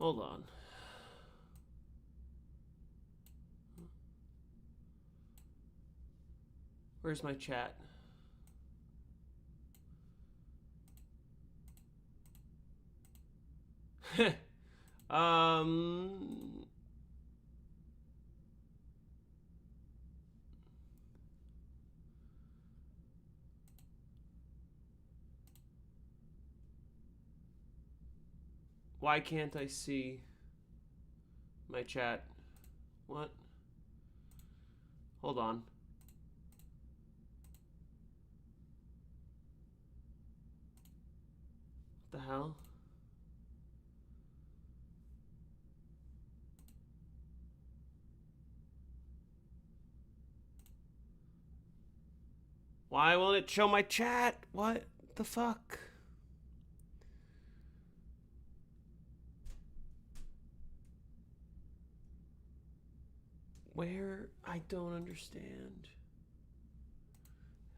Hold on. Where's my chat? Why can't I see my chat? What? Hold on. What the hell? Why won't it show my chat? What the fuck? Where? I don't understand.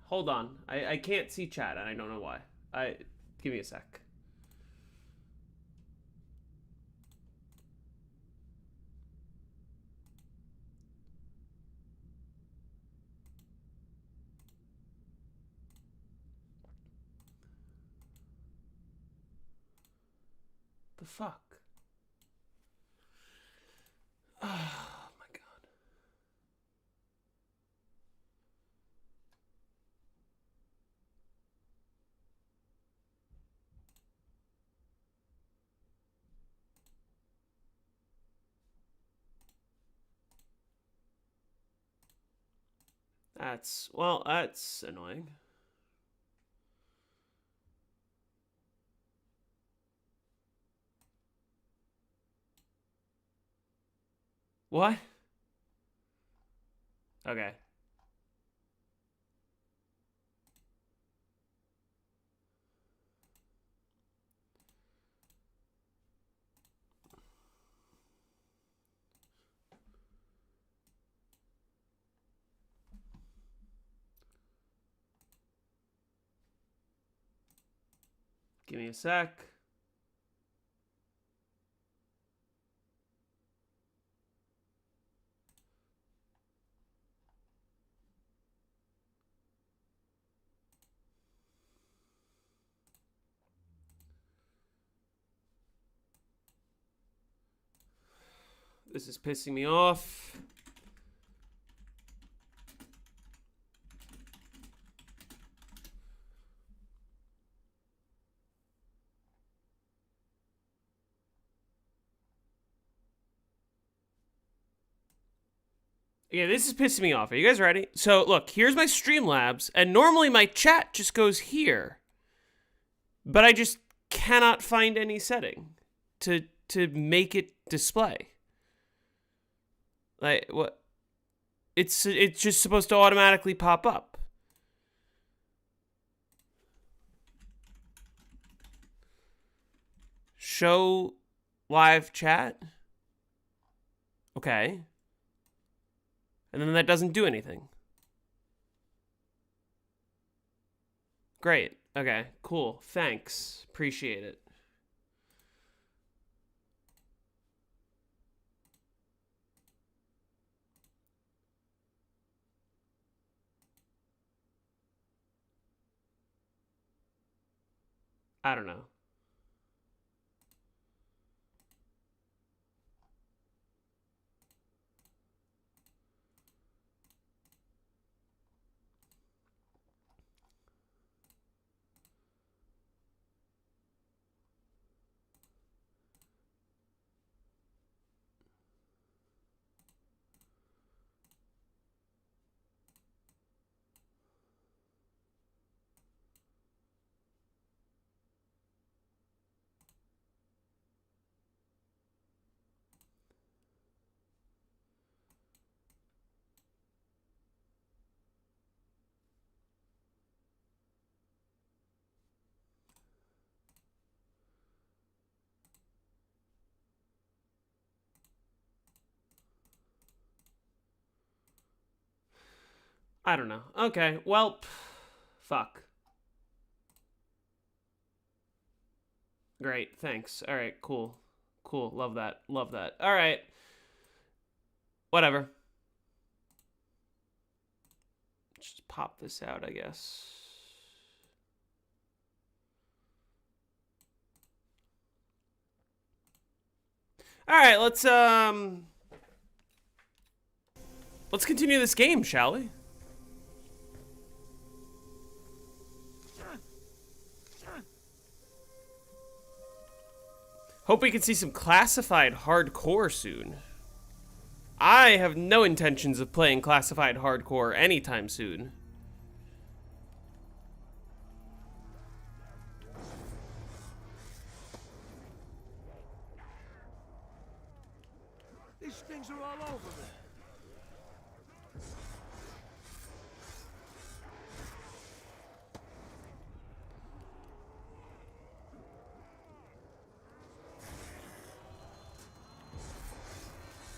Hold on. I can't see chat and I don't know why. Give me a sec. The fuck? Oh my god. That's annoying. What? Okay. Give me a sec. This is pissing me off. Yeah, this is pissing me off. Are you guys ready? So, look, here's my Streamlabs, and normally my chat just goes here. But I just cannot find any setting to make it display. Like, what? It's just supposed to automatically pop up. Show live chat. Okay. And then that doesn't do anything. Great. Okay, cool. Thanks. Appreciate it. I don't know. I don't know. Okay, well, fuck. Great, thanks. All right, cool. Cool. Love that. Love that. All right. Whatever. Just pop this out, I guess. All right, let's continue this game, shall we? Hope we can see some classified hardcore soon. I have no intentions of playing classified hardcore anytime soon. These things are all over me.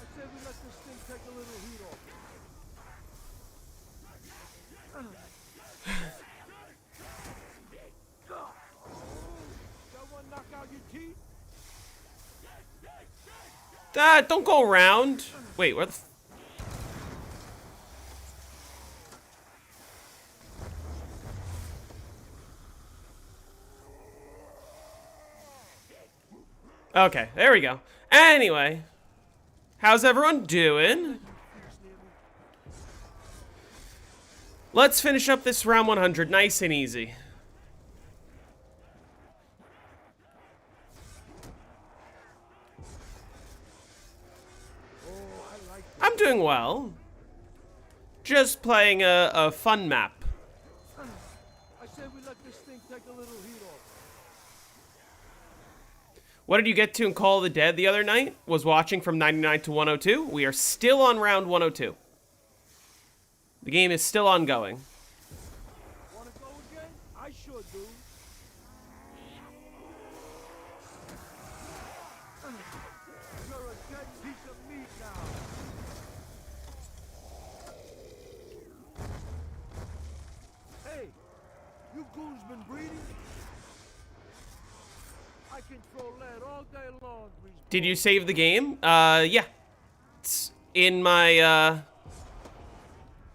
I said we let this thing take a little heat off. Got one knock out your teeth? Don't go around. Wait, where the Okay, there we go. Anyway, how's everyone doing? Let's finish up this round 100 nice and easy. I'm doing well. Just playing a fun map. I said we let this thing take a little heat off. What did you get to in Call of the Dead the other night? Was watching from 99 to 102. We are still on round 102. The game is still ongoing. Wanna go again? I sure do. You're a dead piece of meat now. Hey, you goons been breeding? I can throw lead all day long, Grease. Did you save the game? Yeah. It's in my,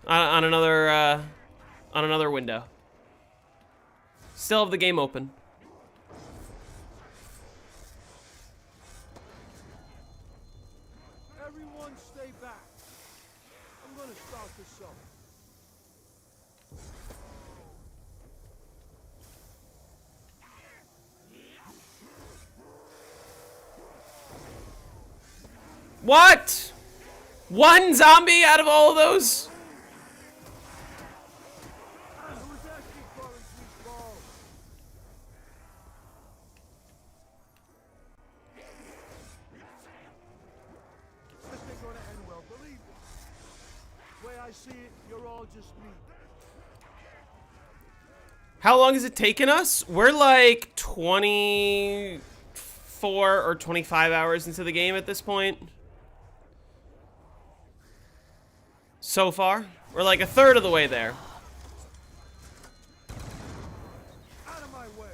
on another window. Still have the game open. Everyone stay back. I'm gonna start this up. What? One zombie out of all of those? Who was asking for it, Grease Ball? This ain't gonna end well, believe me. The way I see it, you're all just meat. How long has it taken us? We're like 24 or 25 hours into the game at this point. So far, we're like a third of the way there. Out of my way.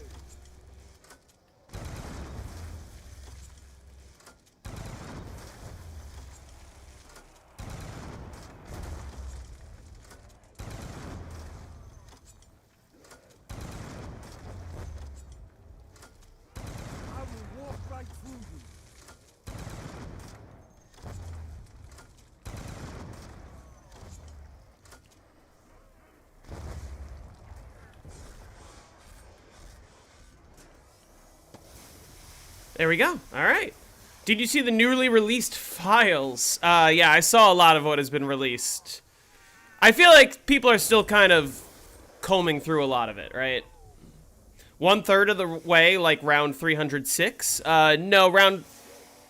I will walk right through you. There we go. All right. Did you see the newly released files? Yeah, I saw a lot of what has been released. I feel like people are still kind of combing through a lot of it, right? 1/3 of the way, like round 306. No, round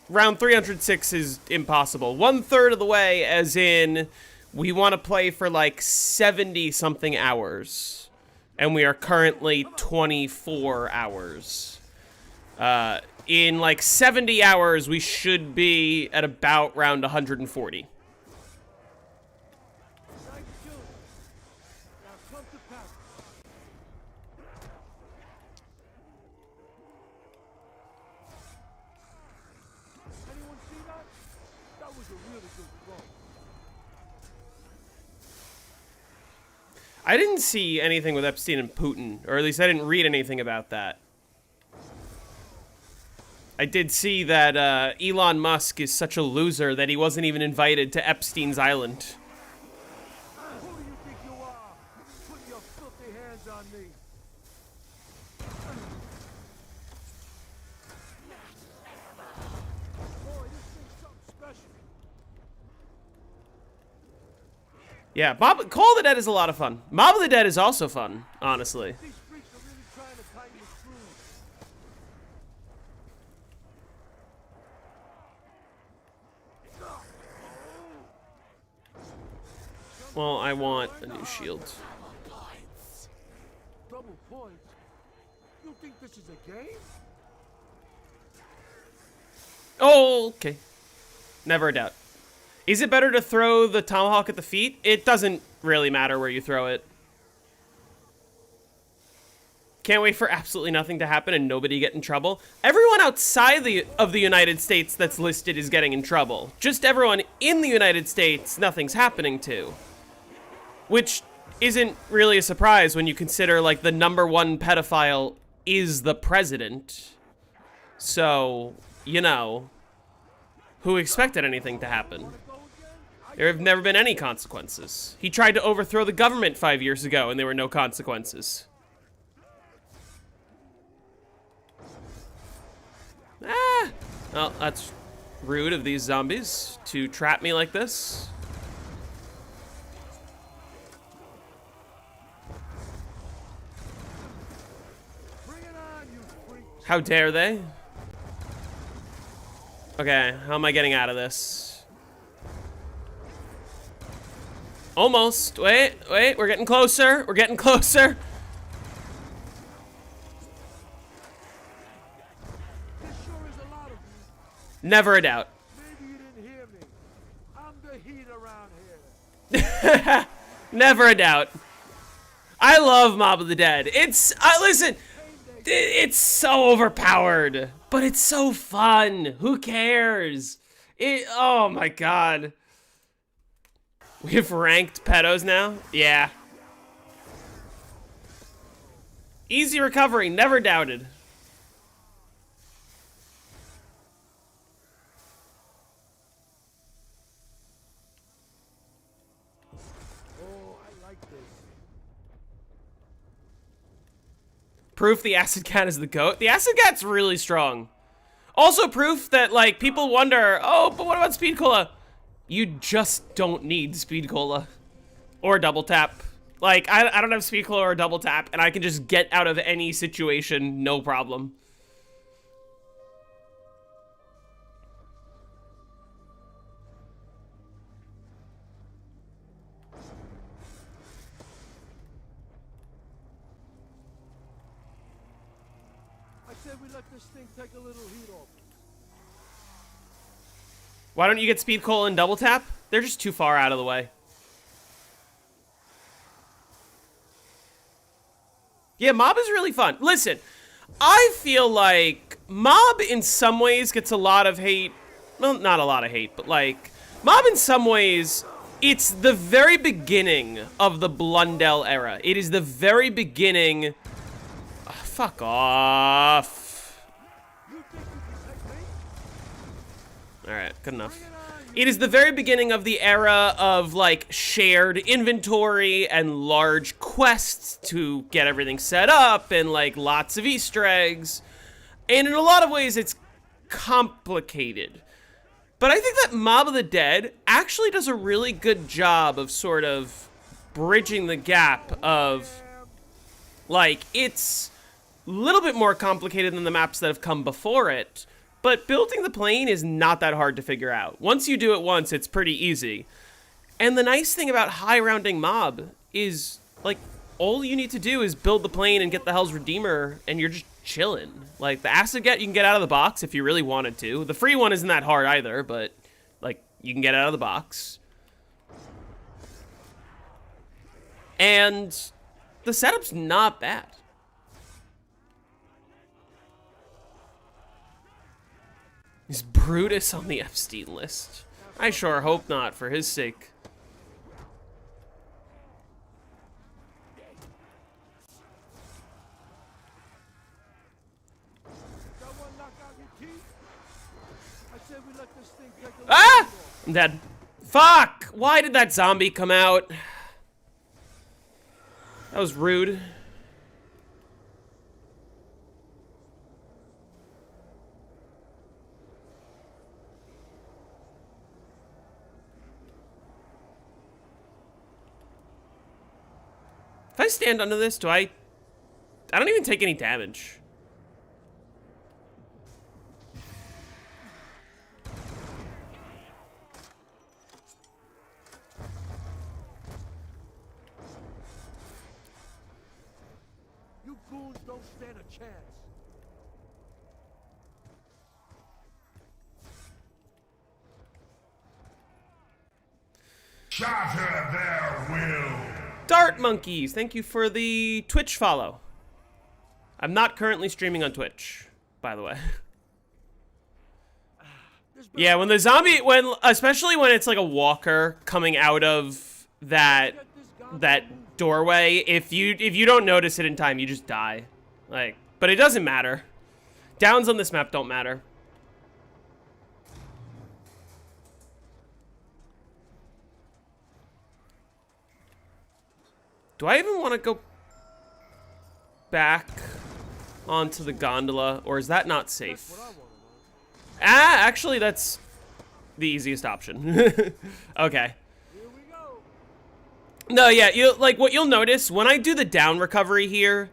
306 is impossible. 1/3 of the way, as in, we want to play for like 70 something hours, and we are currently 24 hours. In like 70 hours, we should be at about round 140. Thank you. Now come to pass. I didn't see anything with Epstein and Putin, or at least I didn't read anything about that. I did see that Elon Musk is such a loser that he wasn't even invited to Epstein's Island. Who do you think you are? Put your filthy hands on me. Boy, this thing's something special. Yeah, Call of the Dead is a lot of fun. Mob of the Dead is also fun, honestly. These freaks are really trying to tighten the screws. Well, I want a new shield. Double points? You think this is a game? Oh, okay. Never a doubt. Is it better to throw the tomahawk at the feet? It doesn't really matter where you throw it. Can't wait for absolutely nothing to happen and nobody get in trouble. Everyone outside of the United States that's listed is getting in trouble. Just everyone in the United States, nothing's happening to. Which isn't really a surprise when you consider, like, the #1 pedophile is the president. So, you know, who expected anything to happen? There have never been any consequences. He tried to overthrow the government 5 years ago and there were no consequences. Ah! Well, that's rude of these zombies to trap me like this. Bring it on, you freak. How dare they? Okay, how am I getting out of this? Almost. Wait, we're getting closer. We're getting closer. There sure is a lot of you. Never a doubt. Maybe you didn't hear me. I'm the heat around here. Never a doubt. I love Mob of the Dead. It's, listen, it's so overpowered, but it's so fun. Who cares? Oh my god. We have ranked pedos now? Yeah. Easy recovery, never doubted. Oh, I like this. Proof the acid cat is the goat. The acid cat's really strong. Also proof that, like, people wonder, oh, but what about speed cola? You just don't need speed cola or double tap. Like, I don't have speed cola or double tap, and I can just get out of any situation, no problem. I said we let this thing take a little heat off. Why don't you get speed cola and double tap? They're just too far out of the way. Yeah, Mob is really fun. Listen, I feel like Mob in some ways gets a lot of hate. Well, not a lot of hate, but like, Mob in some ways, it's the very beginning of the Blundell era. It is the very beginning. Fuck off. You think you can take me? Alright, good enough. It is the very beginning of the era of, like, shared inventory and large quests to get everything set up and, like, lots of Easter eggs. And in a lot of ways, it's complicated. But I think that Mob of the Dead actually does a really good job of sort of bridging the gap of, like, it's a little bit more complicated than the maps that have come before it. But building the plane is not that hard to figure out. Once you do it once, it's pretty easy. And the nice thing about high rounding Mob is, like, all you need to do is build the plane and get the Hell's Redeemer, and you're just chilling. Like, the acid get you can get out of the box if you really wanted to. The free one isn't that hard either, but, like, you can get out of the box. And the setup's not bad. Is Brutus on the Epstein list? I sure hope not, for his sake. I said we let this thing take a Ah! little I'm dead. Fuck! Why did that zombie come out? That was rude. If I stand under this, do I don't even take any damage. You goons don't stand a chance. Shatter their will. Dart Monkeys, thank you for the Twitch follow. I'm not currently streaming on Twitch, by the way. Yeah, when the zombie, especially when it's like a walker coming out of that doorway, if you don't notice it in time, you just die. Like, but it doesn't matter. Downs on this map don't matter. Do I even want to go back onto the gondola, or is that not safe? Ah, actually, that's the easiest option. Okay. No, yeah, what you'll notice when I do the down recovery here,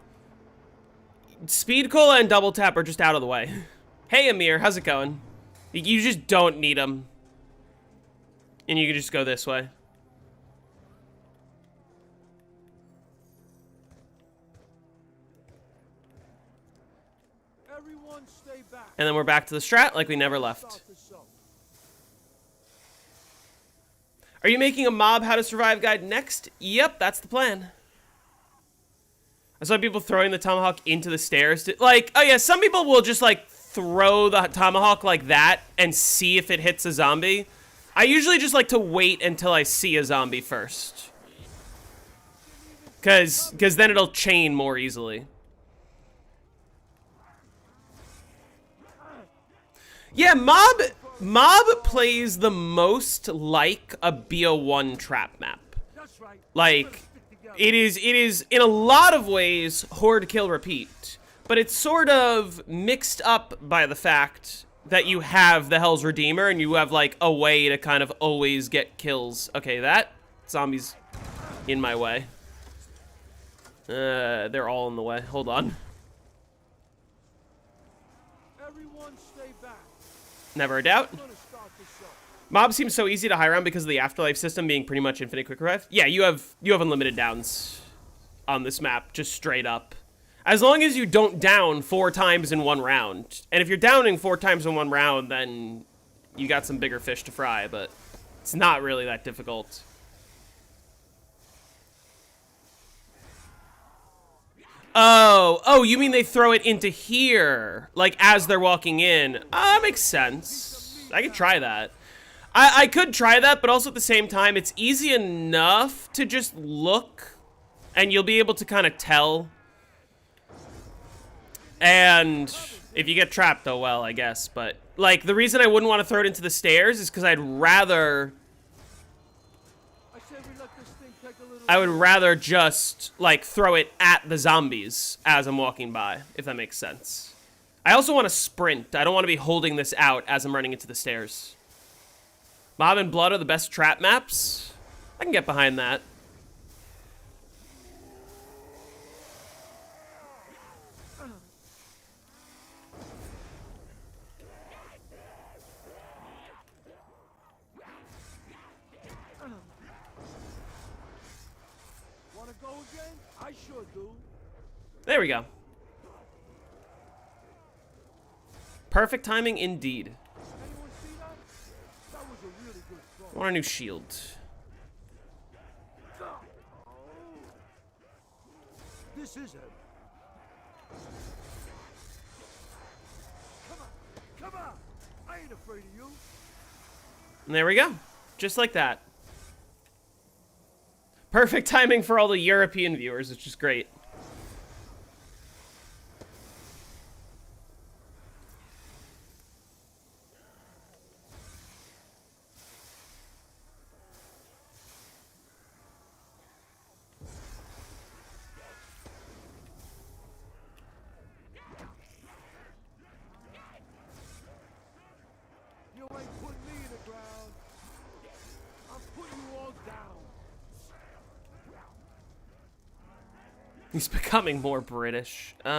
Speed Cola and Double Tap are just out of the way. Hey, Amir, how's it going? You just don't need them, and you can just go this way. Stay back. And then we're back to the strat like we never left. Are you making a mob how to survive guide next? Yep, that's the plan. I saw people throwing the tomahawk into the stairs. Like, oh yeah, some people will just like throw the tomahawk like that and see if it hits a zombie. I usually just like to wait until I see a zombie first. Cause then it'll chain more easily. Yeah, Mob plays the most like a BO1 trap map. Like, it is in a lot of ways horde kill repeat, but it's sort of mixed up by the fact that you have the Hell's Redeemer and you have like a way to kind of always get kills. Okay, that zombie's in my way. They're all in the way. Hold on. Never a doubt. Mob seems so easy to high round because of the afterlife system being pretty much infinite quick revive. Yeah, you have unlimited downs on this map, just straight up. As long as you don't down 4 times in one round. And if you're downing 4 times in one round, then you got some bigger fish to fry, but it's not really that difficult. Oh, you mean they throw it into here, like as they're walking in? That makes sense. I could try that. I could try that, but also at the same time, it's easy enough to just look, and you'll be able to kind of tell. And if you get trapped, oh well, I guess. But, like, the reason I wouldn't want to throw it into the stairs is because I would rather just, like, throw it at the zombies as I'm walking by, if that makes sense. I also want to sprint. I don't want to be holding this out as I'm running into the stairs. Mob and Blood are the best trap maps. I can get behind that. There we go. Perfect timing indeed. I want a new shield. This is it. Come on. I ain't afraid of you. And there we go. Just like that. Perfect timing for all the European viewers, which is great. He's becoming more British. Fuck.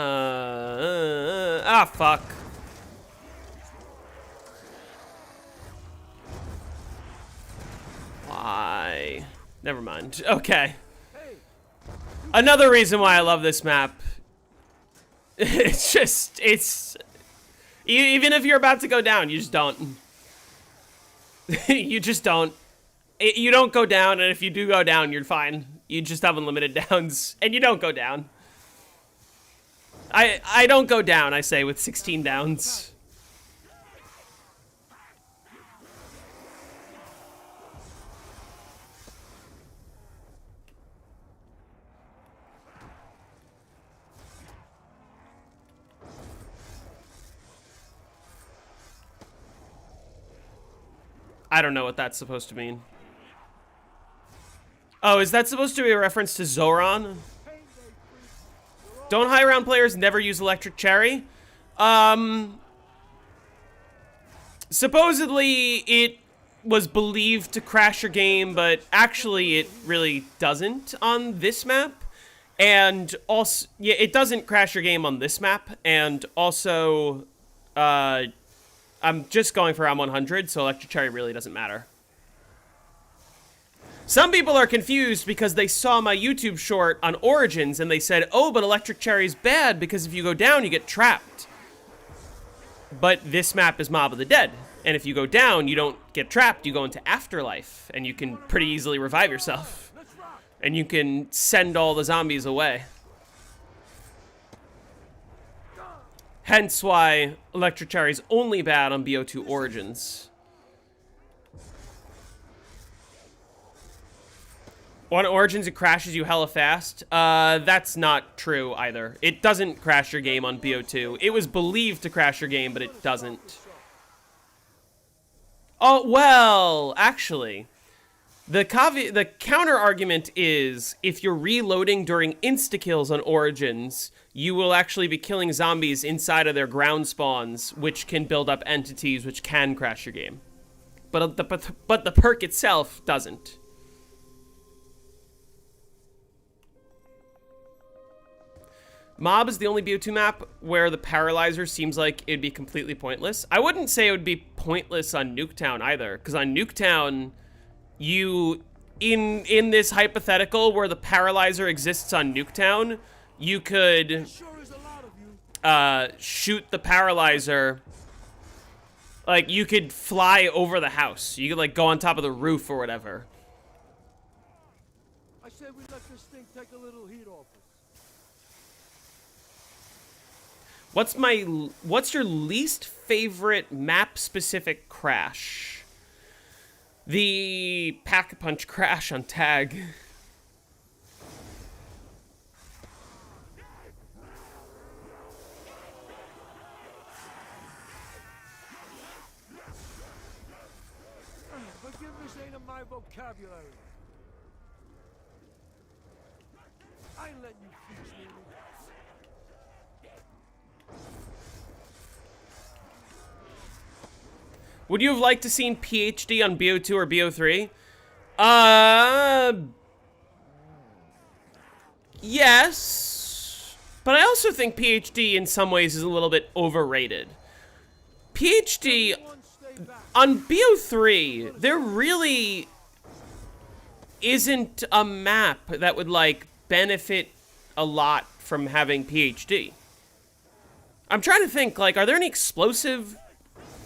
Why? Never mind. Okay. Another reason why I love this map. It's just, even if you're about to go down, you just don't. You just don't. You don't go down, and if you do go down, you're fine. You just have unlimited downs, and you don't go down. I don't go down, I say, with 16 downs. I don't know what that's supposed to mean. Oh, is that supposed to be a reference to Zoran? Don't high-round players never use Electric Cherry? Supposedly it was believed to crash your game, but actually it really doesn't on this map. And also, yeah, it doesn't crash your game on this map. And also, I'm just going for M100, so Electric Cherry really doesn't matter. Some people are confused because they saw my YouTube short on Origins and they said, oh, but Electric Cherry's bad because if you go down, you get trapped. But this map is Mob of the Dead. And if you go down, you don't get trapped. You go into Afterlife and you can pretty easily revive yourself. And you can send all the zombies away. Hence why Electric Cherry's only bad on BO2 Origins. On Origins, it crashes you hella fast. That's not true either. It doesn't crash your game on BO2. It was believed to crash your game, but it doesn't. Oh, well, actually, the counter argument is if you're reloading during insta-kills on Origins, you will actually be killing zombies inside of their ground spawns, which can build up entities which can crash your game. But the perk itself doesn't. Mob is the only BO2 map where the Paralyzer seems like it'd be completely pointless. I wouldn't say it would be pointless on Nuketown either, because on Nuketown, you, in this hypothetical where the Paralyzer exists on Nuketown, you could shoot the Paralyzer, like, you could fly over the house. You could, like, go on top of the roof or whatever. I said we let this thing take a little heat off us. What's your least favorite map-specific crash? The Pack-a-Punch crash on Tag. Forgiveness ain't in my vocabulary. I ain't letting you freaks near me. Would you have liked to seen PhD on BO2 or BO3? Yes. But I also think PhD in some ways is a little bit overrated. PhD on BO3, there really isn't a map that would, like, benefit a lot from having PhD. I'm trying to think, like, are there any explosive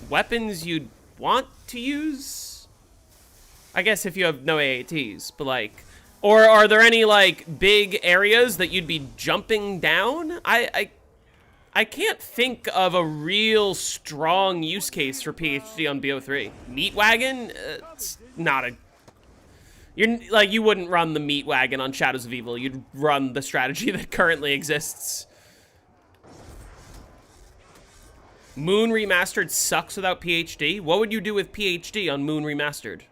weapons you'd want to use? I guess if you have no AATs, but like, or are there any like big areas that you'd be jumping down? I can't think of a real strong use case for PhD on BO3. Meat wagon? It's not a. You wouldn't run the meat wagon on Shadows of Evil. You'd run the strategy that currently exists. Moon Remastered sucks without PhD. What would you do with PhD on Moon Remastered?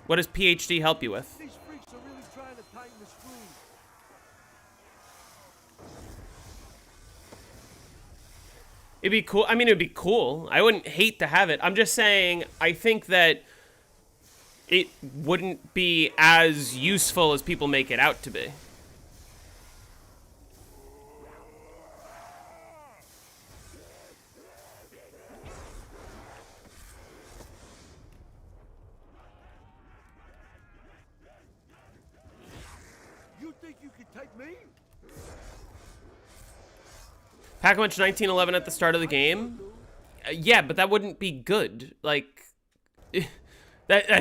What does PhD help you with? These freaks are really trying to tighten the screws. It'd be cool. I mean, it'd be cool. I wouldn't hate to have it. I'm just saying, I think that it wouldn't be as useful as people make it out to be. think you could take me? Pack-a-Punch 1911 at the start of the game? Yeah, but that wouldn't be good. Like, it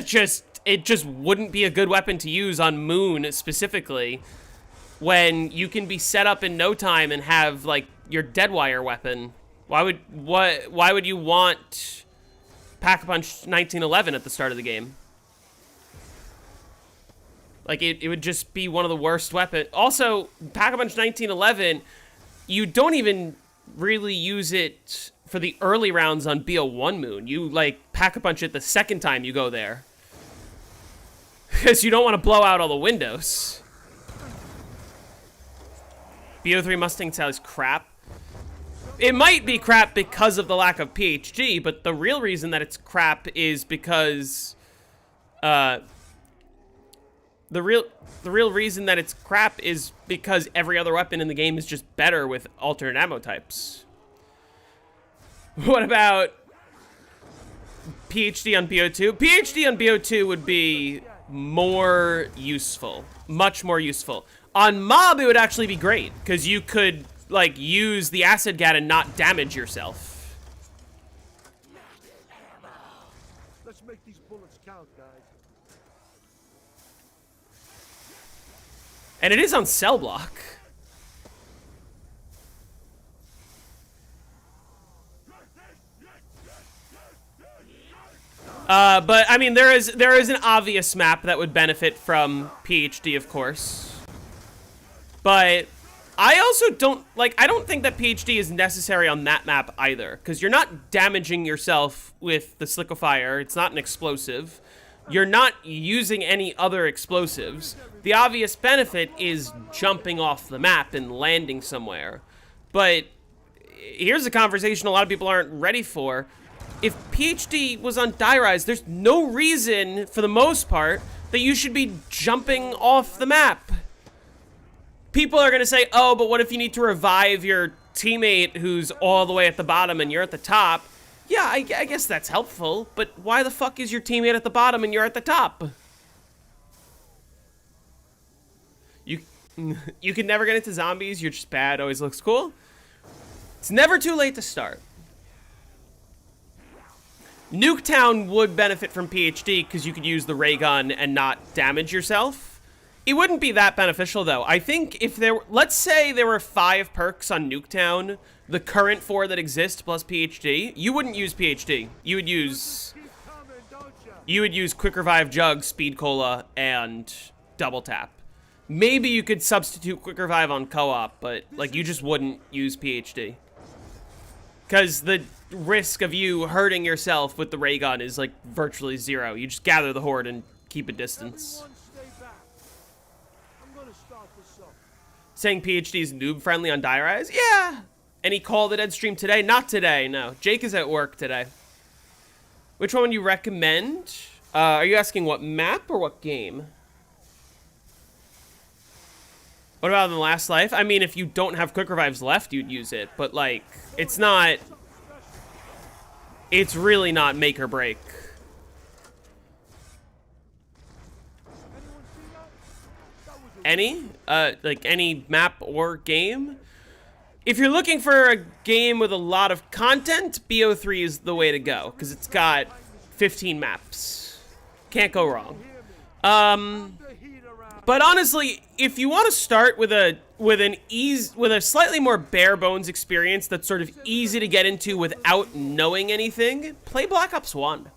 just wouldn't be a good weapon to use on Moon specifically, when you can be set up in no time and have like your Deadwire weapon. Why would you want Pack-a-Punch 1911 at the start of the game? Like, it would just be one of the worst weapons. Also, Pack-a-Punch 1911, you don't even really use it for the early rounds on BO1 Moon. You, like, Pack-a-Punch it the second time you go there. Because you don't want to blow out all the windows. BO3 Mustang Sally's crap. It might be crap because of the lack of PhD, but the real reason that it's crap is because... the real reason that it's crap is because every other weapon in the game is just better with alternate ammo types. What about PhD on BO2? PhD on BO2 would be more useful. Much more useful. On Mob, it would actually be great, because you could, like, use the acid gat and not damage yourself. Let's make these bullets count, guys. And it is on cell block. But I mean, there is an obvious map that would benefit from PhD, of course. But I also don't think that PhD is necessary on that map either, because you're not damaging yourself with the Slickifier. It's not an explosive. You're not using any other explosives. The obvious benefit is jumping off the map and landing somewhere. But here's a conversation a lot of people aren't ready for. If PhD was on Die Rise, there's no reason, for the most part, that you should be jumping off the map. People are going to say, oh, but what if you need to revive your teammate who's all the way at the bottom and you're at the top? Yeah, I guess that's helpful, but why the fuck is your teammate at the bottom and you're at the top? You can never get into zombies, you're just bad, always looks cool. It's never too late to start. Nuketown would benefit from PhD because you could use the ray gun and not damage yourself. It wouldn't be that beneficial, though. I think if let's say there were 5 perks on Nuketown, the current 4 that exist plus PhD, you wouldn't use PhD. You would use Quick Revive Jug, Speed Cola, and Double Tap. Maybe you could substitute Quick Revive on co-op, but like you just wouldn't use PhD. Because the risk of you hurting yourself with the ray gun is like virtually 0. You just gather the horde and keep a distance. Saying PhD is noob friendly on Die Rise? Yeah. Any Call of the Dead stream today? Not today, no. Jake is at work today. Which one would you recommend? Are you asking what map or what game? What about in the Last Life? I mean, if you don't have Quick Revives left, you'd use it. But, like, it's not... It's really not make or break. Any? Like, any map or game? If you're looking for a game with a lot of content, BO3 is the way to go. Because it's got 15 maps. Can't go wrong. But honestly, if you want to start with a slightly more bare bones experience that's sort of easy to get into without knowing anything, play Black Ops 1.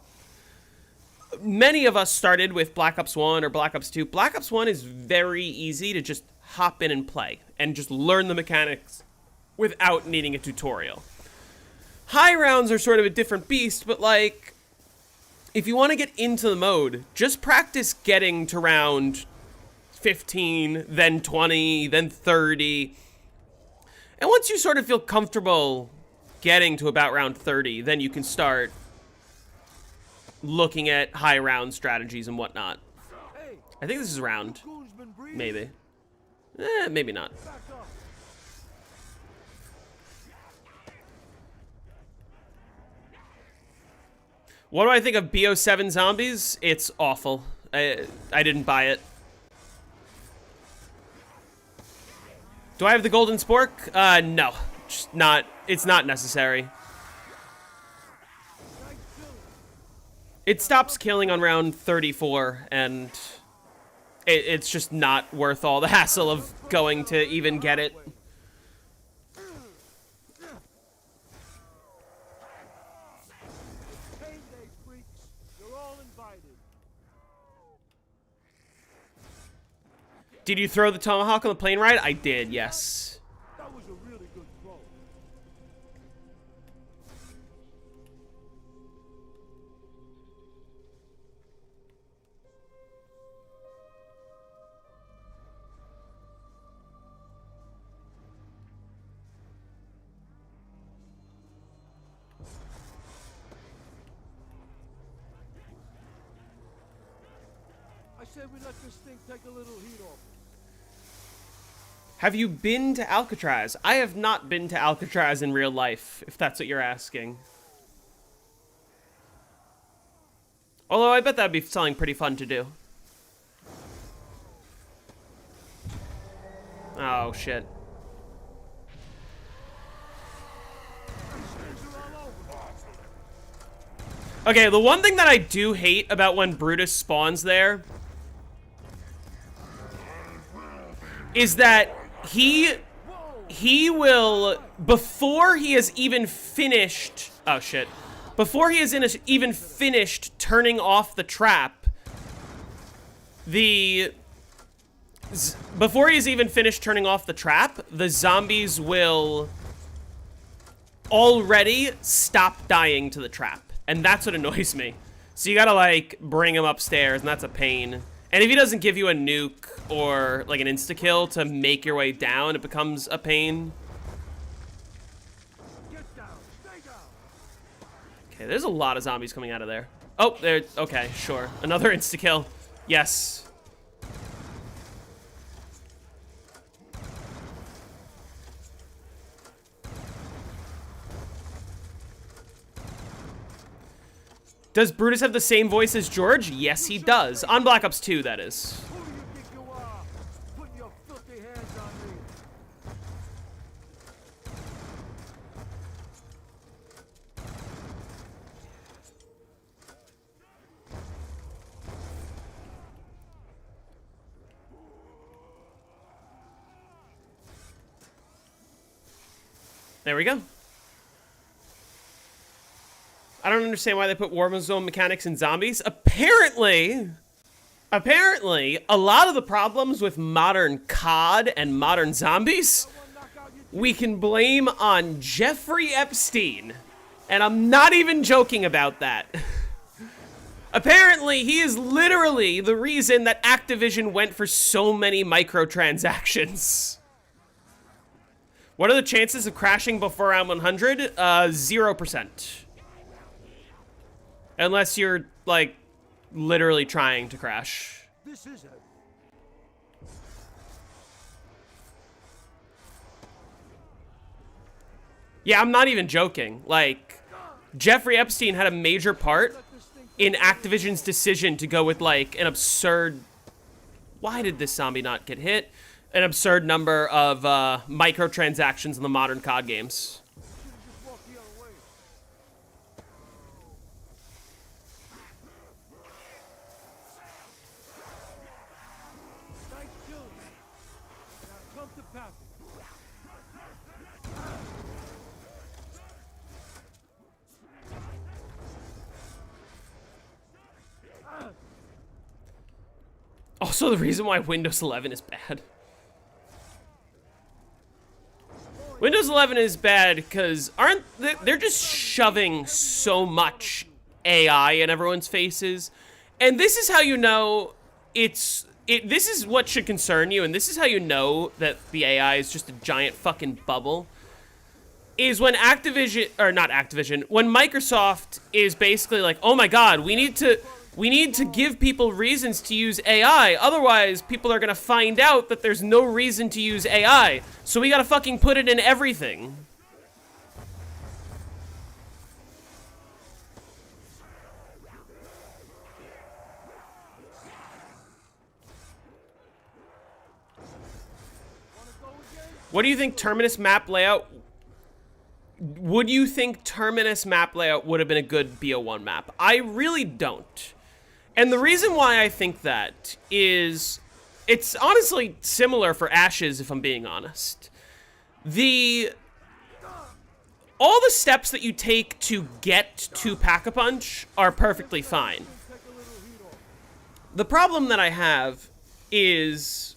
Many of us started with Black Ops 1 or Black Ops 2. Black Ops 1 is very easy to just hop in and play and just learn the mechanics without needing a tutorial. High rounds are sort of a different beast, but like, if you want to get into the mode, just practice getting to round 15, then 20, then 30. And once you sort of feel comfortable getting to about round 30, then you can start looking at high round strategies and whatnot. I think this is round. Maybe. Maybe not. What do I think of BO7 zombies? It's awful. I didn't buy it. Do I have the golden spork? No. Just not. It's not necessary. It stops killing on round 34, and it's just not worth all the hassle of going to even get it. Payday, freaks. You're all invited. Did you throw the tomahawk on the plane ride? I did, yes. That was a really good throw. I said we let this thing take a little heat off. Have you been to Alcatraz? I have not been to Alcatraz in real life, if that's what you're asking. Although I bet that'd be something pretty fun to do. Oh, shit. Okay, the one thing that I do hate about when Brutus spawns there is that he will, before he has even finished, oh shit, before he has even finished turning off the trap, before he's even finished turning off the trap, the zombies will already stop dying to the trap. And that's what annoys me. So you gotta, like, bring him upstairs, and that's a pain. And if he doesn't give you a nuke or, like, an insta-kill to make your way down, it becomes a pain. Get down. Stay down. Okay, there's a lot of zombies coming out of there. Oh, there, okay, sure. Another insta-kill. Yes. Does Brutus have the same voice as George? Yes, he does. On Black Ops 2, that is. Who do you think you are? Putting your filthy hands on me. There we go. I don't understand why they put war zone mechanics in zombies. Apparently, a lot of the problems with modern COD and modern zombies, we can blame on Jeffrey Epstein. And I'm not even joking about that. Apparently, he is literally the reason that Activision went for so many microtransactions. What are the chances of crashing before round 100? 0%. Unless you're, like, literally trying to crash. This is it. Yeah, I'm not even joking. Like, Jeffrey Epstein had a major part in Activision's decision to go with, like, an absurd... Why did this zombie not get hit? An absurd number of microtransactions in the modern COD games. Just walk the other way. Nice killing. Now come to pass. Also, the reason why Windows 11 is bad. Windows 11 is bad because they're just shoving so much AI in everyone's faces, and this is how you know this is what should concern you, and this is how you know that the AI is just a giant fucking bubble. Is when Activision, or not Activision, when Microsoft is basically like, oh my god, we need to give people reasons to use AI, otherwise people are gonna find out that there's no reason to use AI, so we gotta fucking put it in everything. What do you think Terminus map layout... Would you think Terminus map layout would have been a good BO1 map? I really don't. And the reason why I think that is... It's honestly similar for Ashes, if I'm being honest. All the steps that you take to get to Pack-a-Punch are perfectly fine. The problem that I have is...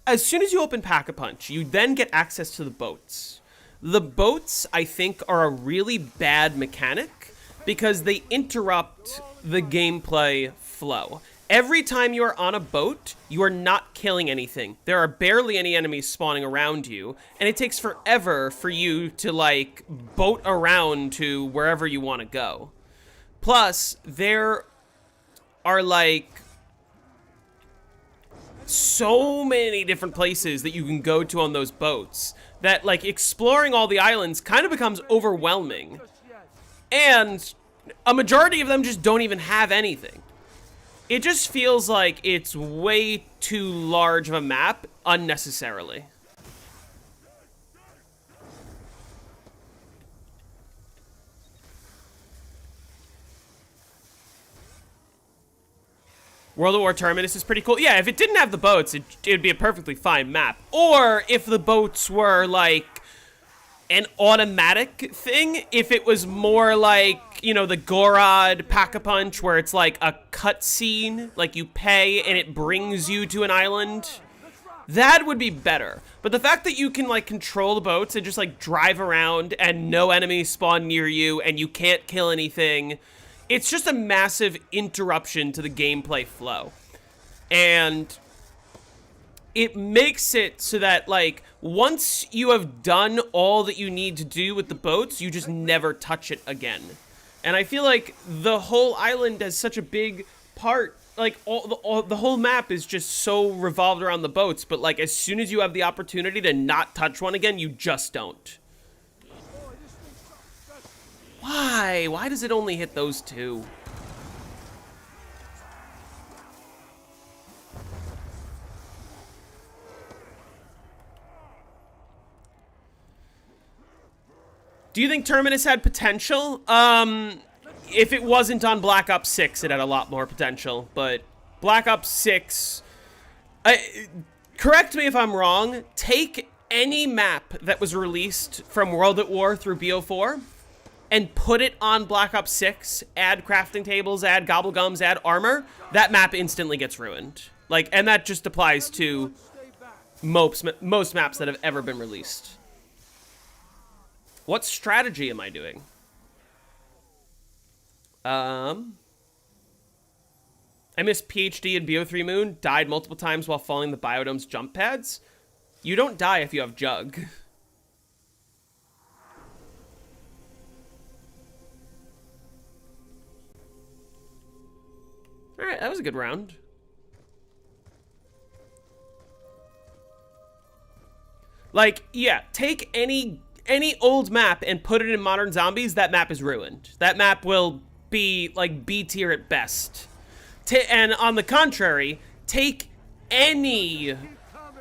As soon as you open Pack-a-Punch, you then get access to the boats. The boats, I think, are a really bad mechanic because they interrupt the gameplay flow. Every time you are on a boat, you are not killing anything. There are barely any enemies spawning around you, and it takes forever for you to, like, boat around to wherever you want to go. Plus, there are, like, so many different places that you can go to on those boats that, like, exploring all the islands kind of becomes overwhelming. And a majority of them just don't even have anything. It just feels like it's way too large of a map unnecessarily. World of War Terminus is pretty cool. Yeah, if it didn't have the boats, it'd be a perfectly fine map. Or if the boats were, like, an automatic thing, if it was more like, you know, the Gorod Pack-a-Punch, where it's like a cutscene, like you pay and it brings you to an island, that would be better. But the fact that you can, like, control the boats and just, like, drive around and no enemies spawn near you and you can't kill anything, it's just a massive interruption to the gameplay flow. And it makes it so that, like, once you have done all that you need to do with the boats, you just never touch it again. And I feel like the whole island has such a big part, like, the whole map is just so revolved around the boats, but, like, as soon as you have the opportunity to not touch one again, you just don't. Why? Why does it only hit those two? Do you think Terminus had potential? If it wasn't on Black Ops 6, it had a lot more potential. But Black Ops 6... correct me if I'm wrong. Take any map that was released from World at War through BO4 and put it on Black Ops 6. Add crafting tables, add gobblegums, add armor. That map instantly gets ruined. Like, and that just applies to most maps that have ever been released. What strategy am I doing? I missed PhD in BO3 Moon, died multiple times while falling the Biodome's jump pads. You don't die if you have Jug. Alright, that was a good round. Like, yeah, take any old map and put it in Modern Zombies, that map is ruined. That map will be, like, B tier at best. And on the contrary, take any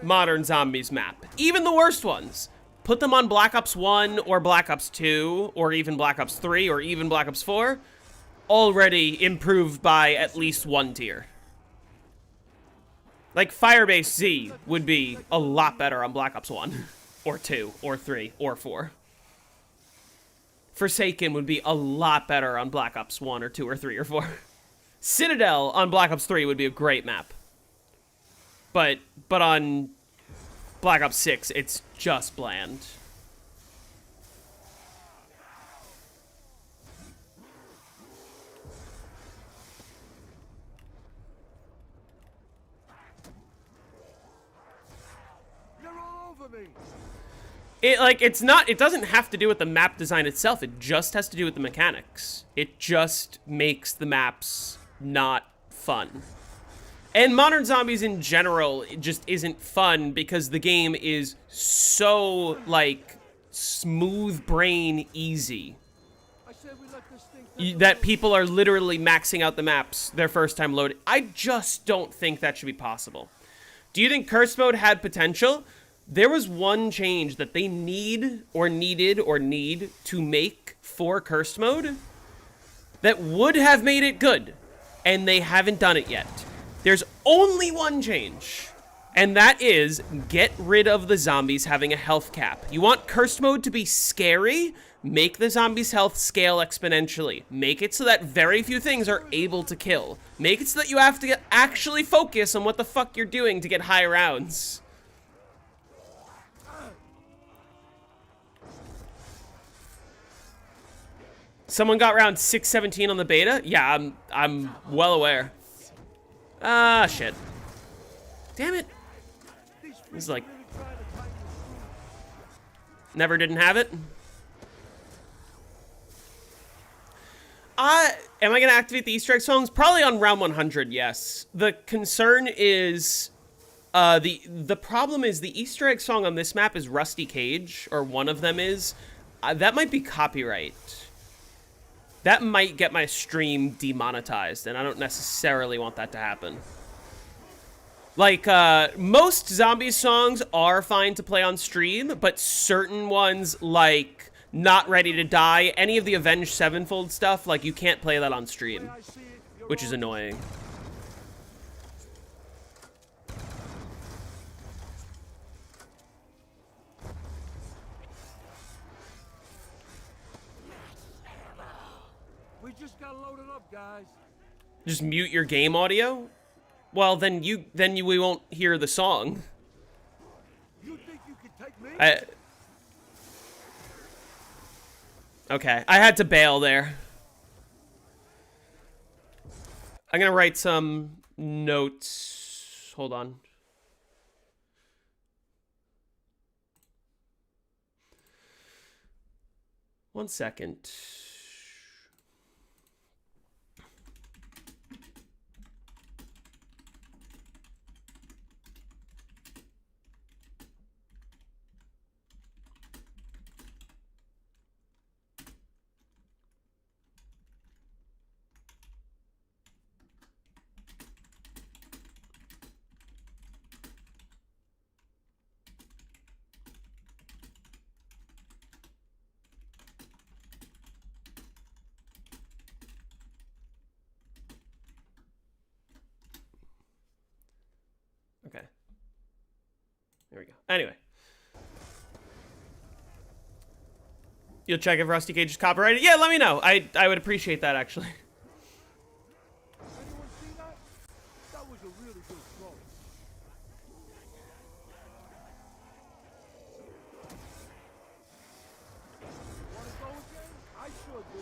Modern Zombies map, even the worst ones, put them on Black Ops 1 or Black Ops 2 or even Black Ops 3 or even Black Ops 4, already improved by at least 1 tier. Like, Firebase Z would be a lot better on Black Ops 1. Or 2, or 3, or 4. Forsaken would be a lot better on Black Ops 1, or 2, or 3, or 4. Citadel on Black Ops 3 would be a great map. But on Black Ops 6, it's just bland. You're all over me. It doesn't have to do with the map design itself. It just has to do with the mechanics. It just makes the maps not fun. And Modern Zombies in general, it just isn't fun because the game is so, like, smooth brain easy. I said we let this thing that people are literally maxing out the maps their first time loading. I just don't think that should be possible. Do you think Curse Mode had potential? There was one change that they need to make for Cursed Mode that would have made it good, and they haven't done it yet. There's only one change, and that is get rid of the zombies having a health cap. You want Cursed Mode to be scary? Make the zombies' health scale exponentially. Make it so that very few things are able to kill. Make it so that you have to actually focus on what the fuck you're doing to get high rounds. Someone got round 617 on the beta? Yeah, I'm well aware. Ah, shit. Damn it. This is like... Never didn't have it? Am I going to activate the Easter egg songs? Probably on round 100, yes. The concern is... The problem is the Easter egg song on this map is Rusty Cage, or one of them is. That might be copyright. That might get my stream demonetized, and I don't necessarily want that to happen. Like, most zombie songs are fine to play on stream, but certain ones, like Not Ready to Die, any of the Avenged Sevenfold stuff, like, you can't play that on stream, which is annoying. We just got loaded up, guys. Just mute your game audio? Well, then we won't hear the song. You think you can take me? Okay, I had to bail there. I'm gonna write some notes. Hold on. One second. Okay. There we go. Anyway. You'll check if Rusty Cage is copyrighted? Yeah, let me know. I would appreciate that, actually. Anyone see that? That was a really good throw. Wanna go again? I sure do.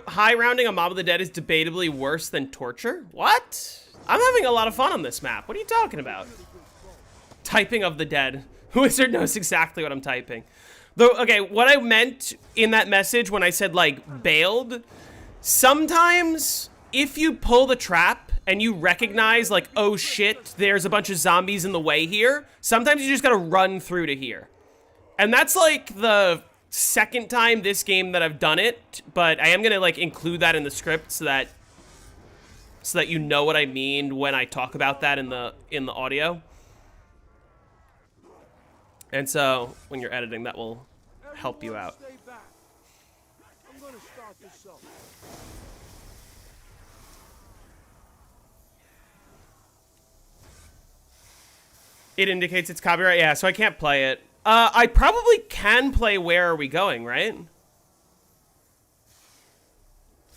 High rounding a Mob of the Dead is debatably worse than torture? What? I'm having a lot of fun on this map. What are you talking about? Typing of the dead. Wizard knows exactly what I'm typing. Though, okay, what I meant in that message when I said, like, bailed, sometimes if you pull the trap and you recognize, like, oh shit, there's a bunch of zombies in the way here, sometimes you just gotta run through to here. And that's, like, the second time this game that I've done it, but I am gonna, like, include that in the script so that you know what I mean when I talk about that in the audio. And so when you're editing, that will help you out. Stay back. I'm gonna start this up. It indicates it's copyright. Yeah, so I can't play it. I probably can play Where Are We Going, right?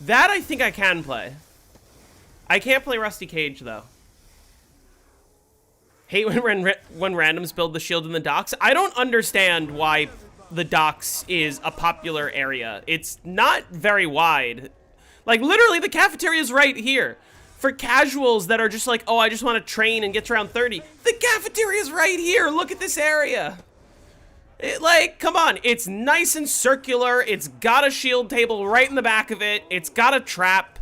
That I think I can play. I can't play Rusty Cage, though. Hate when randoms build the shield in the docks. I don't understand why the docks is a popular area. It's not very wide. Like, literally, the cafeteria is right here. For casuals that are just like, oh, I just want to train and get to round 30. The cafeteria is right here. Look at this area. Like, come on. It's nice and circular. It's got a shield table right in the back of it. It's got a trap.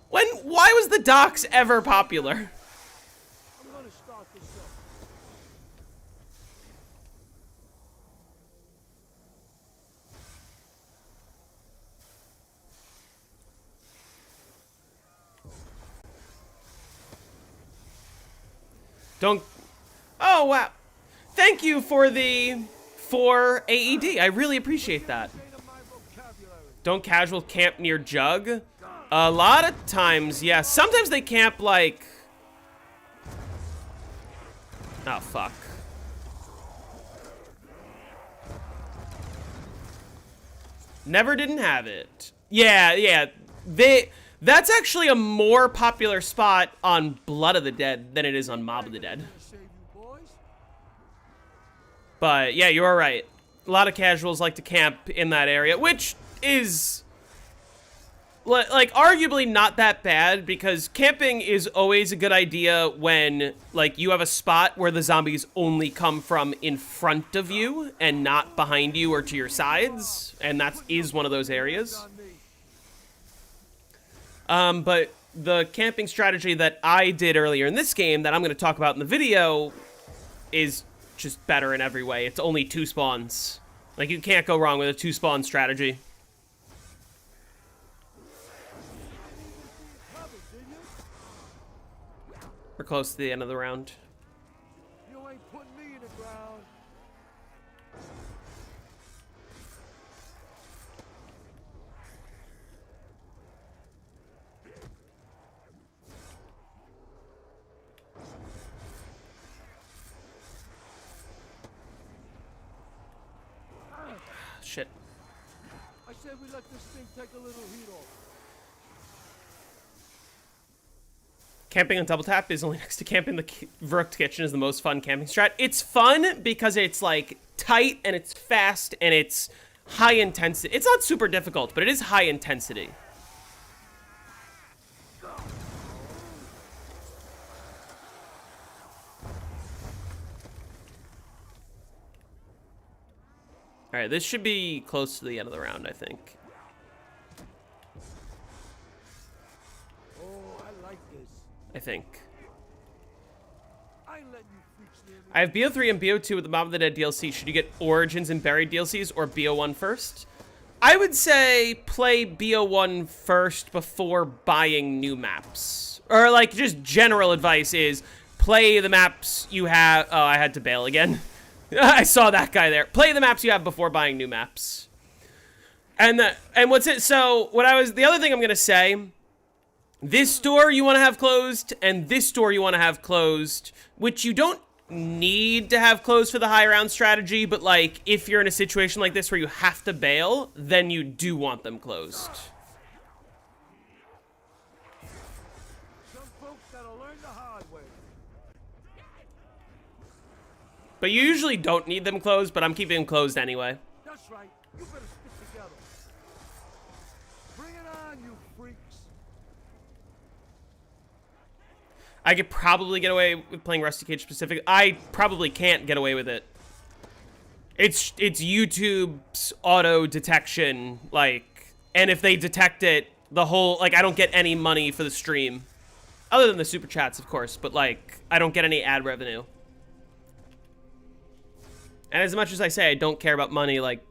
Why was the docks ever popular? I'm gonna start this up. Don't... Oh, wow. Thank you for the... For AED. I really appreciate that. Don't casual camp near Jug? A lot of times, yeah. Sometimes they camp, like... Oh, fuck. Never didn't have it. Yeah. That's actually a more popular spot on Blood of the Dead than it is on Mob of the Dead. But yeah, you are right. A lot of casuals like to camp in that area, which is like arguably not that bad, because camping is always a good idea when like you have a spot where the zombies only come from in front of you and not behind you or to your sides, and that is one of those areas. But the camping strategy that I did earlier in this game that I'm going to talk about in the video is just better in every way. It's only 2 spawns. Like, you can't go wrong with a 2 spawn strategy. We're close to the end of the round. You ain't putting me in the ground. Shit. I said we let this thing take a little heat off. Camping on Double Tap is only next to camping the Verk Kitchen is the most fun camping strat. It's fun because it's like tight and it's fast and it's high intensity. It's not super difficult, but it is high intensity. All right, this should be close to the end of the round, I think. Oh, I like this. I think. I ain't letting you freaks near me. I have BO3 and BO2 with the Mob of the Dead DLC. Should you get Origins and Buried DLCs or BO1 first? I would say play BO1 first before buying new maps. Or, like, just general advice is play the maps you have... Oh, I had to bail again. I saw that guy there. Play the maps you have before buying new maps. And what's it? So, the other thing I'm going to say... This door you want to have closed, and this door you want to have closed, which you don't need to have closed for the high round strategy, but like, if you're in a situation like this where you have to bail, then you do want them closed. Some folks gotta learn the hard way. But you usually don't need them closed, but I'm keeping them closed anyway. That's right. You better stick together. Bring it on, you freaks. I could probably get away with playing Rusty Cage specific. I probably can't get away with it. It's YouTube's auto detection, like, and if they detect it, the whole, like, I don't get any money for the stream. Other than the super chats, of course, but like, I don't get any ad revenue. And as much as I say I don't care about money, like,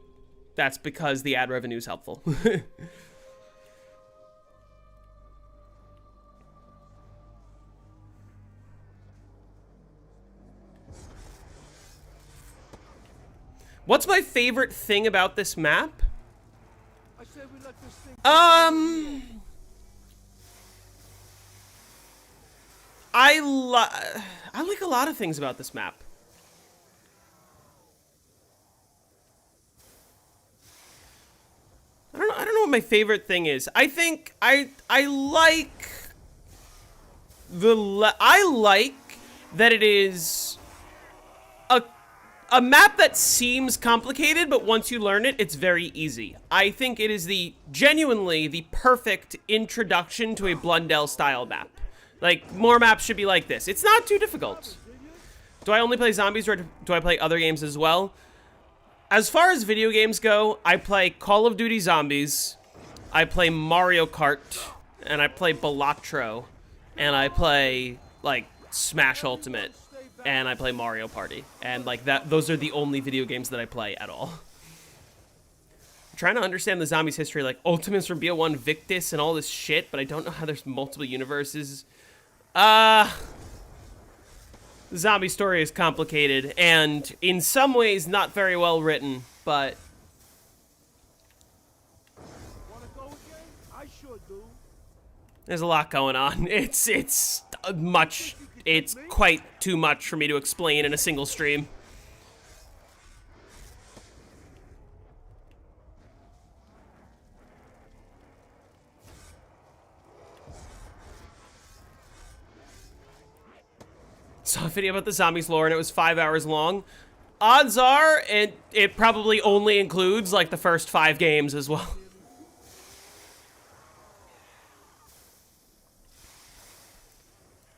that's because the ad revenue is helpful. What's my favorite thing about this map? I said we let this thing I like a lot of things about this map. I don't know what my favorite thing is. I think I like that it is a map that seems complicated, but once you learn it, it's very easy. I think it is genuinely the perfect introduction to a Blundell style map. Like, more maps should be like this. It's not too difficult. Do I only play zombies or do I play other games as well? As far as video games go, I play Call of Duty Zombies, I play Mario Kart, and I play Balatro, and I play, like, Smash Ultimate, and I play Mario Party. And, like, those are the only video games that I play at all. I'm trying to understand the zombies' history, like, Ultimates from BO1, Victus, and all this shit, but I don't know how there's multiple universes. The zombie story is complicated and in some ways not very well written, but Wanna go again? I sure do. there's a lot going on. It's quite too much for me to explain in a single stream. Saw a video about the zombies lore and it was 5 hours long. Odds are it probably only includes like the first 5 games as well.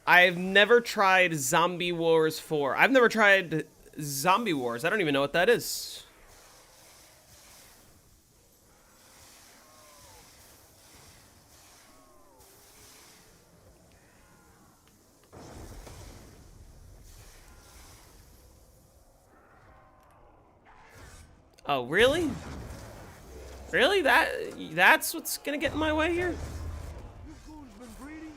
I've never tried Zombie Wars 4. I've never tried Zombie Wars. I don't even know what that is. Oh, really? Really? That's what's gonna get in my way here? You goons been breeding?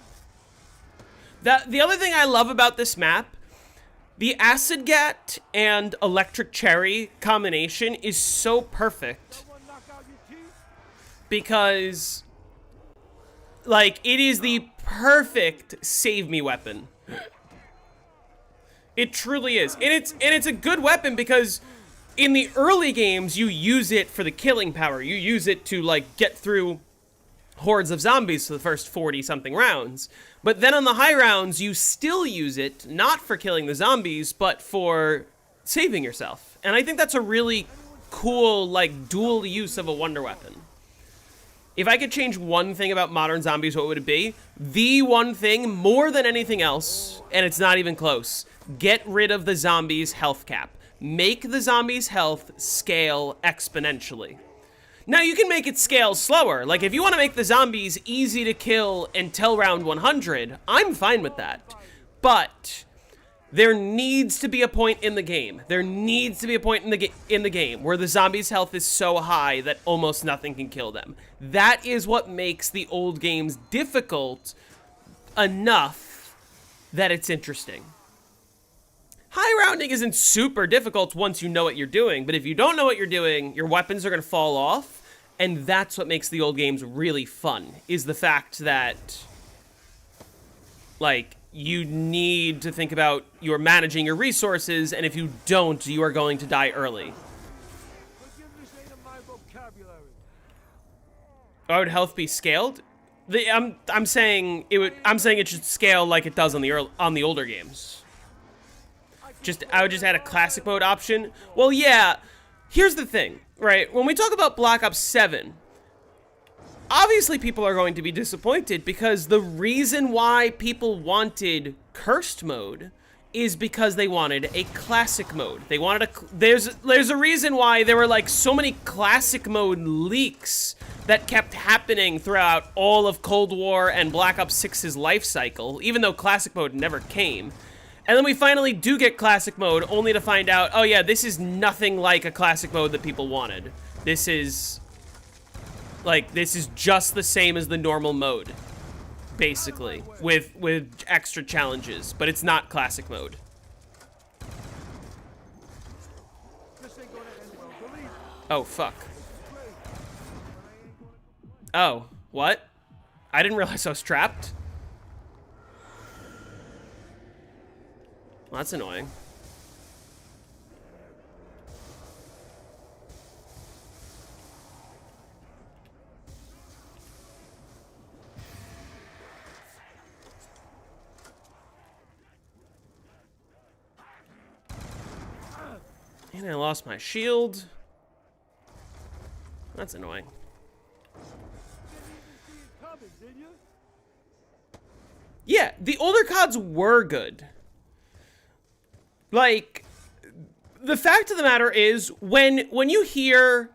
The other thing I love about this map, the Acid Gat and Electric Cherry combination is so perfect Someone knock out your teeth? because, like, it is the perfect save me weapon. It truly is, and it's a good weapon because in the early games you use it for the killing power. You use it to like get through hordes of zombies for the first 40-something rounds. But then on the high rounds, you still use it, not for killing the zombies, but for saving yourself. And I think that's a really cool, like, dual use of a wonder weapon. If I could change one thing about modern zombies, what would it be? The one thing, more than anything else, and it's not even close, get rid of the zombies' health cap. Make the zombies' health scale exponentially. Now, you can make it scale slower. Like, if you want to make the zombies easy to kill until round 100, I'm fine with that. But there needs to be a point in the game. There needs to be a point in the game where the zombies' health is so high that almost nothing can kill them. That is what makes the old games difficult enough that it's interesting. High rounding isn't super difficult once you know what you're doing, but if you don't know what you're doing, your weapons are going to fall off, and that's what makes the old games really fun, is the fact that, like, you need to think about you're managing your resources, and if you don't, you are going to die early. Forgiveness ain't in my vocabulary. Oh, would health be scaled? I'm saying it should scale like it does on the older games. I would just add a classic mode option. Well, yeah, here's the thing, right? When we talk about Black Ops 7, obviously people are going to be disappointed because the reason why people wanted cursed mode is because they wanted a classic mode. They wanted there's a reason why there were like so many classic mode leaks that kept happening throughout all of Cold War and Black Ops 6's life cycle, even though classic mode never came. And then we finally do get classic mode, only to find out, oh yeah, this is nothing like a classic mode that people wanted. This is just the same as the normal mode, basically, with extra challenges, but it's not classic mode. This ain't gonna end well, believe me. Oh, fuck. Oh, what? I didn't realize I was trapped. Well, that's annoying. And I lost my shield. That's annoying. Coming, did you? Yeah, the older CODs were good. Like, the fact of the matter is, when you hear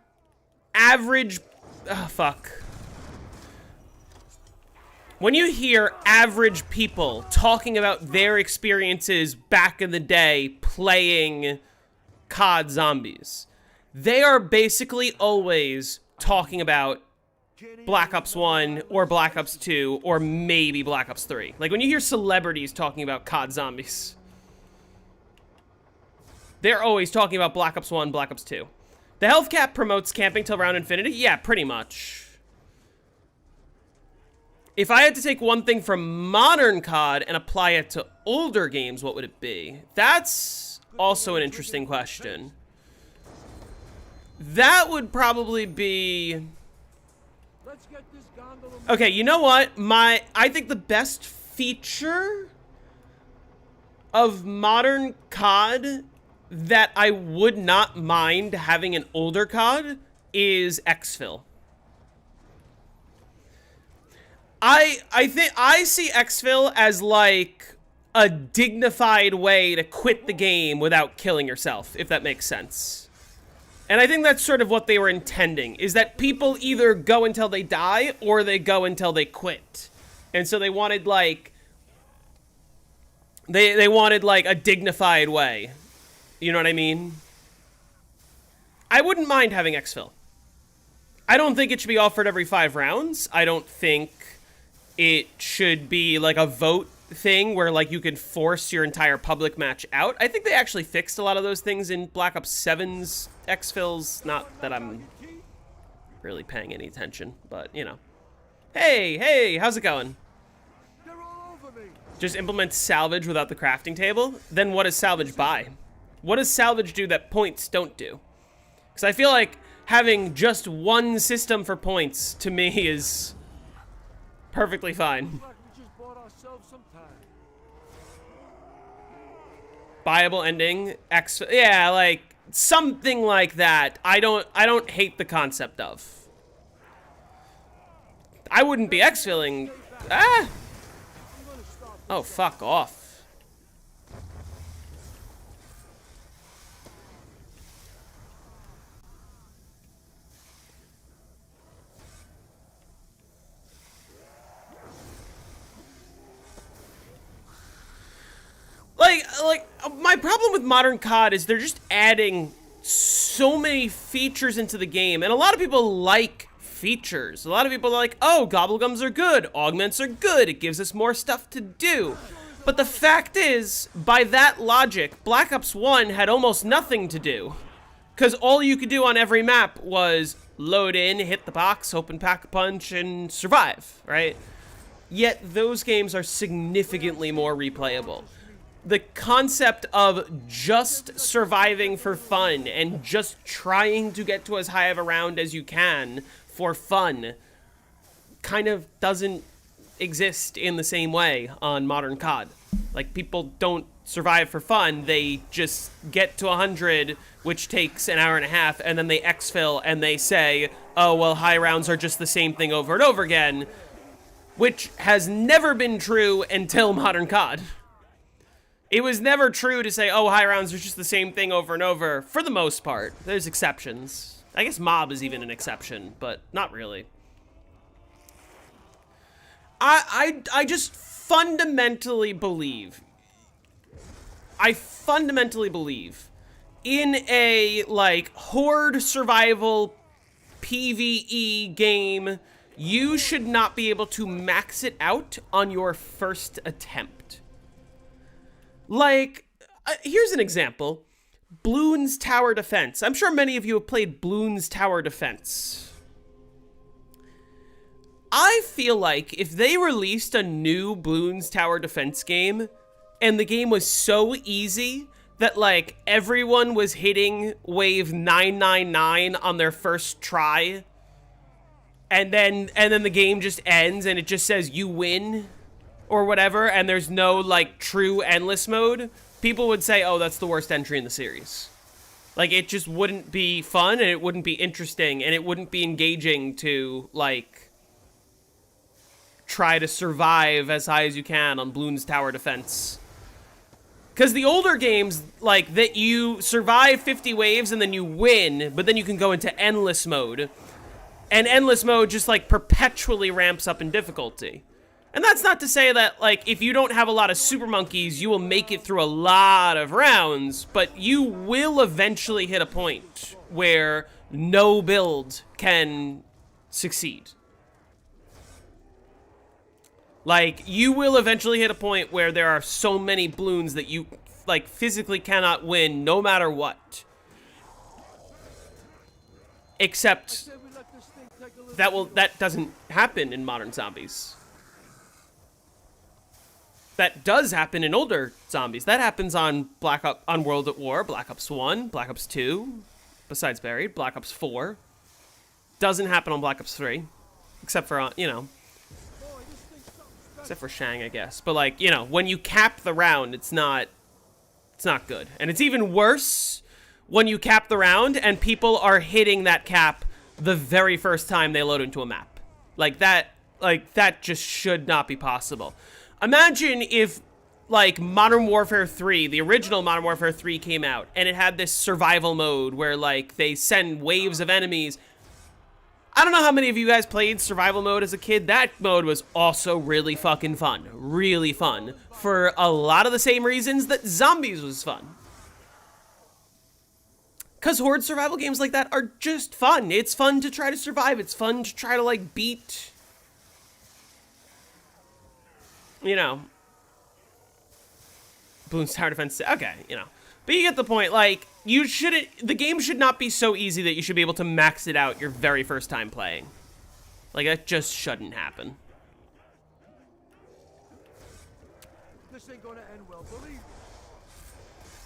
average... Oh, fuck. When you hear average people talking about their experiences back in the day playing COD zombies, they are basically always talking about Black Ops 1 or Black Ops 2 or maybe Black Ops 3. Like, when you hear celebrities talking about COD zombies... They're always talking about Black Ops 1, Black Ops 2. The health cap promotes camping till round infinity? Yeah, pretty much. If I had to take one thing from modern COD and apply it to older games, what would it be? That's also an interesting question. That would probably be... Let's get this gondola. Okay, you know what? I think the best feature of modern COD that I would not mind having an older COD is exfil. I think I see exfil as like a dignified way to quit the game without killing yourself, if that makes sense. And I think that's sort of what they were intending, is that people either go until they die or they go until they quit. And so they wanted like they wanted like a dignified way. You know what I mean? I wouldn't mind having exfil. I don't think it should be offered every 5 rounds. I don't think it should be like a vote thing where like you can force your entire public match out. I think they actually fixed a lot of those things in Black Ops 7's exfils. Not that I'm really paying any attention, but you know. Hey, how's it going? They're all over me. Just implement salvage without the crafting table? Then what does salvage buy? What does salvage do that points don't do? Because I feel like having just one system for points, to me, is perfectly fine. Like we just bought ourselves some time. Viable ending, yeah, like something like that. I don't hate the concept of. I wouldn't be exfilling. Ah! Oh, fuck off. Like, my problem with modern COD is they're just adding so many features into the game, and a lot of people like features. A lot of people are like, oh, gobblegums are good, augments are good, it gives us more stuff to do. But the fact is, by that logic, Black Ops 1 had almost nothing to do. Because all you could do on every map was load in, hit the box, open Pack-a-Punch, and survive, right? Yet those games are significantly more replayable. The concept of just surviving for fun and just trying to get to as high of a round as you can for fun kind of doesn't exist in the same way on modern COD. Like, people don't survive for fun, they just get to 100, which takes an hour and a half, and then they exfil and they say, oh, well, high rounds are just the same thing over and over again, which has never been true until modern COD. It was never true to say, oh, high rounds are just the same thing over and over, for the most part. There's exceptions. I guess Mob is even an exception, but not really. I just fundamentally believe, in a, like, horde survival PvE game, you should not be able to max it out on your first attempt. Like, here's an example. Bloons Tower Defense. I'm sure many of you have played Bloons Tower Defense. I feel like if they released a new Bloons Tower Defense game, and the game was so easy that, like, everyone was hitting wave 999 on their first try, and then the game just ends and it just says you win, or whatever, and there's no, like, true endless mode, people would say, oh, that's the worst entry in the series. Like, it just wouldn't be fun, and it wouldn't be interesting, and it wouldn't be engaging to, like, try to survive as high as you can on Bloons Tower Defense. Because the older games, like, that you survive 50 waves and then you win, but then you can go into endless mode. And endless mode just, like, perpetually ramps up in difficulty. And that's not to say that, like, if you don't have a lot of super monkeys, you will make it through a lot of rounds, but you will eventually hit a point where no build can succeed. Like, you will eventually hit a point where there are so many bloons that you, like physically cannot win no matter what. Except Say we let this thing take a little that doesn't happen in modern zombies. That does happen in older zombies. That happens on on World at War, Black Ops 1, Black Ops 2, besides Buried, Black Ops 4. Doesn't happen on Black Ops 3, except for, you know, boy, this thing's something special. except for Shang, I guess. But like, you know, when you cap the round, it's not good. And it's even worse when you cap the round and people are hitting that cap the very first time they load into a map. Like that just should not be possible. Imagine if, like, Modern Warfare 3, the original Modern Warfare 3 came out, and it had this survival mode where, like, they send waves of enemies. I don't know how many of you guys played survival mode as a kid. That mode was also really fucking fun. Really fun. For a lot of the same reasons that zombies was fun. Because horde survival games like that are just fun. It's fun to try to survive. It's fun to try to, like, beat... You know, Bloons Tower Defense. Okay, you know, but you get the point. Like, you shouldn't. The game should not be so easy that you should be able to max it out your very first time playing. Like, that just shouldn't happen. This ain't gonna end well, believe me.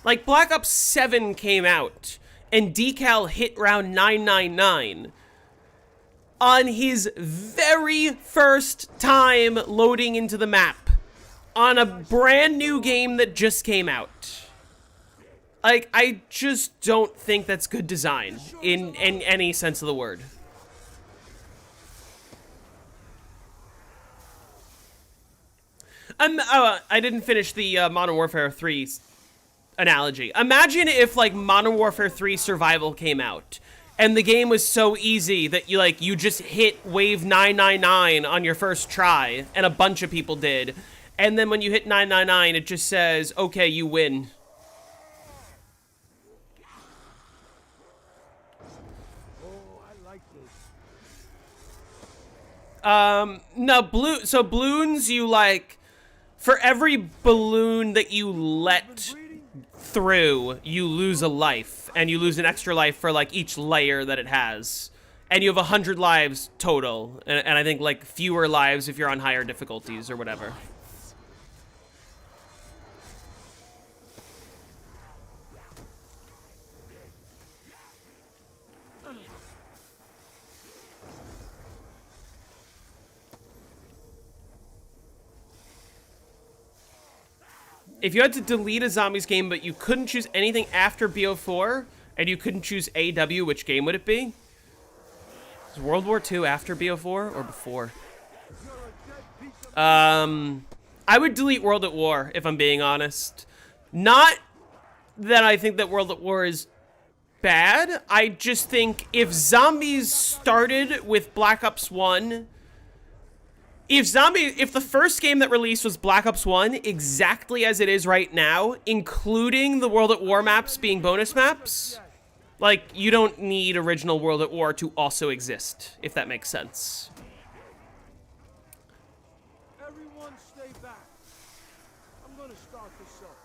Like, Black Ops 7 came out, and Decal hit round 999 on his very first time loading into the map on a brand new game that just came out. Like, I just don't think that's good design in any sense of the word. I didn't finish the Modern Warfare 3 analogy. Imagine if, like, Modern Warfare 3 Survival came out and the game was so easy that you just hit wave 999 on your first try, and a bunch of people did. And then when you hit 999, it just says, okay, you win. Oh, I like this. No, so balloons, you, like, for every balloon that you let through, you lose a life, and you lose an extra life for, like, each layer that it has. And you have 100 lives total, and I think, like, fewer lives if you're on higher difficulties or whatever. If you had to delete a zombies game, but you couldn't choose anything after BO4, and you couldn't choose AW, which game would it be? Is World War II after BO4 or before? I would delete World at War, if I'm being honest. Not that I think that World at War is bad. I just think if zombies started with Black Ops 1... If the first game that released was Black Ops 1, exactly as it is right now, including the World at War maps being bonus maps, like, you don't need original World at War to also exist, if that makes sense. Everyone stay back. I'm gonna start this up.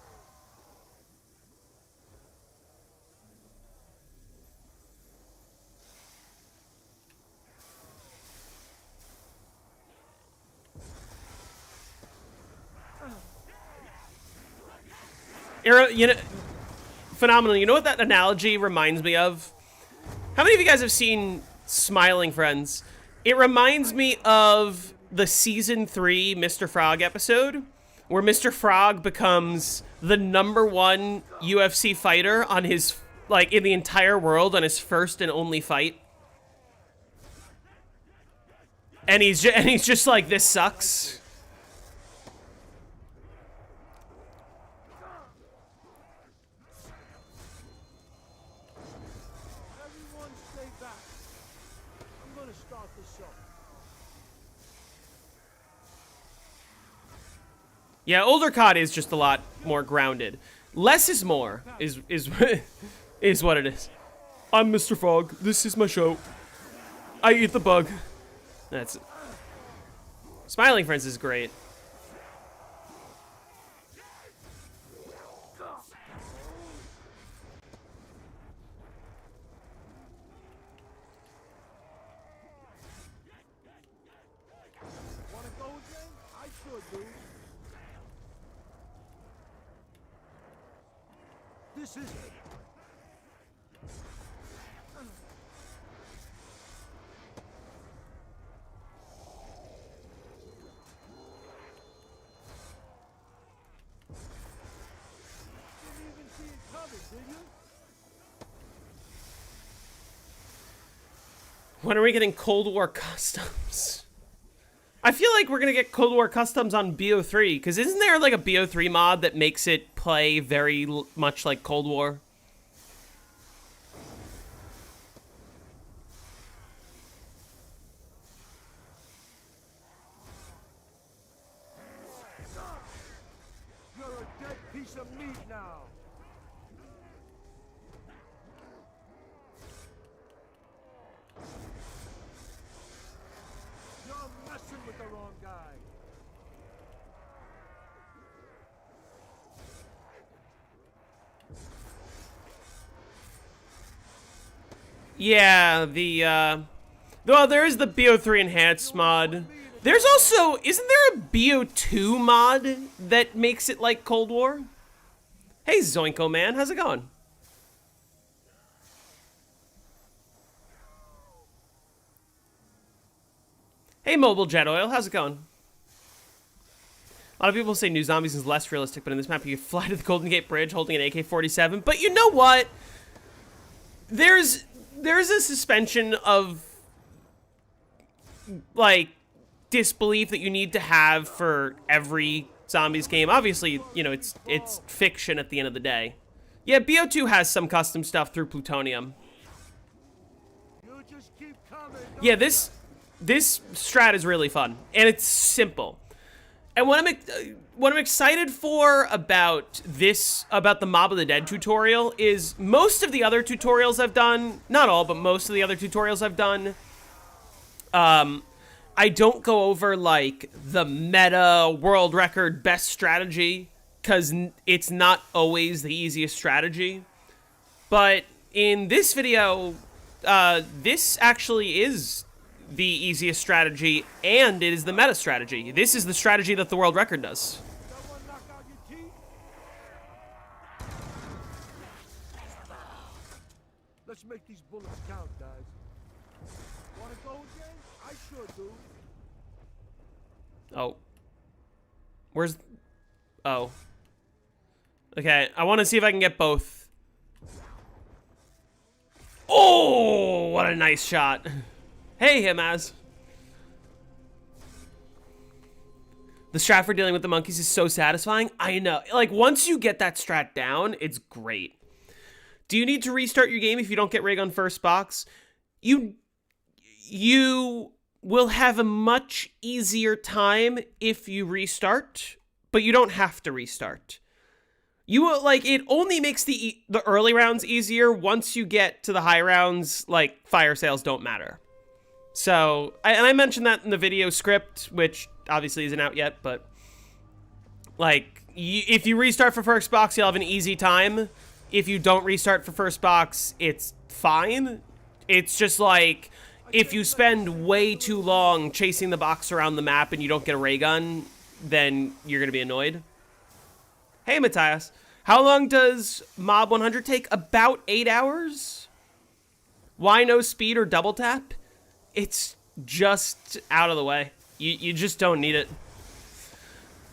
You know, phenomenal. You know what that analogy reminds me of? How many of you guys have seen Smiling Friends? It reminds me of the season 3 Mr. Frog episode, where Mr. Frog becomes the #1 UFC fighter on his, like, in the entire world on his first and only fight. And he's just like, this sucks. Everyone stay back. I'm gonna start this up. Yeah, older COD is just a lot more grounded. Less is more, is is what it is. I'm Mr. Frog. This is my show. I eat the bug. That's it. Smiling Friends is great. This is it. Didn't even see it coming, did you? When are we getting Cold War customs? I feel like we're gonna get Cold War customs on BO3, because isn't there like a BO3 mod that makes it play very much like Cold War? You're a dead piece of meat now. You're messing with the wrong guy. Yeah, well, there is the BO3 enhanced mod. There's also, isn't there a BO2 mod that makes it like Cold War? Hey, Zoinko man, how's it going? Hey, Mobile Jet Oil, how's it going? A lot of people say New Zombies is less realistic, but in this map you fly to the Golden Gate Bridge holding an AK-47. But you know what? There's a suspension of, like, disbelief that you need to have for every Zombies game. Obviously, you know, it's fiction at the end of the day. Yeah, BO2 has some custom stuff through Plutonium. You just keep coming. Yeah, this strat is really fun, and it's simple. And what I'm excited for about the Mob of the Dead tutorial is most of the other tutorials I've done, not all, but most of the other tutorials I've done, I don't go over like the meta world record best strategy, because it's not always the easiest strategy. But in this video, this actually is the easiest strategy, and it is the meta strategy. This is the strategy that the world record does. Someone knock out your teeth? Let's make these bullets count, guys. Wanna go again? I sure do. Oh. Where's... Oh. Okay, I want to see if I can get both. Oh, what a nice shot. Hey, Himaz. The strat for dealing with the monkeys is so satisfying. I know. Like, once you get that strat down, it's great. Do you need to restart your game if you don't get rig on first box? You will have a much easier time if you restart, but you don't have to restart. You will, like, it only makes the early rounds easier. Once you get to the high rounds, like, fire sales don't matter. So, and I mentioned that in the video script, which obviously isn't out yet, but, like, if you restart for first box, you'll have an easy time. If you don't restart for first box, it's fine. It's just like, if you spend way too long chasing the box around the map and you don't get a ray gun, then you're going to be annoyed. Hey, Matthias. How long does Mob 100 take? About 8 hours? Why no speed or double tap? It's just out of the way. You just don't need it.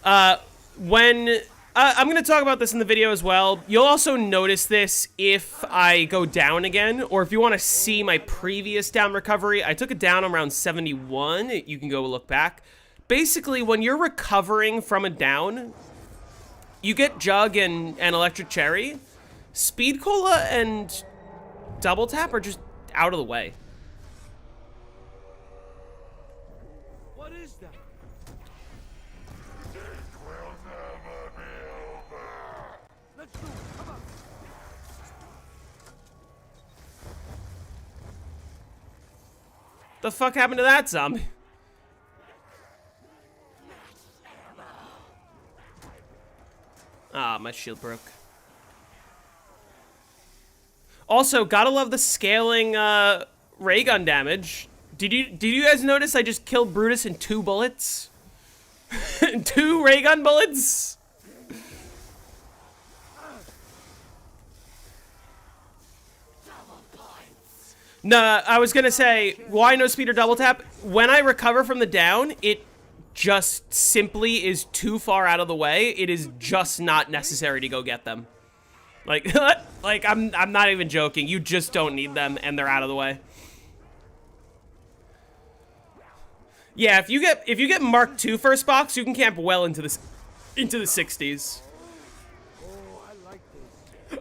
I'm going to talk about this in the video as well. You'll also notice this if I go down again, or if you want to see my previous down recovery. I took it down around 71. You can go look back. Basically, when you're recovering from a down, you get Jug and Electric Cherry. Speed Cola and Double Tap are just out of the way. What is that? Let's do it. Come on. The fuck happened to that zombie? Ah, my shield broke. Also, gotta love the scaling ray gun damage. Did you guys notice I just killed Brutus in 2 bullets? 2 ray gun bullets? No, I was gonna say, why no speed or double tap? When I recover from the down, it just simply is too far out of the way. It is just not necessary to go get them. Like, like I'm not even joking. You just don't need them, and they're out of the way. Yeah, if you get Mark II first box, you can camp well into the 60s. Oh, I like this.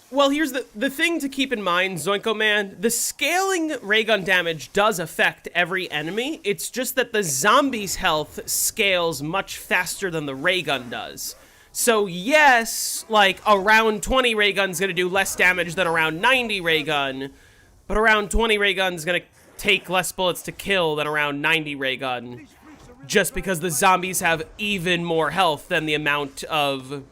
Well, here's the thing to keep in mind, Zoinko Man. The scaling ray gun damage does affect every enemy. It's just that the zombie's health scales much faster than the ray gun does. So yes, like around 20 ray gun's gonna do less damage than around 90 ray gun, but around 20 ray gun's gonna take less bullets to kill than around 90 ray gun, just because the zombies have even more health than the amount of,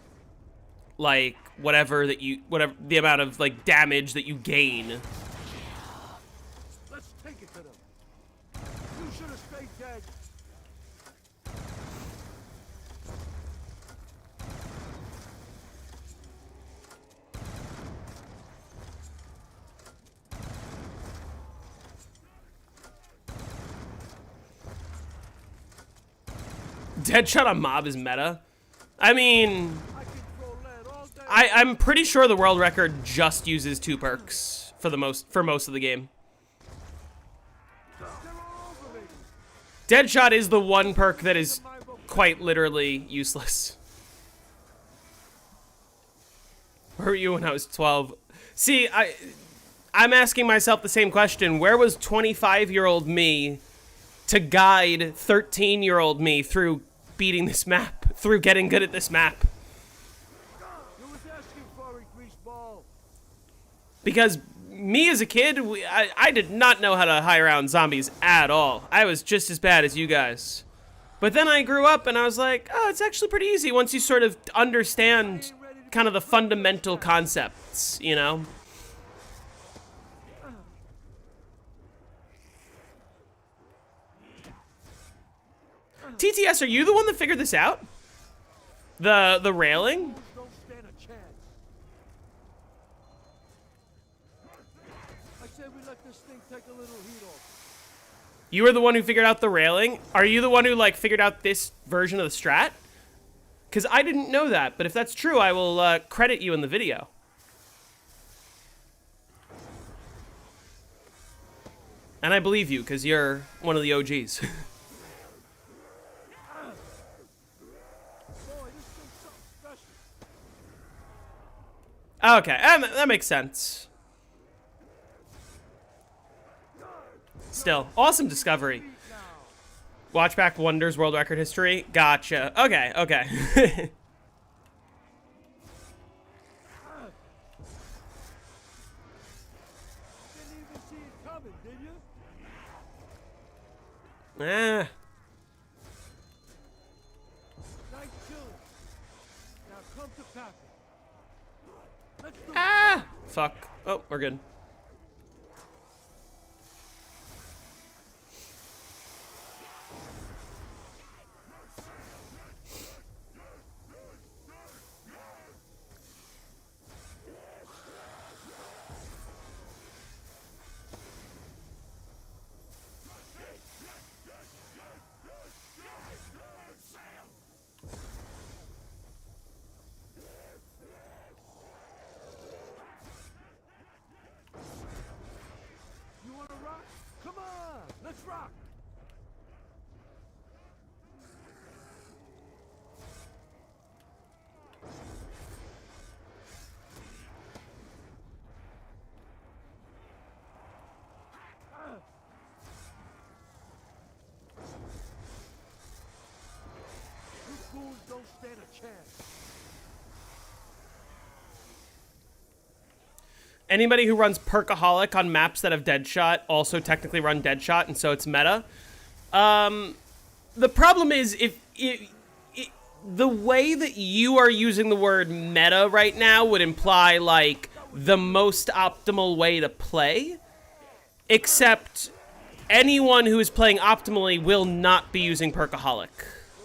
like, whatever the amount of, like, damage that you gain. Let's take it to them. You should have stayed dead. Deadshot on mob is meta. I mean, I can throw lead all day. I'm pretty sure the world record just uses 2 perks for most of the game. They're all over me. Deadshot is the one perk that is quite literally useless. Where were you when I was 12? See, I'm asking myself the same question. Where was 25-year-old me to guide 13-year-old me through beating this map, through getting good at this map? You was asking for it, greaseball. Because me as a kid, I did not know how to high around zombies at all. I was just as bad as you guys. But then I grew up and I was like, oh, it's actually pretty easy once you sort of understand kind of the fundamental concepts, you know? TTS, are you the one that figured this out? The railing? Don't stand a chance. I said we let this thing take a little heat off. You were the one who figured out the railing? Are you the one who, like, figured out this version of the strat? Because I didn't know that, but if that's true, I will credit you in the video. And I believe you, because you're one of the OGs. Boy, this thing's something special. Okay, that makes sense. Still, awesome discovery. Watchback Wonders World Record History. Gotcha. Okay, okay. Didn't even see it coming, did you? Ah. Nice killing. Now come to Packer. Let's do it. Ah! Fuck. Oh, we're good. You wanna rock? Come on, let's rock. You fools don't stand a chance. Anybody who runs Perkaholic on maps that have Deadshot also technically run Deadshot, and so it's meta. The problem is, if the way that you are using the word meta right now would imply, like, the most optimal way to play, except anyone who is playing optimally will not be using Perkaholic.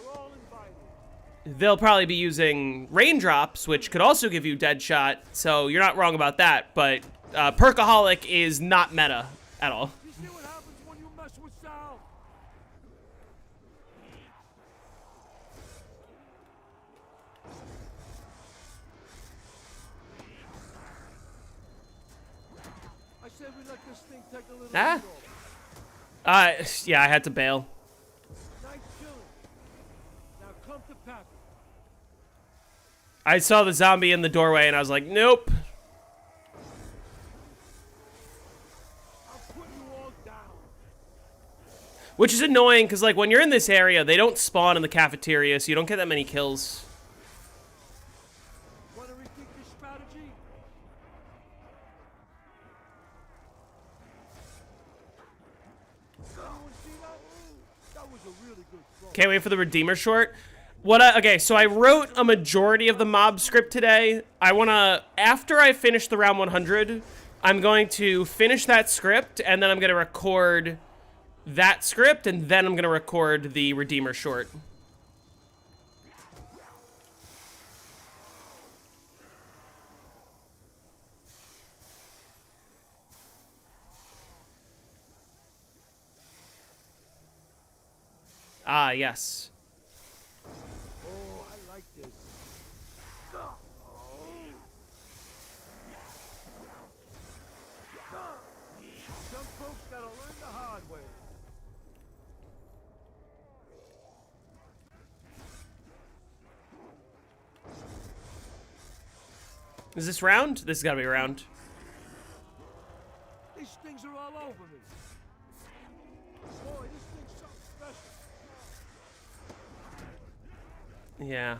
We're all invited. They'll probably be using Raindrops, which could also give you Deadshot, so you're not wrong about that, but Perkaholic is not meta at all. You see what happens when you mess with Sal? I said we let this thing take a little Ah. heat off. Yeah, I had to bail. Nice killing. Now come to Pappy. I saw the zombie in the doorway, and I was like, nope. I'll put you all down. Which is annoying, because, like, when you're in this area, they don't spawn in the cafeteria, so you don't get that many kills. Want to rethink your strategy? Anyone see that? That was a really good throw. Can't wait for the Redeemer short. Okay, so I wrote a majority of the mob script today. I want to, after I finish the round 100, I'm going to finish that script, and then I'm going to record that script, and then I'm going to record the Redeemer short. Ah, yes. Oh, I like this. Some folks gotta learn the hard way. Is this round? This has got to be round. These things are all over me. Boy, this thing's something special. Yeah.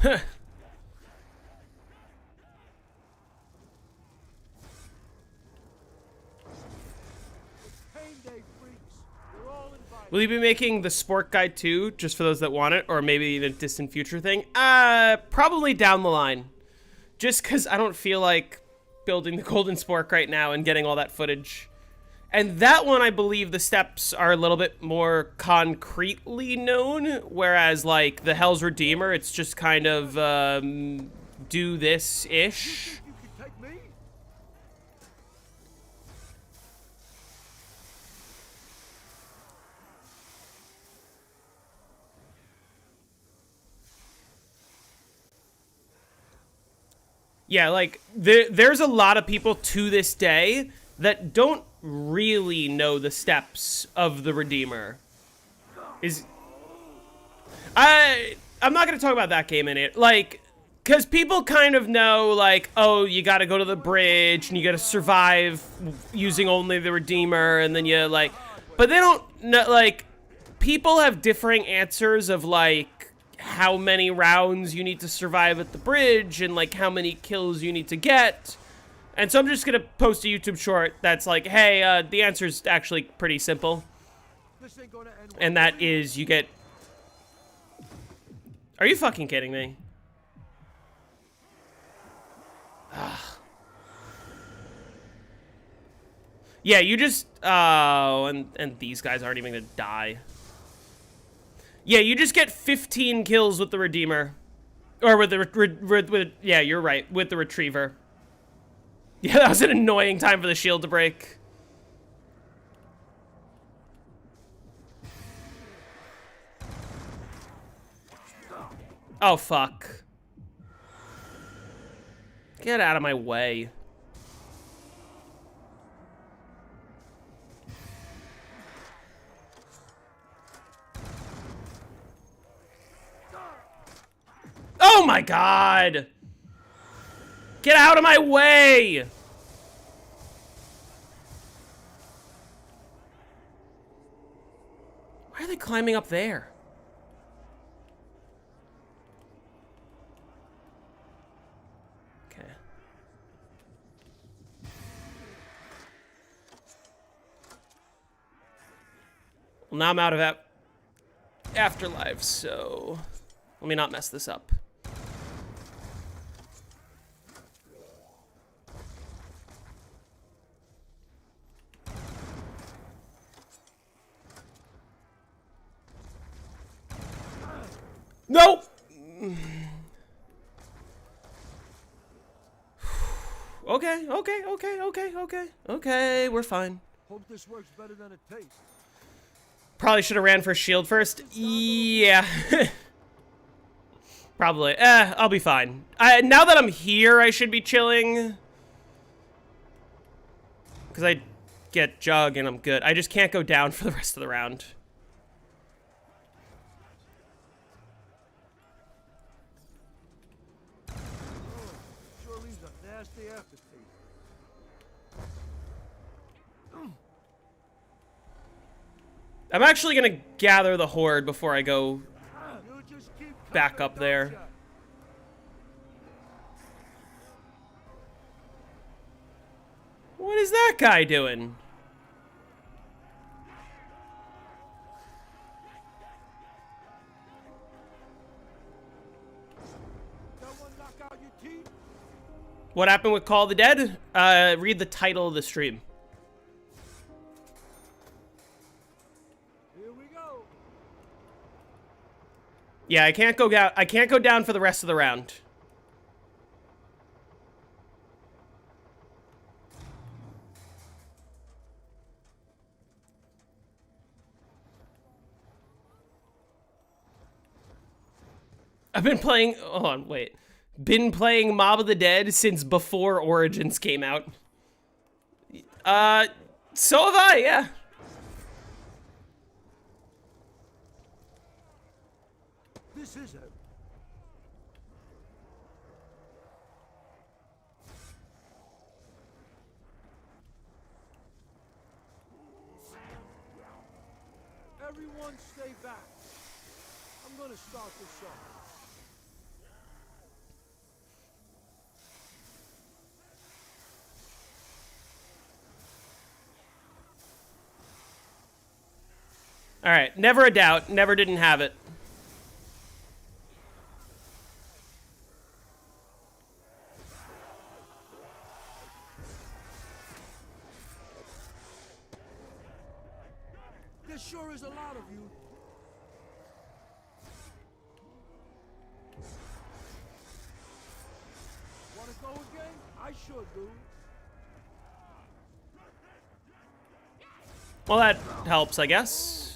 Pain Day freaks. You're all invited. Will you be making the sport guide too, just for those that want it, or maybe the distant future thing? Probably down the line. Just because I don't feel like building the Golden Spork right now and getting all that footage. And that one, I believe the steps are a little bit more concretely known, whereas like the Hell's Redeemer, it's just kind of do this-ish. You can take me? Yeah, like there's a lot of people to this day that don't really know the steps of the Redeemer. I'm not gonna talk about that game in it, like, cause people kind of know, like, oh, you gotta go to the bridge and you gotta survive using only the Redeemer, and then you like, but they don't know, like, people have differing answers of like how many rounds you need to survive at the bridge and like how many kills you need to get. And so I'm just gonna post a YouTube short that's like, hey, the answer's actually pretty simple. This ain't gonna end well. And that is you get... Are you fucking kidding me? Ugh. Yeah, you just... Oh, and these guys aren't even gonna die. Yeah, you just get 15 kills with the Redeemer. Or with the... yeah, you're right. With the Retriever. Yeah, that was an annoying time for the shield to break. Oh, fuck. Get out of my way. Oh my god! Get out of my way! Why are they climbing up there? Okay. Well, now I'm out of afterlife, so let me not mess this up. No! Okay, we're fine. Hope this works better than it tastes. Probably should have ran for shield first. Yeah. Probably. I'll be fine. Now that I'm here, I should be chilling. Because I get Jug and I'm good. I just can't go down for the rest of the round. Sure leaves a nasty aftertaste. I'm actually going to gather the horde before I go You just keep back coming, up there. don't ya? What is that guy doing? That one knock out your teeth? What happened with Call of the Dead? Read the title of the stream. Here we go. Yeah, I can't go down for the rest of the round. I've been playing, hold on, wait. Been playing Mob of the Dead since before Origins came out. So have I, yeah. This is it. Everyone stay back. I'm gonna start this off. All right, never a doubt, never didn't have it. There sure is a lot of you. Wanna go again? I sure do. Well, that helps, I guess.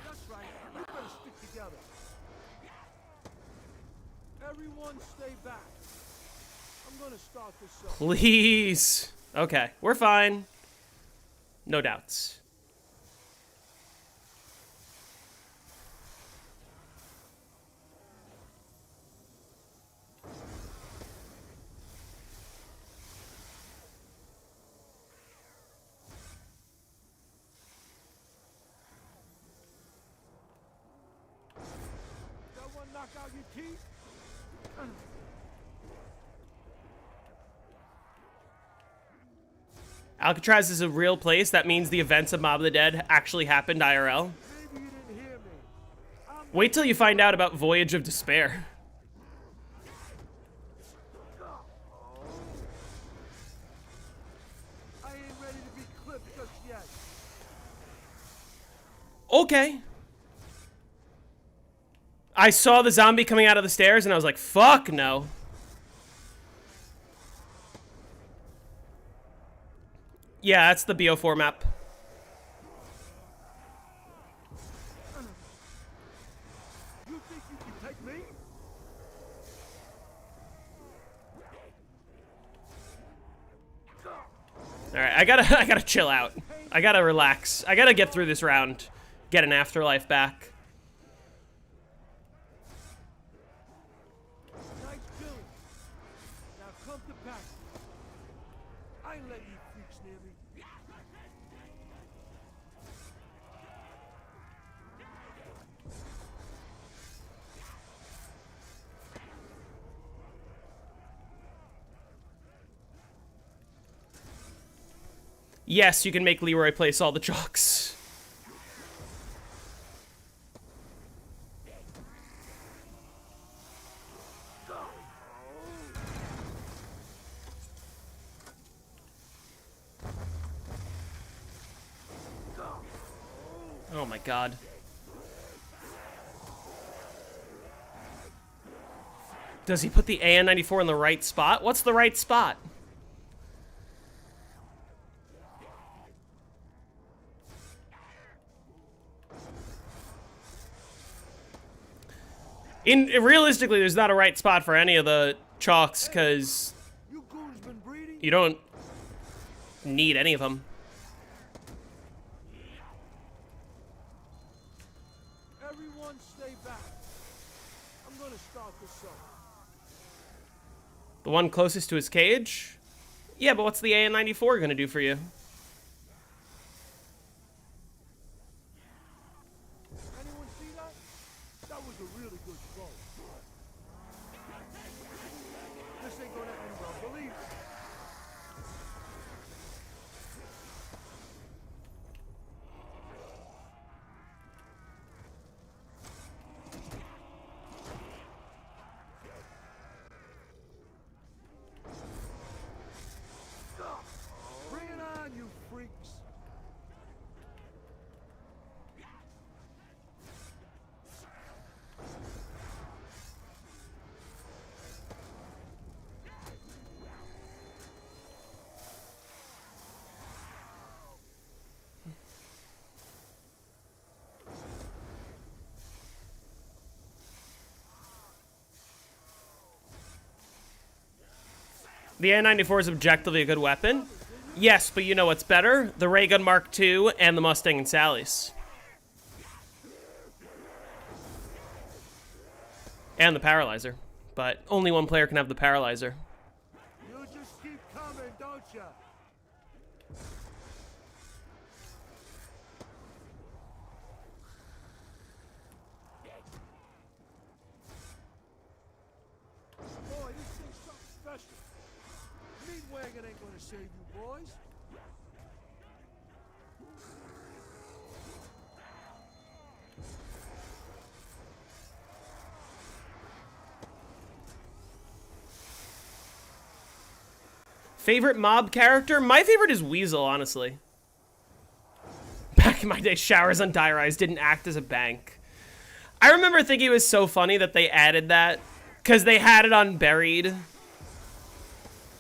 That's right. You better stick together. Everyone stay back. I'm gonna start this off. Please. Okay, we're fine. No doubts. That one knock out your teeth? Alcatraz is a real place. That means the events of Mob of the Dead actually happened IRL. Maybe you didn't hear me. Wait till you find out about Voyage of Despair. I ain't ready to be clipped just yet. Okay. I saw the zombie coming out of the stairs and I was like, fuck no. Yeah, that's the BO4 map. You think you can take me? Alright, I gotta chill out. I gotta relax. I gotta get through this round. Get an afterlife back. Nice killing. Now come to pack. I ain't letting you freaks near me. Yes, you can make Leroy place all the chalks. Oh my god. Does he put the AN-94 in the right spot? What's the right spot? Realistically, there's not a right spot for any of the chalks, because You goons been breeding? you don't need any of them. Everyone stay back. I'm gonna start this up. The one closest to his cage? Yeah, but what's the AN-94 gonna do for you? Anyone see that? That was a really good throw. This ain't gonna end well, believe me. Bring it on, you freaks. The AN-94 is objectively a good weapon. Yes, but you know what's better? The Ray Gun Mark II and the Mustang and Sally's. And the Paralyzer. But only one player can have the Paralyzer. You just keep coming, don't ya? Boy, this thing's something special. Meat wagon ain't gonna save you, boys. Favorite mob character? My favorite is Weasel, honestly. Back in my day, showers on Die Rise didn't act as a bank. I remember thinking it was so funny that they added that, because they had it on Buried. It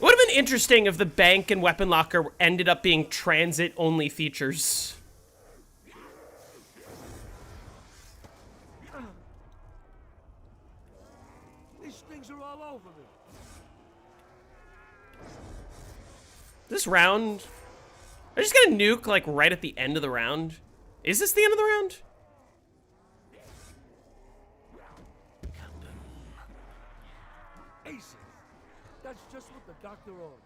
would have been interesting if the bank and weapon locker ended up being transit-only features. These things are all over me. This round... I just got a nuke, like, right at the end of the round. Is this the end of the round? Aces. That's just what the doctor ordered.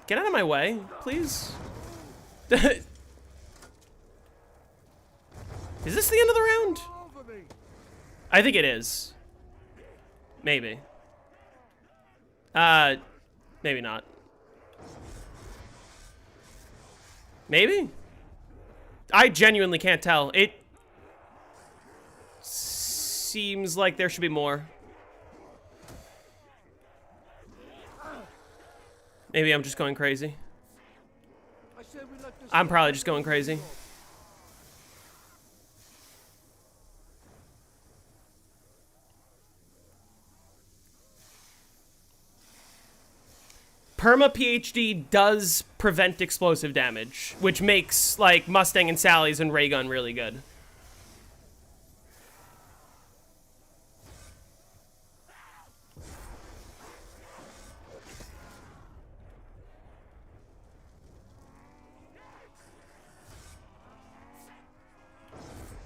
Get out of my way, please. Is this the end of the round? All over me. I think it is. Maybe. Maybe not. Maybe? I genuinely can't tell. It seems like there should be more. Maybe I'm just going crazy. I said we let this I'm probably just going crazy. Perma PhD does prevent explosive damage, which makes, like, Mustang and Sally's and Ray Gun really good.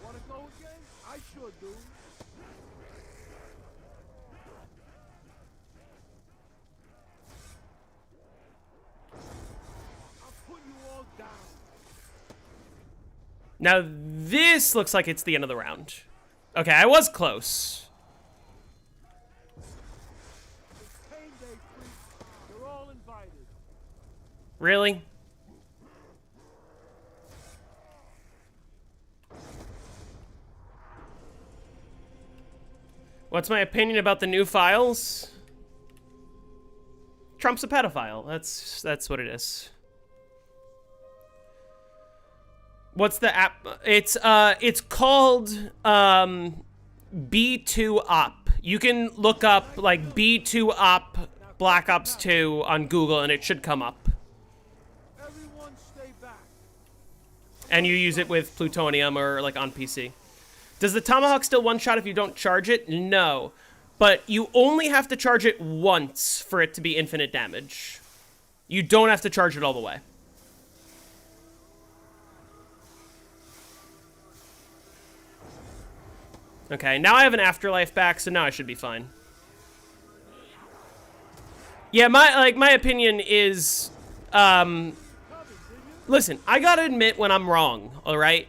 Wanna go again? I sure do. I'll put you all down. Now, this looks like it's the end of the round. Okay, I was close. It's pain day, freaks. You're all invited. Really? What's my opinion about the new files? Trump's a pedophile. That's what it is. What's the app? It's called B2 Op. You can look up like B2 Op Black Ops 2 on Google and it should come up. Everyone stay back. And you use it with plutonium or like on PC. Does the Tomahawk still one-shot if you don't charge it? No. But you only have to charge it once for it to be infinite damage. You don't have to charge it all the way. Okay, now I have an afterlife back, so now I should be fine. Yeah, my opinion is, listen, I gotta admit when I'm wrong, alright?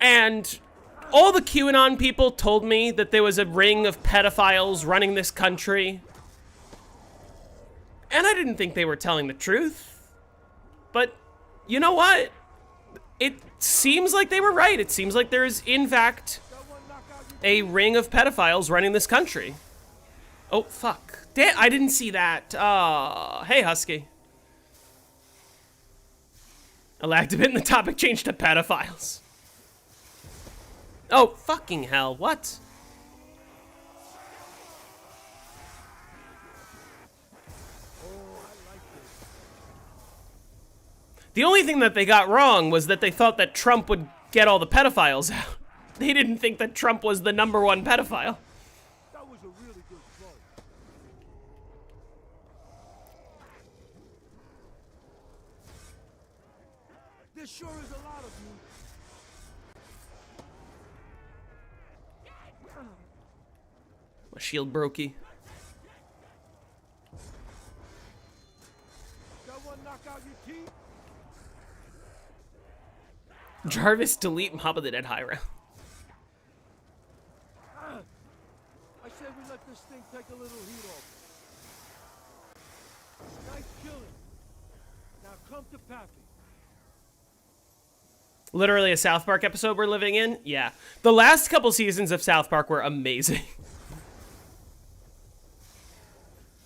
And all the QAnon people told me that there was a ring of pedophiles running this country. And I didn't think they were telling the truth. But, you know what? It seems like they were right. It seems like there is, in fact, a ring of pedophiles running this country. Oh, fuck. Damn, I didn't see that. Hey, Husky. I lagged a bit and the topic changed to pedophiles. Oh, fucking hell. What? The only thing that they got wrong was that they thought that Trump would get all the pedophiles out. They didn't think that Trump was the #1 pedophile. That was a really good throw. There sure is a lot of you. My shield brokey. That one knock out your teeth? Jarvis, delete Mob of the Dead high round. I say we let this thing take a little heat off. Nice killing. Now come to Pappy. Literally a South Park episode we're living in? Yeah. The last couple seasons of South Park were amazing.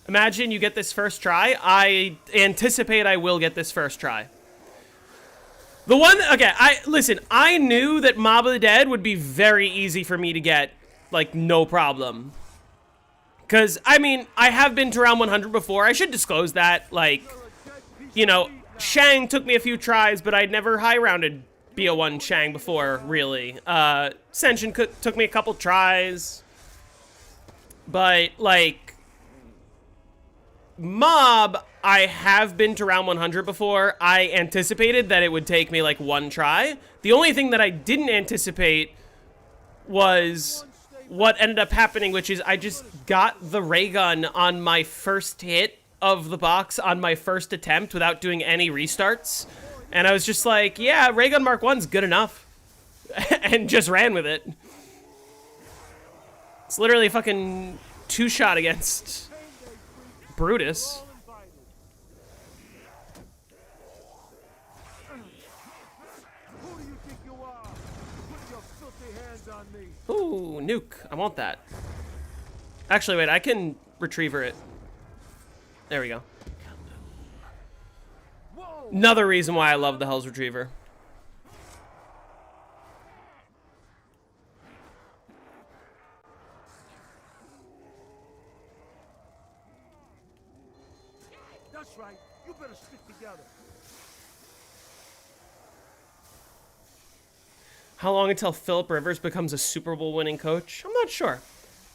Imagine you get this first try. I anticipate I will get this first try. The one, okay, listen, I knew that Mob of the Dead would be very easy for me to get, like, no problem. Because, I mean, I have been to round 100 before. I should disclose that, like, you know, Shang took me a few tries, but I'd never high-rounded BO1 Shang before, really. Senshin took me a couple tries. But, like, Mob, I have been to round 100 before. I anticipated that it would take me, like, one try. The only thing that I didn't anticipate was what ended up happening, which is I just got the ray gun on my first hit of the box on my first attempt without doing any restarts. And I was just like, yeah, ray gun Mark 1's good enough. And just ran with it. It's literally a fucking two-shot against Brutus. Who do you think you are? Put your filthy hands on me. Ooh, nuke. I want that. Actually, wait, I can retriever it. There we go. Whoa! Another reason why I love the Hell's Retriever. That's right. You better stick together. How long until Philip Rivers becomes a Super Bowl winning coach? I'm not sure.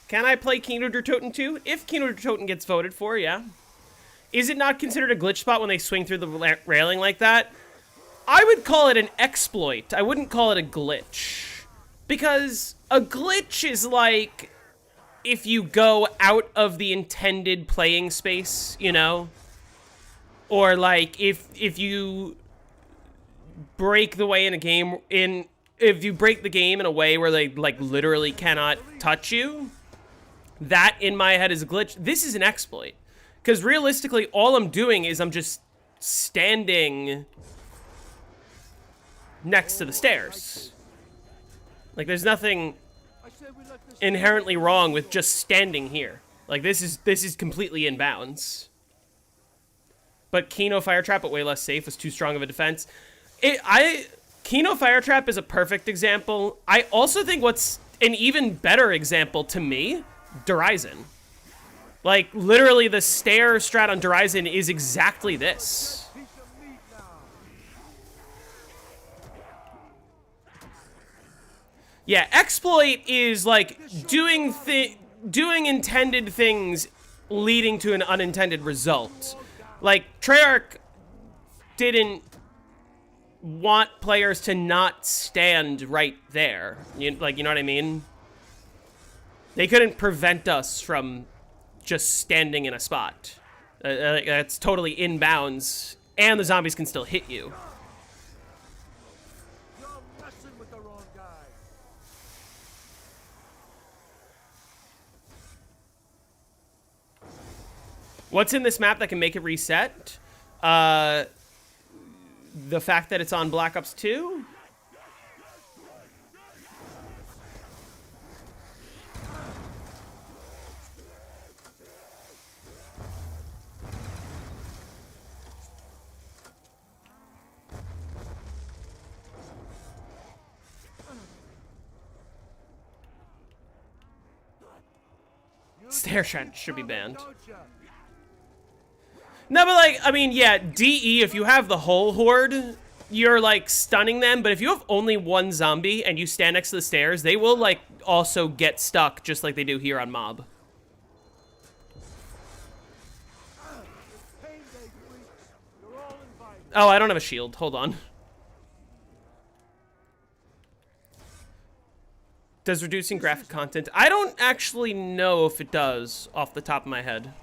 Can I play Kino der Toten 2? If Kino der Toten gets voted for, yeah. Is it not considered a glitch spot when they swing through the railing like that? I would call it an exploit. I wouldn't call it a glitch. Because a glitch is like if you go out of the intended playing space, you know? Or like if you break the way in a game if you break the game in a way where they like literally cannot touch you, that in my head is a glitch. This is an exploit. Because realistically, all I'm doing is I'm just standing next to the stairs. Like, there's nothing inherently wrong with just standing here. Like, this is completely in bounds. But Kino Fire Trap, but way less safe, was too strong of a defense. Kino Fire Trap is a perfect example. I also think what's an even better example to me, Derizen. Like, literally the stair strat on Derizen is exactly this. Piece of meat now. Yeah, exploit is like doing intended things leading to an unintended result. Like, Treyarch didn't want players to not stand right there. You know what I mean? They couldn't prevent us from just standing in a spot. That's totally inbounds, and the zombies can still hit you. You're messing with the wrong guy. What's in this map that can make it reset? The fact that it's on Black Ops 2? Stair shot should be banned. Don't ya? No, but like, I mean, yeah, DE, if you have the whole horde, you're like stunning them, but if you have only one zombie and you stand next to the stairs, they will like also get stuck just like they do here on Mob. Payday freaks. You're all invited. Oh, I don't have a shield. Hold on. Does reducing graphic content? I don't actually know if it does off the top of my head.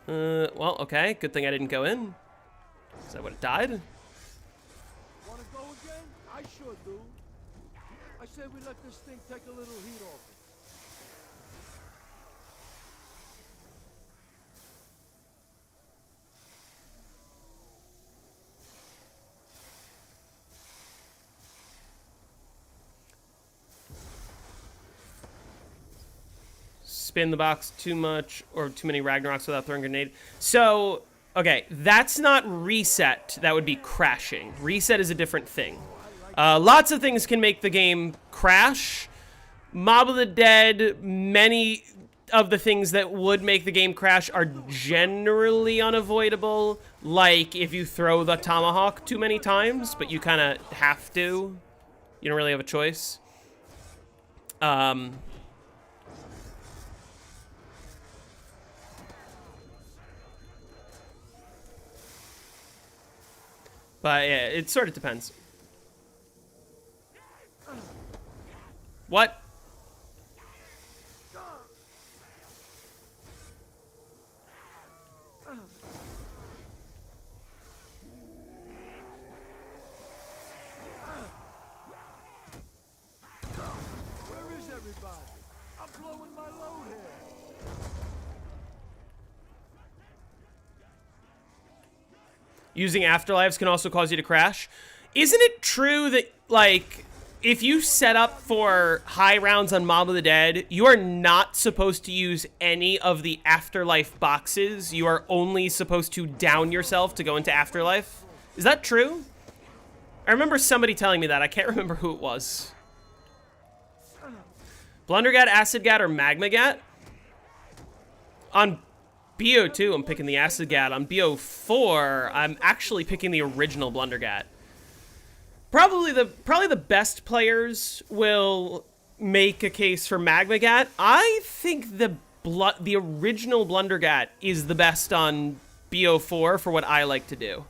Well, okay. Good thing I didn't go in. Because I would have died. Wanna go again? I sure do. I say we let this thing take a little heat off. Spin the box too much or too many Ragnaroks without throwing a grenade. So, okay, that's not reset. That would be crashing. Reset is a different thing. Lots of things can make the game crash. Mob of the Dead, many of the things that would make the game crash are generally unavoidable. Like if you throw the tomahawk too many times, but you kind of have to. You don't really have a choice. But yeah, it sort of depends. What? Where is everybody? I'm blowing my load here. Using afterlives can also cause you to crash. Isn't it true that, like, if you set up for high rounds on Mob of the Dead, you are not supposed to use any of the afterlife boxes? You are only supposed to down yourself to go into afterlife? Is that true? I remember somebody telling me that. I can't remember who it was. Blundergat, Acid Gat, or Magma Gat? On BO2, I'm picking the Acid Gat. On BO4, I'm actually picking the original Blundergat. Probably the best players will make a case for Magma Gat. I think the original Blundergat is the best on BO4 for what I like to do.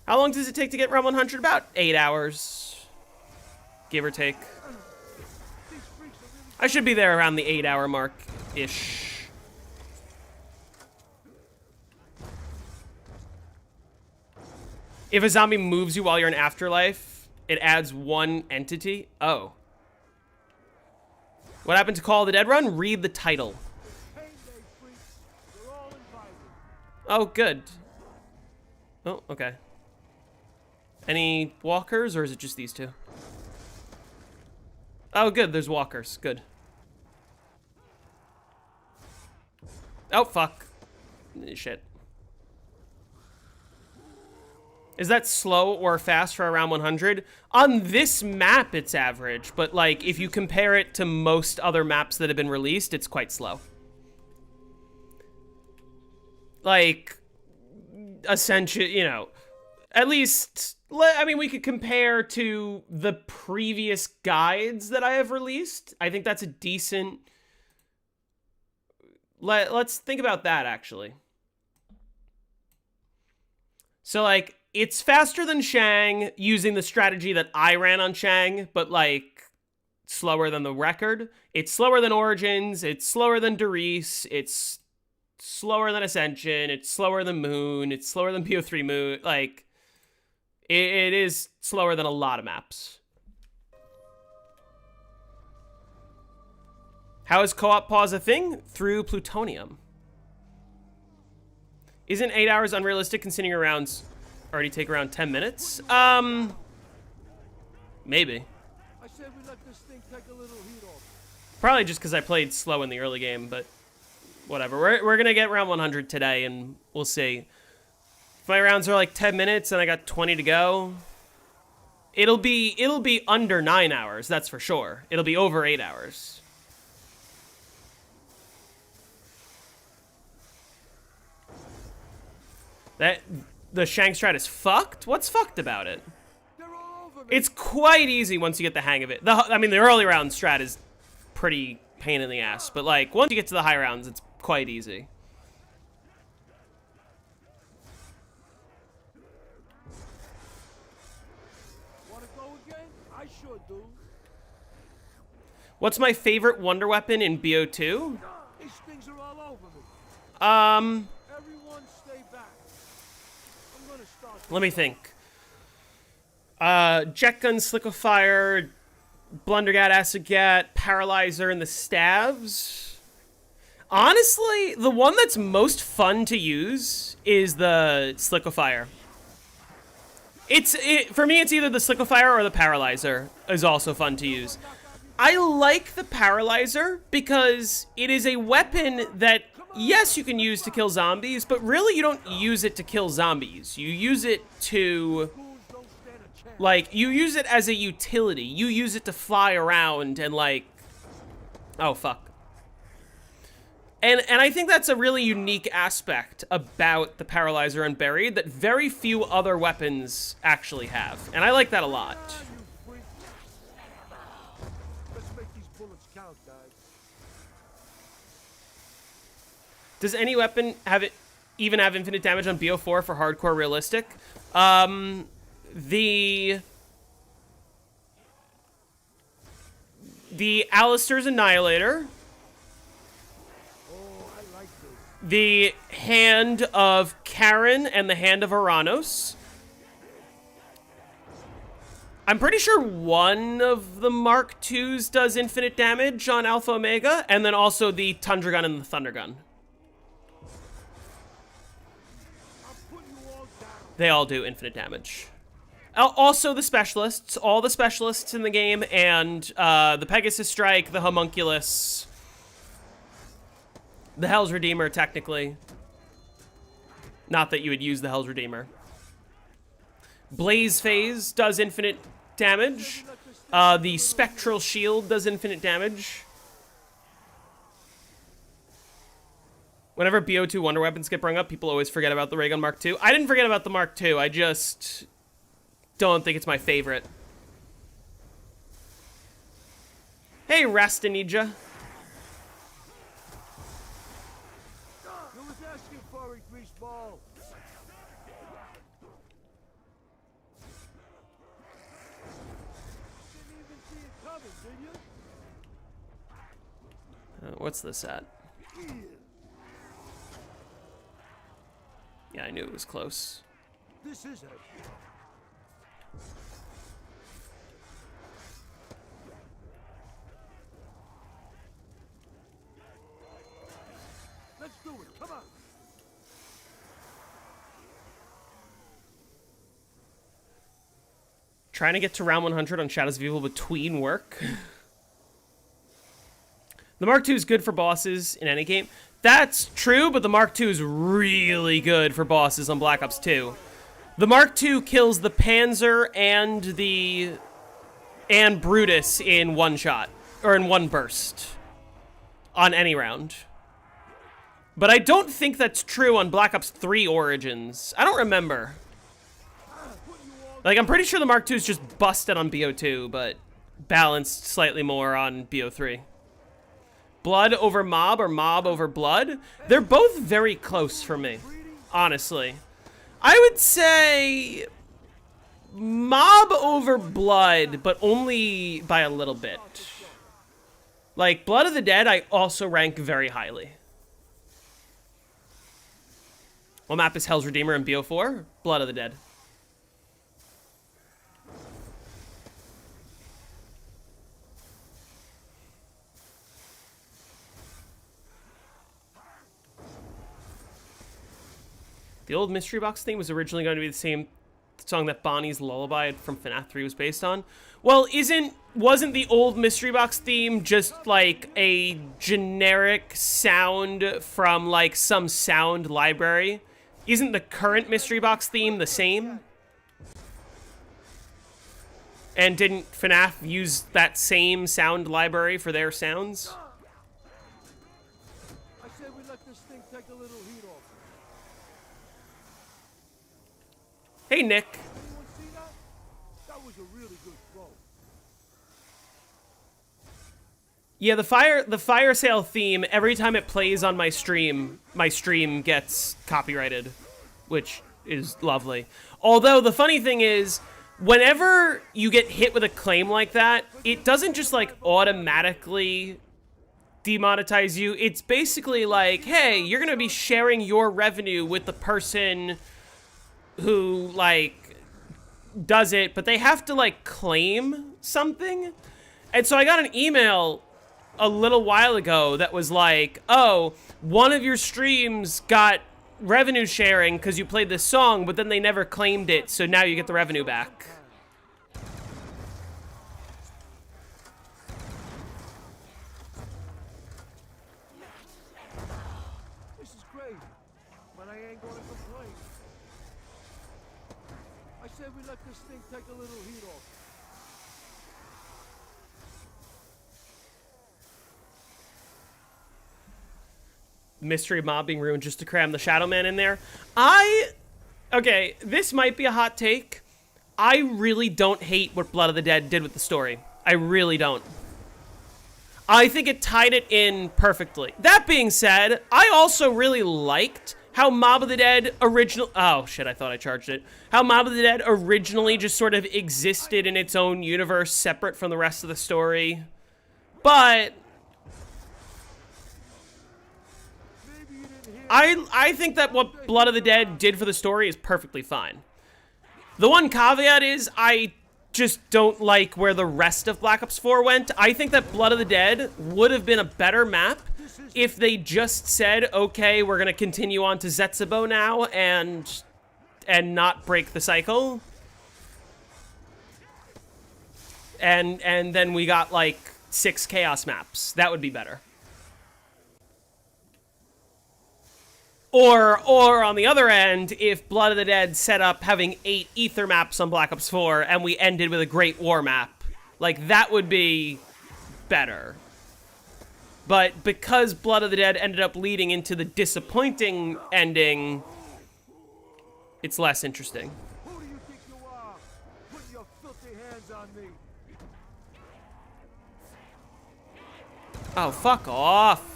How long does it take to get Realm 100? About 8 hours, give or take. I should be there around the 8-hour mark-ish. If a zombie moves you while you're in Afterlife, it adds one entity. Oh. What happened to Call of the Dead run? Read the title. Payday freaks. You're all invited. Oh, good. Oh, okay. Any walkers, or is it just these two? Oh, good. There's walkers. Good. Oh, fuck. Shit. Is that slow or fast for around 100? On this map, it's average, but like if you compare it to most other maps that have been released, it's quite slow. Like, Ascension, you know, at least, I mean, we could compare to the previous guides that I have released. I think that's a decent... Let's think about that, actually. So, like, it's faster than Shang using the strategy that I ran on Shang, but, like, slower than the record. It's slower than Origins. It's slower than Darius. It's slower than Ascension. It's slower than Moon. It's slower than BO3 Moon. Like, it is slower than a lot of maps. How is co-op pause a thing? Through plutonium. Isn't 8 hours unrealistic considering your rounds already take around 10 minutes? Maybe. I said we let this thing take a little heat off. Probably just because I played slow in the early game, but whatever. We're gonna get round 100 today, and we'll see. If my rounds are like 10 minutes and I got 20 to go, it'll be under 9 hours, that's for sure. It'll be over 8 hours. The Shang strat is fucked? What's fucked about it? They're all over me. It's quite easy once you get the hang of it. I mean, the early round strat is pretty pain in the ass, but like once you get to the high rounds, it's quite easy. Wanna go again? I sure do. What's my favorite wonder weapon in BO2? These things are all over me. Everyone stay back. I'm gonna start. Let me think. Jet gun, slickifire, blundergat, acid gat, paralyzer, and the stabs. Honestly, the one that's most fun to use is the slickifire. For me, it's either the slickifire or the paralyzer is also fun to use. I like the paralyzer because it is a weapon that, yes, you can use to kill zombies, but really you don't use it to kill zombies. You use it to, like, you use it as a utility. You use it to fly around and, like, oh, fuck. And I think that's a really unique aspect about the Paralyzer and Buried that very few other weapons actually have. And I like that a lot. Let's make these bullets count, guys. Does any weapon even have infinite damage on BO4 for hardcore realistic? The Alistair's Annihilator. The Hand of Karen and the Hand of Aranos. I'm pretty sure one of the Mark IIs does infinite damage on Alpha Omega, and then also the Tundra Gun and the Thunder Gun. They all do infinite damage. Also the specialists, all the specialists in the game, and the Pegasus Strike, the Homunculus, the Hell's Redeemer, technically. Not that you would use the Hell's Redeemer. Blaze Phase does infinite damage. The Spectral Shield does infinite damage. Whenever BO2 Wonder Weapons get brought up, people always forget about the Ray Gun Mark II. I didn't forget about the Mark II, I just don't think it's my favorite. Hey, Rastinija. Who was asking for a grease ball? Didn't even see it coming, did you? What's this at? Yeah, I knew it was close. This is it. Let's do it. Come on. Trying to get to round 100 on Shadows of Evil between work. The Mark II is good for bosses in any game. That's true, but the Mark II is really good for bosses on Black Ops 2. The Mark II kills the Panzer and Brutus in one shot, or in one burst, on any round. But I don't think that's true on Black Ops 3 Origins. I don't remember. Like, I'm pretty sure the Mark II is just busted on BO2, but balanced slightly more on BO3. Blood over mob or mob over blood? They're both very close for me, honestly. I would say mob over blood, but only by a little bit. Like, Blood of the Dead, I also rank very highly. What map is Hell's Redeemer in BO4? Blood of the Dead. The old Mystery Box theme was originally going to be the same song that Bonnie's Lullaby from FNAF 3 was based on. Well, wasn't the old Mystery Box theme just like a generic sound from like some sound library? Isn't the current Mystery Box theme the same? And didn't FNAF use that same sound library for their sounds? I said we let this thing take a little heat off. Hey, Nick. Anyone see that? That was a really good throw. Yeah, the fire sale theme, every time it plays on my stream gets copyrighted, which is lovely. Although the funny thing is, whenever you get hit with a claim like that, it doesn't just like automatically demonetize you. It's basically like, hey, you're gonna be sharing your revenue with the person who like does it, but they have to like claim something. And so I got an email a little while ago that was like, oh, one of your streams got revenue sharing because you played this song, but then they never claimed it, so now you get the revenue back. This is great, but I ain't gonna complain. I said we let this thing take a little heat off. Mystery mob being ruined just to cram the Shadow Man in there. Okay, this might be a hot take. I really don't hate what Blood of the Dead did with the story. I really don't. I think it tied it in perfectly. That being said, I also really liked how Mob of the Dead oh shit, I thought I charged it. How Mob of the Dead originally just sort of existed in its own universe separate from the rest of the story. But I think that what Blood of the Dead did for the story is perfectly fine. The one caveat is I just don't like where the rest of Black Ops 4 went. I think that Blood of the Dead would have been a better map if they just said, okay, we're going to continue on to Zetsubo now and not break the cycle. And then we got like 6 Chaos maps. That would be better. Or on the other end, if Blood of the Dead set up having 8 Ether maps on Black Ops 4 and we ended with a Great War map, like that would be better. But because Blood of the Dead ended up leading into the disappointing ending, it's less interesting. Who do you think you are? Put your filthy hands on me. Oh, fuck off.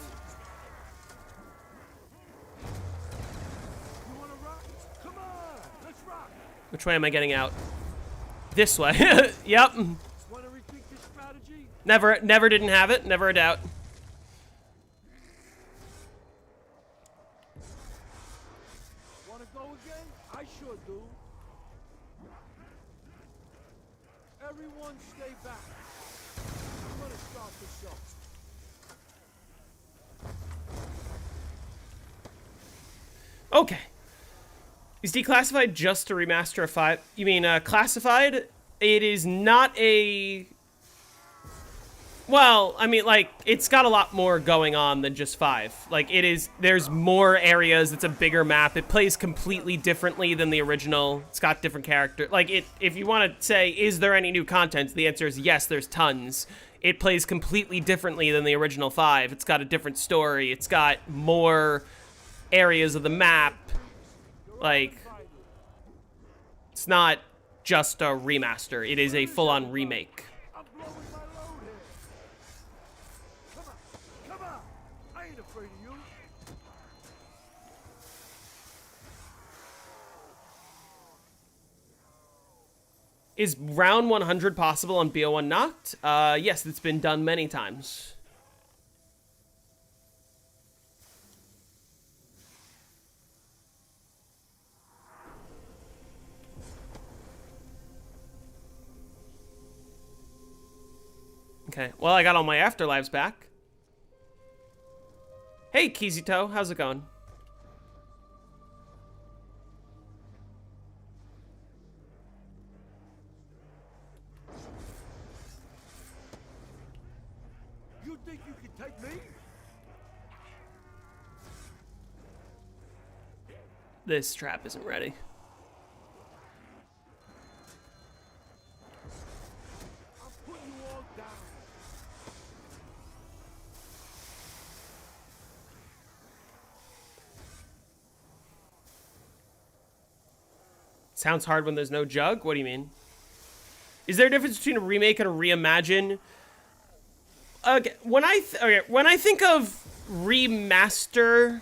Which way am I getting out? This way. Yep. Want to rethink this strategy? Never didn't have it. Never a doubt. Want to go again? I sure do. Everyone stay back. I'm going to start the show. Okay. Is Declassified just a remaster of 5? You mean Classified? It is not a... Well, I mean, like, it's got a lot more going on than just 5. Like, there's more areas, it's a bigger map, it plays completely differently than the original, it's got different characters. Like, if you want to say, is there any new content, the answer is yes, there's tons. It plays completely differently than the original 5, it's got a different story, it's got more areas of the map. Like, it's not just a remaster, it is a full-on remake. I'm blowing my load here. Come on. I ain't afraid of you. Is round 100 possible on BO1 Knocked? Yes, it's been done many times. Okay, well, I got all my afterlives back. Hey, Kizito, how's it going? You think you can take me? This trap isn't ready. I'm putting you all down. Sounds hard when there's no jug? What do you mean? Is there a difference between a remake and a reimagine? Okay, when I think of remaster,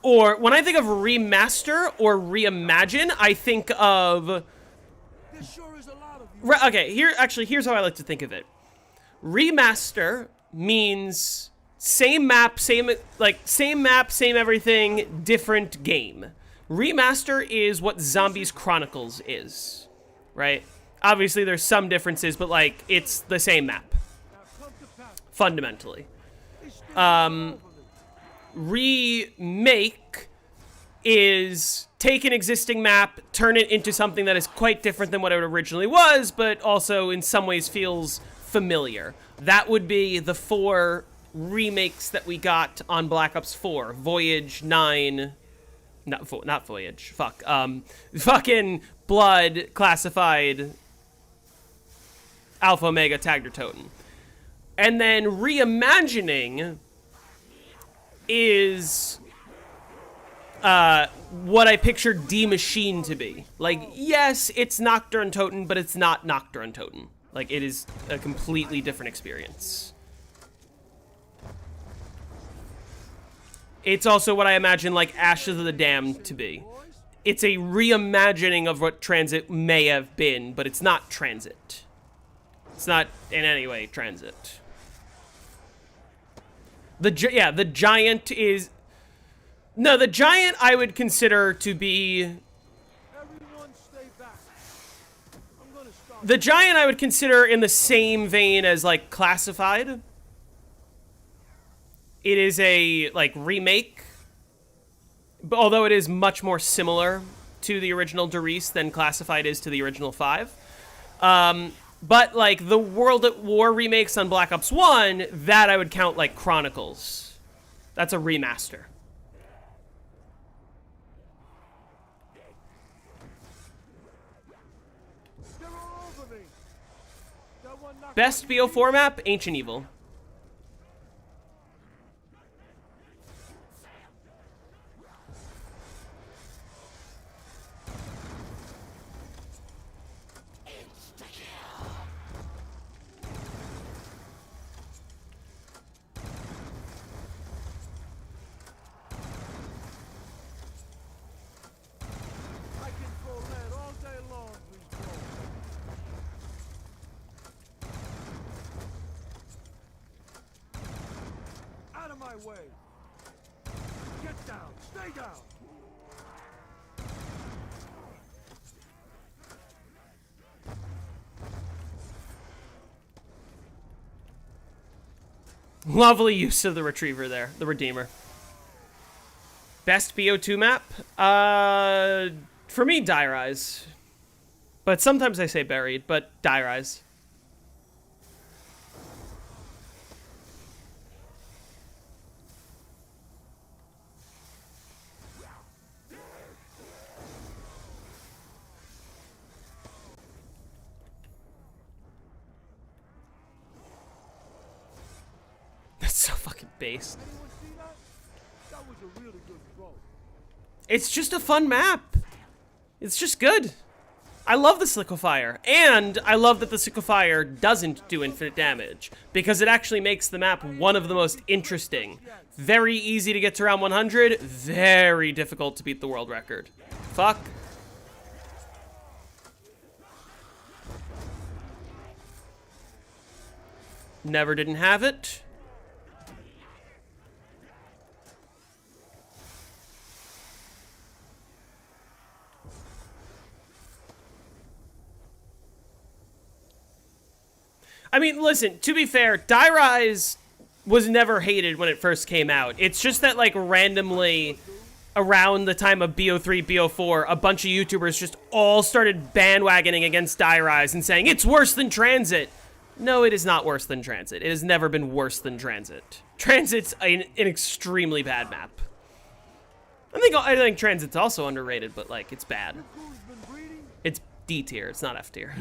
or when I think of remaster or reimagine, I think of There sure is a lot of you. okay. Here's how I like to think of it. Remaster means same map, same everything, different game. Remaster is what Zombies Chronicles is, right? Obviously, there's some differences, but, like, it's the same map, Now come to pass. fundamentally. It's still all over me. Remake is take an existing map, turn it into something that is quite different than what it originally was, but also in some ways feels familiar. That would be the 4 remakes that we got on Black Ops 4. Voyage, 9... Not Voyage. Fuck. Fucking Blood, Classified, Alpha, Omega, Tagger, Totem. And then reimagining is what I pictured D Machine to be. Like, yes, it's Nocturne Totem, but it's not Nocturne Totem. Like, it is a completely different experience. It's also what I imagine, like, Ashes of the Damned to be. It's a reimagining of what Transit may have been, but it's not Transit. It's not in any way Transit. The Giant is... No, the Giant I would consider to be... Everyone stay back. I'm gonna start. The Giant I would consider in the same vein as, like, Classified. It is a, like, remake, although it is much more similar to the original Doris than Classified is to the original 5. But, like, the World at War remakes on Black Ops 1, that I would count, like, Chronicles. That's a remaster. They're all over me. That one knocked Best BO4 map, Ancient Evil. I can throw lead all day long, please, bro. Out of my way. Get down. Stay down. Lovely use of the Retriever there, the Redeemer. Best BO2 map? For me, Die Rise. But sometimes I say buried, but die rise. That's so fucking based. Anyone see that? That was a really good throw. It's just a fun map. It's just good. I love the Liquefier, and I love that the Liquefier doesn't do infinite damage, because it actually makes the map one of the most interesting. Very easy to get to round 100, very difficult to beat the world record. Fuck. Never didn't have it. I mean, listen, to be fair, Die Rise was never hated when it first came out. It's just that, like, randomly, around the time of BO3, BO4, a bunch of YouTubers just all started bandwagoning against Die Rise and saying, it's worse than Transit. No, it is not worse than Transit. It has never been worse than Transit. Transit's an extremely bad map. I think Transit's also underrated, but, like, it's bad. It's D tier, it's not F tier.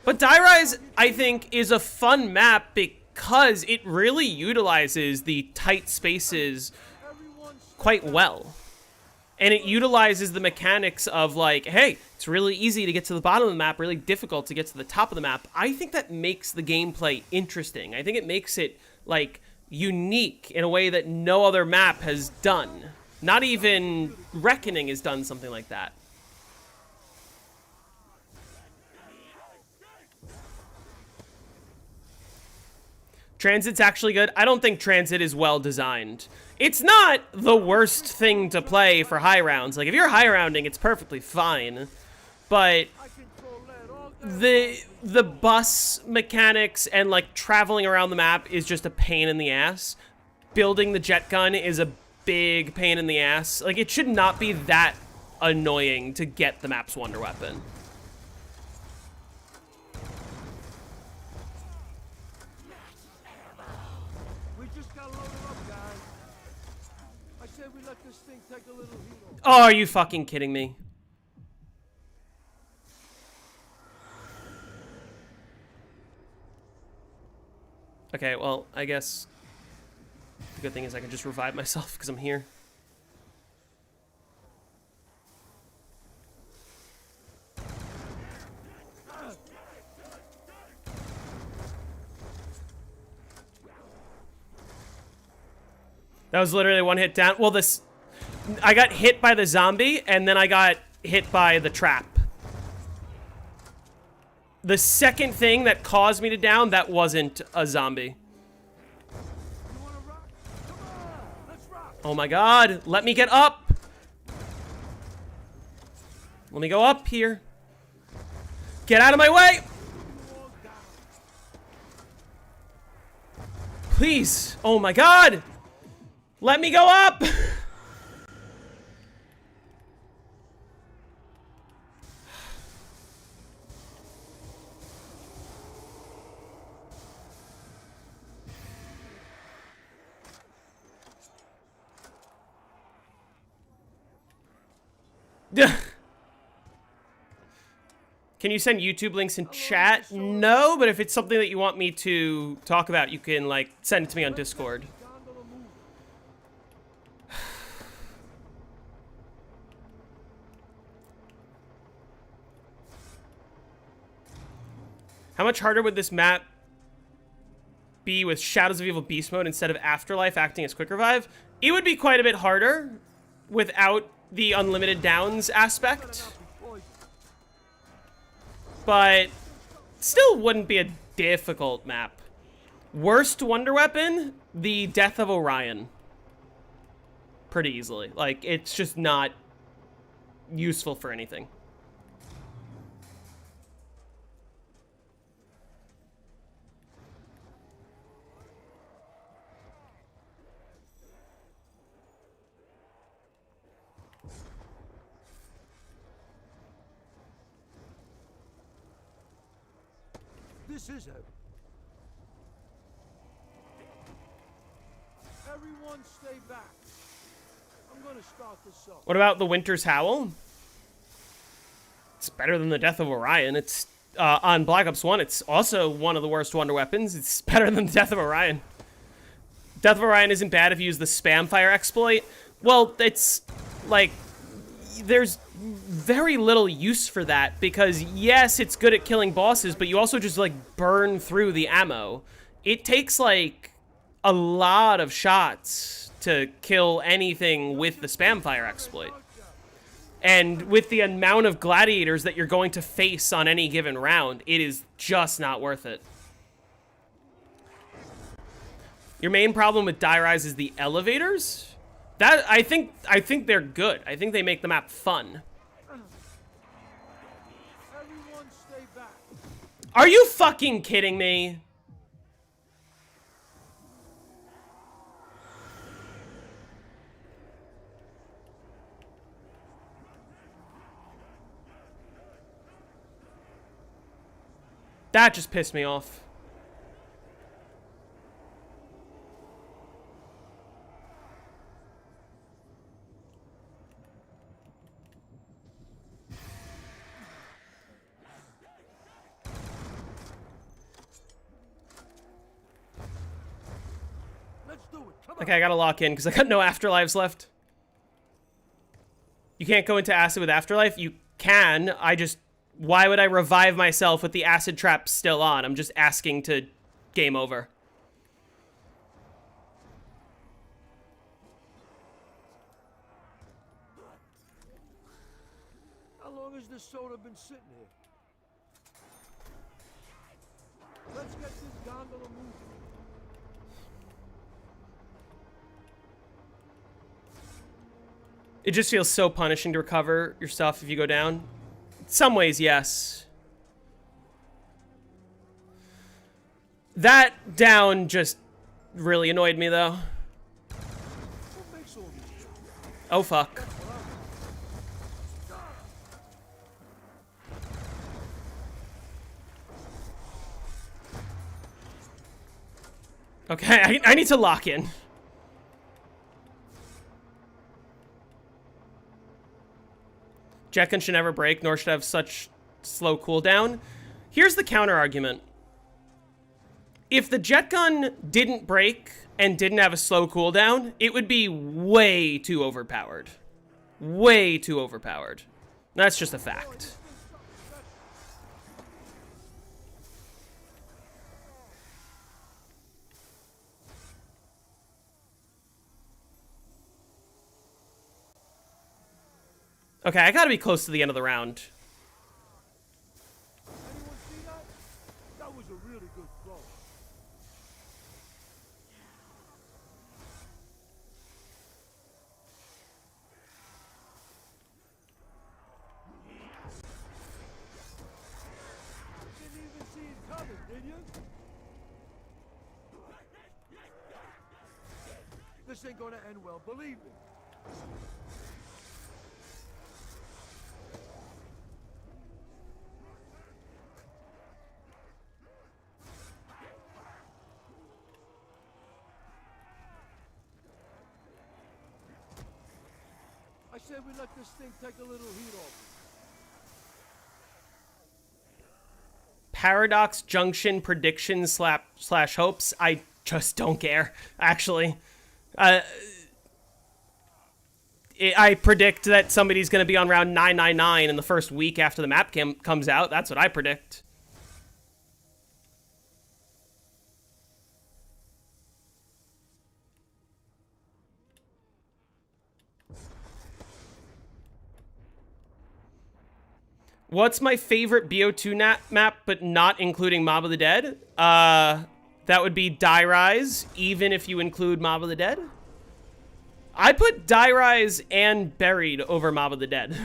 But Die Rise, I think, is a fun map because it really utilizes the tight spaces quite well. And it utilizes the mechanics of, like, hey, it's really easy to get to the bottom of the map, really difficult to get to the top of the map. I think that makes the gameplay interesting. I think it makes it, like, unique in a way that no other map has done. Not even Reckoning has done something like that. Transit's actually good. I don't think Transit is well designed. It's not the worst thing to play for high rounds. Like, if you're high rounding, it's perfectly fine. But the bus mechanics and, like, traveling around the map is just a pain in the ass. Building the jet gun is a big pain in the ass. Like, it should not be that annoying to get the map's wonder weapon. Oh, are you fucking kidding me? Okay, well, I guess the good thing is I can just revive myself because I'm here. That was literally one hit down. Well, I got hit by the zombie, and then I got hit by the trap. The second thing that caused me to down, that wasn't a zombie. Oh my god, let me get up! Let me go up here. Get out of my way! Please, oh my god! Let me go up! Can you send YouTube links in chat? No, but if it's something that you want me to talk about, you can, like, send it to me on Discord. How much harder would this map be with Shadows of Evil Beast Mode instead of Afterlife acting as Quick Revive? It would be quite a bit harder without the unlimited downs aspect. But still wouldn't be a difficult map. Worst wonder weapon? The Death of Orion. Pretty easily. Like, it's just not useful for anything. This is heavy. Everyone stay back. I'm gonna start this up. What about the Winter's Howl? It's better than the Death of Orion. It's on Black Ops 1. It's also one of the worst wonder weapons. It's better than the Death of Orion. Death of Orion isn't bad if you use the spam fire exploit. Well, it's like there's very little use for that because yes, it's good at killing bosses, but you also just like burn through the ammo. It takes like a lot of shots to kill anything with the spam fire exploit. And with the amount of gladiators that you're going to face on any given round, it is just not worth it. Your main problem with Die Rise is the elevators? That I think they're good. I think they make the map fun. Everyone stay back. Are you fucking kidding me? That just pissed me off. Let's do it. Come on. Okay, I gotta lock in because I got no afterlives left. You can't go into acid with afterlife? You can. Why would I revive myself with the acid trap still on? I'm just asking to game over. How long has this soda been sitting here? Let's get this gondola moving. It just feels so punishing to recover your stuff if you go down. In some ways, yes. That down just really annoyed me, though. What makes all these jokes? Oh, fuck. Okay, I need to lock in. Jetgun should never break, nor should have such slow cooldown. Here's the counter argument. If the jetgun didn't break and didn't have a slow cooldown, it would be way too overpowered. Way too overpowered. That's just a fact. Okay, I gotta be close to the end of the round. Anyone see that? That was a really good throw. Didn't even see it coming, did you? This ain't gonna end well, believe me. I said we let this thing take a little heat off. Paradox Junction predictions slash hopes. I just don't care, actually. I predict that somebody's going to be on round 999 in the first week after the map comes out. That's what I predict. What's my favorite BO2 map, but not including Mob of the Dead? That would be Die Rise, even if you include Mob of the Dead. I put Die Rise and Buried over Mob of the Dead.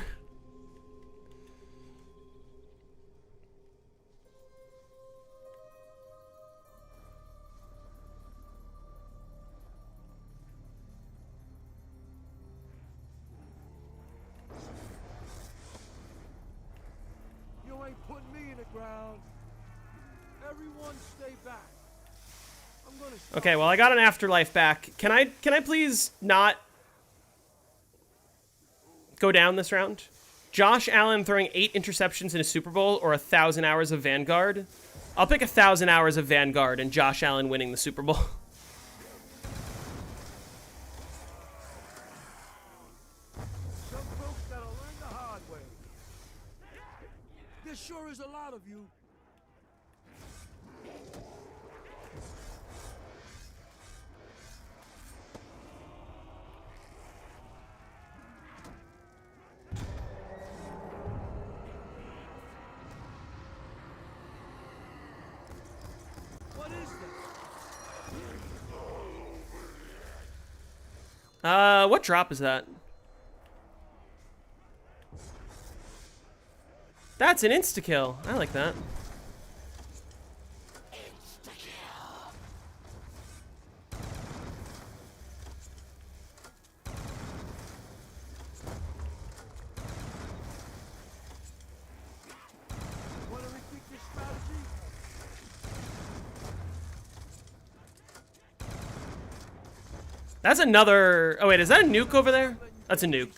You ain't putting me in the ground. Everyone stay back. I'm gonna stop. Okay, well, I got an afterlife back. Can I please not go down this round? Josh Allen throwing 8 interceptions in a Super Bowl or 1,000 hours of Vanguard? I'll pick 1,000 hours of Vanguard and Josh Allen winning the Super Bowl. Some folks gotta learn the hard way. There sure is a lot of you. What is that? What drop is that? That's an insta-kill. I like that. Wanna rethink this strategy? That's another... Oh, wait, is that a nuke over there? That's a nuke.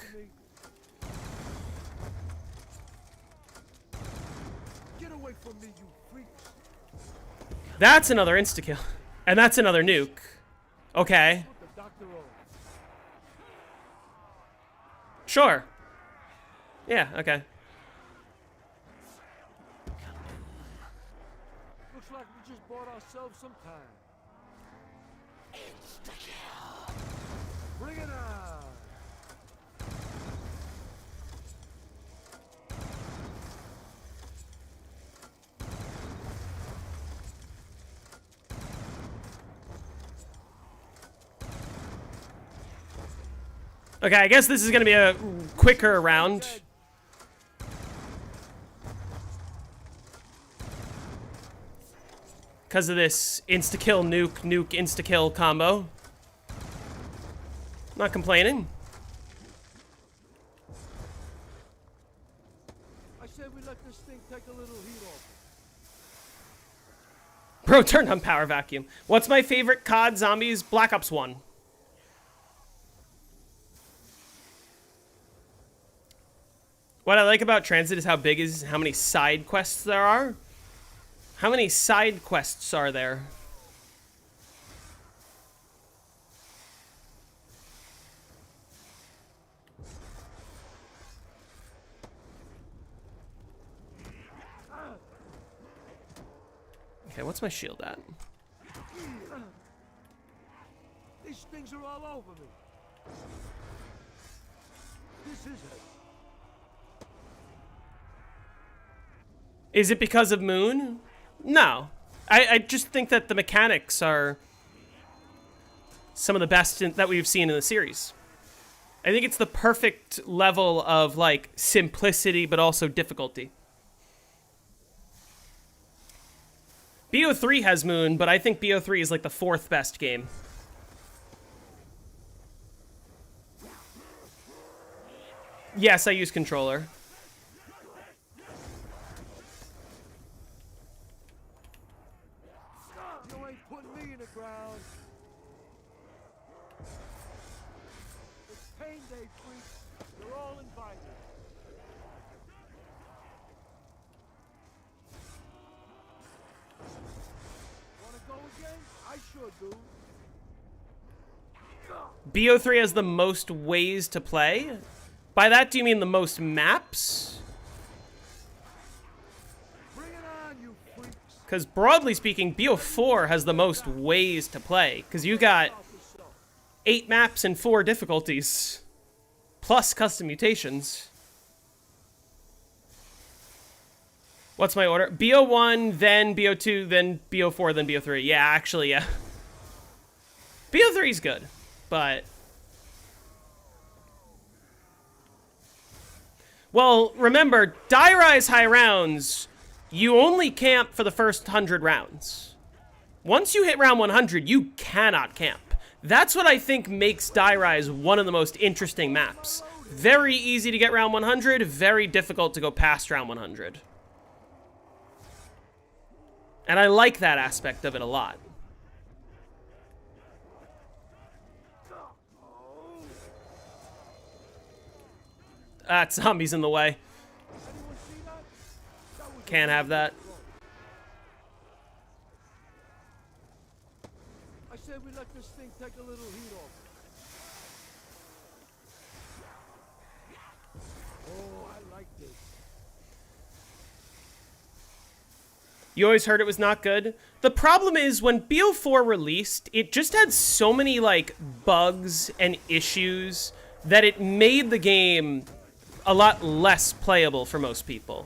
Get away from me, you freaks. That's another insta-kill. And that's another nuke. Okay. Put the doctor on. Sure. Yeah, okay. Looks like we just bought ourselves some time. Bring it on. Okay, I guess this is gonna be a quicker round. Because of this insta-kill, nuke, nuke, insta-kill combo. Not complaining. I said we let this thing take a little heat off. Bro, turned on power vacuum. What's my favorite COD Zombies? Black Ops 1. What I like about Transit is how big is how many side quests there are. How many side quests are there? Okay, what's my shield at? These things are all over me. This is it. Is it because of Moon? No. I just think that the mechanics are some of the best that we've seen in the series. I think it's the perfect level of, like, simplicity, but also difficulty. BO3 has Moon, but I think BO3 is, like, the 4th best game. Yes, I use controller. You ain't putting me in the ground. It's pain day, freaks. You're all invited. Wanna go again? I sure do. BO3 has the most ways to play. By that, do you mean the most maps? Bring it on, you freaks. Because broadly speaking, BO4 has the most ways to play. Because you got 8 maps and 4 difficulties. Plus custom mutations. What's my order? BO1, then BO2, then BO4, then BO3. Yeah, actually, yeah. BO3 is good, but... Well, remember, Die Rise high rounds, you only camp for the first 100 rounds. Once you hit round 100, you cannot camp. That's what I think makes Die Rise one of the most interesting maps. Very easy to get round 100, very difficult to go past round 100. And I like that aspect of it a lot. Zombie's in the way. Anyone see that? That was Can't have that. I said we let this thing take a little heat off. Oh, I like this. You always heard it was not good. The problem is when BO4 released, it just had so many like bugs and issues that it made the game a lot less playable for most people.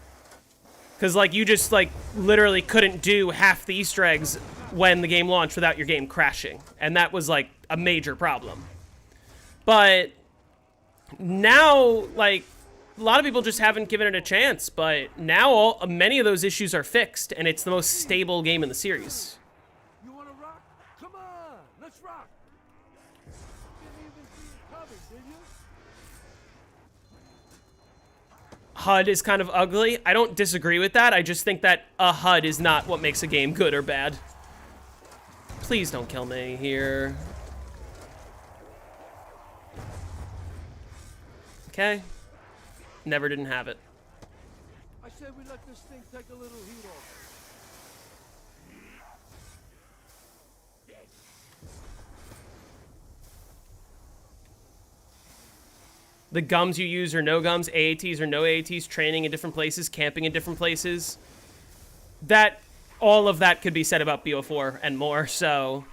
Because like you just like literally couldn't do half the Easter eggs when the game launched without your game crashing. And that was like a major problem. But now like a lot of people just haven't given it a chance, but now many of those issues are fixed, and it's the most stable game in the series. You wanna rock? Come on, let's rock. Didn't even see it coming, did you? HUD is kind of ugly. I don't disagree with that. I just think that a HUD is not what makes a game good or bad. Please don't kill me here. Okay. Never didn't have it. I said we let this thing take a little heat off. The gums you use or no gums, AATs or no AATs, training in different places, camping in different places. That, all of that could be said about BO4 and more, so...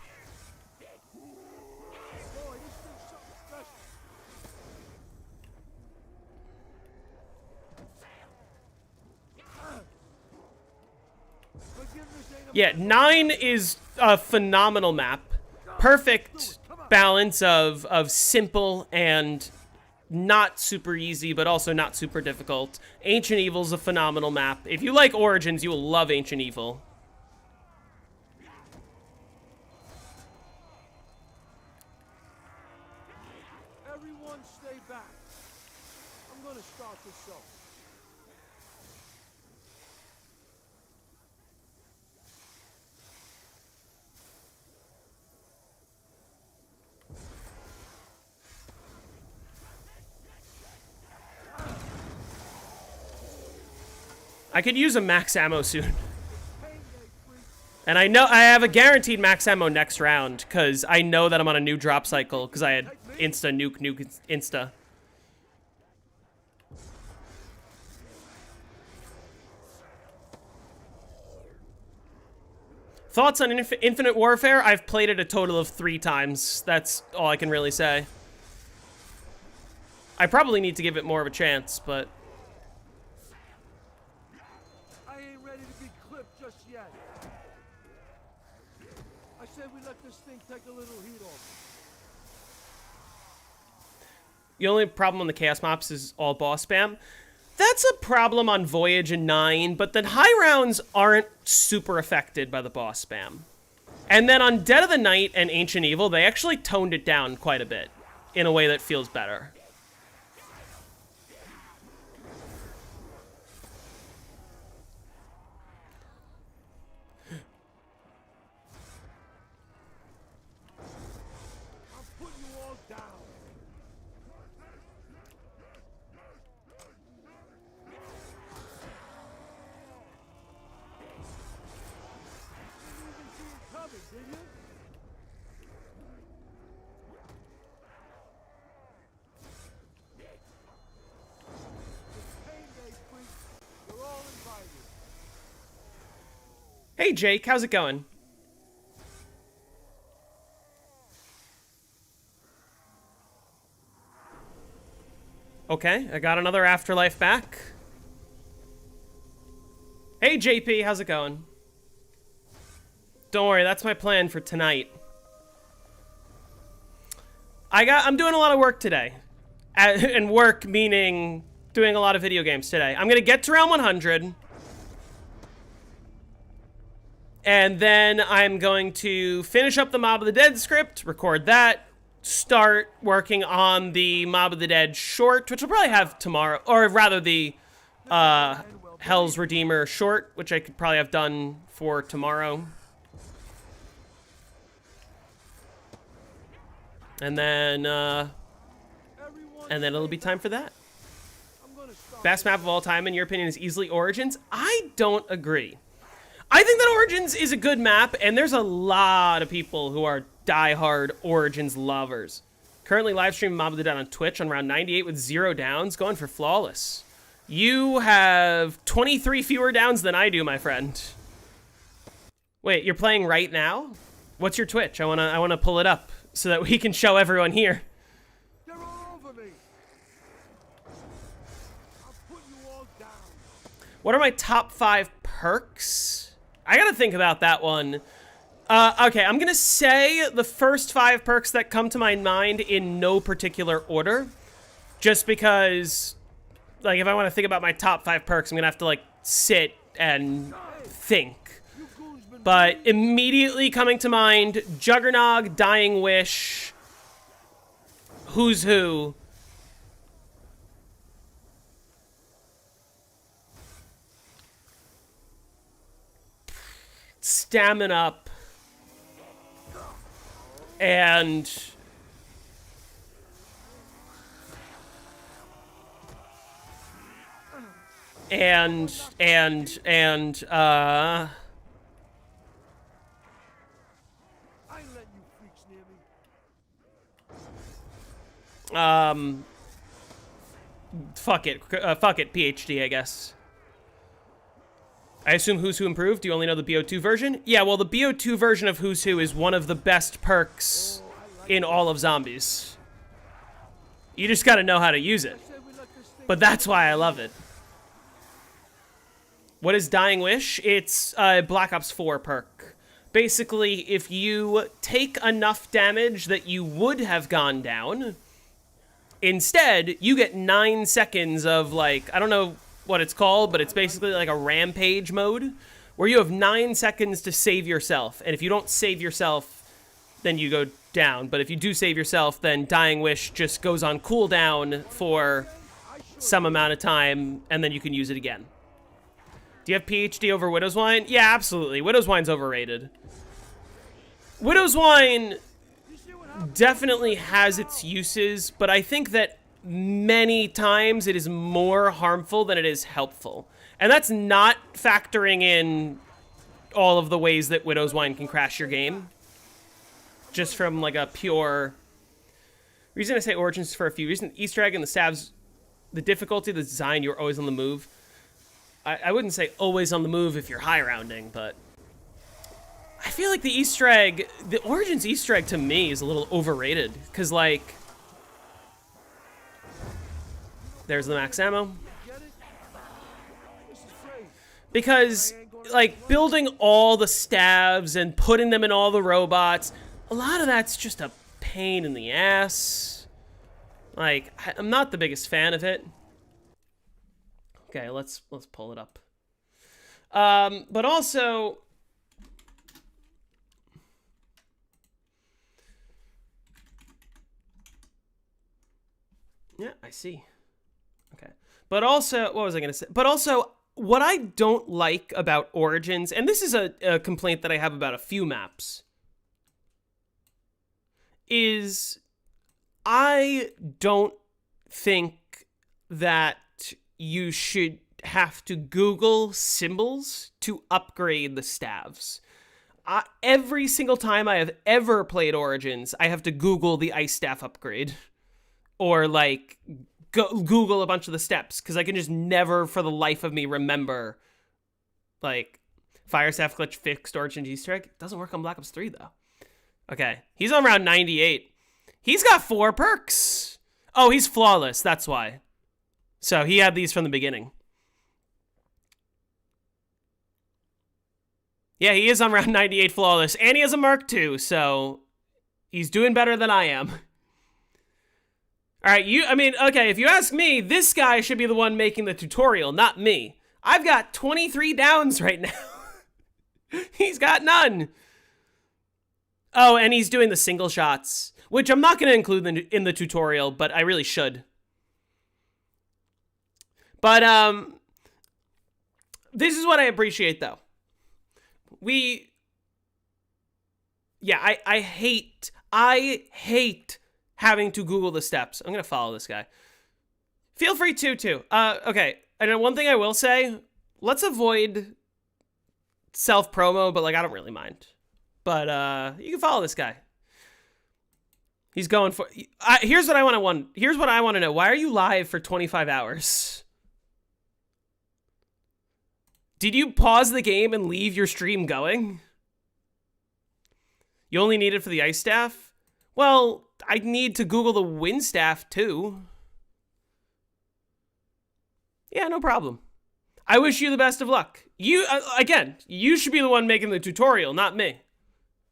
Boy, this thing's something special. Forgiveness ain't a Yeah, 9 is a phenomenal map. Perfect balance of simple and not super easy, but also not super difficult. Ancient Evil's a phenomenal map. If you like Origins, you will love Ancient Evil. Everyone stay back. I'm gonna start this off. I could use a max ammo soon. And I know I have a guaranteed max ammo next round, because I know that I'm on a new drop cycle, because I had nuke, insta. Thoughts on Infinite Warfare? I've played it a total of 3 times. That's all I can really say. I probably need to give it more of a chance, but... I ain't ready to be clipped just yet. I said we let this thing take a little heat off. The only problem on the Chaos Mops is all boss spam. That's a problem on Voyage and 9, but the high rounds aren't super affected by the boss spam. And then on Dead of the Night and Ancient Evil, they actually toned it down quite a bit in a way that feels better. I'm putting you all down. Didn't even see it coming, did you? It's payday, freaks. You're all invited. Hey Jake, how's it going? Okay, I got another Afterlife back. Hey JP, how's it going? Don't worry, that's my plan for tonight. I'm doing a lot of work today. And work meaning doing a lot of video games today. I'm gonna get to round 100. And then I'm going to finish up the Mob of the Dead script, record that, start working on the Mob of the Dead short, which I'll probably have tomorrow, or rather the Hell's Redeemer short, which I could probably have done for tomorrow. And then it'll be time for that. Best map of all time, in your opinion, is easily Origins. I don't agree. I think that Origins is a good map, and there's a lot of people who are diehard Origins lovers. Currently live streaming Mob of the Dead on Twitch on round 98 with 0 downs, going for flawless. You have 23 fewer downs than I do, my friend. Wait, you're playing right now? What's your Twitch? I wanna pull it up so that we can show everyone here. They're all over me. I'll put you all down. What are my top 5 perks? I gotta think about that one. Okay, I'm gonna say the first 5 perks that come to my mind in no particular order. Just because, like, if I want to think about my top 5 perks, I'm gonna have to, like, sit and think. But immediately coming to mind, Juggernog, Dying Wish, Who's Who. Stamina Up. And fuck it, PhD, I guess. I assume Who's Who improved? Do you only know the BO2 version? Yeah, well, the BO2 version of Who's Who is one of the best perks in all of zombies. You just gotta know how to use it. But that's why I love it. What is Dying Wish? It's a Black Ops 4 perk. Basically, if you take enough damage that you would have gone down, instead, you get 9 seconds of, like, I don't know what it's called, but it's basically like a rampage mode, where you have 9 seconds to save yourself. And if you don't save yourself, then you go down. But if you do save yourself, then Dying Wish just goes on cooldown for some amount of time, and then you can use it again. Do you have PhD over Widow's Wine? Yeah, absolutely. Widow's Wine's overrated. Widow's Wine definitely has its uses, but I think that many times it is more harmful than it is helpful. And that's not factoring in all of the ways that Widow's Wine can crash your game. Just from, like, a pure... Reason I say Origins for a few reasons. Easter egg and the stabs, the difficulty, the design, you're always on the move. I wouldn't say always on the move if you're high rounding, but I feel like the Easter egg, the Origins Easter egg to me is a little overrated. Because, like, there's the max ammo. Because, like, building all the stabs and putting them in all the robots, a lot of that's just a pain in the ass. Like, I'm not the biggest fan of it. Okay, let's pull it up. But also, yeah, I see. Okay, but also, what was I gonna say? But also, what I don't like about Origins, and this is a complaint that I have about a few maps, is I don't think that you should have to Google symbols to upgrade the stabs. Every single time I have ever played Origins, I have to Google the ice staff upgrade. Or, like, Google a bunch of the steps, because I can just never, for the life of me, remember, like, fire staff glitch fixed Origins Easter egg. It doesn't work on Black Ops 3, though. Okay, he's on round 98. He's got 4 perks. Oh, he's flawless, that's why. So he had these from the beginning. Yeah, he is on round 98 flawless. And he has a Mark II, so he's doing better than I am. All right, okay, if you ask me, this guy should be the one making the tutorial, not me. I've got 23 downs right now. He's got none. Oh, and he's doing the single shots, which I'm not going to include in the tutorial, but I really should. But, This is what I appreciate, though. Yeah, I hate having to Google the steps. I'm gonna follow this guy. Feel free to, too. Okay, and one thing I will say, let's avoid self-promo, but, like, I don't really mind. But, you can follow this guy. He's going for... Here's what I want to know. Why are you live for 25 hours? Did you pause the game and leave your stream going? You only need it for the ice staff? Well, I need to Google the wind staff, too. Yeah, no problem. I wish you the best of luck. You, again, you should be the one making the tutorial, not me.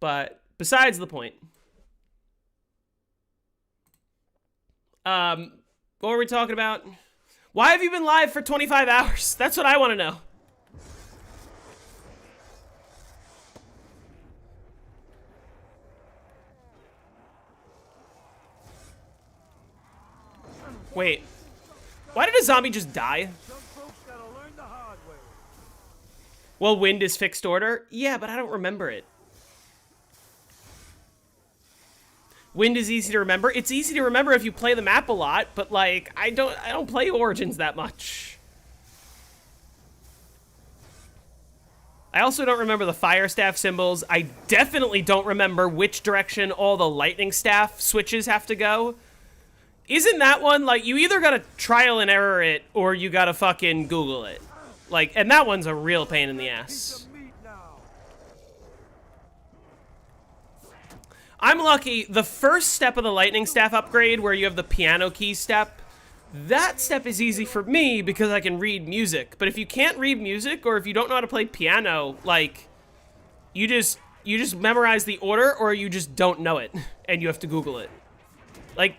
But besides the point. What were we talking about? Why have you been live for 25 hours? That's what I want to know. Wait. Why did a zombie just die? Well, wind is fixed order? Yeah, but I don't remember it. Wind is easy to remember. It's easy to remember if you play the map a lot, but like I don't play Origins that much. I also don't remember the fire staff symbols. I definitely don't remember which direction all the lightning staff switches have to go. Isn't that one like you either gotta trial and error it or you gotta fucking Google it? Like, and that one's a real pain in the ass. I'm lucky, the first step of the lightning staff upgrade where you have the piano key step, that step is easy for me because I can read music. But if you can't read music or if you don't know how to play piano, like, you just memorize the order or you just don't know it and you have to Google it. Like,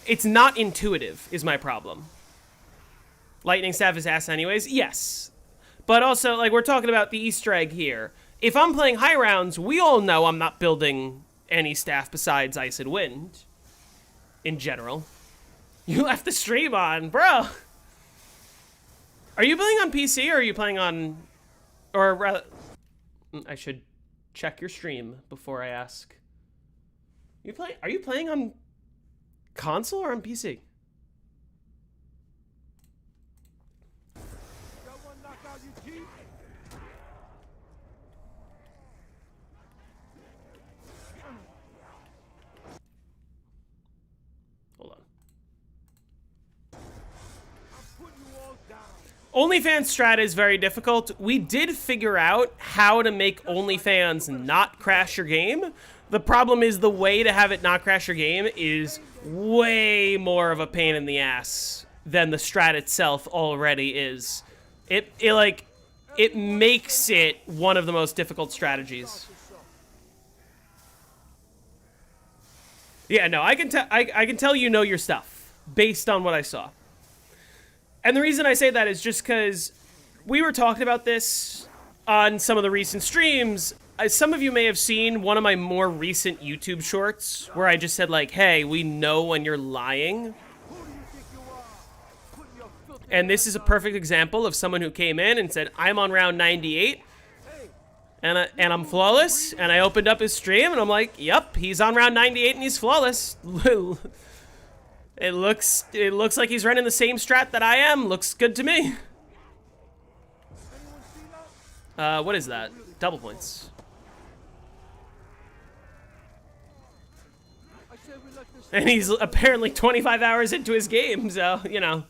it's not intuitive is my problem. Lightning staff is ass anyways, yes. But also, like, we're talking about the Easter egg here. If I'm playing high rounds, we all know I'm not building any staff besides Ice and Wind. In general. You left the stream on, bro. Are you playing on PC or are you playing on... Or rather... I should check your stream before I ask. Are you playing on console or on PC? OnlyFans strat is very difficult. We did figure out how to make OnlyFans not crash your game. The problem is the way to have it not crash your game is way more of a pain in the ass than the strat itself already is. It makes it one of the most difficult strategies. Yeah, no, I can tell you know your stuff based on what I saw. And the reason I say that is just because we were talking about this on some of the recent streams. Some of you may have seen one of my more recent YouTube shorts where I just said, like, hey, we know when you're lying. And this is a perfect example of someone who came in and said, I'm on round 98, and I'm flawless. And I opened up his stream, and I'm like, yep, he's on round 98 and he's flawless. It looks like he's running the same strat that I am. Looks good to me. What is that? Double points. And he's apparently 25 hours into his game, so, you know.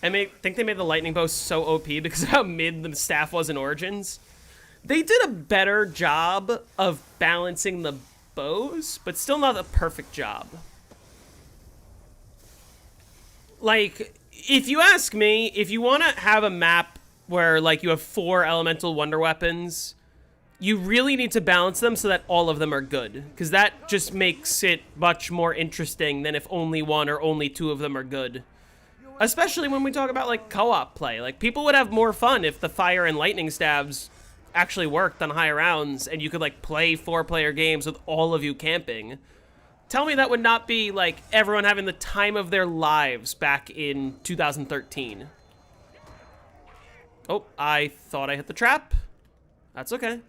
I think they made the lightning bow so OP because of how mid the staff was in Origins. They did a better job of balancing the bows, but still not a perfect job. Like, if you ask me, if you want to have a map where, like, you have 4 elemental wonder weapons, you really need to balance them so that all of them are good, because that just makes it much more interesting than if only 1 or only 2 of them are good. Especially when we talk about, like, co-op play. Like, people would have more fun if the fire and lightning stabs actually worked on higher rounds and you could, like, play 4-player games with all of you camping. Tell me that would not be, like, everyone having the time of their lives back in 2013. Oh, I thought I hit the trap. That's okay.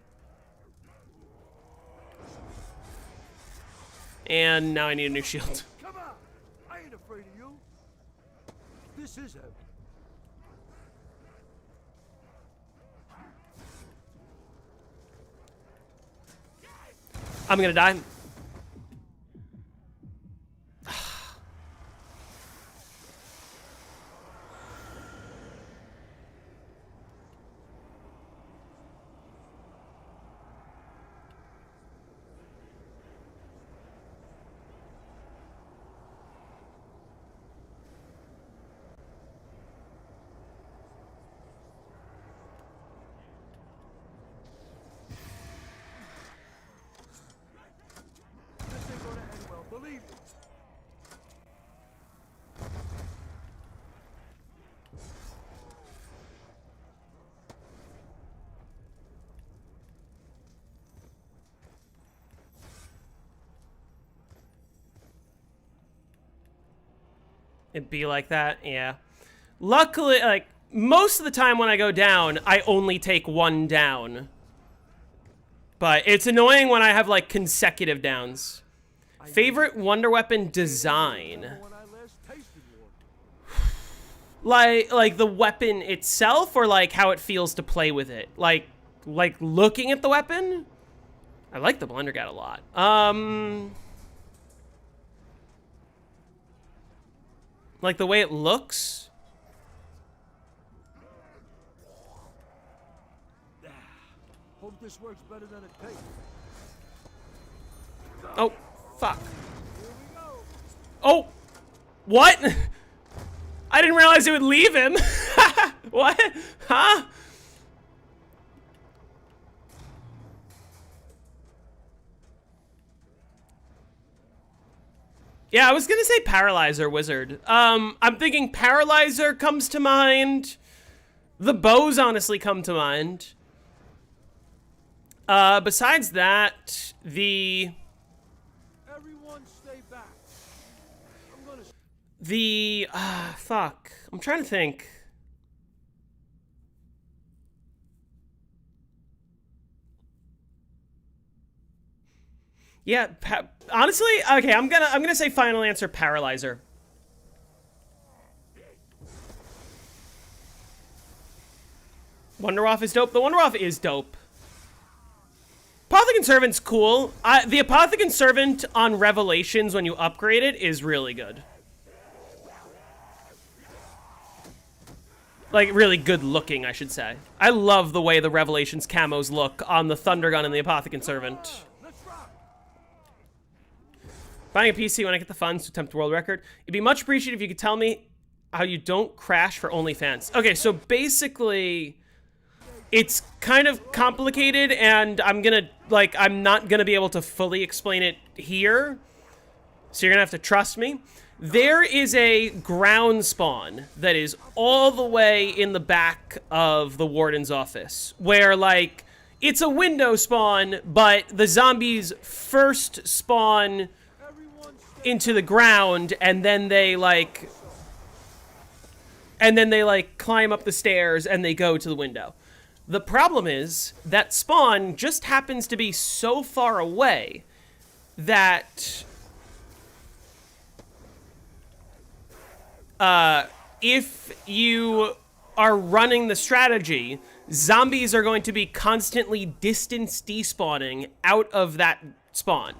And now I need a new shield. Come on! I ain't afraid of you. This is heavy. I'm gonna die. This ain't gonna end well, believe me. It'd be like that, yeah. Luckily, like, most of the time when I go down, I only take one down. But it's annoying when I have, like, consecutive downs. Favorite Wonder Weapon design? When I last tasted one. Like the weapon itself, or like how it feels to play with it? Like looking at the weapon? I like the Blundergat a lot. Like the way it looks? Hope this works better than it tastes. Oh, fuck. Here we go. Oh! What? I didn't realize it would leave him. What? Huh? Yeah, I was gonna say Paralyzer Wizard. I'm thinking Paralyzer comes to mind. The bows honestly come to mind. Besides that, Everyone stay back. I'm gonna fuck. I'm trying to think. Yeah, honestly, okay, I'm gonna say final answer Paralyzer. Wonderoff is dope. The Wonderoff is dope. Apothicon Servant's cool. The Apothicon Servant on Revelations, when you upgrade it, is really good. Like, really good looking, I should say. I love the way the Revelations camos look on the Thunder Gun and the Apothicon Servant. Buying a PC when I get the funds to attempt the world record. It'd be much appreciated if you could tell me how you don't crash for OnlyFans. Okay, so basically, it's kind of complicated, and I'm not gonna be able to fully explain it here. So you're gonna have to trust me. There is a ground spawn that is all the way in the back of the warden's office, where, like, it's a window spawn, but the zombies first spawn into the ground, and then they climb up the stairs and they go to the window. The problem is that spawn just happens to be so far away that if you are running the strategy, zombies are going to be constantly distance despawning out of that spawn.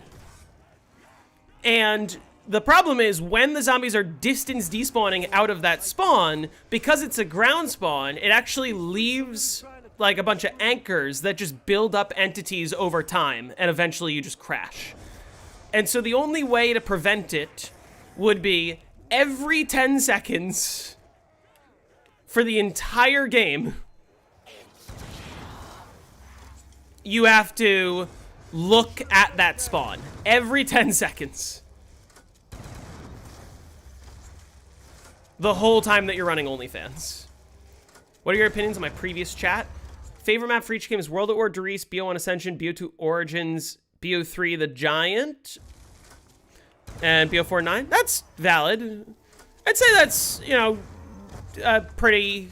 And the problem is, when the zombies are distance despawning out of that spawn, because it's a ground spawn, it actually leaves like a bunch of anchors that just build up entities over time, and eventually you just crash. And so the only way to prevent it would be every 10 seconds for the entire game, you have to look at that spawn every 10 seconds. The whole time that you're running OnlyFans. What are your opinions on my previous chat? Favorite map for each game is World at War, Doris, BO1 Ascension, BO2 Origins, BO3 The Giant. And BO49, that's valid. I'd say that's, you know, pretty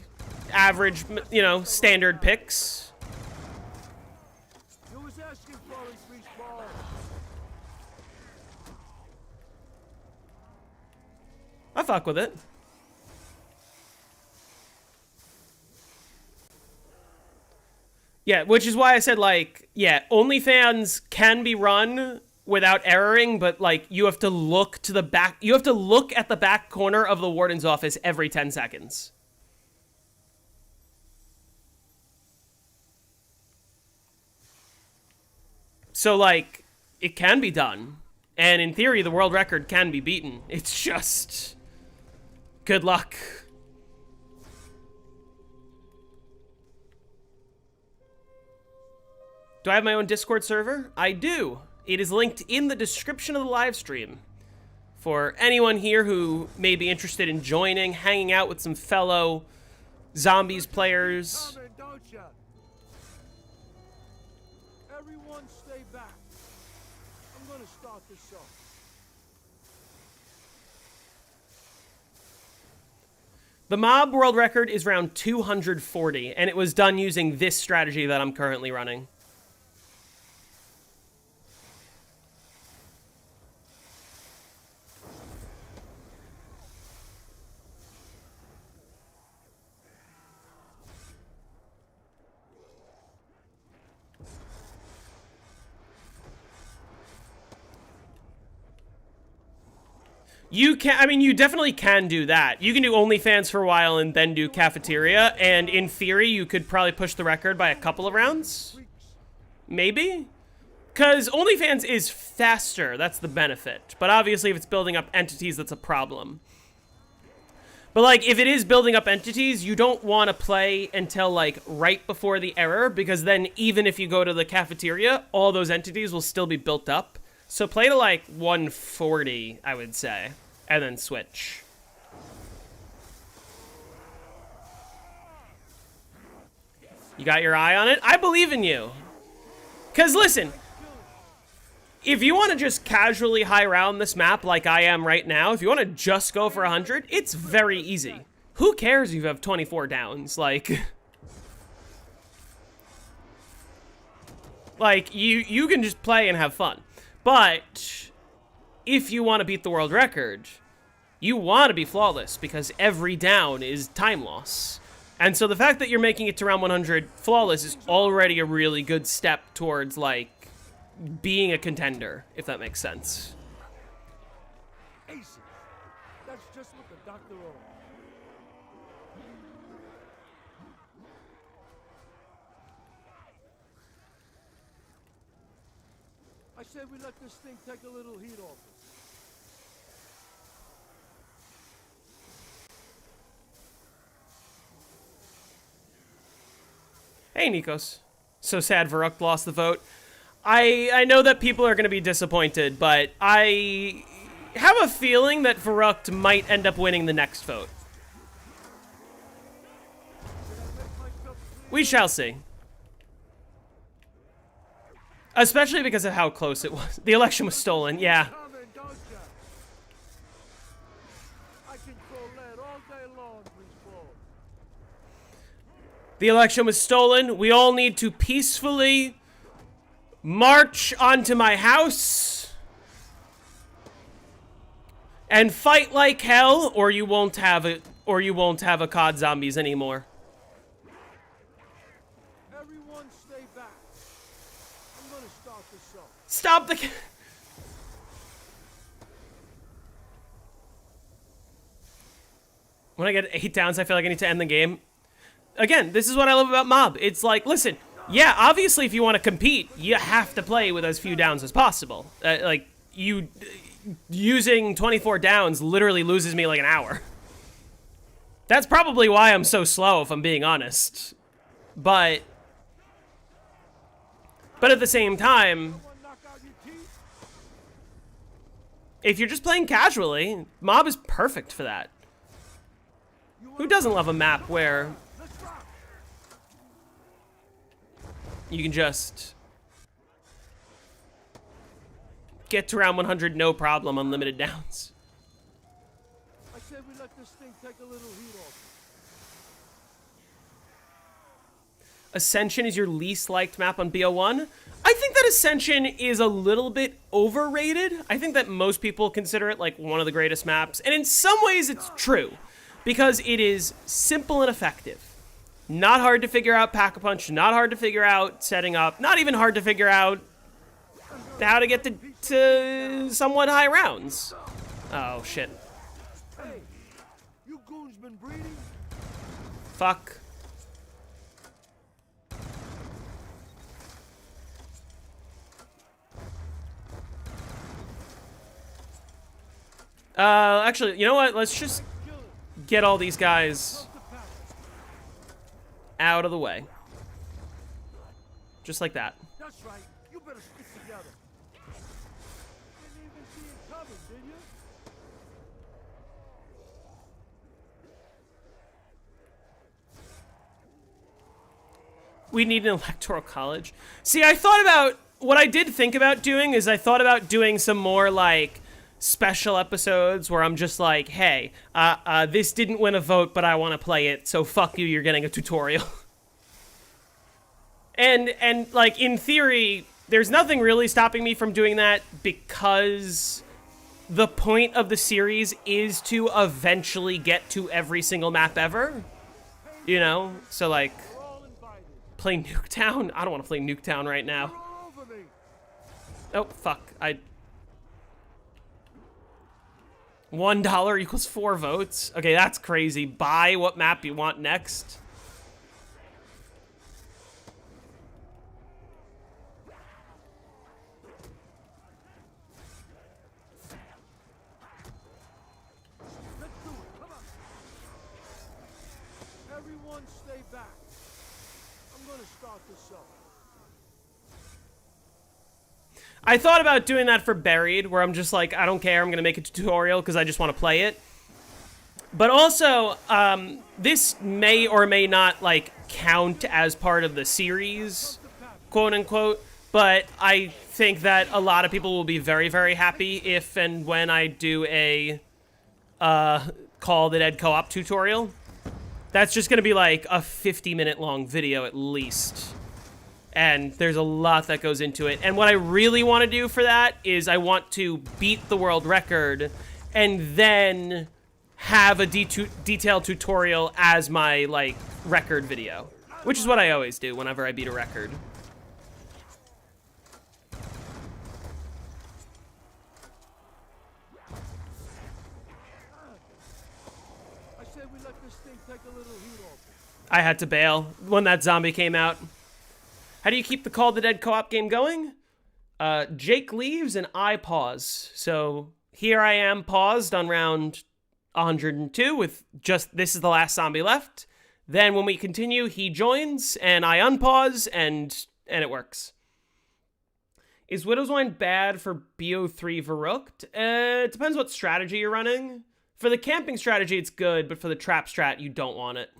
average, you know, standard picks. You was asking for his respawn. I fuck with it. Yeah, which is why I said, like, yeah, OnlyFans can be run without erroring, but, like, you have to look to the back. You have to look at the back corner of the warden's office every 10 seconds. So, like, it can be done. And in theory, the world record can be beaten. It's just... good luck. Do I have my own Discord server? I do. It is linked in the description of the live stream. For anyone here who may be interested in joining, hanging out with some fellow zombies players. Coming, don't ya? Everyone stay back. I'm gonna start this off. The mob world record is around 240, and it was done using this strategy that I'm currently running. You can, I mean, you definitely can do that. You can do OnlyFans for a while and then do cafeteria, and in theory, you could probably push the record by a couple of rounds. Maybe? Because OnlyFans is faster, that's the benefit. But obviously, if it's building up entities, that's a problem. But, like, if it is building up entities, you don't want to play until, like, right before the error, because then even if you go to the cafeteria, all those entities will still be built up. So play to, like, 140, I would say, and then switch. You got your eye on it? I believe in you. Because, listen, if you want to just casually high round this map like I am right now, if you want to just go for 100, it's very easy. Who cares if you have 24 downs? Like... like, you can just play and have fun. But if you want to beat the world record, you want to be flawless because every down is time loss. And so the fact that you're making it to round 100 flawless is already a really good step towards, like, being a contender, if that makes sense. Aces. That's just what the doctor ordered. I said we let this thing take a little heat off us. Hey, Nikos. So sad Varuk lost the vote. I know that people are going to be disappointed, but I have a feeling that Varuk might end up winning the next vote. We shall see. Especially because of how close it was. The election was stolen, yeah. Coming, don't ya? I can throw lead all day long, respawn. The election was stolen. We all need to peacefully march onto my house and fight like hell, or you won't have it, or you won't have a COD zombies anymore. Everyone stay back. I'm gonna start this off. Stop the... When I get 8 downs, I feel like I need to end the game. Again, this is what I love about Mob. It's like, listen, yeah, obviously if you want to compete, you have to play with as few downs as possible. Like, using 24 downs literally loses me like an hour. That's probably why I'm so slow, if I'm being honest. But at the same time, Knock out your teeth. if you're just playing casually, Mob is perfect for that. Who doesn't love a map where Let's rock. you can just get to round 100 no problem, unlimited downs. I said we let this thing take a little heat off. Ascension is your least liked map on BO1. I think that Ascension is a little bit overrated. I think that most people consider it like one of the greatest maps, and in some ways it's true, because it is simple and effective. Not hard to figure out Pack-a-Punch, not hard to figure out setting up, not even hard to figure out how to get to somewhat high rounds. Oh, shit. Hey, you goons been breeding? Fuck. Actually, you know what? Let's just get all these guys out of the way. Just like that. That's right. You better stick together. Didn't even see it coming, did you? We need an electoral college. See, I thought about, what I did think about doing is I thought about doing some more, like, special episodes where I'm just like, hey, this didn't win a vote, but I want to play it, so fuck you, you're getting a tutorial. and like, in theory, there's nothing really stopping me from doing that, because the point of the series is to eventually get to every single map ever. You know? So, like, play Nuketown? I don't want to play Nuketown right now. Oh, fuck. $1 equals 4 votes. Okay, that's crazy. Buy what map you want next. Let's do it. Come on. Everyone stay back. I'm gonna start this up. I thought about doing that for Buried, where I'm just like, I don't care, I'm gonna make a tutorial because I just want to play it. But also, this may or may not, like, count as part of the series, quote unquote, but I think that a lot of people will be very, very happy if and when I do a Call the Dead co-op tutorial. That's just gonna be like a 50-minute long video at least. And there's a lot that goes into it. And what I really want to do for that is I want to beat the world record and then have a detailed tutorial as my, like, record video. Which is what I always do whenever I beat a record. I said we let this thing take a little heat off. I had to bail when that zombie came out. How do you keep the Call of the Dead co-op game going? Jake leaves and I pause. So here I am paused on round 102 with just, this is the last zombie left. Then when we continue, he joins and I unpause and it works. Is Widow's Wine bad for BO3 Verrückt? It depends what strategy you're running. For the camping strategy, it's good, but for the trap strat, you don't want it.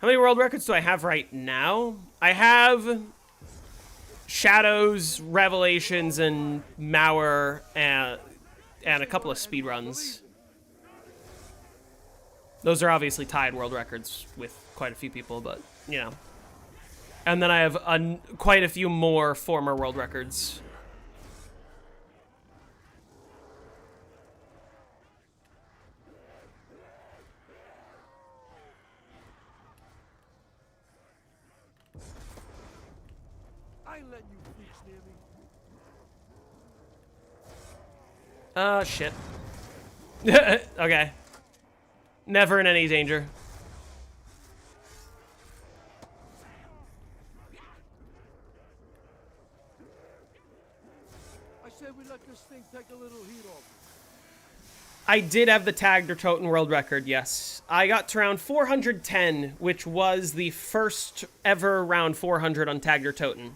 How many world records do I have right now? I have Shadows, Revelations, and Mauer, and a couple of speedruns. Those are obviously tied world records with quite a few people, but, you know. And then I have quite a few more former world records. I ain't letting you freaks near me. Shit. Okay. Never in any danger. I said we let this thing take a little heat off. I did have the Tagged or Toten world record, yes. I got to round 410, which was the first ever round 400 on Tagged or Toten.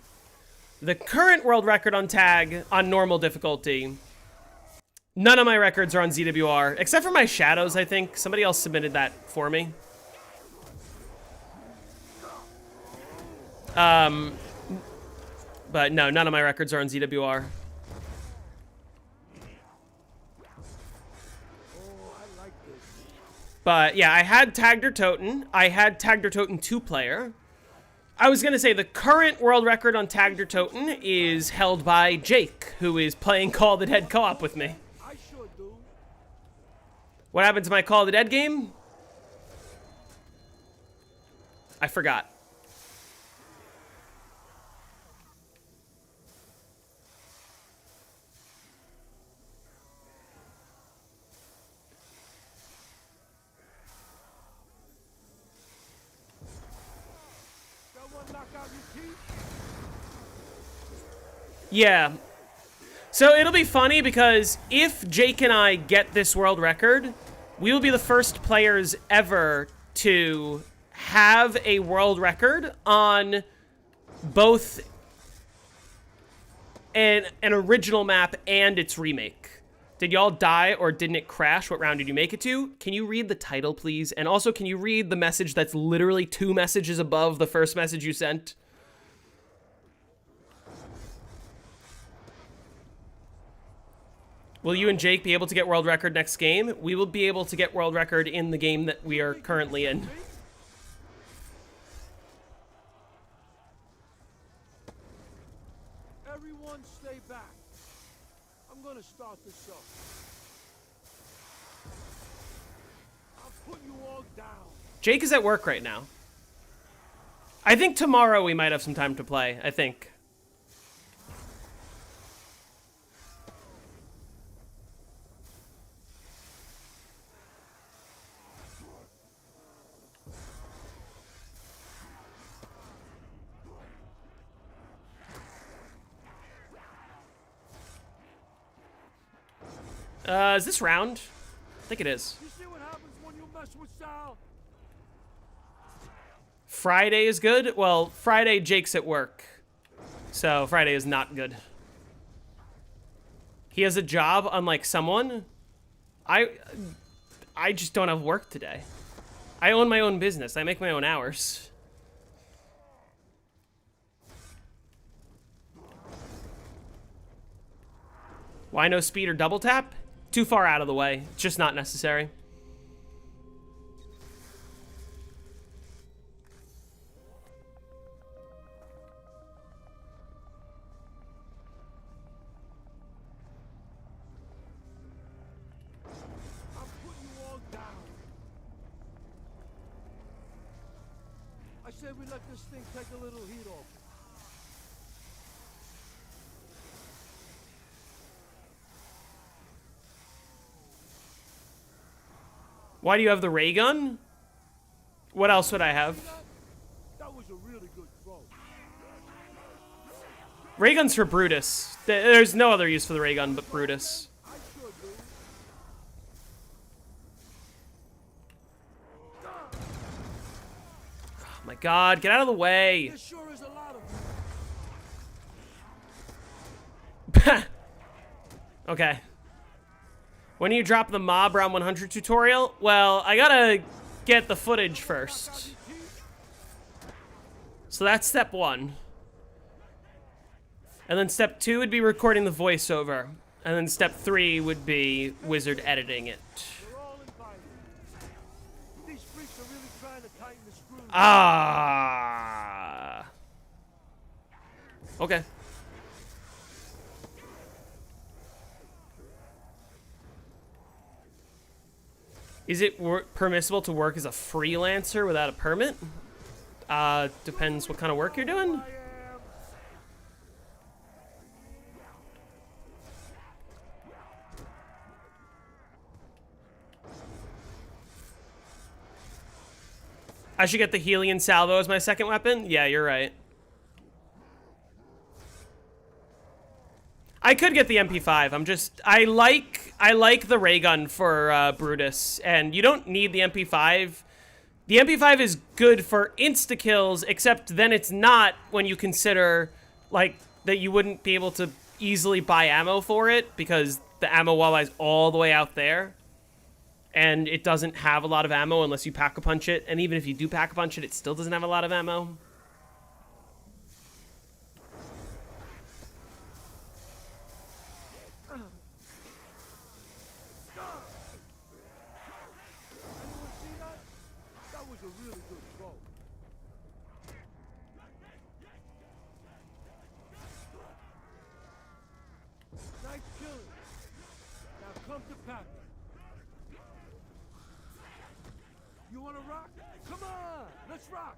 The current world record on Tag, on normal difficulty, none of my records are on ZWR, except for my Shadows, I think. Somebody else submitted that for me. But no, none of my records are on ZWR. But yeah, I had Tagder Toten. I had Tagder Toten 2-player. I was going to say the current world record on Tagder Toten is held by Jake, who is playing Call of the Dead co-op with me. I sure do. What happened to my Call of the Dead game? I forgot. Yeah. So it'll be funny because if Jake and I get this world record, we will be the first players ever to have a world record on both an original map and its remake. Did y'all die or didn't it crash? What round did you make it to? Can you read the title, please? And also, can you read the message that's literally 2 messages above the first message you sent? Will you and Jake be able to get world record next game? We will be able to get world record in the game that we are currently in. Everyone stay back. I'm gonna start this up. I'll put you all down. Jake is at work right now. I think tomorrow we might have some time to play, I think. Is this round? I think it is. You see what happens when you mess with Sal? Friday is good? Well, Friday, Jake's at work. So, Friday is not good. He has a job, unlike someone. I just don't have work today. I own my own business. I make my own hours. Why no speed or double tap? Too far out of the way. It's just not necessary. I'll put you all down. I said we let this thing take a little heat off. Why do you have the ray gun? What else would I have? That was a really good throw. Ray gun's for Brutus. There's no other use for the ray gun but Brutus. I sure do. Oh my god, get out of the way. There sure is a lot of Okay. When do you drop the mob round 100 tutorial? Well, I gotta get the footage first. So that's step 1. And then step 2 would be recording the voiceover. And then step 3 would be wizard editing it. They're all invited. These freaks are really trying to tighten the screws. Ah. Okay. Is it permissible to work as a freelancer without a permit? Depends what kind of work you're doing. I should get the Helion Salvo as my second weapon? Yeah, you're right. I could get the MP5. I like the ray gun for Brutus, and you don't need the MP5. The MP5 is good for insta-kills, except then it's not when you consider, like, that you wouldn't be able to easily buy ammo for it, because the ammo wall is all the way out there, and it doesn't have a lot of ammo unless you pack-a-punch it, and even if you do pack-a-punch it, it still doesn't have a lot of ammo. a really good bow. Nice killing. Now come to Packer. You wanna rock? Come on, let's rock.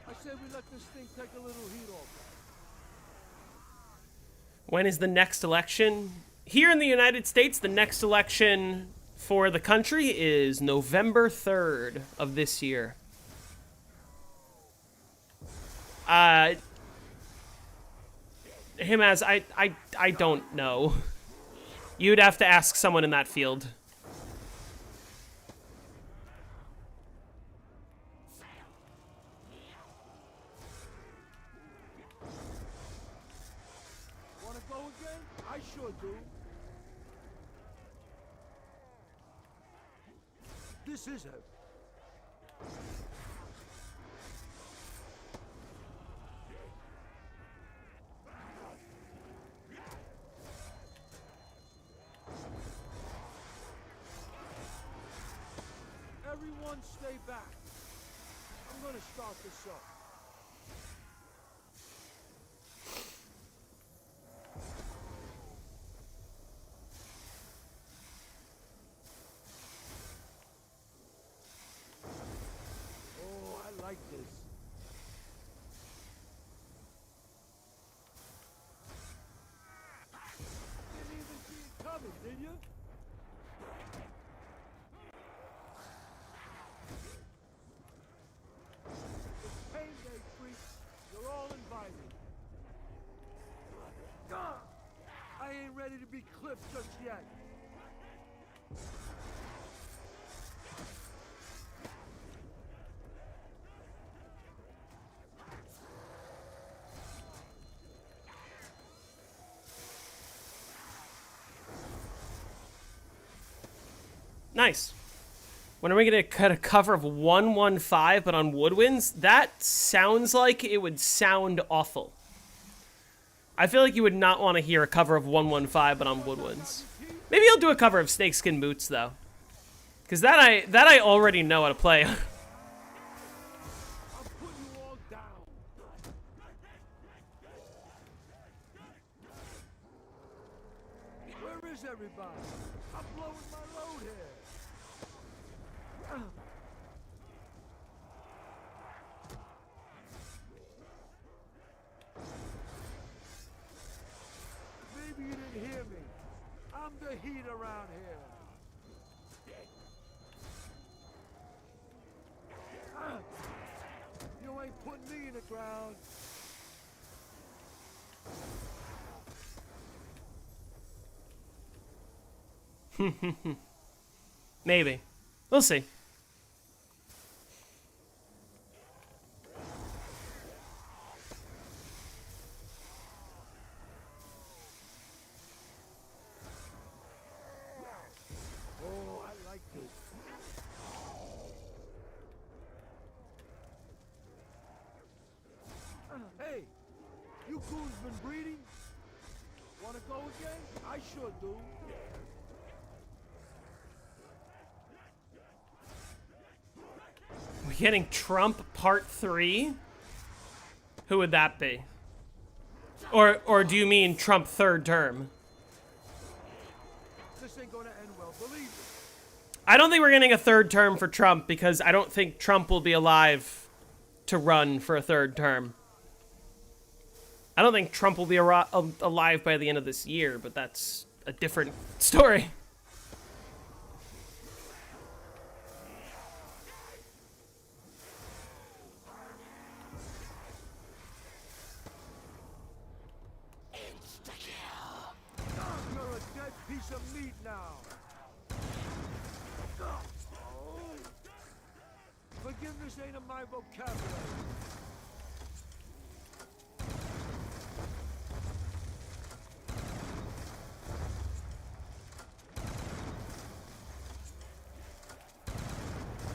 I say we let this thing take a little heat off. When is the next election? Here in the United States, the next election for the country is November 3rd of this year. I don't know. You'd have to ask someone in that field. Wanna go again? I sure do. This is it. Everyone stay back. I'm gonna start this up. Oh, I like this. Didn't even see it coming, did you? It's pain day, freaks. You're all invited. Gah! I ain't ready to be clipped just yet. Nice. When are we going to cut a cover of 115 but on woodwinds? That sounds like it would sound awful. I feel like you would not want to hear a cover of 115 but on woodwinds. Maybe I'll do a cover of snakeskin boots though. Cuz that I already know how to play. I'll put you all down. Where is everybody? I'm blowing my load here. Maybe you didn't hear me. I'm the heat around here. You ain't putting me in the ground. Maybe. We'll see. Oh, I like this. Hey, you coons been breeding? Wanna go again? I sure do. We're getting Trump Part 3? Who would that be? Or do you mean Trump third term? This ain't gonna end well, believe me. I don't think we're getting a third term for Trump because I don't think Trump will be alive to run for a third term. I don't think Trump will be alive by the end of this year, but that's a different story. You're a dead piece of meat now. Forgiveness ain't in my vocabulary.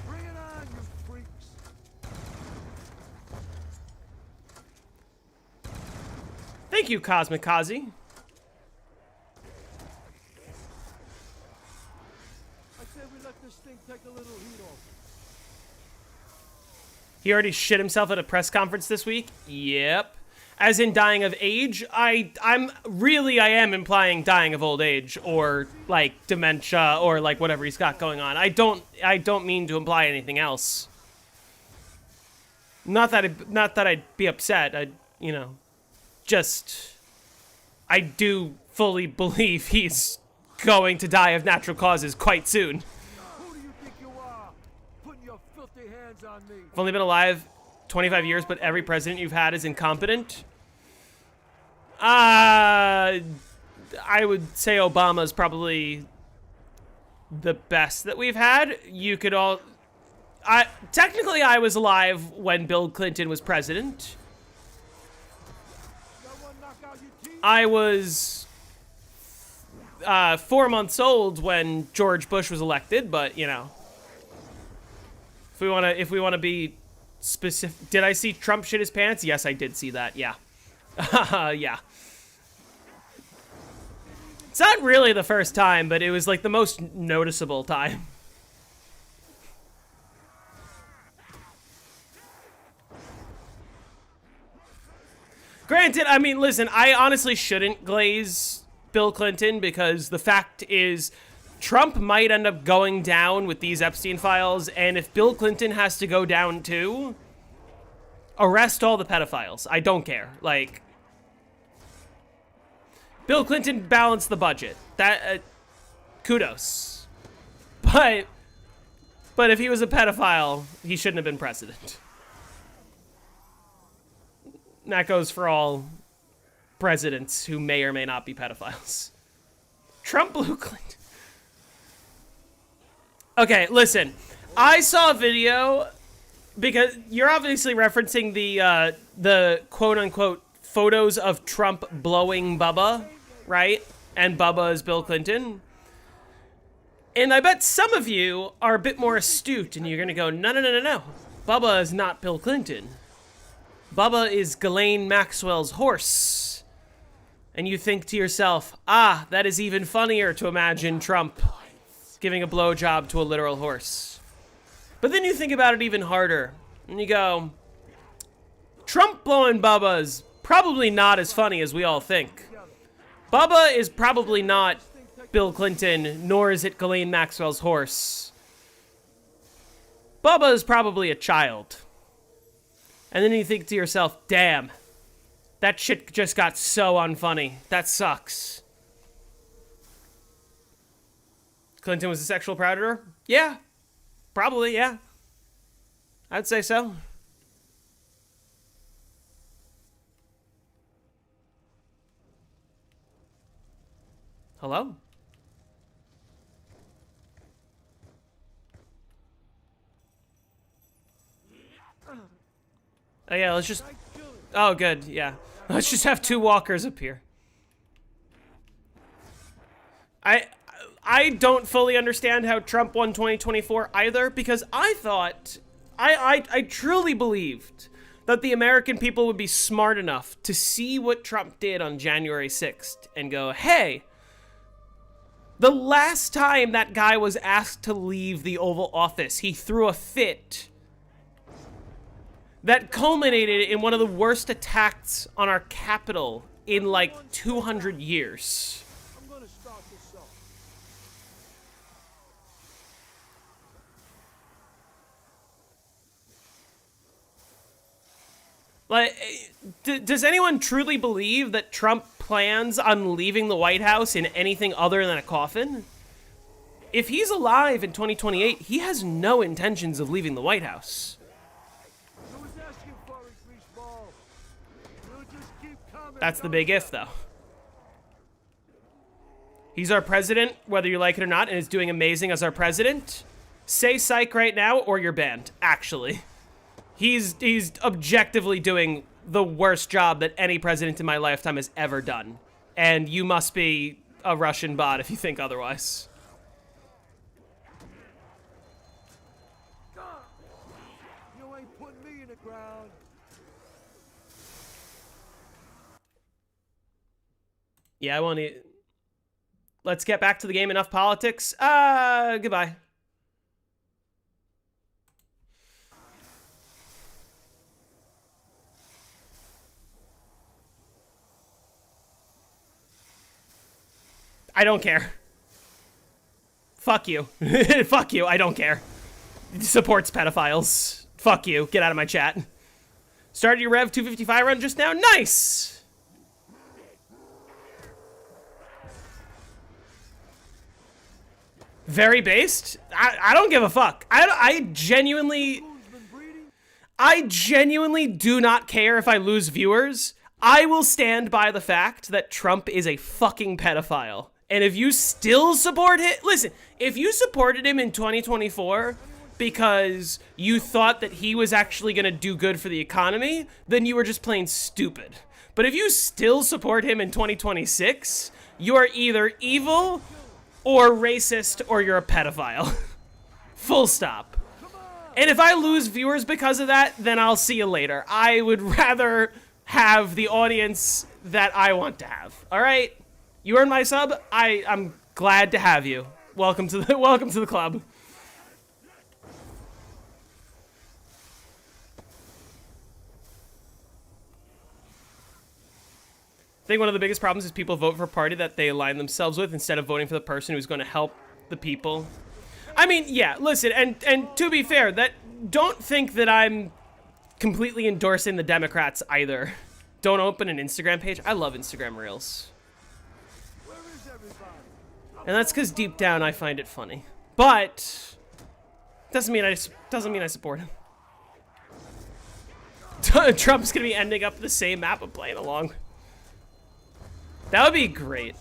Bring it on, you freaks. Thank you, Cosmic Kazi. I say we let this thing take a little heat off. He already shit himself at a press conference this week? Yep. As in dying of age? I am implying dying of old age or like dementia or like whatever he's got going on. I don't mean to imply anything else. Not that I'd be upset. I do fully believe he's going to die of natural causes quite soon. Who do you think you are? Putting your filthy hands on me. I've only been alive 25 years, but every president you've had is incompetent. I would say Obama's probably the best that we've had. Technically I was alive when Bill Clinton was president. I was 4 months old when George Bush was elected, but if we want to be specific, did I see Trump shit his pants? Yes, I did see that. Yeah. Yeah. It's not really the first time, but it was like the most noticeable time. Granted, I mean, listen, I honestly shouldn't glaze Bill Clinton because the fact is Trump might end up going down with these Epstein files, and if Bill Clinton has to go down too, arrest all the pedophiles. I don't care. Like, Bill Clinton balanced the budget. That, kudos. But if he was a pedophile, he shouldn't have been president. And that goes for all presidents who may or may not be pedophiles. Trump blew Clinton. Okay, listen. I saw a video because you're obviously referencing the quote-unquote photos of Trump blowing Bubba, right? And Bubba is Bill Clinton. And I bet some of you are a bit more astute and you're going to go, no. Bubba is not Bill Clinton. Bubba is Ghislaine Maxwell's horse. And you think to yourself, that is even funnier to imagine Trump giving a blowjob to a literal horse. But then you think about it even harder. And you go, Trump blowing Bubba is probably not as funny as we all think. Bubba is probably not Bill Clinton, nor is it Ghislaine Maxwell's horse. Bubba is probably a child. And then you think to yourself, damn, that shit just got so unfunny. That sucks. Clinton was a sexual predator? Yeah. Probably, yeah. I'd say so. Hello? Oh yeah, let's just... Oh, good, yeah. Let's just have two walkers appear. I don't fully understand how Trump won 2024 either, because I thought... I truly believed that the American people would be smart enough to see what Trump did on January 6th and go, hey, the last time that guy was asked to leave the Oval Office, he threw a fit that culminated in one of the worst attacks on our Capitol in like 200 years. I'm gonna start this off. Like, does anyone truly believe that Trump plans on leaving the White House in anything other than a coffin? If he's alive in 2028, he has no intentions of leaving the White House. I was asking for a greaseball. We'll just keep coming. That's the big if, though. He's our president, whether you like it or not, and is doing amazing as our president. Say psych right now, or you're banned, actually. He's objectively doing the worst job that any president in my lifetime has ever done. And you must be a Russian bot if you think otherwise. You ain't putting me in the ground. Yeah, I want to... Let's get back to the game. Enough politics. Goodbye. I don't care. Fuck you. Fuck you. I don't care. Supports pedophiles. Fuck you. Get out of my chat. Started your Rev 255 run just now. Nice! Very based? I don't give a fuck. I genuinely do not care if I lose viewers. I will stand by the fact that Trump is a fucking pedophile. And if you still support him, listen, if you supported him in 2024 because you thought that he was actually going to do good for the economy, then you were just plain stupid. But if you still support him in 2026, you are either evil or racist or you're a pedophile. Full stop. And if I lose viewers because of that, then I'll see you later. I would rather have the audience that I want to have. All right? You earned my sub. I'm glad to have you. Welcome to the club. I think one of the biggest problems is people vote for a party that they align themselves with instead of voting for the person who's going to help the people. I mean, yeah, listen, and to be fair, don't think that I'm completely endorsing the Democrats either. Don't open an Instagram page. I love Instagram Reels. And that's because deep down I find it funny. But doesn't mean I support him. Trump's gonna be ending up the same map of playing along. That would be great.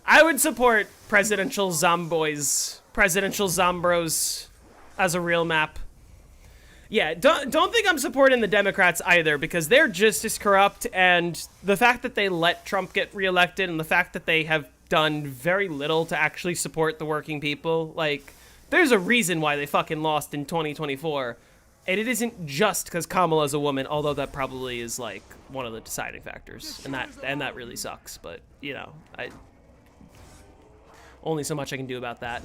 I would support Presidential Zomboys, Presidential Zombros as a real map. Yeah, don't think I'm supporting the Democrats either, because they're just as corrupt, and the fact that they let Trump get reelected and the fact that they have done very little to actually support the working people, like, there's a reason why they fucking lost in 2024. And it isn't just because Kamala's a woman, although that probably is, like, one of the deciding factors. And that really sucks, but, you know, only so much I can do about that.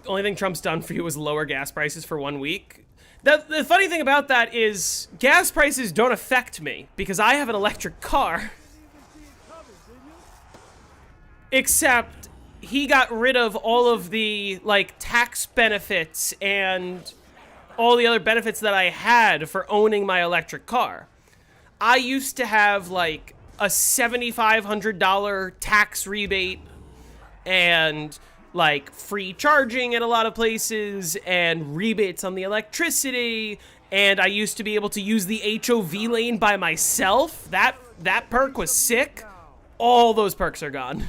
The only thing Trump's done for you was lower gas prices for 1 week. The funny thing about that is gas prices don't affect me because I have an electric car. Except he got rid of all of the, like, tax benefits and all the other benefits that I had for owning my electric car. I used to have, like, a $7,500 tax rebate and, like, free charging at a lot of places and rebates on the electricity, and I used to be able to use the HOV lane by myself. That perk was sick. All those perks are gone.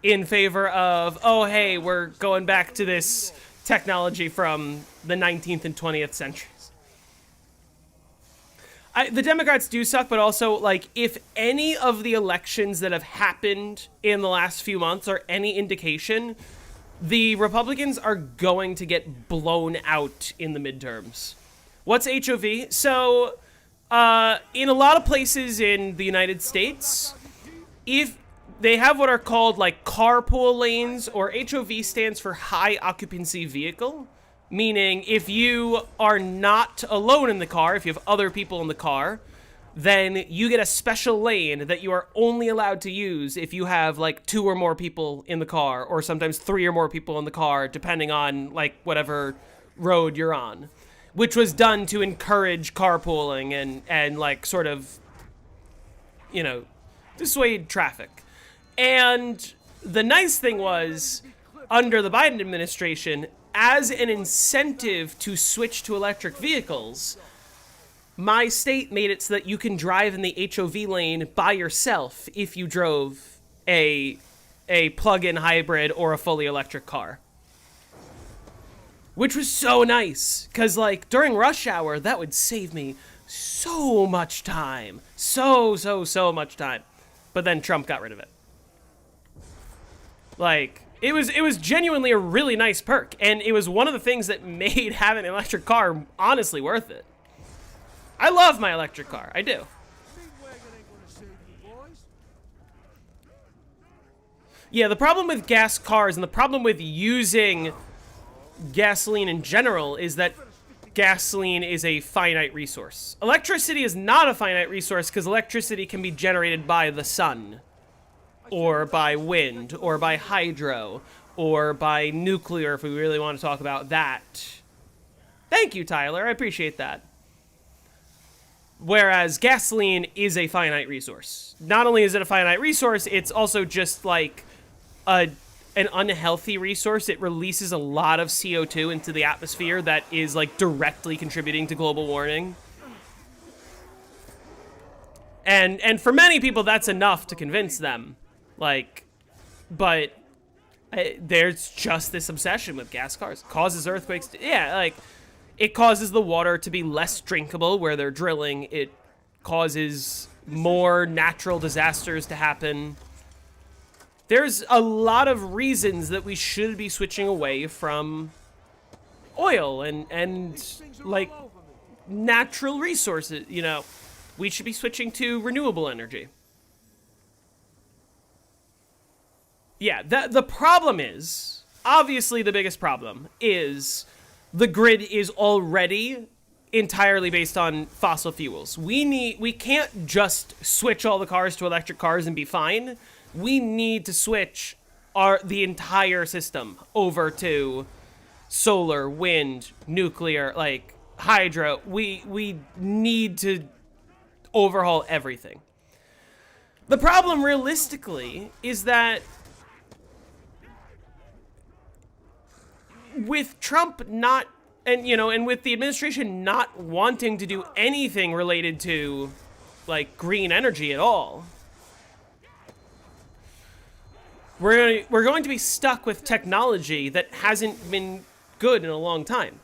In favor of, oh, hey, we're going back to this technology from the 19th and 20th centuries. The Democrats do suck, but also, like, if any of the elections that have happened in the last few months are any indication, the Republicans are going to get blown out in the midterms. What's HOV? So, in a lot of places in the United States, if they have what are called, like, carpool lanes, or HOV stands for high occupancy vehicle, meaning if you are not alone in the car, if you have other people in the car, then you get a special lane that you are only allowed to use if you have, like, 2 or more people in the car, or sometimes 3 or more people in the car, depending on, like, whatever road you're on, which was done to encourage carpooling and like, sort of, you know, dissuade traffic. And the nice thing was, under the Biden administration, as an incentive to switch to electric vehicles, my state made it so that you can drive in the HOV lane by yourself if you drove a plug-in hybrid or a fully electric car. Which was so nice, because, like, during rush hour, that would save me so much time. So much time. But then Trump got rid of it. Like, it was genuinely a really nice perk, and it was one of the things that made having an electric car honestly worth it. I love my electric car, I do. Yeah, the problem with gas cars and the problem with using gasoline in general is that gasoline is a finite resource. Electricity is not a finite resource because electricity can be generated by the sun, or by wind, or by hydro, or by nuclear if we really want to talk about that. Thank you, Tyler. I appreciate that. Whereas gasoline is a finite resource. Not only is it a finite resource, it's also just like an unhealthy resource. It releases a lot of CO2 into the atmosphere that is like directly contributing to global warming. And for many people, that's enough to convince them. Like, but there's just this obsession with gas cars. Causes earthquakes. Yeah, like, it causes the water to be less drinkable where they're drilling. It causes more natural disasters to happen. There's a lot of reasons that we should be switching away from oil and like natural resources, you know. We should be switching to renewable energy. Yeah, the problem is, obviously the biggest problem is the grid is already entirely based on fossil fuels. We can't just switch all the cars to electric cars and be fine. We need to switch the entire system over to solar, wind, nuclear, like hydro. We need to overhaul everything. The problem realistically is that with Trump not, and with the administration not wanting to do anything related to like green energy at all, we're going to be stuck with technology that hasn't been good in a long time.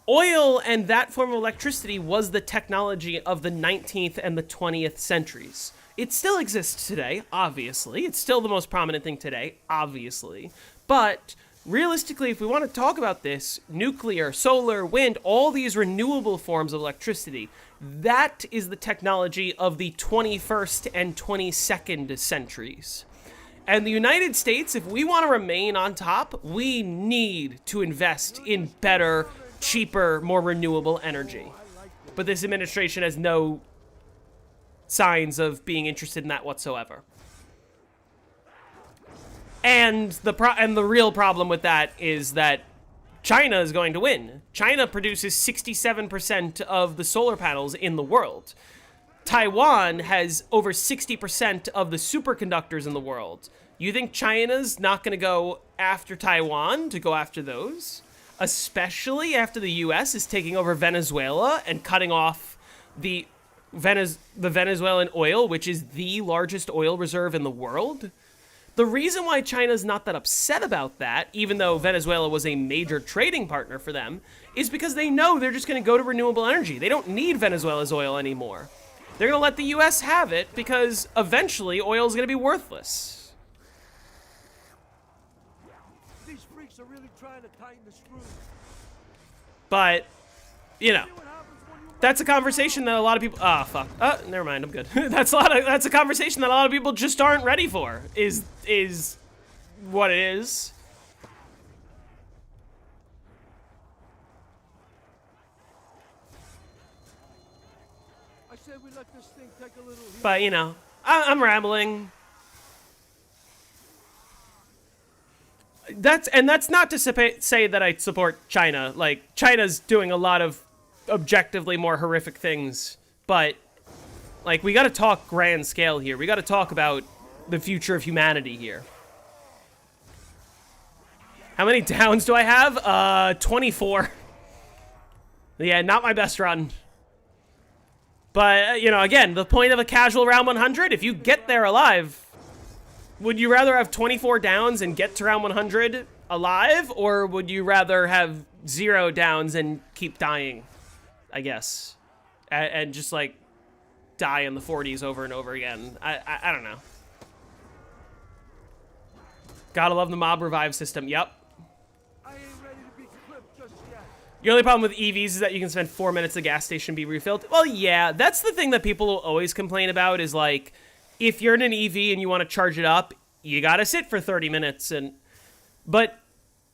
Oil and that form of electricity was the technology of the 19th and the 20th centuries. It still exists today, obviously. It's still the most prominent thing today, obviously. But realistically, if we want to talk about this, nuclear, solar, wind, all these renewable forms of electricity, that is the technology of the 21st and 22nd centuries. And the United States, if we want to remain on top, we need to invest in better, cheaper, more renewable energy. But this administration has no signs of being interested in that whatsoever. And the real problem with that is that China is going to win. China produces 67% of the solar panels in the world. Taiwan has over 60% of the superconductors in the world. You think China's not going to go after Taiwan to go after those? Especially after the U.S. is taking over Venezuela and cutting off the Venezuelan oil, which is the largest oil reserve in the world? The reason why China's not that upset about that, even though Venezuela was a major trading partner for them, is because they know they're just going to go to renewable energy. They don't need Venezuela's oil anymore. They're going to let the U.S. have it because eventually oil is going to be worthless. These freaks are really trying to tighten the screws. But, you know, that's a conversation that a lot of people... Ah, fuck. Never mind. I'm good. That's a conversation that a lot of people just aren't ready for, is what it is. I said we let this thing take a little heat. But, you know, I'm rambling. That's not to say that I support China. Like, China's doing a lot of objectively more horrific things, but like, we got to talk grand scale here. We got to talk about the future of humanity here. How many downs do I have? 24. Yeah, not my best run. But, you know, again, the point of a casual round 100, if you get there alive, would you rather have 24 downs and get to round 100 alive, or would you rather have 0 downs and keep dying, I guess, and just, like, die in the 40s over and over again? I don't know. Gotta love the mob revive system. Yep. I ain't ready to be clipped just yet. The only problem with EVs is that you can spend 4 minutes at the gas station and be refilled. Well, yeah, that's the thing that people will always complain about is, like, if you're in an EV and you want to charge it up, you gotta sit for 30 minutes. But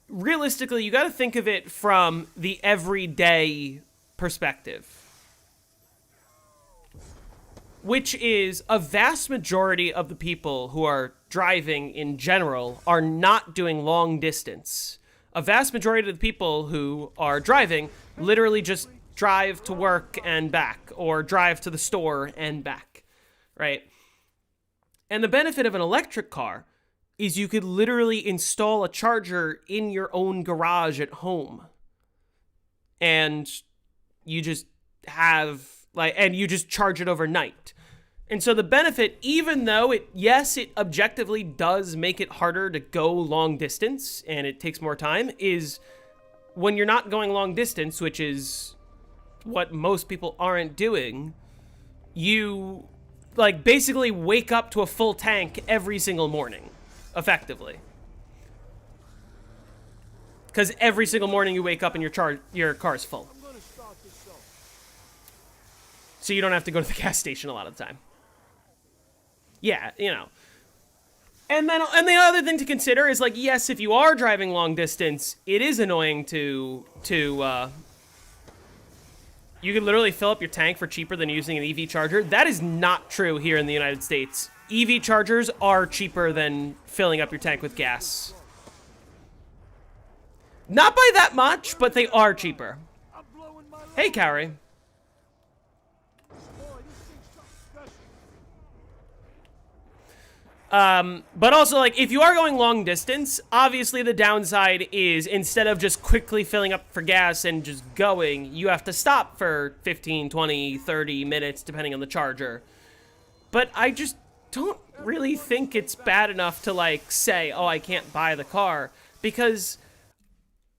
realistically, you gotta think of it from the everyday perspective, which is a vast majority of the people who are driving in general are not doing long distance. A vast majority of the people who are driving literally just drive to work and back, or drive to the store and back, right? And the benefit of an electric car is you could literally install a charger in your own garage at home. And you just have, and you just charge it overnight. And so the benefit, even though it objectively does make it harder to go long distance and it takes more time, is when you're not going long distance, which is what most people aren't doing, you basically wake up to a full tank every single morning, effectively. Because every single morning you wake up and your car's full. So you don't have to go to the gas station a lot of the time. Yeah, And then, the other thing to consider is, yes, if you are driving long distance, it is annoying to you can literally fill up your tank for cheaper than using an EV charger. That is not true here in the United States. EV chargers are cheaper than filling up your tank with gas. Not by that much, but they are cheaper. Hey, Carrie. But also, if you are going long distance, obviously the downside is instead of just quickly filling up for gas and just going, you have to stop for 15, 20, 30 minutes, depending on the charger. But I just don't really think it's bad enough to, say, oh, I can't buy the car, because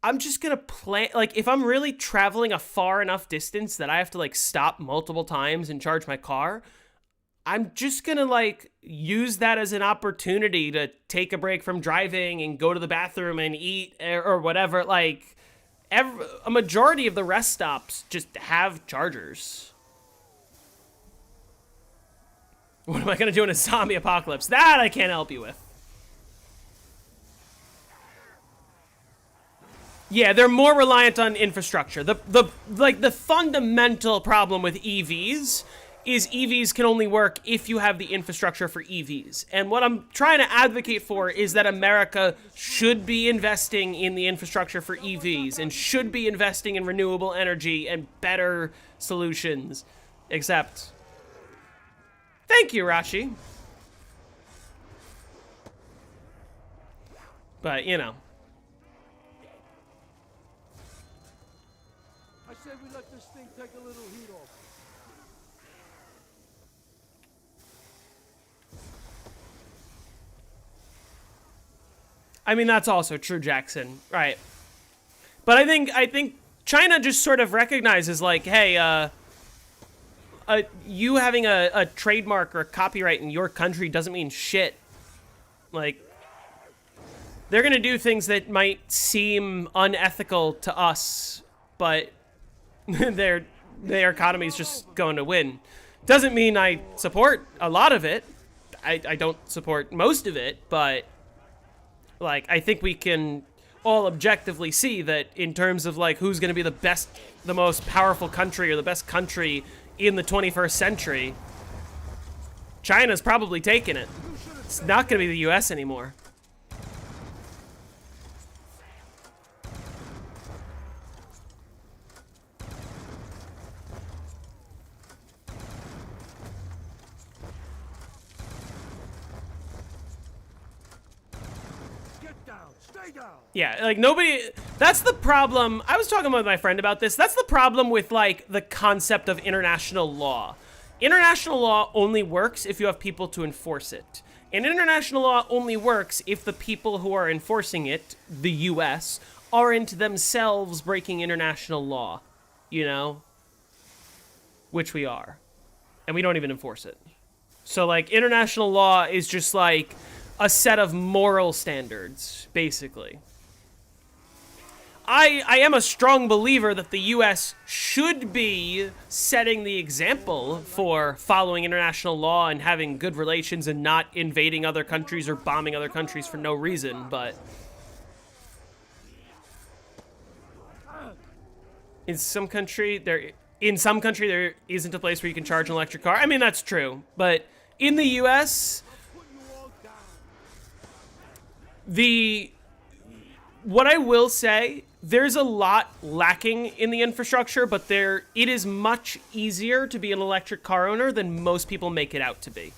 I'm just gonna plan, if I'm really traveling a far enough distance that I have to, stop multiple times and charge my car, I'm just gonna use that as an opportunity to take a break from driving and go to the bathroom and eat or whatever. A majority of the rest stops just have chargers. What am I gonna do in a zombie apocalypse? That I can't help you with. Yeah, they're more reliant on infrastructure. The fundamental problem with EVs is EVs can only work if you have the infrastructure for EVs. And what I'm trying to advocate for is that America should be investing in the infrastructure for EVs and should be investing in renewable energy and better solutions. Except, thank you, Rashi. But, I say we let this thing take a little heat off. I mean, that's also true, Jackson. Right. But I think China just sort of recognizes, hey, you having a trademark or a copyright in your country doesn't mean shit. They're going to do things that might seem unethical to us, but their economy's just going to win. Doesn't mean I support a lot of it. I don't support most of it, but I think we can all objectively see that in terms of who's going to be the most powerful country or the best country in the 21st century, China's probably taken it. It's not going to be the US anymore. Yeah, nobody... That's the problem. I was talking with my friend about this. That's the problem with, the concept of international law. International law only works if you have people to enforce it. And international law only works if the people who are enforcing it, the US, aren't themselves breaking international law. Which we are. And we don't even enforce it. So, international law is just, a set of moral standards, basically. I am a strong believer that the U.S. should be setting the example for following international law and having good relations and not invading other countries or bombing other countries for no reason, but in some country there isn't a place where you can charge an electric car. I mean, that's true, but in the U.S., what I will say, there's a lot lacking in the infrastructure, but it is much easier to be an electric car owner than most people make it out to be.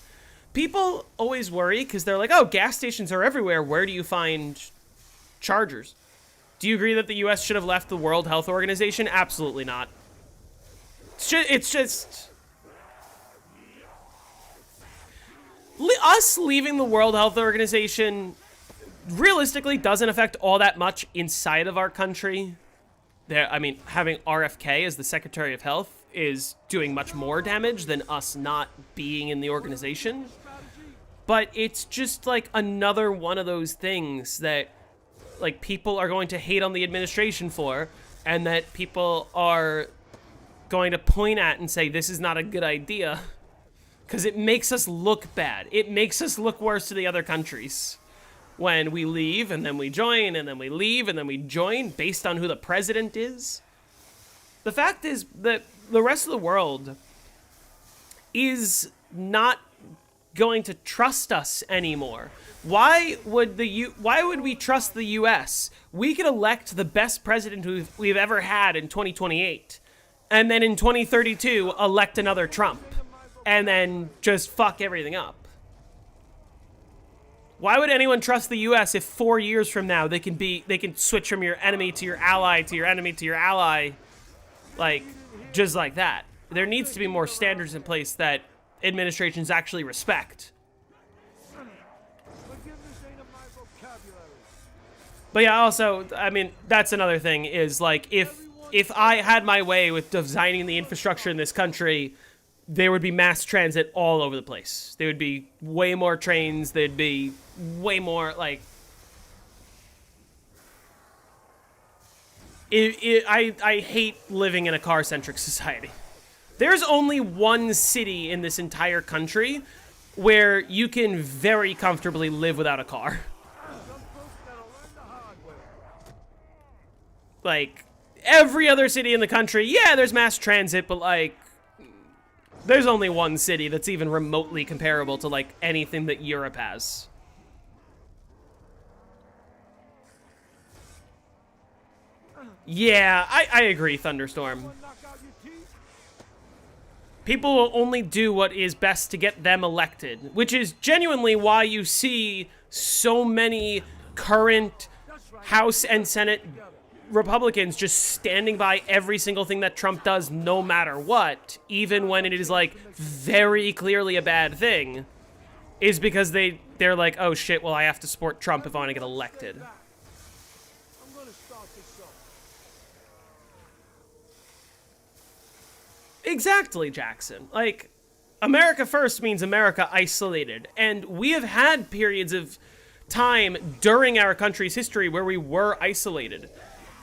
People always worry because they're like, oh, gas stations are everywhere. Where do you find chargers? Do you agree that the U.S. should have left the World Health Organization? Absolutely not. It's just us leaving the World Health Organization realistically doesn't affect all that much inside of our country. I mean, having RFK as the Secretary of Health is doing much more damage than us not being in the organization. But it's just like another one of those things that like people are going to hate on the administration for, and that people are going to point at and say this is not a good idea because it makes us look bad. It makes us look worse to the other countries when we leave and then we join and then we leave and then we join based on who the president is. The fact is that the rest of the world is not going to trust us anymore. Why would we trust the US? We could elect the best president we've ever had in 2028 and then in 2032 elect another Trump and then just fuck everything up. Why would anyone trust the U.S. if 4 years from now they can switch from your enemy to your ally to your enemy to your ally, like, just like that? There needs to be more standards in place that administrations actually respect. But yeah, also, I mean, that's another thing is, like, if I had my way with designing the infrastructure in this country, there would be mass transit all over the place. There would be way more trains. There'd be way more, like... I hate living in a car-centric society. There's only one city in this entire country where you can very comfortably live without a car. Like, every other city in the country, yeah, there's mass transit, but, like, there's only one city that's even remotely comparable to, like, anything that Europe has. Yeah, I agree, Thunderstorm. People will only do what is best to get them elected, which is genuinely why you see so many current House and Senate Republicans just standing by every single thing that Trump does, no matter what, even when it is, like, very clearly a bad thing, is because they're like, oh shit, well, I have to support Trump if I want to get elected. Exactly, Jackson. Like, America first means America isolated, and we have had periods of time during our country's history where we were isolated.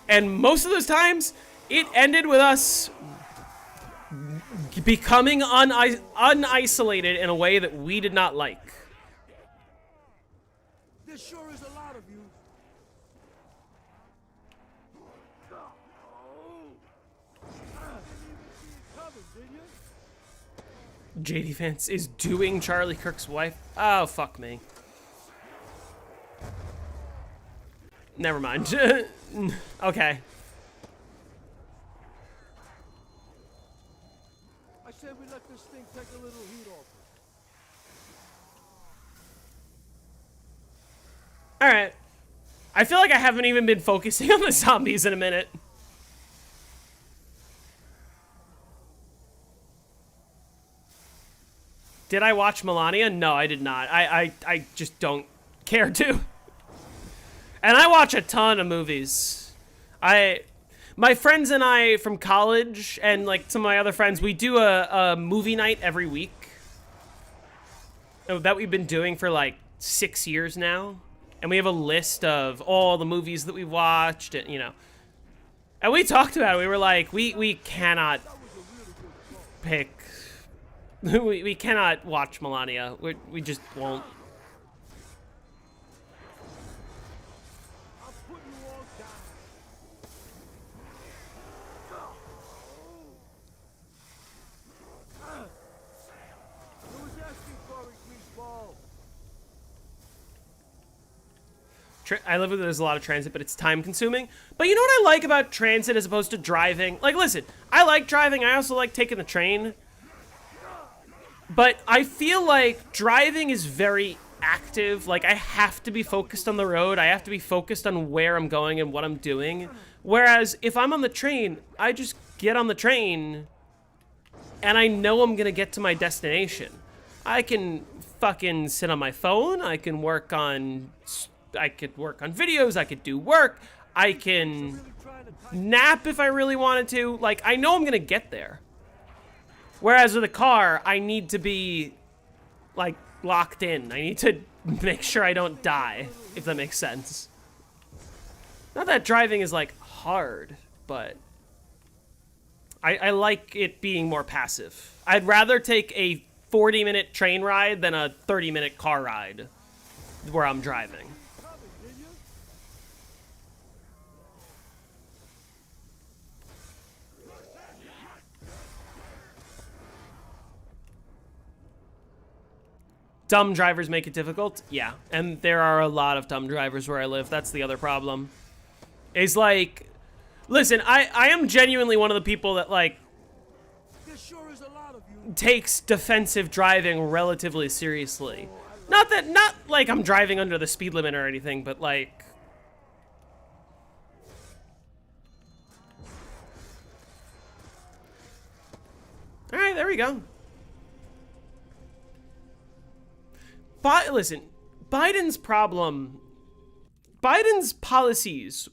And most of those times, it ended with us becoming unisolated in a way that we did not like. There sure is a lot of you. JD Vance is doing Charlie Kirk's wife. Oh, fuck me. Never mind. Okay. I said we let this thing take a little heat off. Alright. I feel like I haven't even been focusing on the zombies in a minute. Did I watch Melania? No, I did not. I just don't care to. And I watch a ton of movies. My friends and I from college and, like, some of my other friends, we do a movie night every week. That we've been doing for, like, 6 years now. And we have a list of all the movies that we watched, and, you know. And we talked about it. We were like, we cannot pick. we cannot watch Melania. We just won't. I'll put you all down. Who was asking for it, greaseball? I live with there's a lot of transit, but it's time consuming. But you know what I like about transit as opposed to driving? Like, listen, I like driving. I also like taking the train. But I feel like driving is very active. Like, I have to be focused on the road. I have to be focused on where I'm going and what I'm doing. Whereas if I'm on the train, I just get on the train and I know I'm gonna get to my destination. I can fucking sit on my phone. I could work on videos. I could do work. I can nap if I really wanted to. Like, I know I'm gonna get there. Whereas with a car, I need to be, like, locked in. I need to make sure I don't die, if that makes sense. Not that driving is, like, hard, but I like it being more passive. I'd rather take a 40-minute train ride than a 30-minute car ride where I'm driving. Dumb drivers make it difficult? Yeah. And there are a lot of dumb drivers where I live. That's the other problem. Is like, listen, I am genuinely one of the people that, like, There sure is a lot of you. takes defensive driving relatively seriously. Not like I'm driving under the speed limit or anything, but like... Alright, there we go. But listen, Biden's policies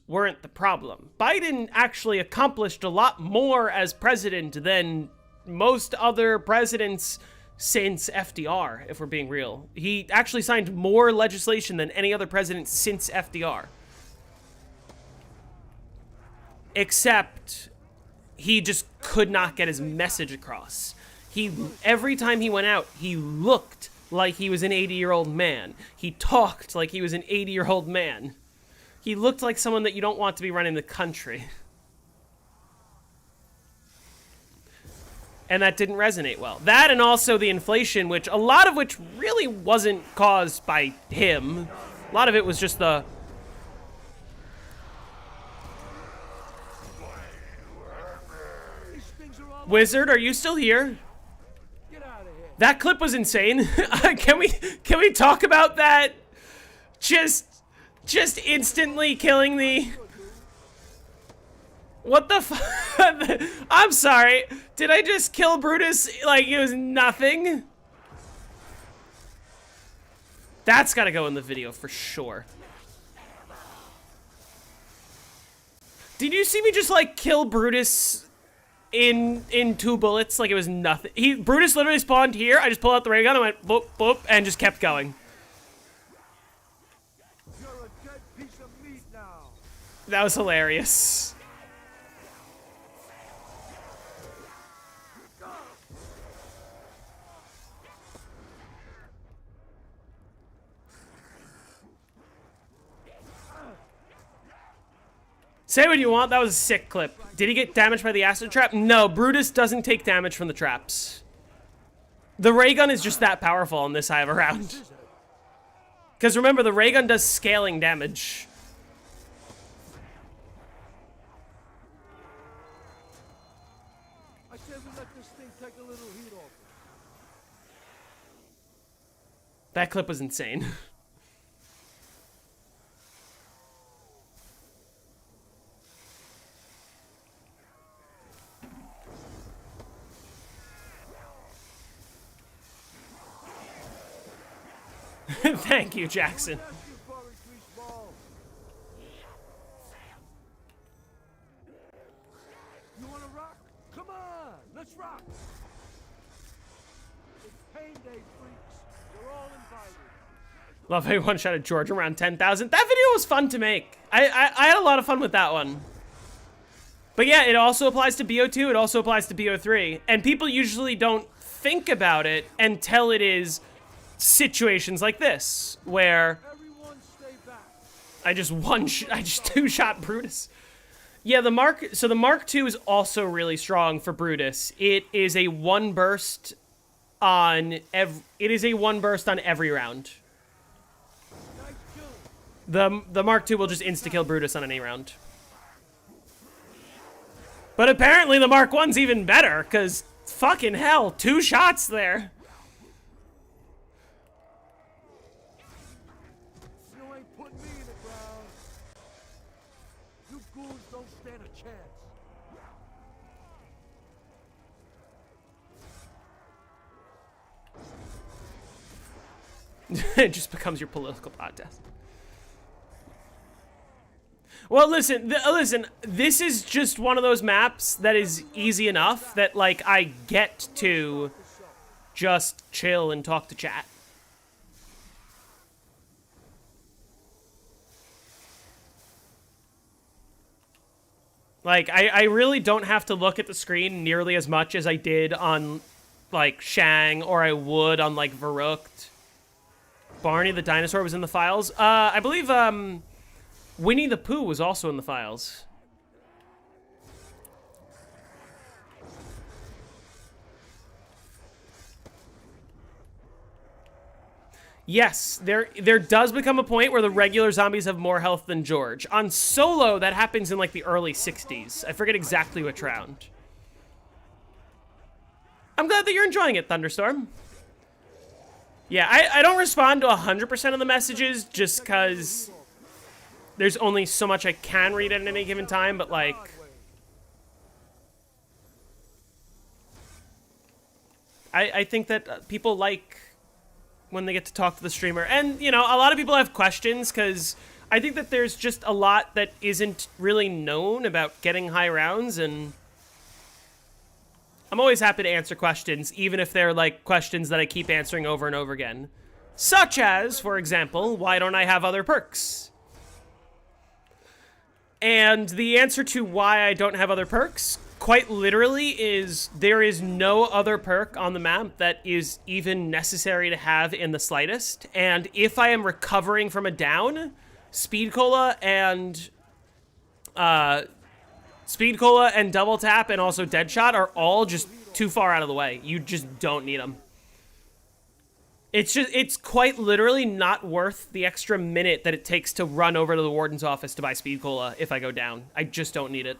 weren't the problem. Biden actually accomplished a lot more as president than most other presidents since FDR, if we're being real. He actually signed more legislation than any other president since FDR. Except he just could not get his message across. Every time he went out, he looked like he was an 80-year-old man. He talked like he was an 80-year-old man. He looked like someone that you don't want to be running the country. And that didn't resonate well. That and also the inflation, which a lot of which really wasn't caused by him. A lot of it was just the... These things are all Wizard, are you still here? get out of here. That clip was insane. Can we talk about that? Just instantly killing the... What the fuck? I'm sorry. Did I just kill Brutus like it was nothing? That's gotta go in the video for sure. Did you see me just like kill Brutus in 2 bullets like it was nothing? Brutus literally spawned here. I just pulled out the ray gun and went boop boop and just kept going. You're a dead piece of meat now. That was hilarious. Say what you want, that was a sick clip. Did he get damaged by the acid trap? No, Brutus doesn't take damage from the traps. The ray gun is just that powerful on this side of a round. Because remember, the ray gun does scaling damage. I said we let this thing take a little heat off. That clip was insane. Thank you, Jackson. Ask you for it, greaseball. You wanna rock? Come on, let's rock. It's pain day, freaks. You're all invited. Love how he one-shotted George around 10,000. That video was fun to make. I had a lot of fun with that one. But yeah, it also applies to BO2, it also applies to BO3. And people usually don't think about it until it is situations like this, where Everyone stay back. I just two-shot Brutus. Yeah, the Mark II is also really strong for Brutus. It is a one burst on every round. Nice killing. The Mark II will just insta-kill Brutus on any round. But apparently the Mark I's even better, because fucking hell, 2 shots there. You ain't putting me in the ground. You goons don't stand a chance. It just becomes your political podcast. Well, listen, this is just one of those maps that is easy enough that, like, I get to just chill and talk to chat. Like, I really don't have to look at the screen nearly as much as I did on, like, Shang, or I would on, like, Verrückt. Barney the dinosaur was in the files. I believe, Winnie the Pooh was also in the files. Yes, there does become a point where the regular zombies have more health than George. On Solo, that happens in like the early 60s. I forget exactly which round. I'm glad that you're enjoying it, Thunderstorm. Yeah, I don't respond to 100% of the messages just because there's only so much I can read at any given time, but like... I think that people like when they get to talk to the streamer. And, you know, a lot of people have questions because I think that there's just a lot that isn't really known about getting high rounds, and I'm always happy to answer questions, even if they're like questions that I keep answering over and over again. Such as, for example, why don't I have other perks? And the answer to why I don't have other perks, quite literally, is there is no other perk on the map that is even necessary to have in the slightest. And if I am recovering from a down, Speed Cola and Double Tap and also Deadshot are all just too far out of the way. You just don't need them. It's quite literally not worth the extra minute that it takes to run over to the warden's office to buy Speed Cola if I go down. I just don't need it.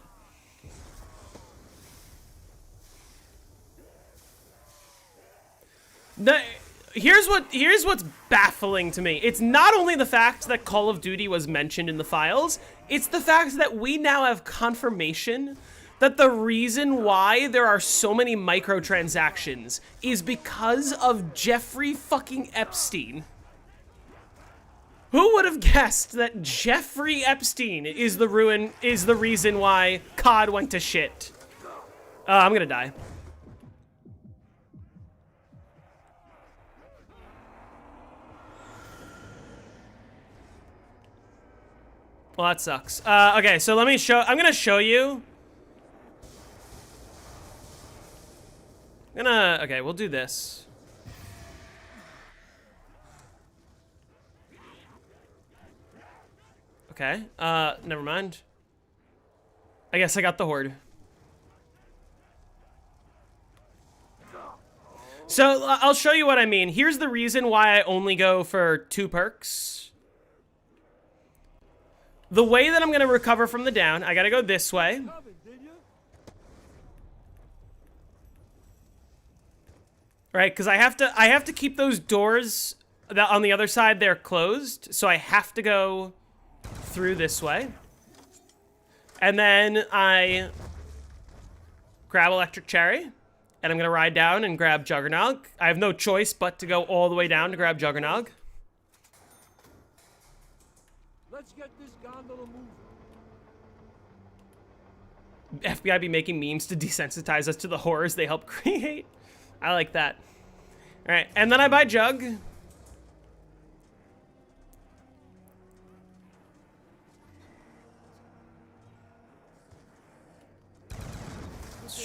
Here's what's baffling to me. It's not only the fact that Call of Duty was mentioned in the files, it's the fact that we now have confirmation that the reason why there are so many microtransactions is because of Jeffrey fucking Epstein. Who would have guessed that Jeffrey Epstein is the reason why COD went to shit? I'm gonna die. Well, that sucks. Okay, so I'm gonna show you. Okay, we'll do this. Okay, never mind. I guess I got the horde. So, I'll show you what I mean. Here's the reason why I only go for 2 perks. The way that I'm gonna recover from the down, I gotta go this way. Right, because I have to keep those doors that on the other side they're closed, so I have to go through this way. And then I grab Electric Cherry, and I'm gonna ride down and grab Juggernog. I have no choice but to go all the way down to grab Juggernog. Let's get this gondola moving. FBI be making memes to desensitize us to the horrors they help create. I like that. All right, and then I buy Jug.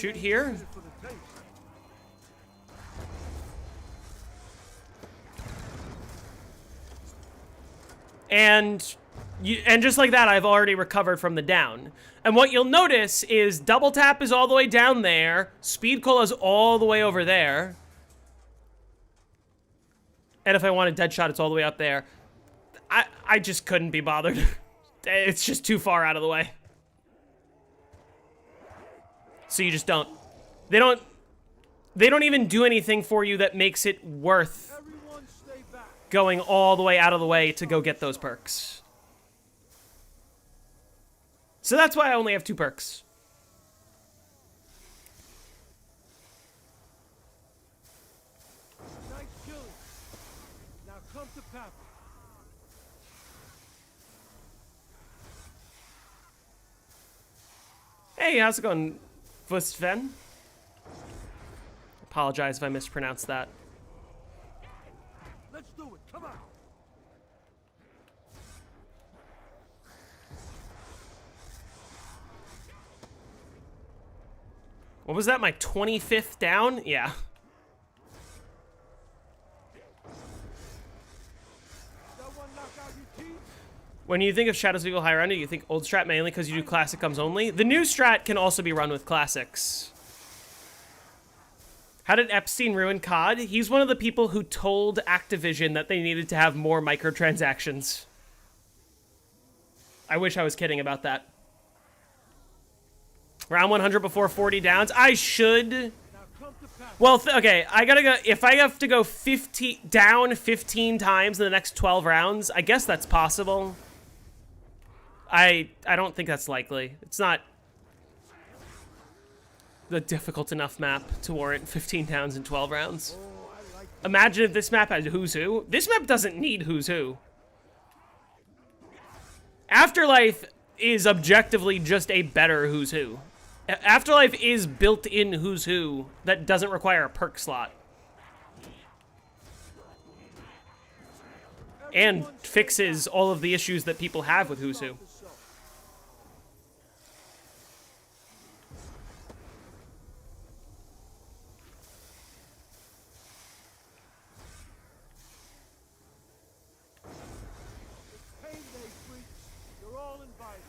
Shoot here. For the taste. And just like that, I've already recovered from the down. And what you'll notice is double tap is all the way down there. Speed cola is all the way over there. And if I want a dead shot, it's all the way up there. I just couldn't be bothered. It's just too far out of the way. So you just don't. They don't even do anything for you that makes it worth Everyone stay back. going all the way out of the way to go get those perks. So that's why I only have 2 perks. Nice killing. Now come to Papa. Hey, how's it going, Vustven? Apologize if I mispronounced that. Let's do it. Come on. What was that, my 25th down? Yeah. That one knock out your teeth? When you think of Shadows of Eagle High Round, you think old strat mainly because you do classic comes only? The new strat can also be run with classics. How did Epstein ruin COD? He's one of the people who told Activision that they needed to have more microtransactions. I wish I was kidding about that. Round 100 before 40 downs. I should. Now come to Papa. Well, okay, I gotta go. If I have to go 15 down 15 times in the next 12 rounds, I guess that's possible. I don't think that's likely. It's not the difficult enough map to warrant 15 downs in 12 rounds. Imagine if this map has Who's Who. This map doesn't need Who's Who. Afterlife is objectively just a better Who's Who. Afterlife is built-in Who's Who that doesn't require a perk slot. And fixes all of the issues that people have with Who's Who. Payday freaks. You're all invited.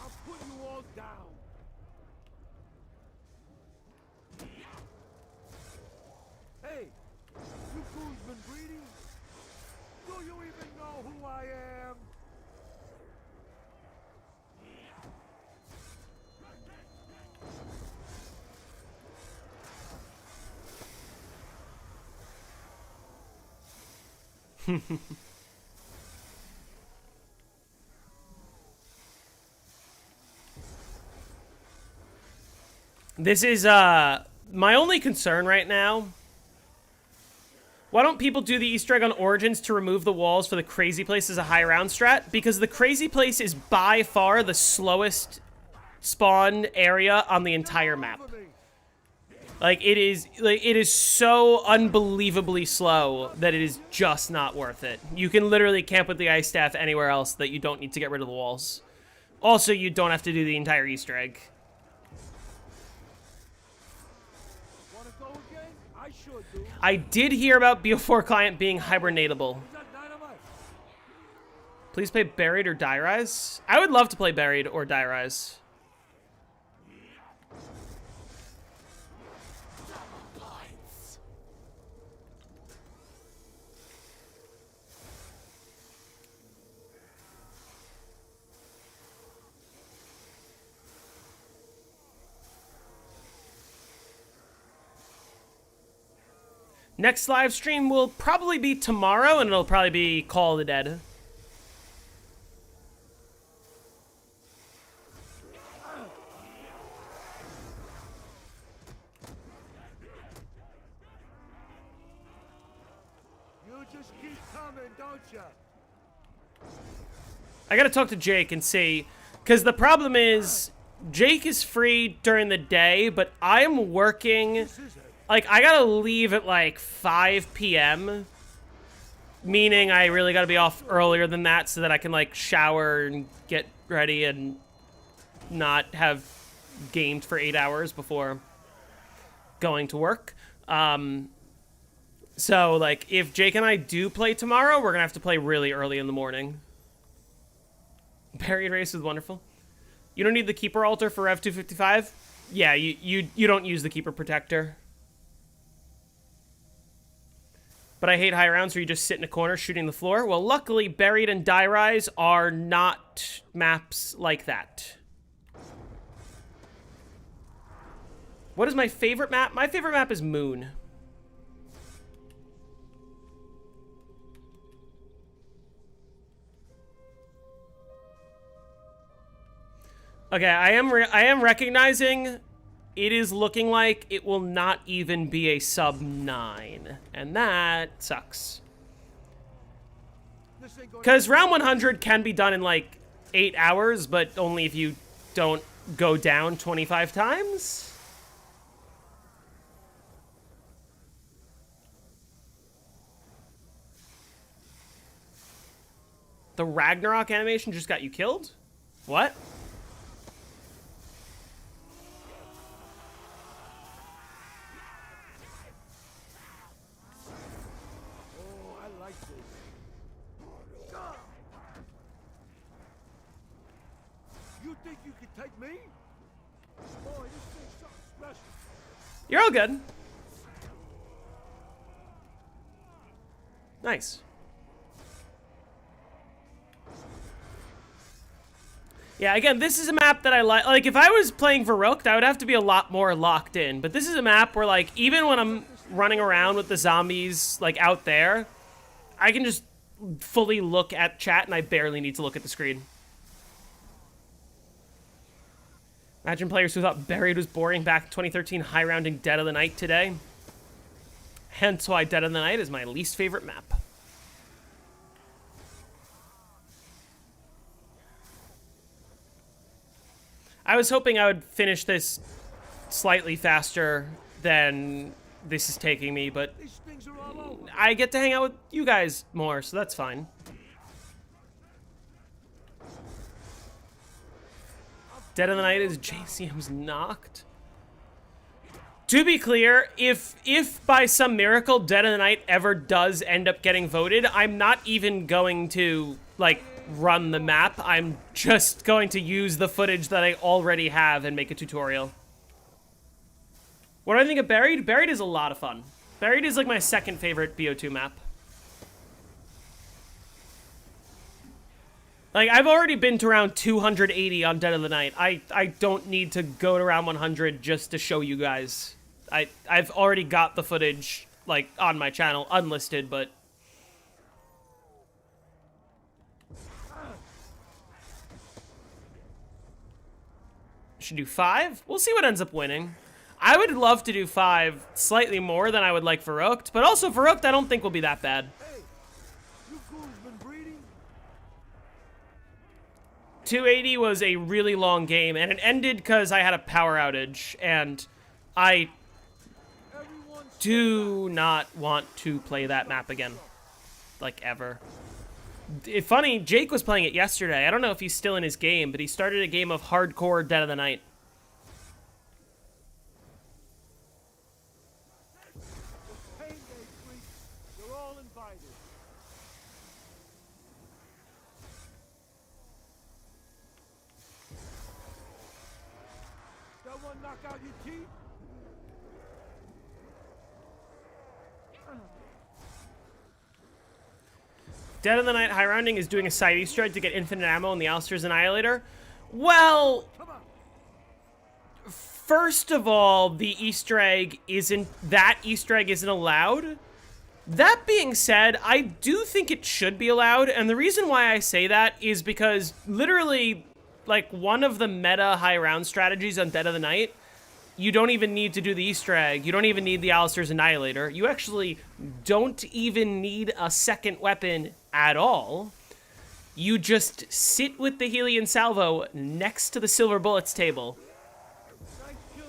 I'll put you all down. Hey, you fools been breeding? Do you even know who I am? This is, my only concern right now. Why don't people do the Easter egg on Origins to remove the walls for the Crazy Place as a high round strat? Because the Crazy Place is by far the slowest spawn area on the entire map. Like, it is so unbelievably slow that it is just not worth it. You can literally camp with the ice staff anywhere else that you don't need to get rid of the walls. Also, you don't have to do the entire Easter egg. Wanna go again? I should do. I did hear about BO4 client being hibernatable. Is that dynamite? Please play Buried or Die Rise. I would love to play Buried or Die Rise. Next live stream will probably be tomorrow, and it'll probably be Call of the Dead. You just keep coming, don't you? I gotta talk to Jake and see, because the problem is Jake is free during the day, but I'm working. Like, I gotta leave at like 5 p.m. Meaning I really gotta be off earlier than that so that I can like shower and get ready and not have gamed for 8 hours before going to work. So like if Jake and I do play tomorrow, we're gonna have to play really early in the morning. Buried Race is wonderful. You don't need the Keeper altar for Rev 255? Yeah, you don't use the Keeper protector. But I hate high rounds where you just sit in a corner shooting the floor. Well, luckily, Buried and Die Rise are not maps like that. What is my favorite map? My favorite map is Moon. Okay, I am recognizing it is looking like it will not even be a sub 9, and that sucks. Because round 100 can be done in like 8 hours, but only if you don't go down 25 times. The Ragnarok animation just got you killed? What? Take me? Boy, this thing's something special. You're all good. Nice. Yeah, again, this is a map that I like. Like, if I was playing Verrückt, I would have to be a lot more locked in. But this is a map where, like, even when I'm running around with the zombies, like, out there, I can just fully look at chat and I barely need to look at the screen. Imagine players who thought Buried was boring back in 2013 high-rounding Dead of the Night today. Hence why Dead of the Night is my least favorite map. I was hoping I would finish this slightly faster than this is taking me, but I get to hang out with you guys more, so that's fine. Dead of the Night is JCM's knocked. To be clear, if by some miracle Dead of the Night ever does end up getting voted, I'm not even going to, like, run the map. I'm just going to use the footage that I already have and make a tutorial. What do I think of Buried? Buried is a lot of fun. Buried is, like, my second favorite BO2 map. Like, I've already been to round 280 on Dead of the Night. I don't need to go to round 100 just to show you guys. I've already got the footage, like, on my channel, unlisted, but... Should do 5? We'll see what ends up winning. I would love to do 5 slightly more than I would like Verrückt, but also Verrückt I don't think will be that bad. 280 was a really long game, and it ended because I had a power outage, and I do not want to play that map again. Like, ever. It's funny, Jake was playing it yesterday. I don't know if he's still in his game, but he started a game of hardcore Dead of the Night. Knock out your teeth? Dead of the Night high rounding is doing a side Easter egg to get infinite ammo in the Alistair's Annihilator. Well, first of all, the Easter egg isn't allowed. That being said, I do think it should be allowed, and the reason why I say that is because literally, like, one of the meta high round strategies on Dead of the Night, you don't even need to do the Easter egg. You don't even need the Alistair's Annihilator. You actually don't even need a second weapon at all. You just sit with the Helion salvo next to the silver bullets table Nice kill.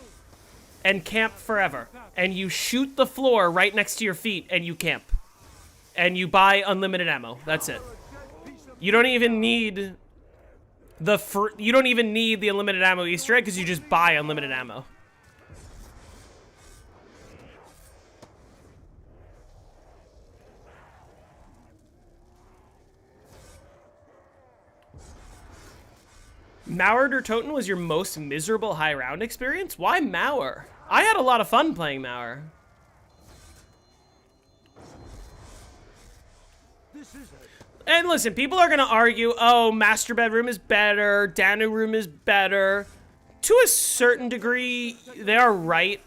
and camp forever. And you shoot the floor right next to your feet and you camp. And you buy unlimited ammo. That's it. You don't even need you don't even need the unlimited ammo Easter egg because you just buy unlimited ammo. Mauer or Toten was your most miserable high round experience? Why Mauer? I had a lot of fun playing Mauer. This is it. And listen, people are gonna argue, oh, master bedroom is better, Danu room is better. To a certain degree, they are right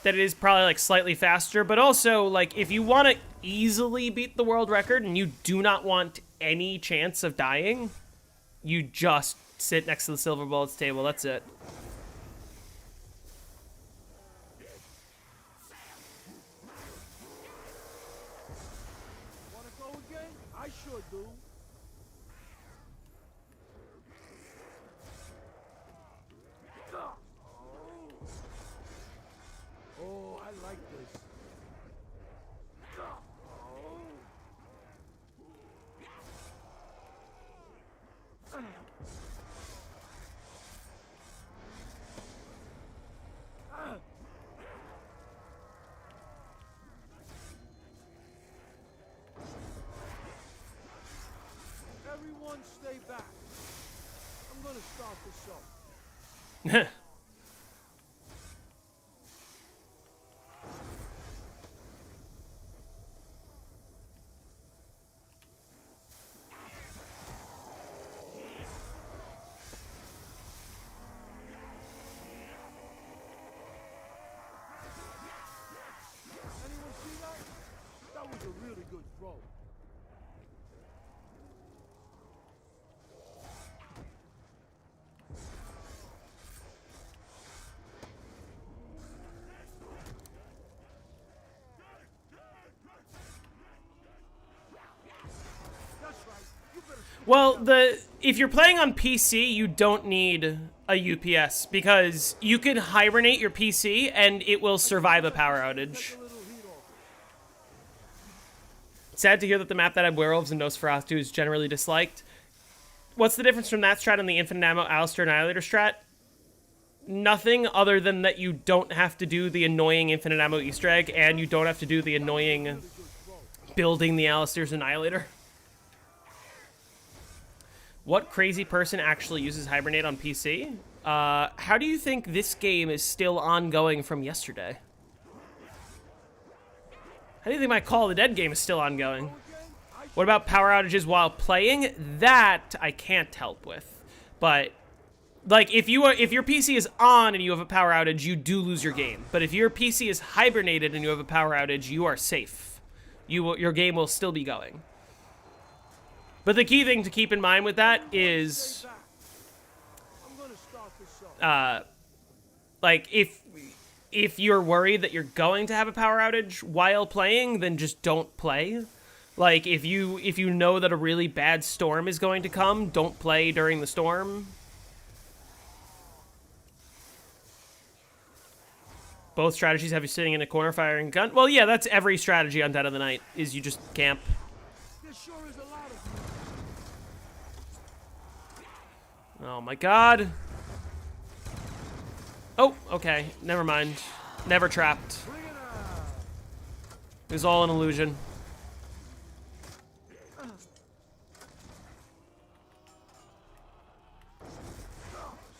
that it is probably like slightly faster, but also like if you want to easily beat the world record and you do not want any chance of dying, you just sit next to the silver bullets table. That's it. Wanna go again? I sure do. Oh, I like this. Everyone stay back. I'm gonna start this up. Anyone see that? That was a really good throw. That's right. You better stick Well, if you're playing on PC, you don't need a UPS because you can hibernate your PC and it will survive a power outage. a little heat off. Sad to hear that the map that had werewolves and Nosferatu is generally disliked. What's the difference from that strat and the infinite ammo Alistair Annihilator strat? Nothing other than that you don't have to do the annoying infinite ammo Easter egg and you don't have to do the annoying building the Alistair's Annihilator. What crazy person actually uses Hibernate on PC? How do you think this game is still ongoing from yesterday? How do you think my Call of the Dead game is still ongoing? What about power outages while playing? That I can't help with. But like if your PC is on and you have a power outage, you do lose your game. But if your PC is hibernated and you have a power outage, you are safe. Your game will still be going. But the key thing to keep in mind with that is, I'm gonna start this up. like, if you're worried that you're going to have a power outage while playing, then just don't play. Like, if you know that a really bad storm is going to come, don't play during the storm. Both strategies have you sitting in a corner firing a gun. Well, yeah, that's every strategy on Dead of the Night, is you just camp. There sure is a lot of you. Oh my god. Oh, okay. Never mind. Never trapped. Bring it on. It was all an illusion.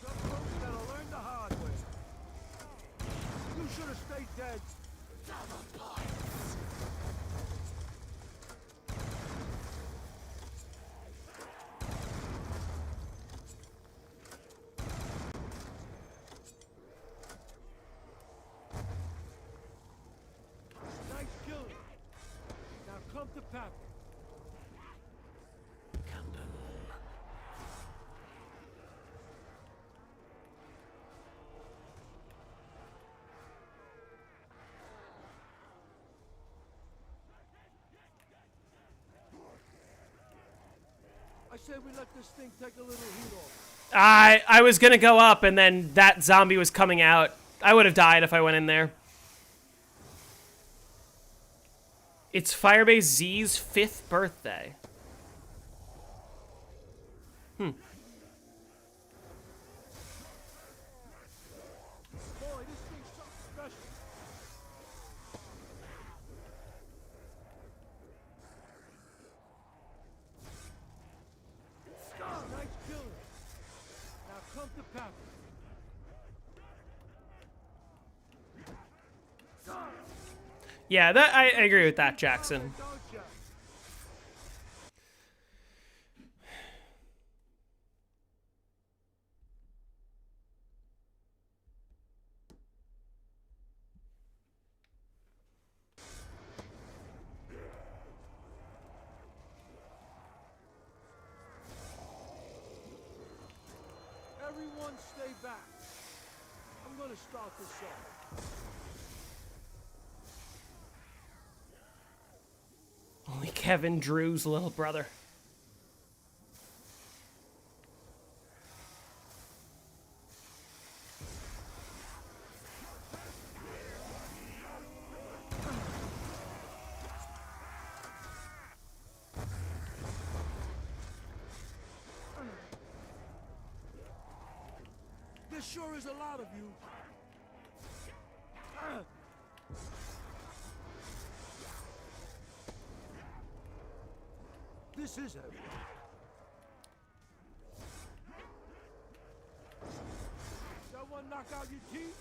Some folks gotta learn the hard way. You should have stayed dead. Nice killing. Now come to Perk. say we let this thing take a little heat off? I was gonna go up, and then that zombie was coming out. I would have died if I went in there. It's Firebase Z's 5th birthday. Boy, this thing's something special. Oh, nice killing. Now come to Perk. Yeah, that I agree with that, Jackson. Don't ya? Everyone stay back. I'm gonna start this off. Only Kevin Drew's little brother. There sure is a lot of you. This is heavy. That one knock out your teeth?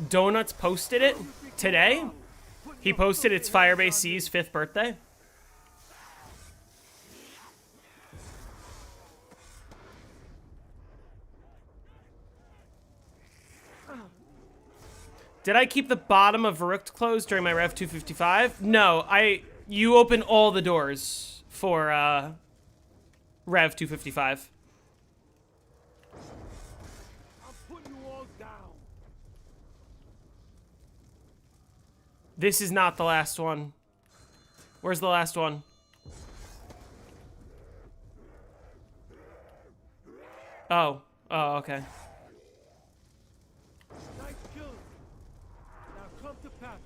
Donuts posted it today. He posted it's Firebase C's 5th birthday. Did I keep the bottom of Varuk closed during my Rev 255? No, you open all the doors for Rev 255. I'm putting you all down. This is not the last one. Where's the last one? Oh, okay. Nice killing. Now come to Perk.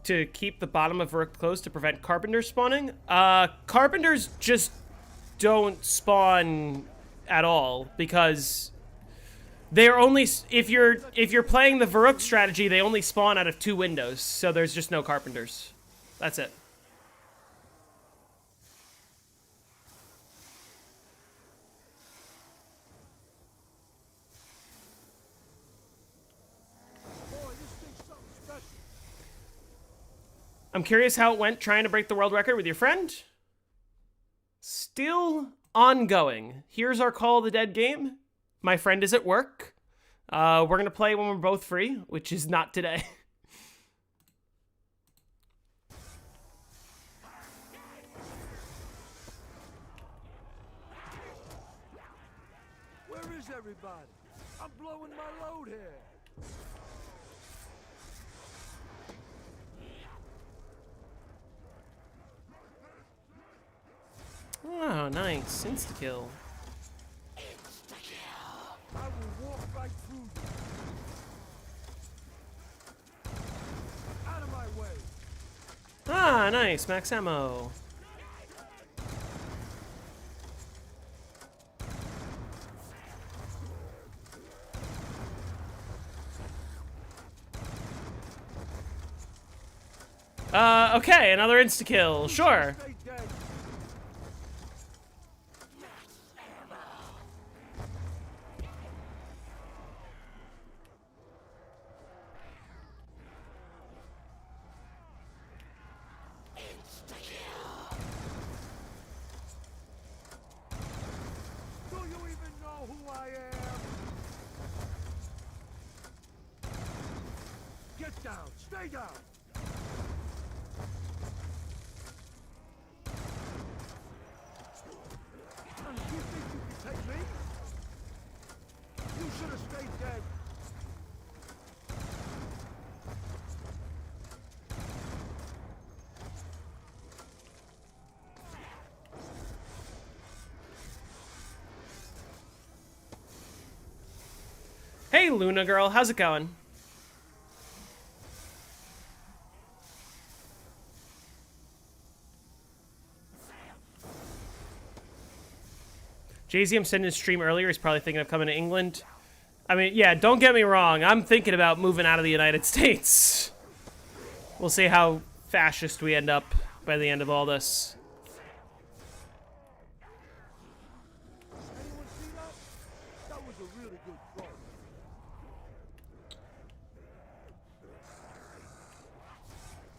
To keep the bottom of Varuk closed to prevent carpenters spawning. Carpenters just don't spawn at all because they're only if you're playing the Varuk strategy, they only spawn out of 2 windows, so there's just no carpenters. That's it. Boy, this thing's something special. I'm curious how it went trying to break the world record with your friend. Still ongoing. Here's our Call of the Dead game. My friend is at work. We're going to play when we're both free, which is not today. Where is everybody? I'm blowing my load here. Oh, nice. Insta-kill. I will walk right through you. Out of my way. Ah, nice. Max ammo. Okay, another insta-kill. Sure. Stay dead. Get down! Stay down! You think you can take me? You should have stayed dead. Hey, Luna girl, how's it going? Jay-Z, I'm sending his stream earlier. He's probably thinking of coming to England. I mean, yeah, don't get me wrong. I'm thinking about moving out of the United States. We'll see how fascist we end up by the end of all this. Anyone see that? That was a really good throw.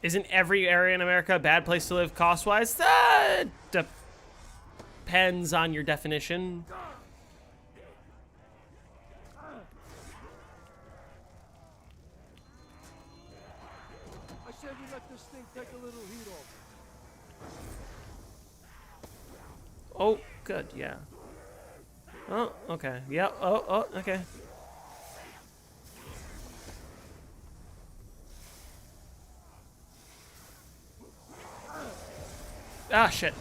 Isn't every area in America a bad place to live cost-wise? Depends on your definition. I said we let this thing take a little heat off. Oh, good, yeah. Oh, okay. Yep. Oh, okay. Ah, shit.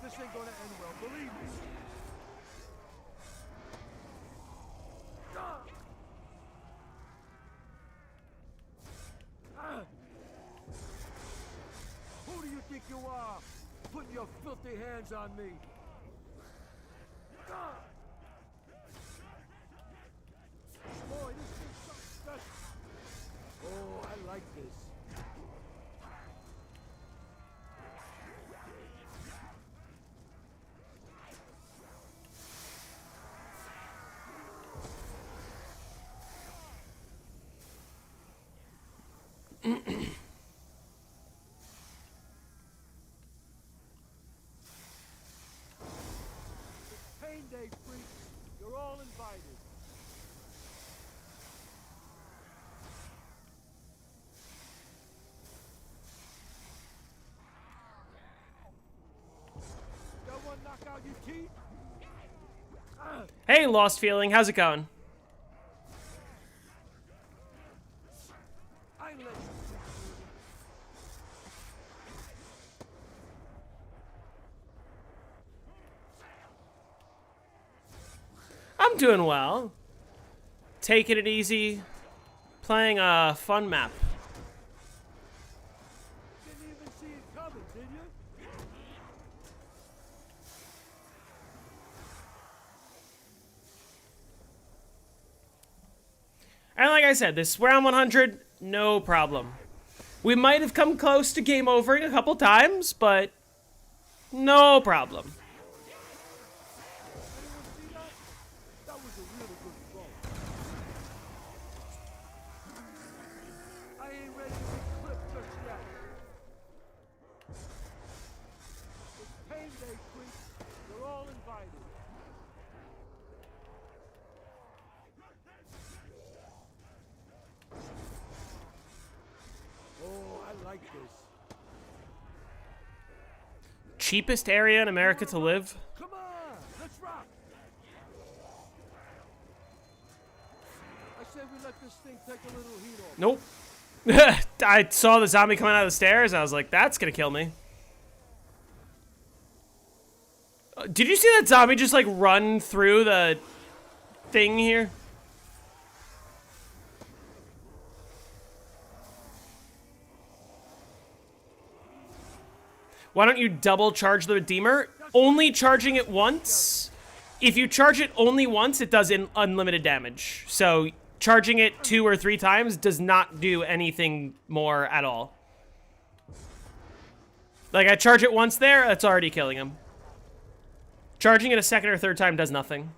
This ain't gonna end well, believe me. Who do you think you are? Putting your filthy hands on me. Boy, this thing's something special. Oh, I like this. It's pain day, freaks. You're all invited. Got one knock out your teeth? Hey, Lost Feeling, how's it going? I let you freaks do it. I'm doing well. Taking it easy. Playing a fun map. Didn't even see it coming, did you? And like I said, this round 100, no problem. We might have come close to game overing a couple times, but no problem. Anyone see that? That was a really good throw. I ain't ready to be clipped just yet. It's pain day, freaks. You're all invited. Oh, I like this. Cheapest area in America to live? Come on, let's rock. I said we let this thing take a little heat off. Nope. I saw the zombie coming out of the stairs. I was like, that's gonna kill me. Did you see that zombie just like run through the thing here? Why don't you double charge the Redeemer? Only charging it once. If you charge it only once, it does unlimited damage. So charging it 2 or 3 times does not do anything more at all. Like, I charge it once there, that's already killing him. Charging it a second or third time does nothing.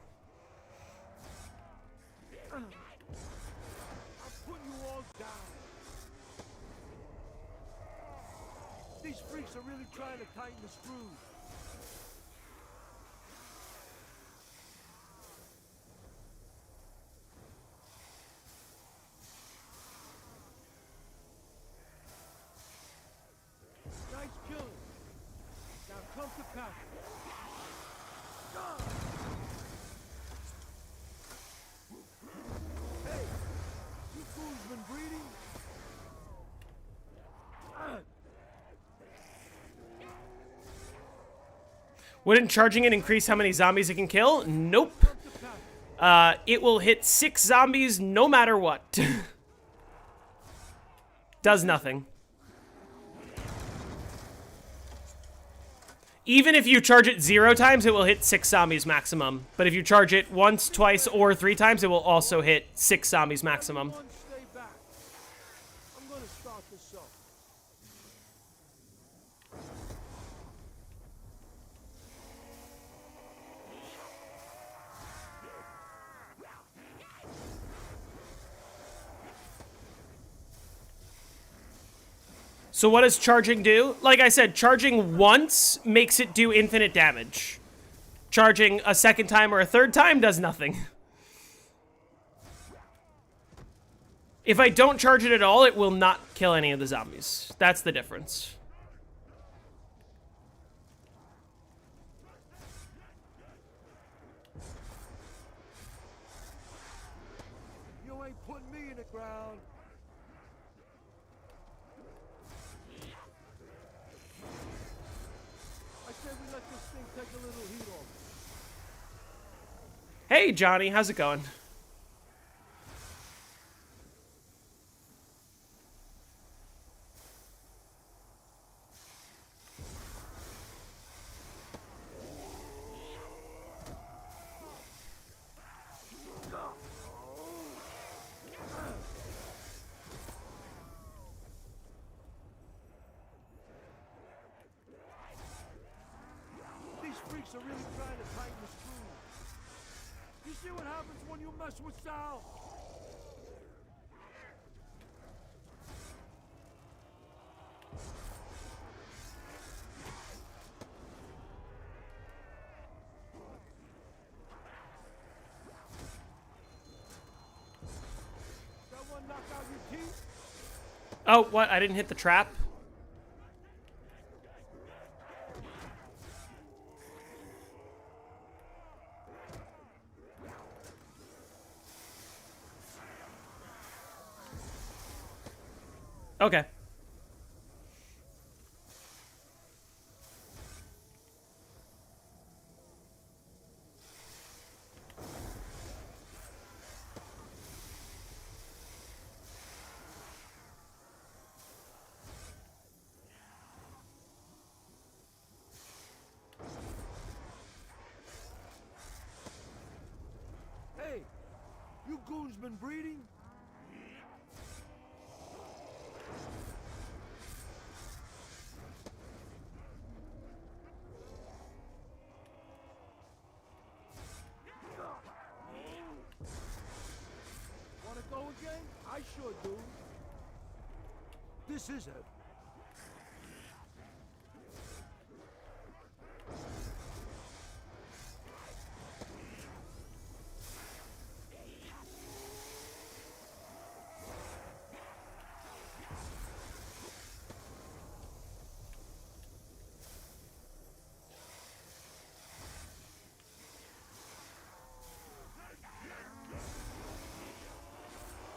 I'm putting you all down. These freaks are really trying to tighten the screws. Wouldn't charging it increase how many zombies it can kill? Nope. It will hit 6 zombies no matter what. Does nothing. Even if you charge it 0 times, it will hit 6 zombies maximum. But if you charge it once, twice, or 3 times, it will also hit 6 zombies maximum. Everyone stay back. I'm gonna start this up. So what does charging do? Like I said, charging once makes it do infinite damage. Charging a second time or a third time does nothing. If I don't charge it at all, it will not kill any of the zombies. That's the difference. You ain't putting me in the ground. I said we let this thing take a little heat off. Hey, Johnny, how's it going? These freaks are really trying to tighten the screws. You see what happens when you mess with Sal? That one knock out your teeth? Oh, what? I didn't hit the trap? Okay. Hey, you goons been breeding? Wanna go again? I sure do. This is it.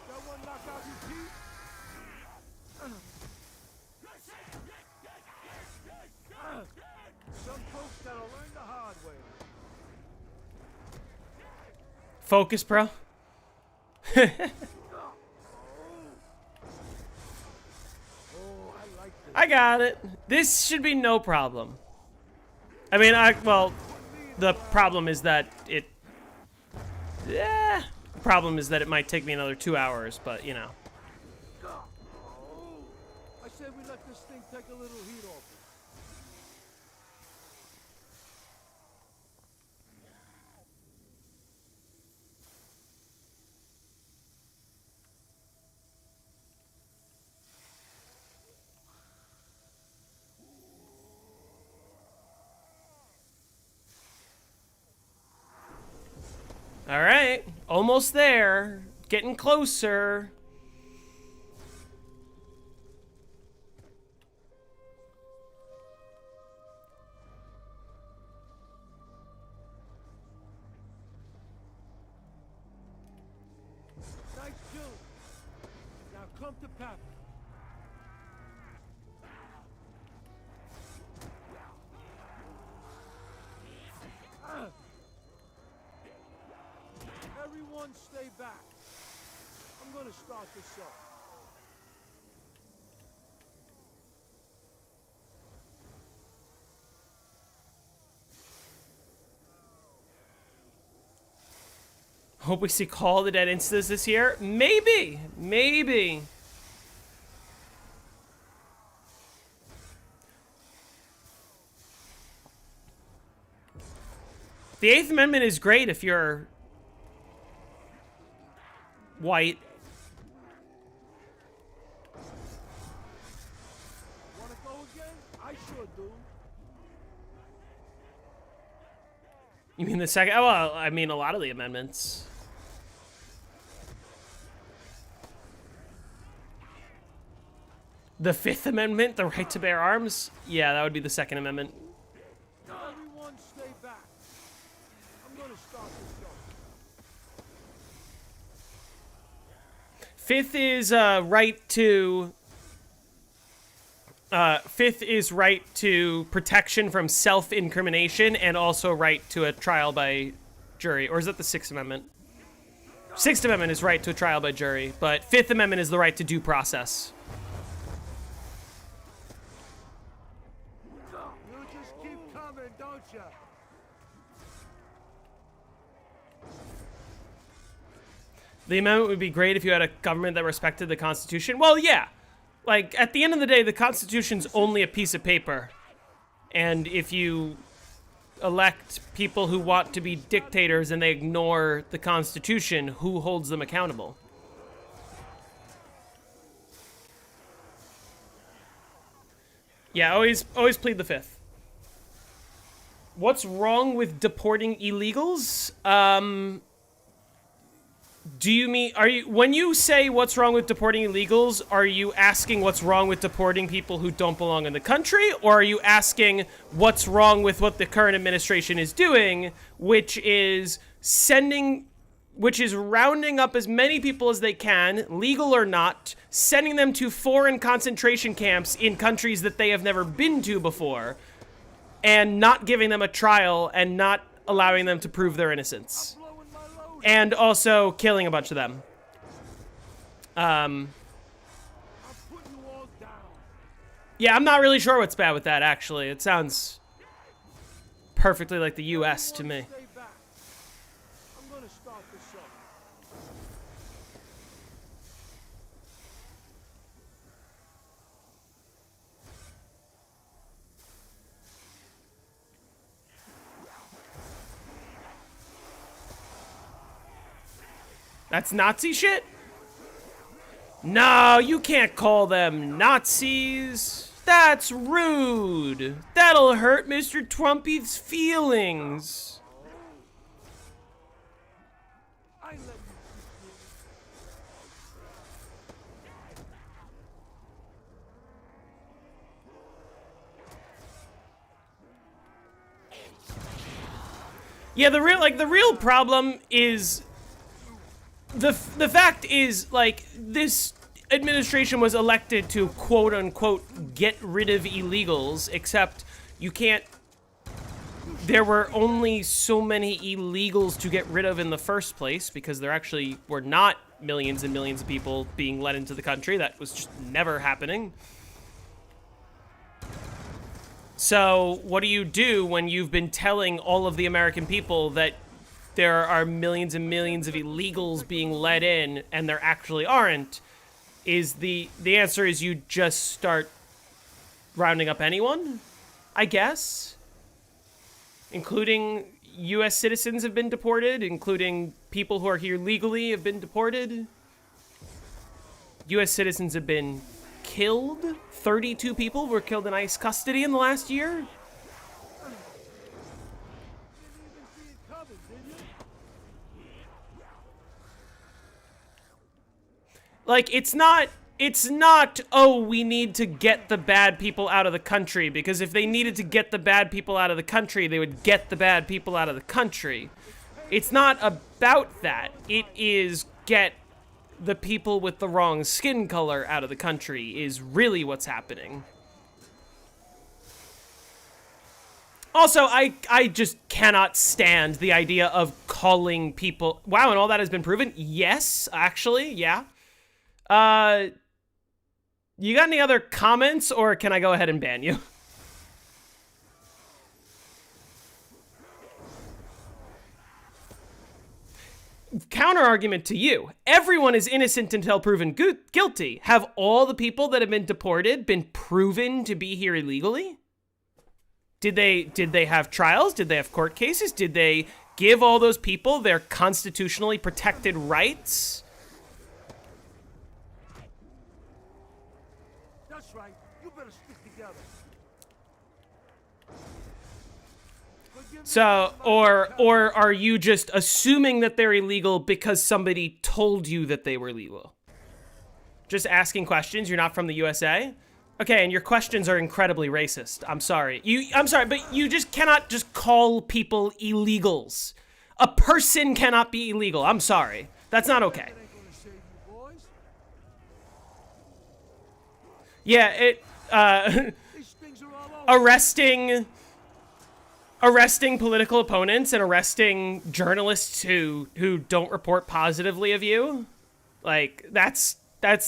That one knock out your teeth? Some folks gotta learn the hard way. Focus, bro. Oh, I like this. I got it. This should be no problem. I mean, well, the problem is that it... Yeah. The problem is that it might take me another 2 hours, but, you know. I said we let this thing take a little heat off. All right. Almost there. Getting closer. Nice killing. Now come to Papa. Everyone stay back. I'm gonna start this up. Hope we see Call of the Dead instas this year. Maybe. Maybe. The Eighth Amendment is great if you're white. Wanna go again? I sure do. You mean the second? Oh, well, I mean a lot of the amendments. The Fifth Amendment, the right to bear arms? Yeah, that would be the Second Amendment. Everyone stay back. I'm gonna start this up. Fifth is right to. Fifth is right to protection from self-incrimination and also right to a trial by jury. Or is that the Sixth Amendment? Sixth Amendment is right to a trial by jury, but Fifth Amendment is the right to due process. You just keep coming, don't you? The amendment would be great if you had a government that respected the Constitution. Well, yeah. Like, at the end of the day, the Constitution's only a piece of paper. And if you elect people who want to be dictators and they ignore the Constitution, who holds them accountable? Yeah, always plead the Fifth. What's wrong with deporting illegals? Do you mean, when you say what's wrong with deporting illegals, are you asking what's wrong with deporting people who don't belong in the country? Or are you asking what's wrong with what the current administration is doing, which is rounding up as many people as they can, legal or not, sending them to foreign concentration camps in countries that they have never been to before, and not giving them a trial and not allowing them to prove their innocence? And also killing a bunch of them. Yeah, I'm not really sure what's bad with that, actually. It sounds perfectly like the U.S. to me. Stay back. I'm gonna start this up. That's Nazi shit? No, you can't call them Nazis. That's rude. That'll hurt Mr. Trumpy's feelings. I let you Yeah, the real problem is the fact is, like, this administration was elected to quote unquote get rid of illegals, except you can't. There were only so many illegals to get rid of in the first place because there actually were not millions and millions of people being let into the country. That was just never happening. So what do you do when you've been telling all of the American people that there are millions and millions of illegals being let in and there actually aren't? Is the answer is you just start rounding up anyone, I guess? Including U.S. citizens have been deported, including people who are here legally have been deported. U.S. citizens have been killed. 32 people were killed in ICE custody in the last year. didn't even see it coming, did you? Like, it's not, oh, we need to get the bad people out of the country, because if they needed to get the bad people out of the country, they would get the bad people out of the country. It's not about that. It is get the people with the wrong skin color out of the country is really what's happening. Also, I just cannot stand the idea of calling people... Wow, and all that has been proven? Yes, actually, yeah. You got any other comments, or can I go ahead and ban you? Counter argument to you. Everyone is innocent until proven guilty. Have all the people that have been deported been proven to be here illegally? Did they have trials? Did they have court cases? Did they give all those people their constitutionally protected rights? That's right. You better stick together. So, or are you just assuming that they're illegal because somebody told you that they were legal? Just asking questions. You're not from the USA? Okay, and your questions are incredibly racist. I'm sorry. I'm sorry, but you just cannot just call people illegals. A person cannot be illegal. I'm sorry. That's not okay. Yeah, arresting political opponents and arresting journalists who don't report positively of you, like that's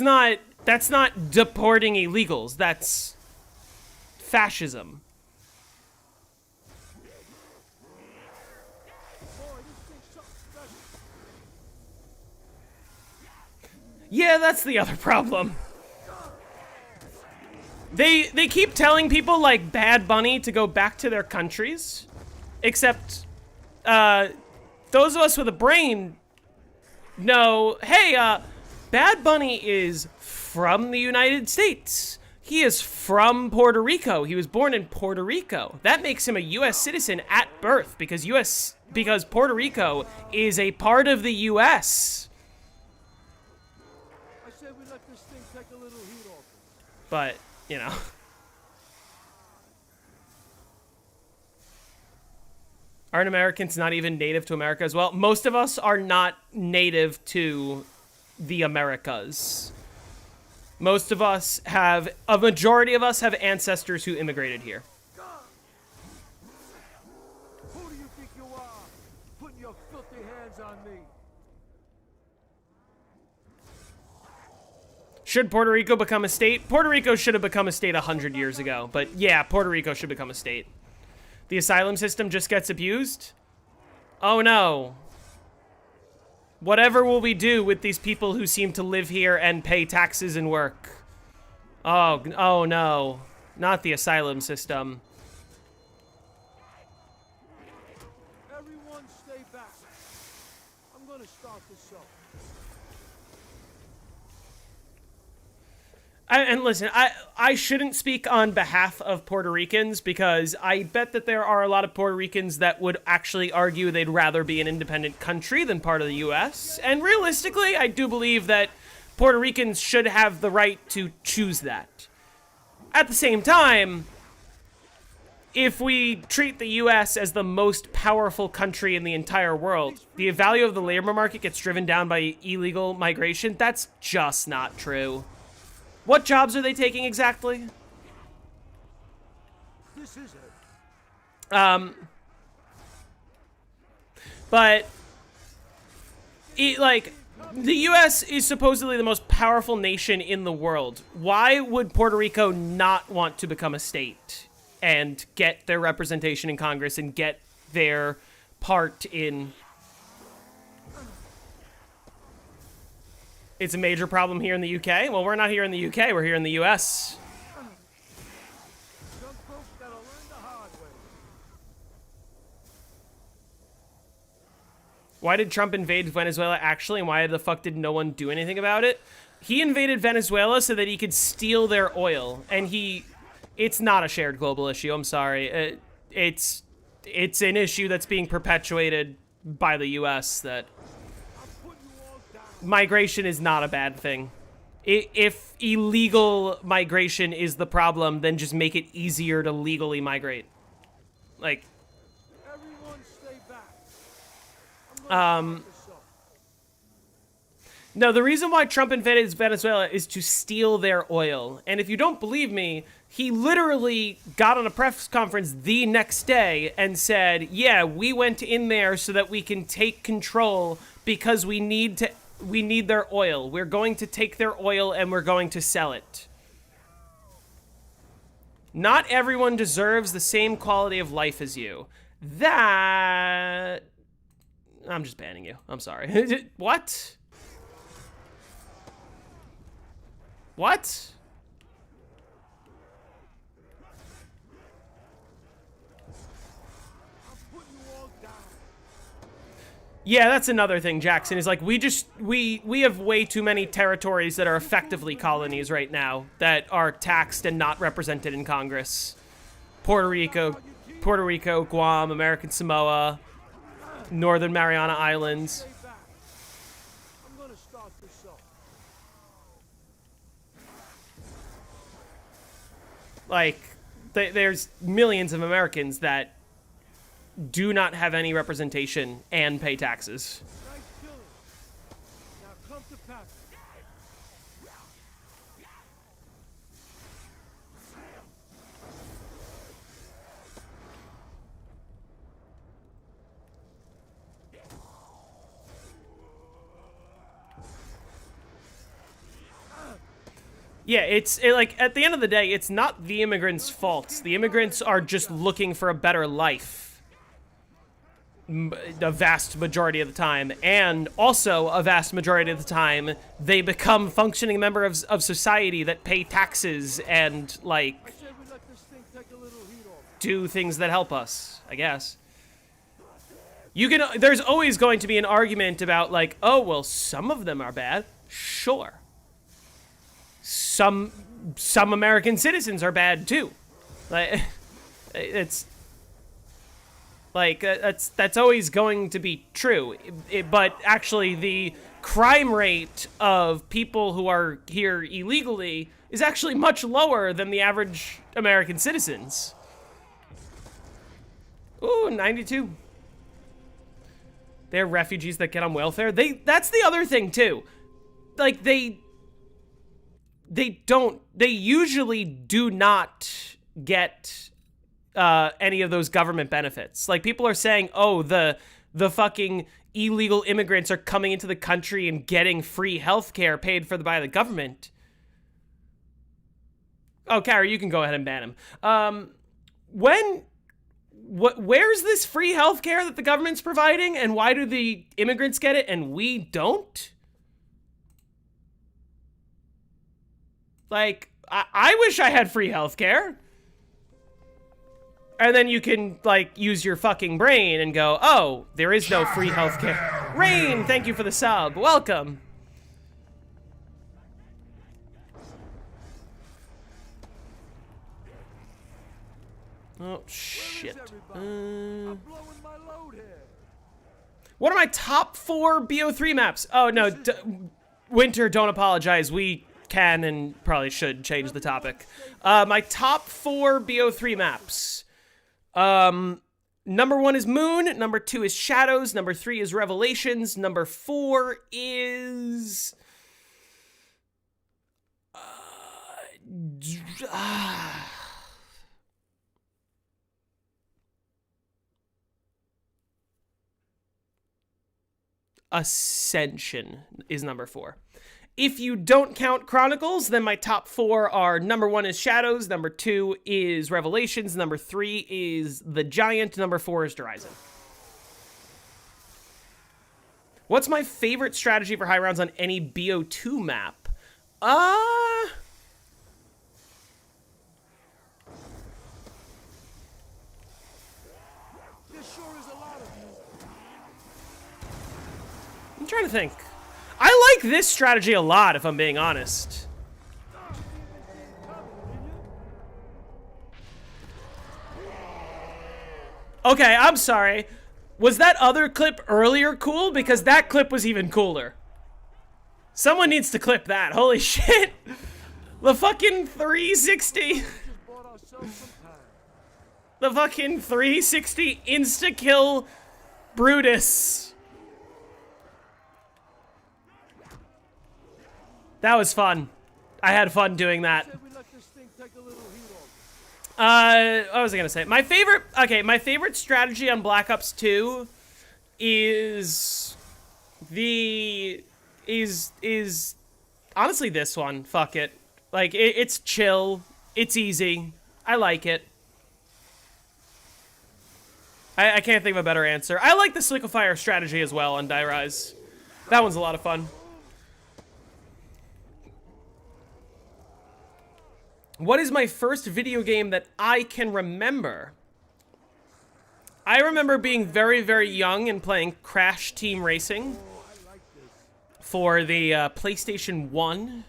not deporting illegals. That's fascism. Yeah, that's the other problem. They keep telling people like Bad Bunny to go back to their countries, except those of us with a brain know, hey, Bad Bunny is from the United States. He is from Puerto Rico. He was born in Puerto Rico. That makes him a U.S. citizen at birth because Puerto Rico is a part of the U.S. I said we let this thing take a little heat off. But, you know. Aren't Americans not even native to America as well? Most of us are not native to the Americas. Most of us have, a majority of us have ancestors who immigrated here. Who do you think you are, putting your filthy hands on me? Should Puerto Rico become a state? Puerto Rico should have become a state 100 years ago. But yeah, Puerto Rico should become a state. The asylum system just gets abused? Oh no. Whatever will we do with these people who seem to live here and pay taxes and work? Oh no. Not the asylum system. Everyone stay back. I'm gonna start this up. And listen, I shouldn't speak on behalf of Puerto Ricans because I bet that there are a lot of Puerto Ricans that would actually argue they'd rather be an independent country than part of the U.S. And realistically, I do believe that Puerto Ricans should have the right to choose that. At the same time, if we treat the U.S. as the most powerful country in the entire world, the value of the labor market gets driven down by illegal migration. That's just not true. What jobs are they taking exactly? This is it. But the U.S. is supposedly the most powerful nation in the world. Why would Puerto Rico not want to become a state and get their representation in Congress and get their part in... It's a major problem here in the UK? Well, we're not here in the UK, we're here in the US. Some folks gotta learn the hard way. Why did Trump invade Venezuela actually, and why the fuck did no one do anything about it? He invaded Venezuela so that he could steal their oil, and it's not a shared global issue, I'm sorry. It's an issue that's being perpetuated by the US that migration is not a bad thing. If illegal migration is the problem, then just make it easier to legally migrate. Like, Everyone stay back. I'm gonna start this up. No, the reason why Trump invaded Venezuela is to steal their oil. And if you don't believe me, he literally got on a press conference the next day and said, yeah, we went in there so that we can take control because we need their oil. We're going to take their oil and we're going to sell it. Not everyone deserves the same quality of life as you. That... I'm just banning you. I'm sorry. What? What? Yeah, that's another thing, Jackson, is like we have way too many territories that are effectively colonies right now that are taxed and not represented in Congress. Puerto Rico, Guam, American Samoa, Northern Mariana Islands. I'm gonna start this up. Like, there's millions of Americans that do not have any representation and pay taxes. Nice killing. Now come to pack. Yeah, like, at the end of the day, it's not the immigrants' fault. The immigrants are just looking for a better life. A vast majority of the time, and also a vast majority of the time, they become functioning members of society that pay taxes and, like, I said we let this thing take a little heat off. do things that help us, I guess. There's always going to be an argument about, like, oh, well, some of them are bad. Sure. Some American citizens are bad, too. Like, it's... Like, that's always going to be true. But actually, the crime rate of people who are here illegally is actually much lower than the average American citizens. Ooh, 92. They're refugees that get on welfare. That's the other thing, too. Like, they usually do not get... any of those government benefits. Like, people are saying, oh, the fucking illegal immigrants are coming into the country and getting free healthcare paid for by the government. Oh, Carrie, you can go ahead and ban him. Where's this free healthcare that the government's providing, and why do the immigrants get it and we don't? Like, I wish I had free healthcare. And then you can, like, use your fucking brain and go, oh, there is no free healthcare. Rain, thank you for the sub. Welcome. Oh, shit. I'm blowing my load here. What are my top 4 BO3 maps? Oh, no. Winter, don't apologize. We can and probably should change the topic. My top 4 BO3 maps. Number 1 is Moon, number 2 is Shadows, number 3 is Revelations, number 4 is... Ascension is number 4. If you don't count Chronicles, then my top 4 are number 1 is Shadows, number 2 is Revelations, number 3 is The Giant, number 4 is Horizon. What's my favorite strategy for high rounds on any BO2 map? There sure is a lot of you. I'm trying to think. I like this strategy a lot, if I'm being honest. Okay, I'm sorry. Was that other clip earlier cool? Because that clip was even cooler. Someone needs to clip that. Holy shit. The fucking 360. Just bought ourselves some time. The fucking 360 insta-kill Brutus. That was fun. I had fun doing that. Say we let this thing take a little heat off. What was I gonna say? My favorite strategy on Black Ops 2 is honestly this one. Fuck it. Like, it's chill. It's easy. I like it. I can't think of a better answer. I like the Liquefier strategy as well on Die Rise. That one's a lot of fun. What is my first video game that I can remember? I remember being very, very young and playing Crash Team Racing for the PlayStation 1.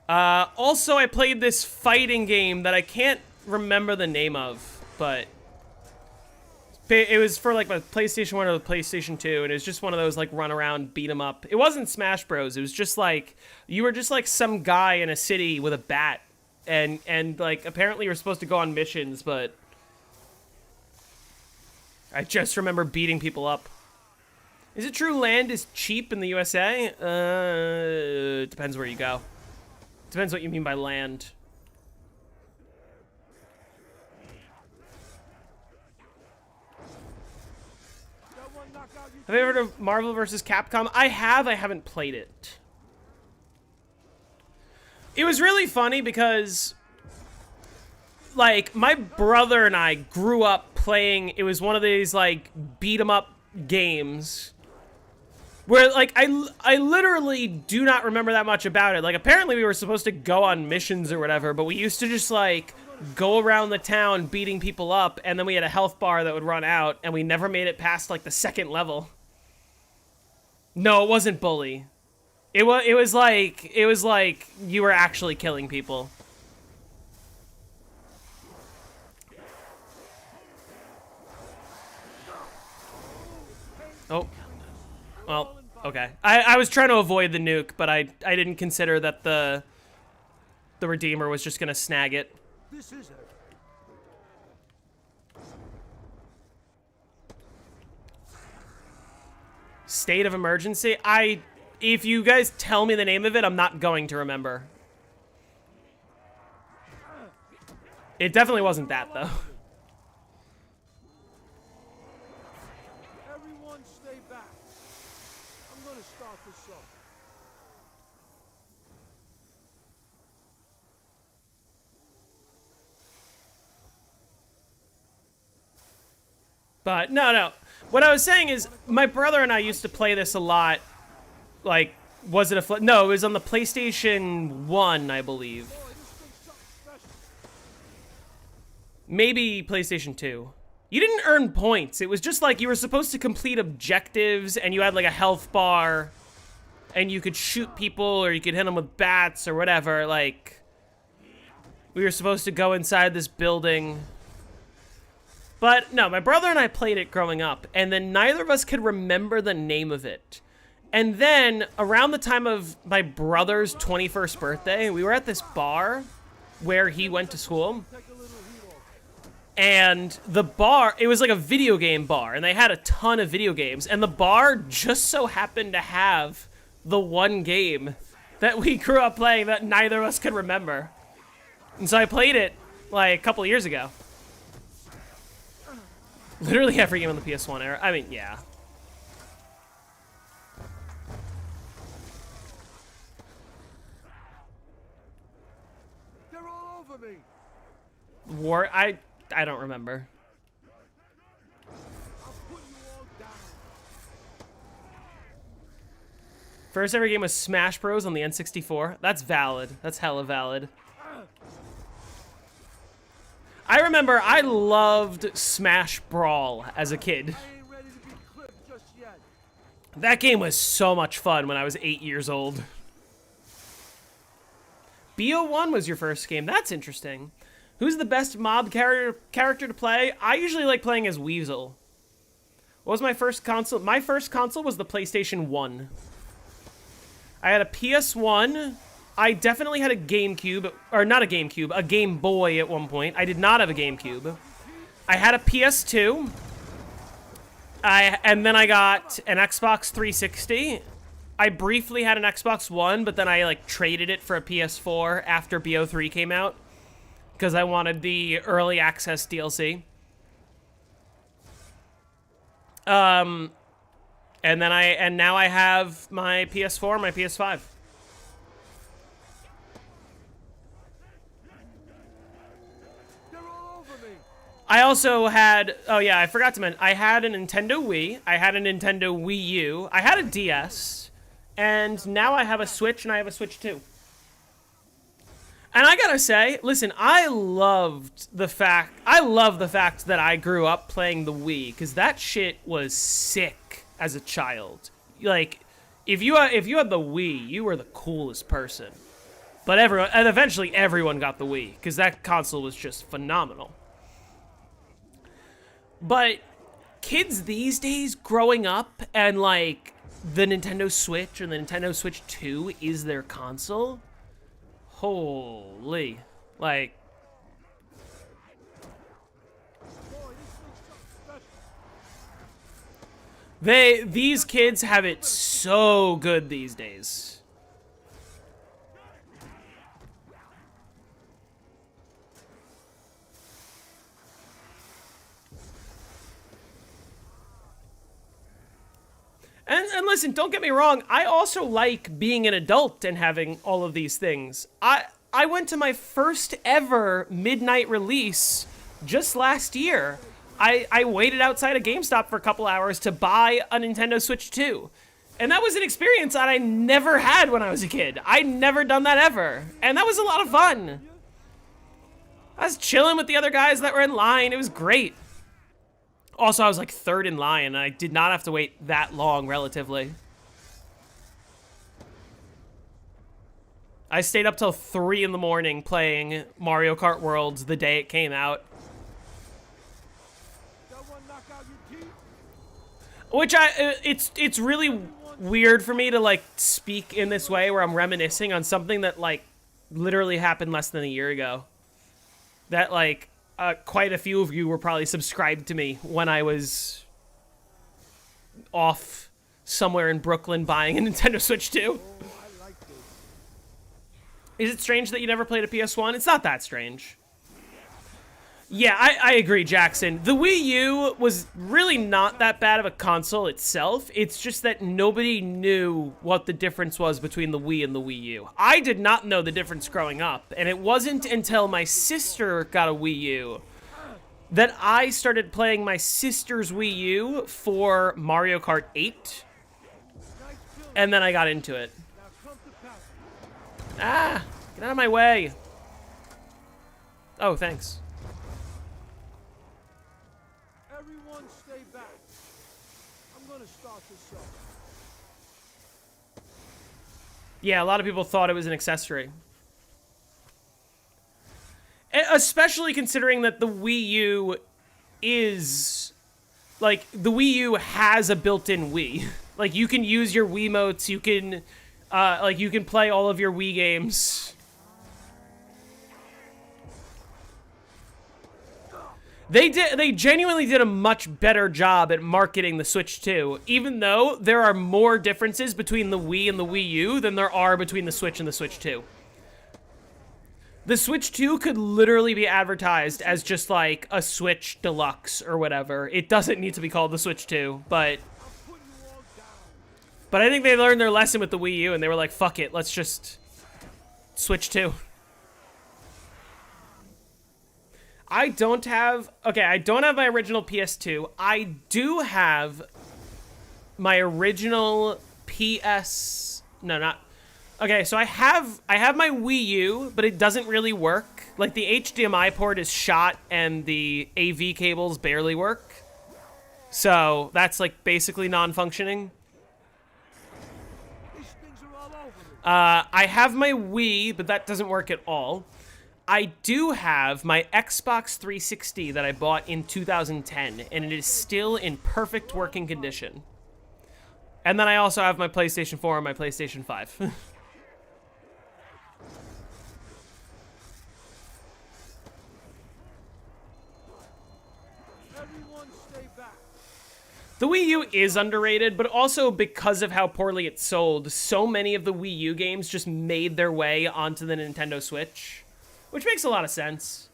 Also, I played this fighting game that I can't remember the name of, but it was for like the PlayStation 1 or the PlayStation 2, and it was just one of those like run around, beat 'em up. It wasn't Smash Bros. It was just like, you were just like some guy in a city with a bat, and like apparently you were supposed to go on missions, but I just remember beating people up. Is it true land is cheap in the USA? It depends where you go. Depends what you mean by land. Have you ever heard of Marvel vs. Capcom? I have. I haven't played it. It was really funny because, like, my brother and I grew up playing. It was one of these like beat 'em up games where, like, I literally do not remember that much about it. Like, apparently we were supposed to go on missions or whatever, but we used to just, like, go around the town beating people up, and then we had a health bar that would run out, and we never made it past, like, the second level. No, it wasn't Bully. It was like you were actually killing people. Oh. Well, okay. I was trying to avoid the nuke, but I didn't consider that the Redeemer was just gonna snag it. This is it. State of Emergency? If you guys tell me the name of it, I'm not going to remember. It definitely wasn't that, though. Everyone stay back. I'm gonna start this up. But, no. What I was saying is, my brother and I used to play this a lot. Like, was it no, it was on the PlayStation 1, I believe. Boy, this thing's something special. Maybe PlayStation 2. You didn't earn points. It was just like you were supposed to complete objectives, and you had like a health bar, and you could shoot people, or you could hit them with bats, or whatever. Like, we were supposed to go inside this building. But no, my brother and I played it growing up, and then neither of us could remember the name of it. And then, around the time of my brother's 21st birthday, we were at this bar where he went to school. And the bar, it was like a video game bar, and they had a ton of video games. And the bar just so happened to have the one game that we grew up playing that neither of us could remember. And so I played it, like, a couple years ago. Literally every game on the PS1 era. I mean, yeah. They're all over me. War, I don't remember. I'll put you all down. First ever game was Smash Bros. On the N64. That's valid. That's hella valid. I remember I loved Smash Brawl as a kid. I ain't ready to be clipped just yet. That game was so much fun when I was 8 years old. BO1 was your first game. That's interesting. Who's the best mob character to play? I usually like playing as Weasel. What was my first console? My first console was the PlayStation 1. I had a PS1. I definitely had a GameCube, or not a GameCube, a Game Boy at one point. I did not have a GameCube. I had a PS2. And then I got an Xbox 360. I briefly had an Xbox One, but then I like traded it for a PS4 after BO3 came out because I wanted the early access DLC. And now I have my PS4, my PS5. I also had, oh yeah, I forgot to mention, I had a Nintendo Wii, I had a Nintendo Wii U, I had a DS, and now I have a Switch, and I have a Switch 2. And I gotta say, listen, I love the fact that I grew up playing the Wii, because that shit was sick as a child. Like, if you had the Wii, you were the coolest person. But eventually everyone got the Wii, because that console was just phenomenal. But kids these days growing up and like the Nintendo Switch and the Nintendo Switch 2 is their console. Holy, like these kids have it so good these days. And listen, don't get me wrong, I also like being an adult and having all of these things. I went to my first ever midnight release just last year. I waited outside a GameStop for a couple hours to buy a Nintendo Switch 2. And that was an experience that I never had when I was a kid. I'd never done that ever. And that was a lot of fun. I was chilling with the other guys that were in line. It was great. Also, I was like third in line, and I did not have to wait that long, relatively. I stayed up till 3 in the morning playing Mario Kart Worlds the day it came out. Which it's really weird for me to like speak in this way where I'm reminiscing on something that like literally happened less than a year ago. That like quite a few of you were probably subscribed to me when I was off somewhere in Brooklyn buying a Nintendo Switch 2. Is it strange that you never played a PS1? It's not that strange. Yeah, I agree, Jackson. The Wii U was really not that bad of a console itself. It's just that nobody knew what the difference was between the Wii and the Wii U. I did not know the difference growing up, and it wasn't until my sister got a Wii U that I started playing my sister's Wii U for Mario Kart 8, and then I got into it. Ah, get out of my way. Oh, thanks. Everyone stay back. I'm gonna start this up. Yeah, a lot of people thought it was an accessory. Especially considering that the Wii U is... like, the Wii U has a built-in Wii. Like, you can use your Wiimotes, you can... like, you can play all of your Wii games. They genuinely did a much better job at marketing the Switch 2, even though there are more differences between the Wii and the Wii U than there are between the Switch and the Switch 2. The Switch 2 could literally be advertised as just like a Switch Deluxe or whatever. It doesn't need to be called the Switch 2, but I think they learned their lesson with the Wii U and they were like, fuck it, let's just Switch 2. I don't have my original PS2. I do have my original PS... No, not... Okay, so I have my Wii U, but it doesn't really work. Like, the HDMI port is shot and the AV cables barely work. So, that's, like, basically non-functioning. I have my Wii, but that doesn't work at all. I do have my Xbox 360 that I bought in 2010, and it is still in perfect working condition. And then I also have my PlayStation 4 and my PlayStation 5. Everyone stay back. The Wii U is underrated, but also because of how poorly it sold, so many of the Wii U games just made their way onto the Nintendo Switch, which makes a lot of sense.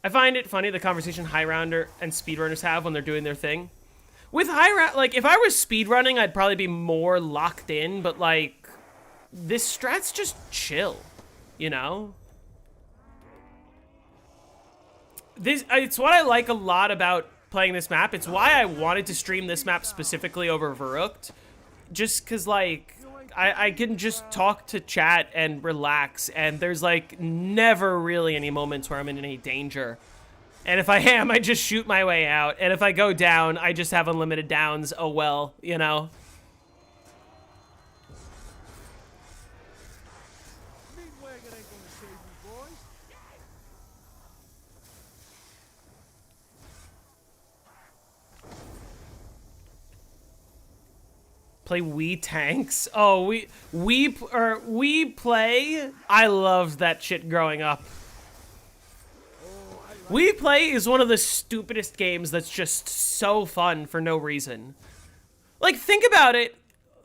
I find it funny the conversation high rounder and speedrunners have when they're doing their thing. With high round, like if I was speedrunning, I'd probably be more locked in, but like this strat's just chill, you know? It's what I like a lot about playing this map. It's why I wanted to stream this map specifically over Verrückt. Just because, like, I can just talk to chat and relax, and there's, like, never really any moments where I'm in any danger. And if I am, I just shoot my way out. And if I go down, I just have unlimited downs. Oh, well, you know? Play Wii Tanks. Oh, Wii Play. I loved that shit growing up. Wii Play is one of the stupidest games that's just so fun for no reason. Like, think about it.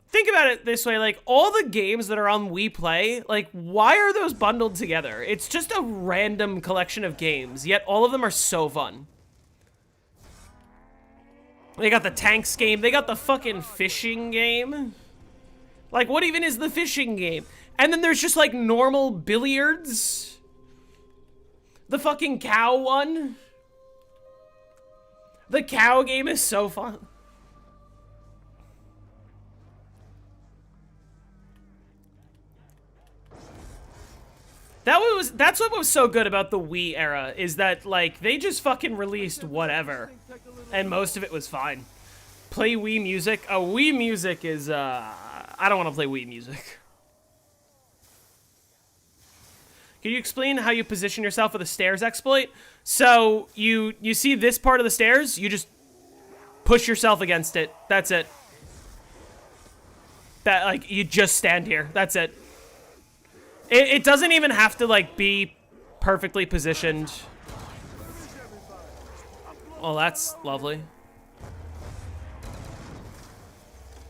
Think about it this way. Like, all the games that are on Wii Play, like, why are those bundled together? It's just a random collection of games, yet all of them are so fun. They got the tanks game. They got the fucking fishing game. Like, what even is the fishing game? And then there's just, like, normal billiards. The fucking cow one. The cow game is so fun. That's what was so good about the Wii era, is that, like, they just fucking released whatever. And most of it was fine. Play Wii Music? Oh, Wii Music is, I don't want to play Wii Music. Can you explain how you position yourself with a stairs exploit? So, you see this part of the stairs? You just push yourself against it. That's it. That, like, you just stand here. That's it. It doesn't even have to, like, be perfectly positioned. Oh, that's lovely.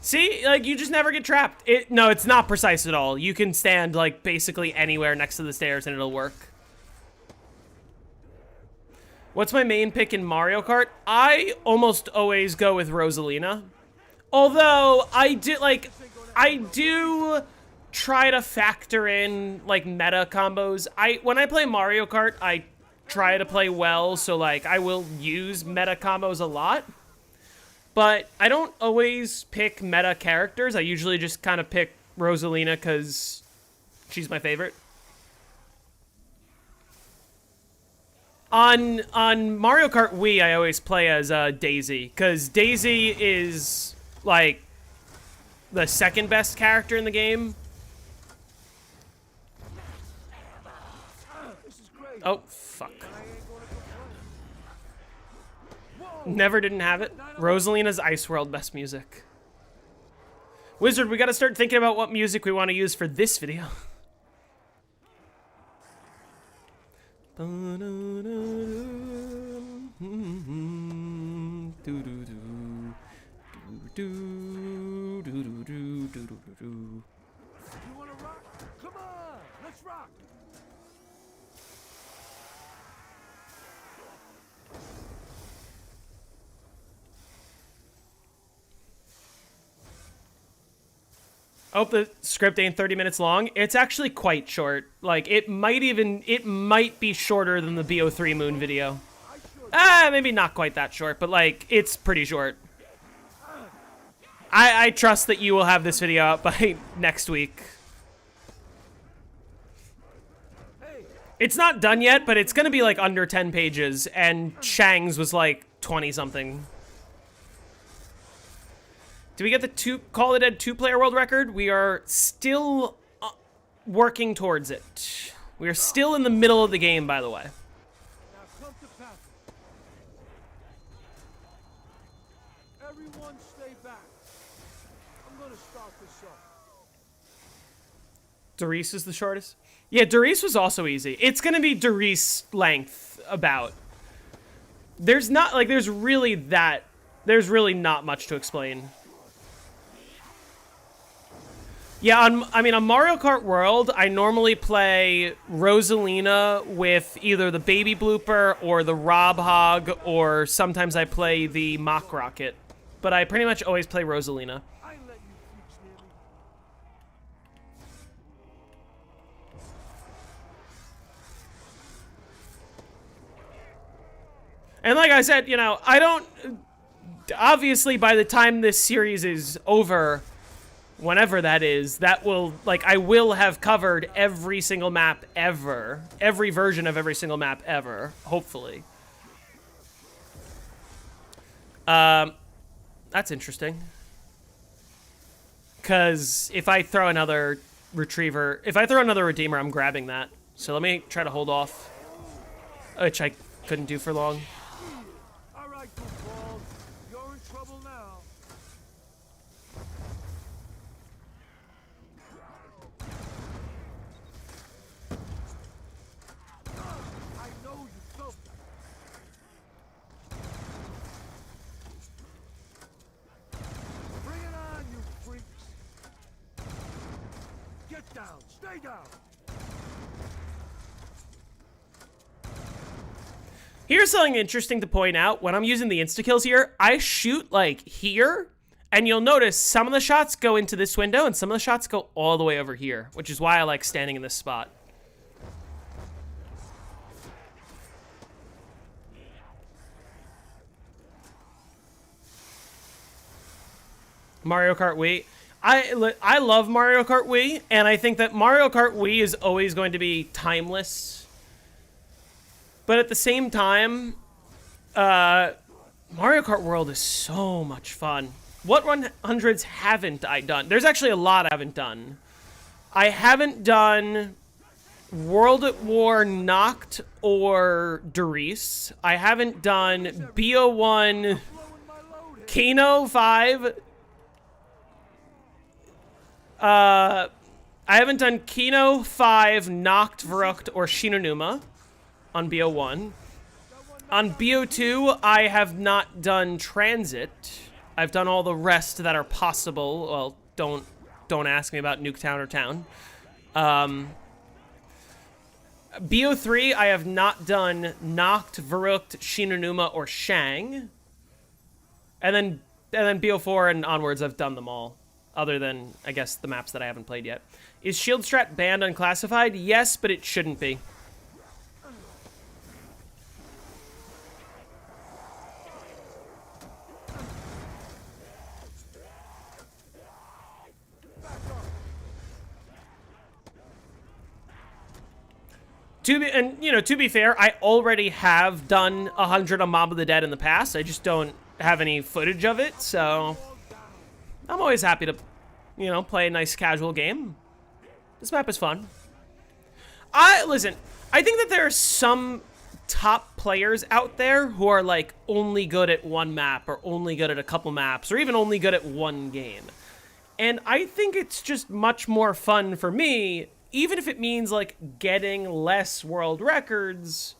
See? Like, you just never get trapped. No, it's not precise at all. You can stand, like, basically anywhere next to the stairs and it'll work. What's my main pick in Mario Kart? I almost always go with Rosalina. Although, I do try to factor in, like, meta combos. When I play Mario Kart, I try to play well, so, like, I will use meta combos a lot. But I don't always pick meta characters. I usually just kind of pick Rosalina because she's my favorite. On Mario Kart Wii, I always play as Daisy, because Daisy is, like, the second best character in the game. Oh, fuck. Never didn't have it. Rosalina's Ice World, best music. Wizard, we gotta start thinking about what music we want to use for this video. You wanna rock? Come on, let's rock. I hope the script ain't 30 minutes long. It's actually quite short. Like, it might be shorter than the BO3 Moon video. Maybe not quite that short, but, like, it's pretty short. I trust that you will have this video out by next week. It's not done yet, but it's gonna be, like, under 10 pages, and Shang's was, like, 20-something. Did we get the Call of the Dead 2-player world record? We are still working towards it. We are still in the middle of the game, by the way. Now come to pass. Everyone stay back. I'm gonna start this off. Doris is the shortest? Yeah, Doris was also easy. It's gonna be Doris length, about. There's not, like, there's really that there's really not much to explain. Yeah, on Mario Kart World, I normally play Rosalina with either the Baby Blooper or the Rob Hog, or sometimes I play the Mock Rocket. But I pretty much always play Rosalina. I let you freaks near me. And like I said, you know, I don't... Obviously, by the time this series is over, whenever that is, that will... Like, I will have covered every single map ever. Every version of every single map ever. Hopefully. That's interesting. Because if I throw another Retriever... If I throw another Redeemer, I'm grabbing that. So let me try to hold off. Which I couldn't do for long. All right, goofball. You're in trouble now. I know you felt that. Bring it on, you freaks. Get down. Stay down. Here's something interesting to point out. When I'm using the insta-kills here, I shoot, like, here, and you'll notice some of the shots go into this window, and some of the shots go all the way over here, which is why I like standing in this spot. Mario Kart Wii. I love Mario Kart Wii, and I think that Mario Kart Wii is always going to be timeless. But at the same time, Mario Kart World is so much fun. What 100s haven't I done? There's actually a lot I haven't done. I haven't done World at War Noct or Darice. I haven't done BO1 Kano 5. I haven't done Kino 5, Noct, Verrucht, or Shinonuma on BO1. On BO2, I have not done Transit. I've done all the rest that are possible. Well, don't ask me about Nuketown or Town. BO3, I have not done Noct, Verrucht, Shinonuma, or Shang. And then BO4 and onwards, I've done them all. Other than, I guess, the maps that I haven't played yet. Is Shield Strat banned unclassified? Yes, but it shouldn't be. To be fair, I already have done 100 on Mob of the Dead in the past. I just don't have any footage of it, so I'm always happy to, play a nice casual game. This map is fun. Listen, I think that there are some top players out there who are, like, only good at one map, or only good at a couple maps, or even only good at one game. And I think it's just much more fun for me, even if it means, like, getting less world records.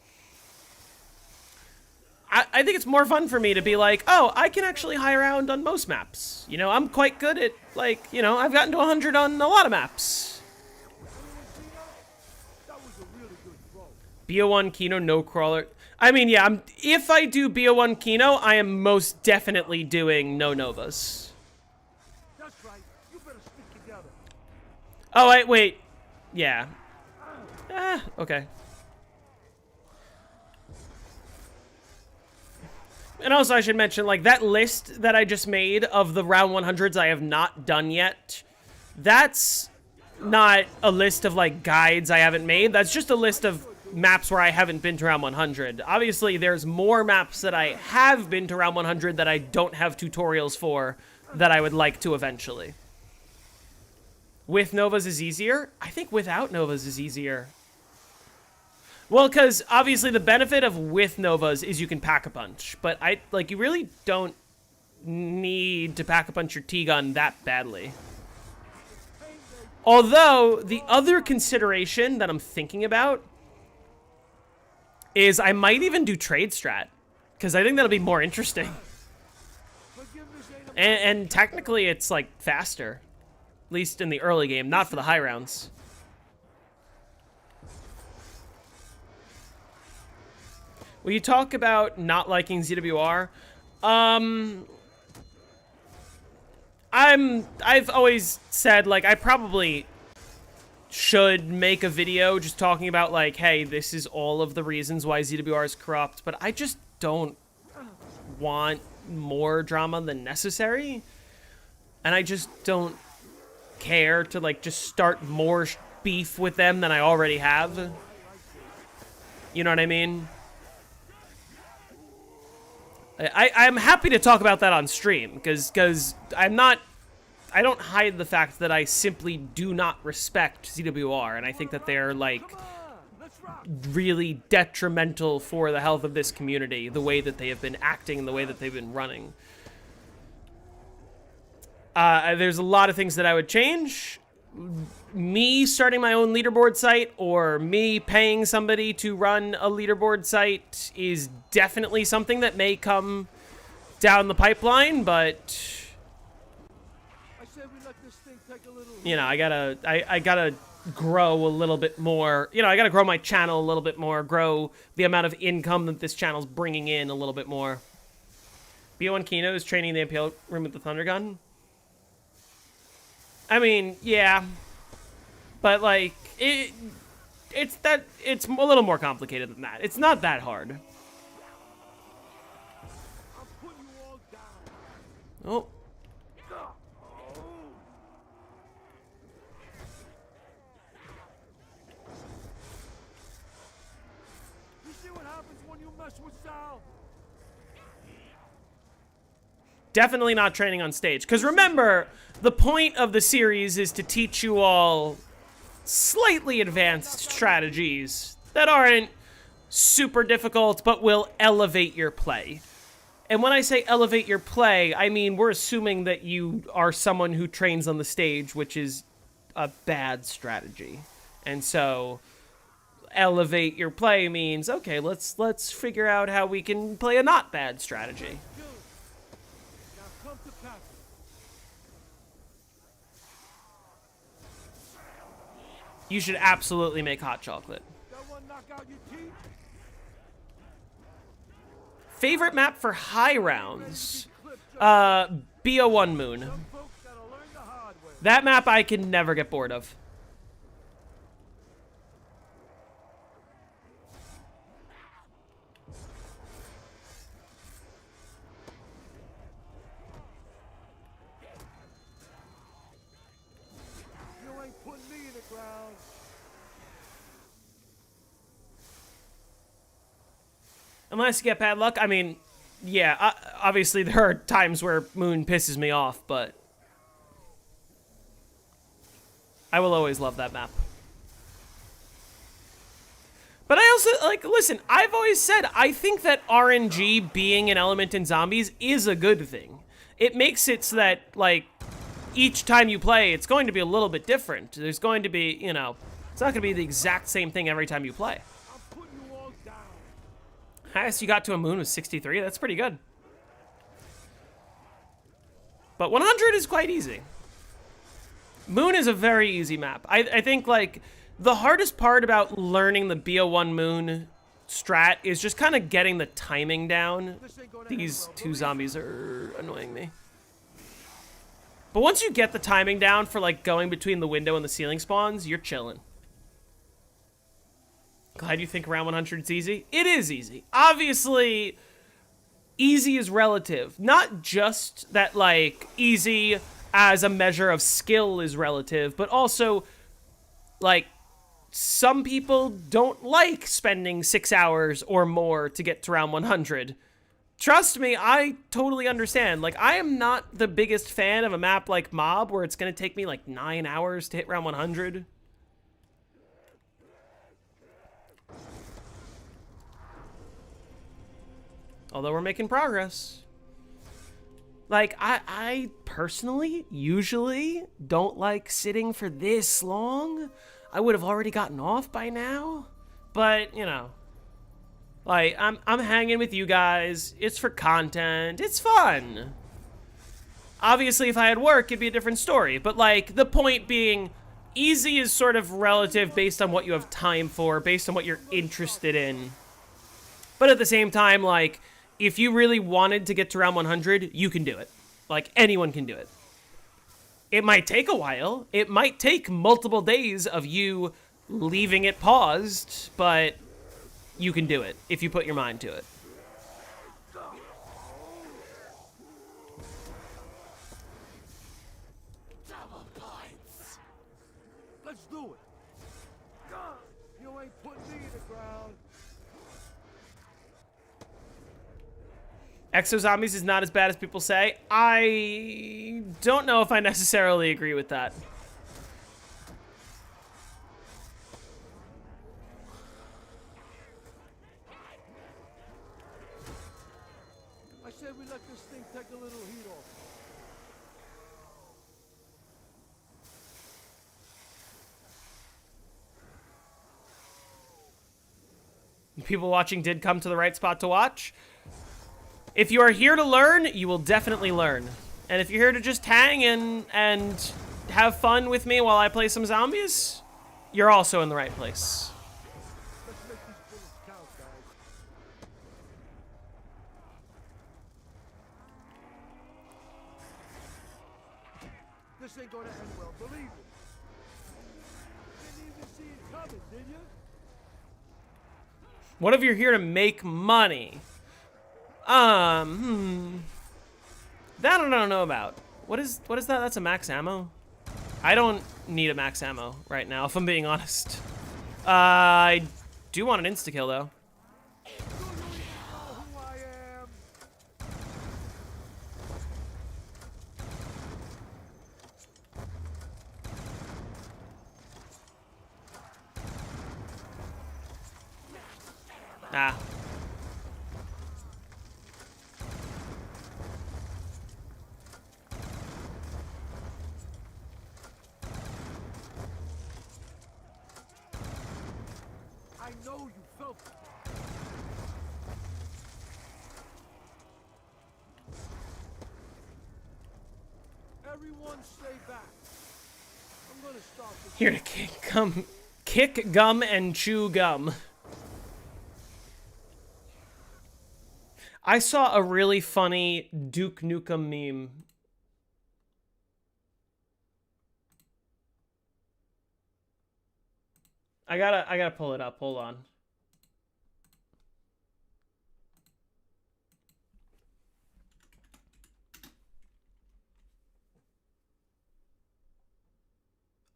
I think it's more fun for me to be like, oh, I can actually high round on most maps. I'm quite good at, like, I've gotten to 100 on a lot of maps. BO1 Kino, no crawler. I mean, yeah, if I do BO1 Kino, I am most definitely doing no Novas. That's right. You better stick together. Oh, wait. Yeah. Okay. And also, I should mention, like, that list that I just made of the round 100s I have not done yet, that's not a list of, like, guides I haven't made. That's just a list of maps where I haven't been to round 100. Obviously, there's more maps that I have been to round 100 that I don't have tutorials for that I would like to eventually. With Novas is easier? I think without Novas is easier. Well, because obviously the benefit of with Novas is you can pack-a-punch, but you really don't need to pack-a-punch your T-gun that badly. Although, the other consideration that I'm thinking about is I might even do trade strat, because I think that'll be more interesting. And technically, it's, like, faster. At least in the early game, not for the high rounds. Will you talk about not liking ZWR? I've always said, like, I probably should make a video just talking about, like, hey, this is all of the reasons why ZWR is corrupt, but I just don't want more drama than necessary. And I just don't care to, like, just start more beef with them than I already have. You know what I mean? I'm happy to talk about that on stream, because I don't hide the fact that I simply do not respect ZWR, and I think that they're, like, really detrimental for the health of this community, the way that they have been acting and the way that they've been running. There's a lot of things that I would change. Me starting my own leaderboard site or me paying somebody to run a leaderboard site is definitely something that may come down the pipeline, but you know, I gotta grow a little bit more. You know, I gotta grow my channel a little bit more, grow the amount of income that this channel's bringing in a little bit more. B1 Kino is training the MPL room with the Thunder Gun. I mean, yeah, but like it's a little more complicated than that. It's not that hard. Oh. You see what happens when you mess with Sal? Definitely not training on stage. Because remember, the point of the series is to teach you all slightly advanced strategies that aren't super difficult, but will elevate your play. And when I say elevate your play, I mean we're assuming that you are someone who trains on the stage, which is a bad strategy. And so elevate your play means, okay, let's figure out how we can play a not bad strategy. You should absolutely make hot chocolate. Favorite map for high rounds? BO1 Moon. That map I can never get bored of. Unless you get bad luck. I mean, yeah, obviously there are times where Moon pisses me off, but I will always love that map. But I also, like, listen, I've always said, I think that RNG being an element in zombies is a good thing. It makes it so that, like, each time you play, it's going to be a little bit different. There's going to be, you know, it's not going to be the exact same thing every time you play. Highest you got to a Moon was 63. That's pretty good. But 100 is quite easy. Moon is a very easy map. I think, like, the hardest part about learning the BO1 Moon strat is just kind of getting the timing down. These two zombies are annoying me. But once you get the timing down for, like, going between the window and the ceiling spawns, you're chilling. Glad you think around 100 is easy. It is easy. Obviously, easy is relative. Not just that, like, easy as a measure of skill is relative, but also, like, some people don't like spending 6 hours or more to get to round 100. Trust me, I totally understand. Like, I am not the biggest fan of a map like Mob, where it's going to take me, like, 9 hours to hit round 100. Although we're making progress. Like, I personally, usually, don't like sitting for this long. I would have already gotten off by now. But, you know. Like, I'm hanging with you guys. It's for content. It's fun. Obviously, if I had work, it'd be a different story. But, like, the point being, easy is sort of relative based on what you have time for, based on what you're interested in. But at the same time, like, if you really wanted to get to round 100, you can do it. Like, anyone can do it. It might take a while. It might take multiple days of you leaving it paused, but you can do it if you put your mind to it. Let's do it. You ain't putting me in the ground. Exo-zombies is not as bad as people say. I don't know if I necessarily agree with that. I said we let this thing take a little heat off. People watching did come to the right spot to watch. If you are here to learn, you will definitely learn. And if you're here to just hang and have fun with me while I play some zombies, you're also in the right place. Let's make these bullets count, guys. This ain't gonna end well, believe it. Didn't even see it coming, did you? What if you're here to make money? That I don't know about. What is that? That's a max ammo? I don't need a max ammo right now, if I'm being honest. I do want an insta-kill, though. Do you even know who I am? Ah. I know you felt it. Everyone stay back. I'm gonna start this. Here to kick gum and chew gum. I saw a really funny Duke Nukem meme. I gotta pull it up. Hold on.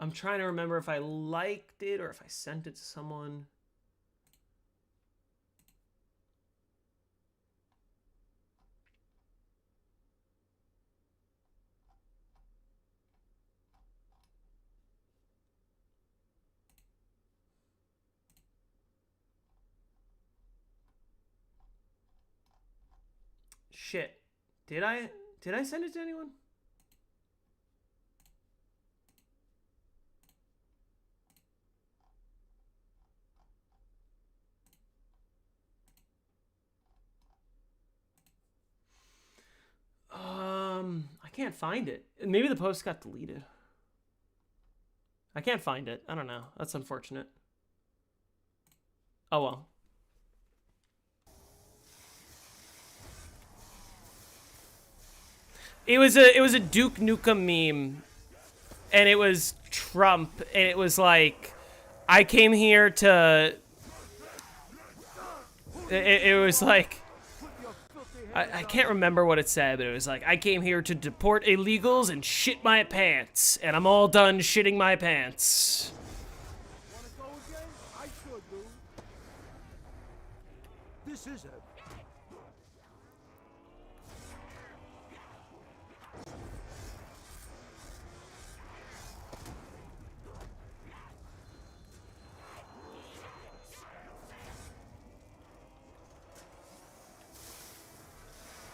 I'm trying to remember if I liked it or if I sent it to someone. Shit. Did I send it to anyone? I can't find it. Maybe the post got deleted. I can't find it. I don't know. That's unfortunate. Oh well. It was a Duke Nukem meme, and it was Trump, and it was like, I came here to. It was like, I can't remember what it said, but it was like, I came here to deport illegals and shit my pants, and I'm all done shitting my pants. Wanna go again? I sure do. This is it.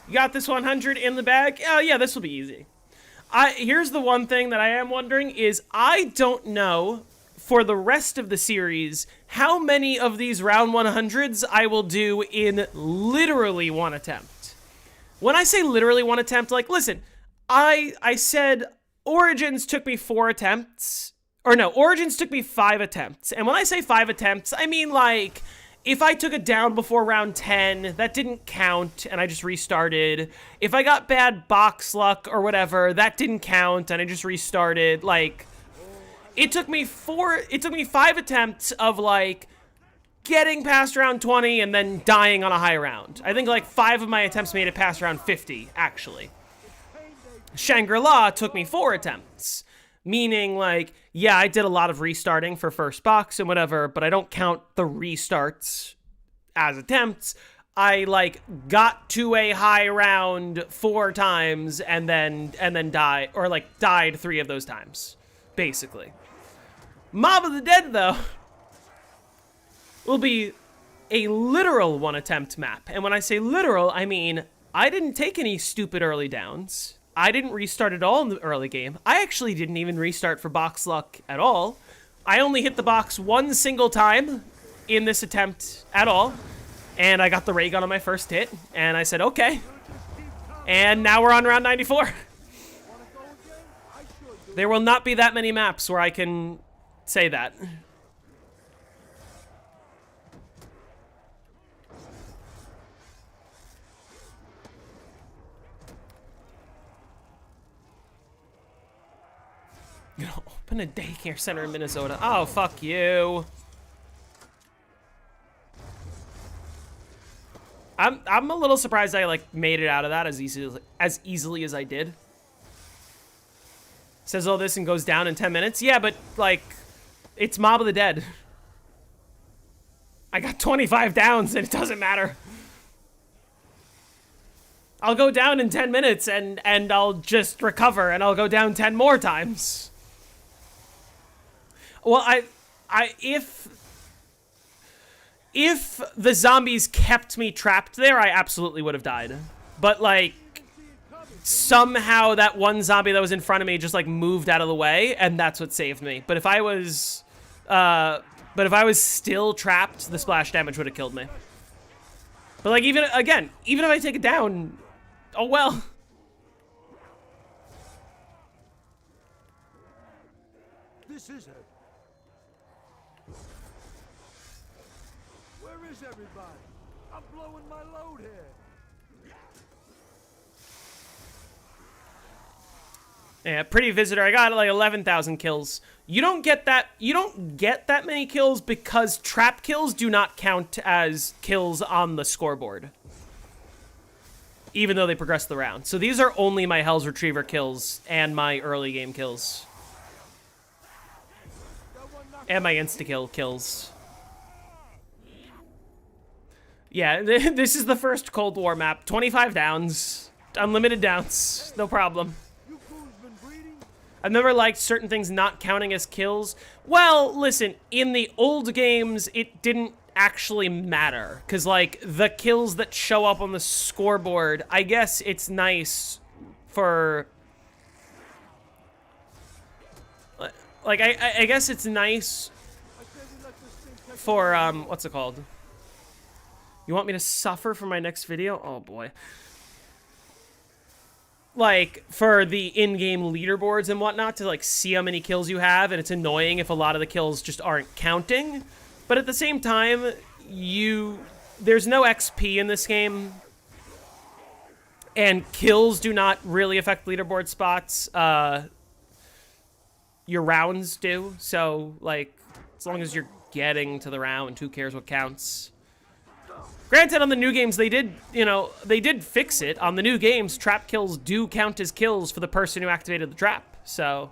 You got this 100 in the bag? Oh yeah, this will be easy. Here's the one thing that I am wondering is I don't know for the rest of the series how many of these round 100s I will do in literally one attempt. When I say literally one attempt, like, listen, I said Origins took me 4 attempts. Or no, Origins took me 5 attempts. And when I say 5 attempts, I mean like, if I took it down before round 10, that didn't count, and I just restarted. If I got bad box luck or whatever, that didn't count, and I just restarted. Like, it took me 5 attempts of like getting past round 20 and then dying on a high round. I think like 5 of my attempts made it past round 50, actually. Shangri-La took me 4 attempts. Meaning, like, yeah, I did a lot of restarting for first box and whatever, but I don't count the restarts as attempts. I, like, got to a high round 4 times and then died, or, like, died 3 of those times, basically. Mob of the Dead, though, will be a literal 1 attempt map. And when I say literal, I mean, I didn't take any stupid early downs. I didn't restart at all in the early game. I actually didn't even restart for box luck at all. I only hit the box 1 single time in this attempt at all. And I got the ray gun on my first hit. And I said, okay. And now we're on round 94. There will not be that many maps where I can say that. Gonna open a daycare center in Minnesota. Oh, fuck you. I'm a little surprised I like made it out of that as easily as I did. Says all this and goes down in 10 minutes. Yeah, but like it's Mob of the Dead. I got 25 downs and it doesn't matter. I'll go down in 10 minutes and I'll just recover and I'll go down 10 more times. Well, if the zombies kept me trapped there, I absolutely would have died. But like, somehow that one zombie that was in front of me just like moved out of the way, and that's what saved me. But if I was still trapped, the splash damage would have killed me. But like, even if I take it down, oh well. This is it. Where is everybody? I'm blowing my load here. Yeah, pretty visitor. I got like 11,000 kills. You don't get that many kills because trap kills do not count as kills on the scoreboard, even though they progress the round. So these are only my Hell's Retriever kills and my early game kills. And my insta-kill kills. Yeah, this is the first Cold War map. 25 downs. Unlimited downs. No problem. I've never liked certain things not counting as kills. Well, listen, in the old games, it didn't actually matter. Because, like, the kills that show up on the scoreboard, I guess it's nice for... Like, I guess it's nice for, what's it called? You want me to suffer for my next video? Oh, boy. Like, for the in-game leaderboards and whatnot, to, like, see how many kills you have, and it's annoying if a lot of the kills just aren't counting. But at the same time, there's no XP in this game, and kills do not really affect leaderboard spots. Your rounds do, so, like, as long as you're getting to the round, who cares what counts? Granted, on the new games, they did fix it. On the new games, trap kills do count as kills for the person who activated the trap, so.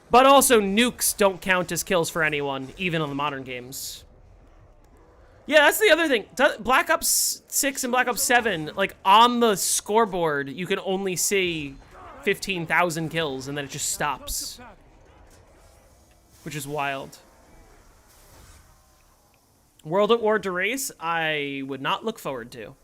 But also, nukes don't count as kills for anyone, even on the modern games. Yeah, that's the other thing. Black Ops 6 and Black Ops 7, like, on the scoreboard, you can only see 15,000 kills, and then it just stops. Which is wild. World at War to race, I would not look forward to.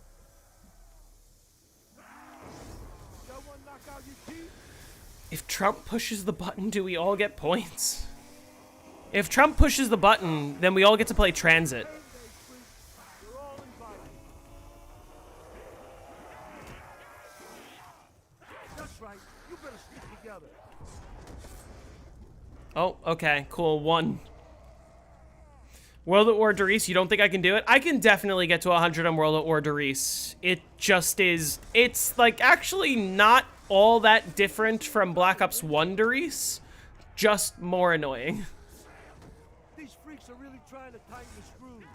If Trump pushes the button, do we all get points? If Trump pushes the button, then we all get to play Transit. tonight. You better stick together. Oh, okay, cool. 1. World at War Doris, you don't think I can do it? I can definitely get to 100 on World at War Doris. It just is... It's, like, actually not all that different from Black Ops 1 Doris. Just more annoying. These freaks are really trying to tighten the screws.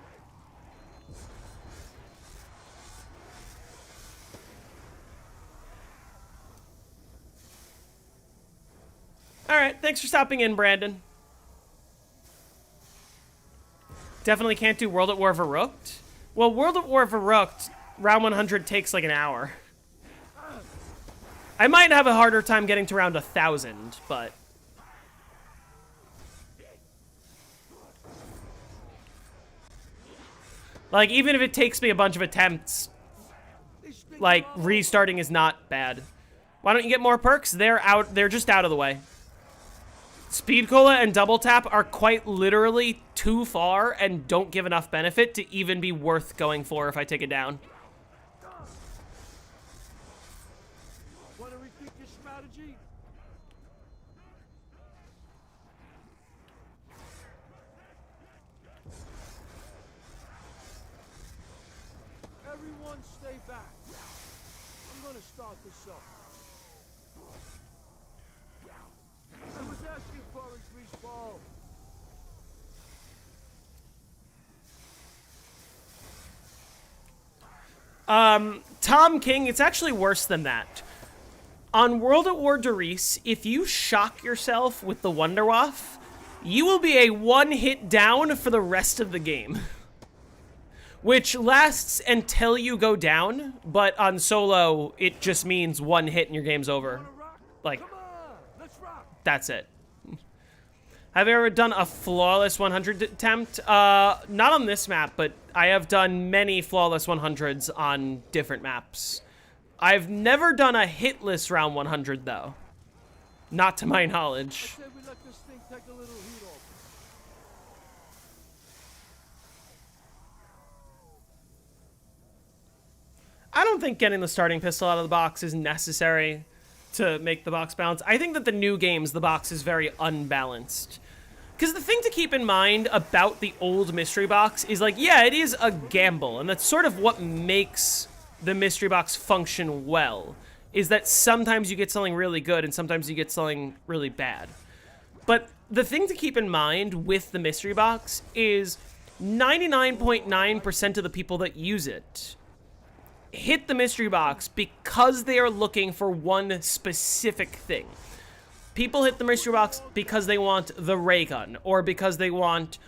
Alright, thanks for stopping in, Brandon. Definitely can't do World at War Verrückt. Well, World at War Verrückt, round 100 takes like an hour. I might have a harder time getting to round 1,000, but... Like, even if it takes me a bunch of attempts, like, restarting is not bad. Why don't you get more perks? They're just out of the way. Speed Cola and Double Tap are quite literally too far and don't give enough benefit to even be worth going for if I take it down. Want to rethink your strategy? Everyone stay back. I'm gonna start this up. I was asking for increased ball. Tom King, it's actually worse than that. On World at War Doris, if you shock yourself with the Wunderwaffe, you will be a one-hit down for the rest of the game. Which lasts until you go down, but on solo, it just means one hit and your game's over. Like, Come on, let's rock. that's it. Have you ever done a flawless 100 attempt? Not on this map, but I have done many flawless 100s on different maps. I've never done a hitless round 100, though. Not to my knowledge. Say we let this thing take a little heat off. I don't think getting the starting pistol out of the box is necessary to make the box balance. I think that the new games, the box is very unbalanced. Because the thing to keep in mind about the old mystery box is, like, yeah, it is a gamble, and that's sort of what makes the mystery box function well, is that sometimes you get something really good and sometimes you get something really bad. But the thing to keep in mind with the mystery box is 99.9% of the people that use it hit the mystery box because they are looking for one specific thing. People hit the mystery box because they want the ray gun, or because they want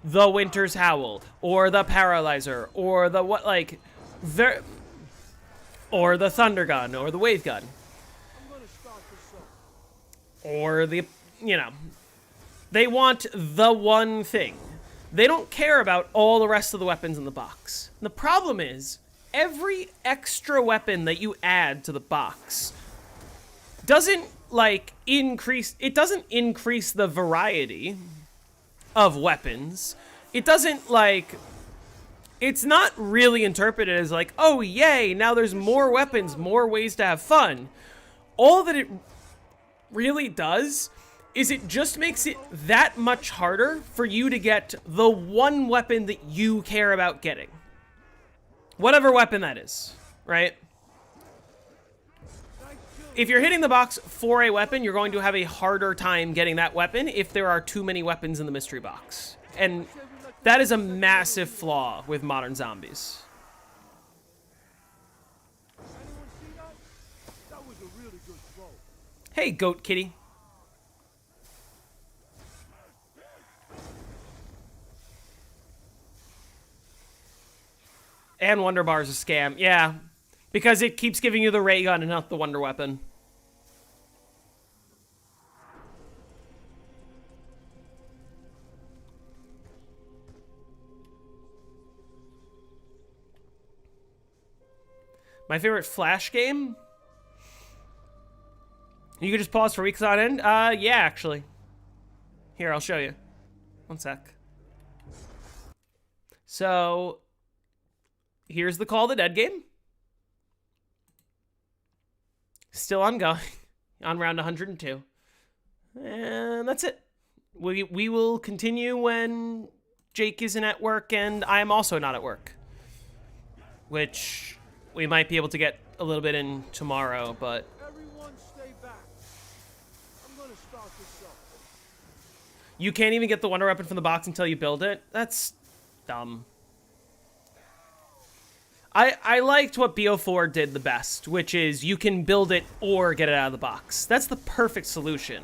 the Winter's Howl, or the Paralyzer, or the or the Thunder Gun, or the Wave Gun. I'm gonna start this up. Or the, you know, they want the one thing. They don't care about all the rest of the weapons in the box. And the problem is, every extra weapon that you add to the box doesn't, like, increase the variety of weapons. It doesn't, like, it's not really interpreted as, like, oh, yay, now there's more weapons, more ways to have fun. All that it really does is it just makes it that much harder for you to get the one weapon that you care about getting. Whatever weapon that is, right? If you're hitting the box for a weapon, you're going to have a harder time getting that weapon if there are too many weapons in the mystery box. And that is a massive flaw with modern zombies. Anyone see that? That was a really good throw. Hey, Goat Kitty. And Wonder Bar is a scam. Yeah, because it keeps giving you the ray gun and not the Wonder Weapon. My favorite Flash game? You could just pause for weeks on end? Yeah, actually. Here, I'll show you. One sec. So, here's the Call of the Dead game. Still ongoing. on round 102. And that's it. We will continue when Jake isn't at work and I am also not at work. Which we might be able to get a little bit in tomorrow, but... Everyone stay back. I'm gonna start this up. You can't even get the wonder weapon from the box until you build it? That's dumb. I liked what BO4 did the best, which is you can build it or get it out of the box. That's the perfect solution.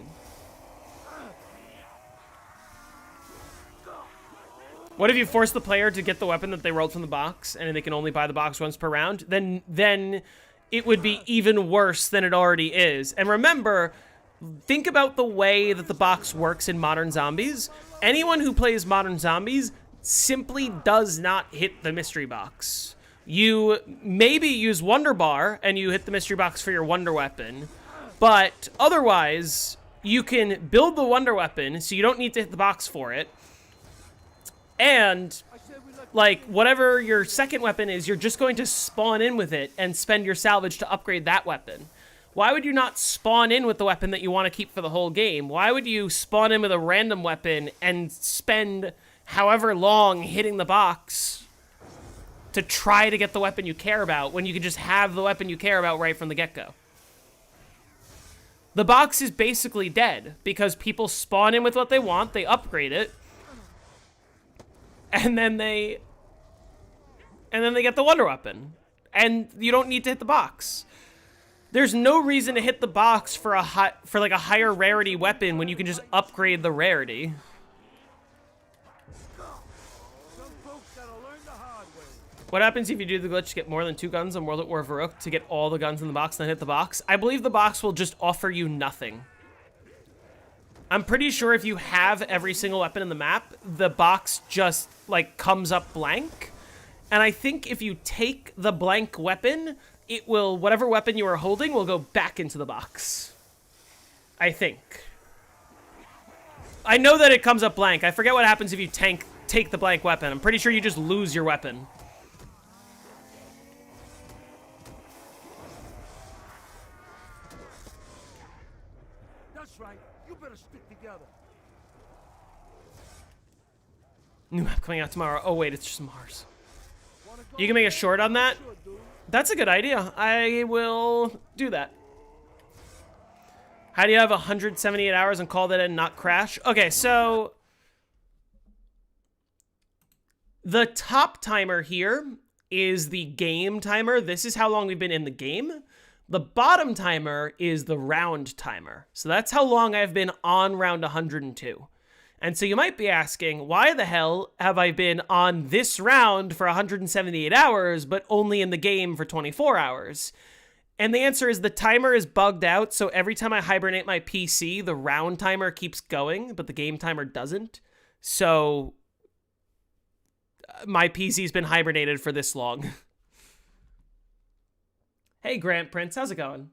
What if you force the player to get the weapon that they rolled from the box, and they can only buy the box once per round? Then it would be even worse than it already is. And remember, think about the way that the box works in Modern Zombies. Anyone who plays Modern Zombies simply does not hit the mystery box. You maybe use Wonder Bar, and you hit the mystery box for your wonder weapon. But otherwise, you can build the wonder weapon, so you don't need to hit the box for it. And, like, whatever your second weapon is, you're just going to spawn in with it and spend your salvage to upgrade that weapon. Why would you not spawn in with the weapon that you want to keep for the whole game? Why would you spawn in with a random weapon and spend however long hitting the box to try to get the weapon you care about when you can just have the weapon you care about right from the get-go? The box is basically dead because people spawn in with what they want, they upgrade it, and then they get the wonder weapon. And you don't need to hit the box. There's no reason to hit the box for a higher rarity weapon when you can just upgrade the rarity. Some folks gotta learn the hard way. What happens if you do the glitch to get more than 2 guns on World at War Varrock to get all the guns in the box and then hit the box? I believe the box will just offer you nothing. I'm pretty sure if you have every single weapon in the map, the box just, like, comes up blank. And I think if you take the blank weapon, it will, whatever weapon you are holding will go back into the box. I think. I know that it comes up blank. I forget what happens if you take the blank weapon. I'm pretty sure you just lose your weapon. That's right. You better stick together. New map coming out tomorrow. Oh, wait, it's just Mars. Wanna go? You can make a short on that? Sure, dude. That's a good idea. I will do that. How do you have 178 hours and call that and not crash? Okay, so the top timer here is the game timer. This is how long we've been in the game. The bottom timer is the round timer. So that's how long I've been on round 102. And so you might be asking, why the hell have I been on this round for 178 hours, but only in the game for 24 hours? And the answer is the timer is bugged out, so every time I hibernate my PC, the round timer keeps going, but the game timer doesn't. So my PC's been hibernated for this long. Hey, Grant Prince, how's it going?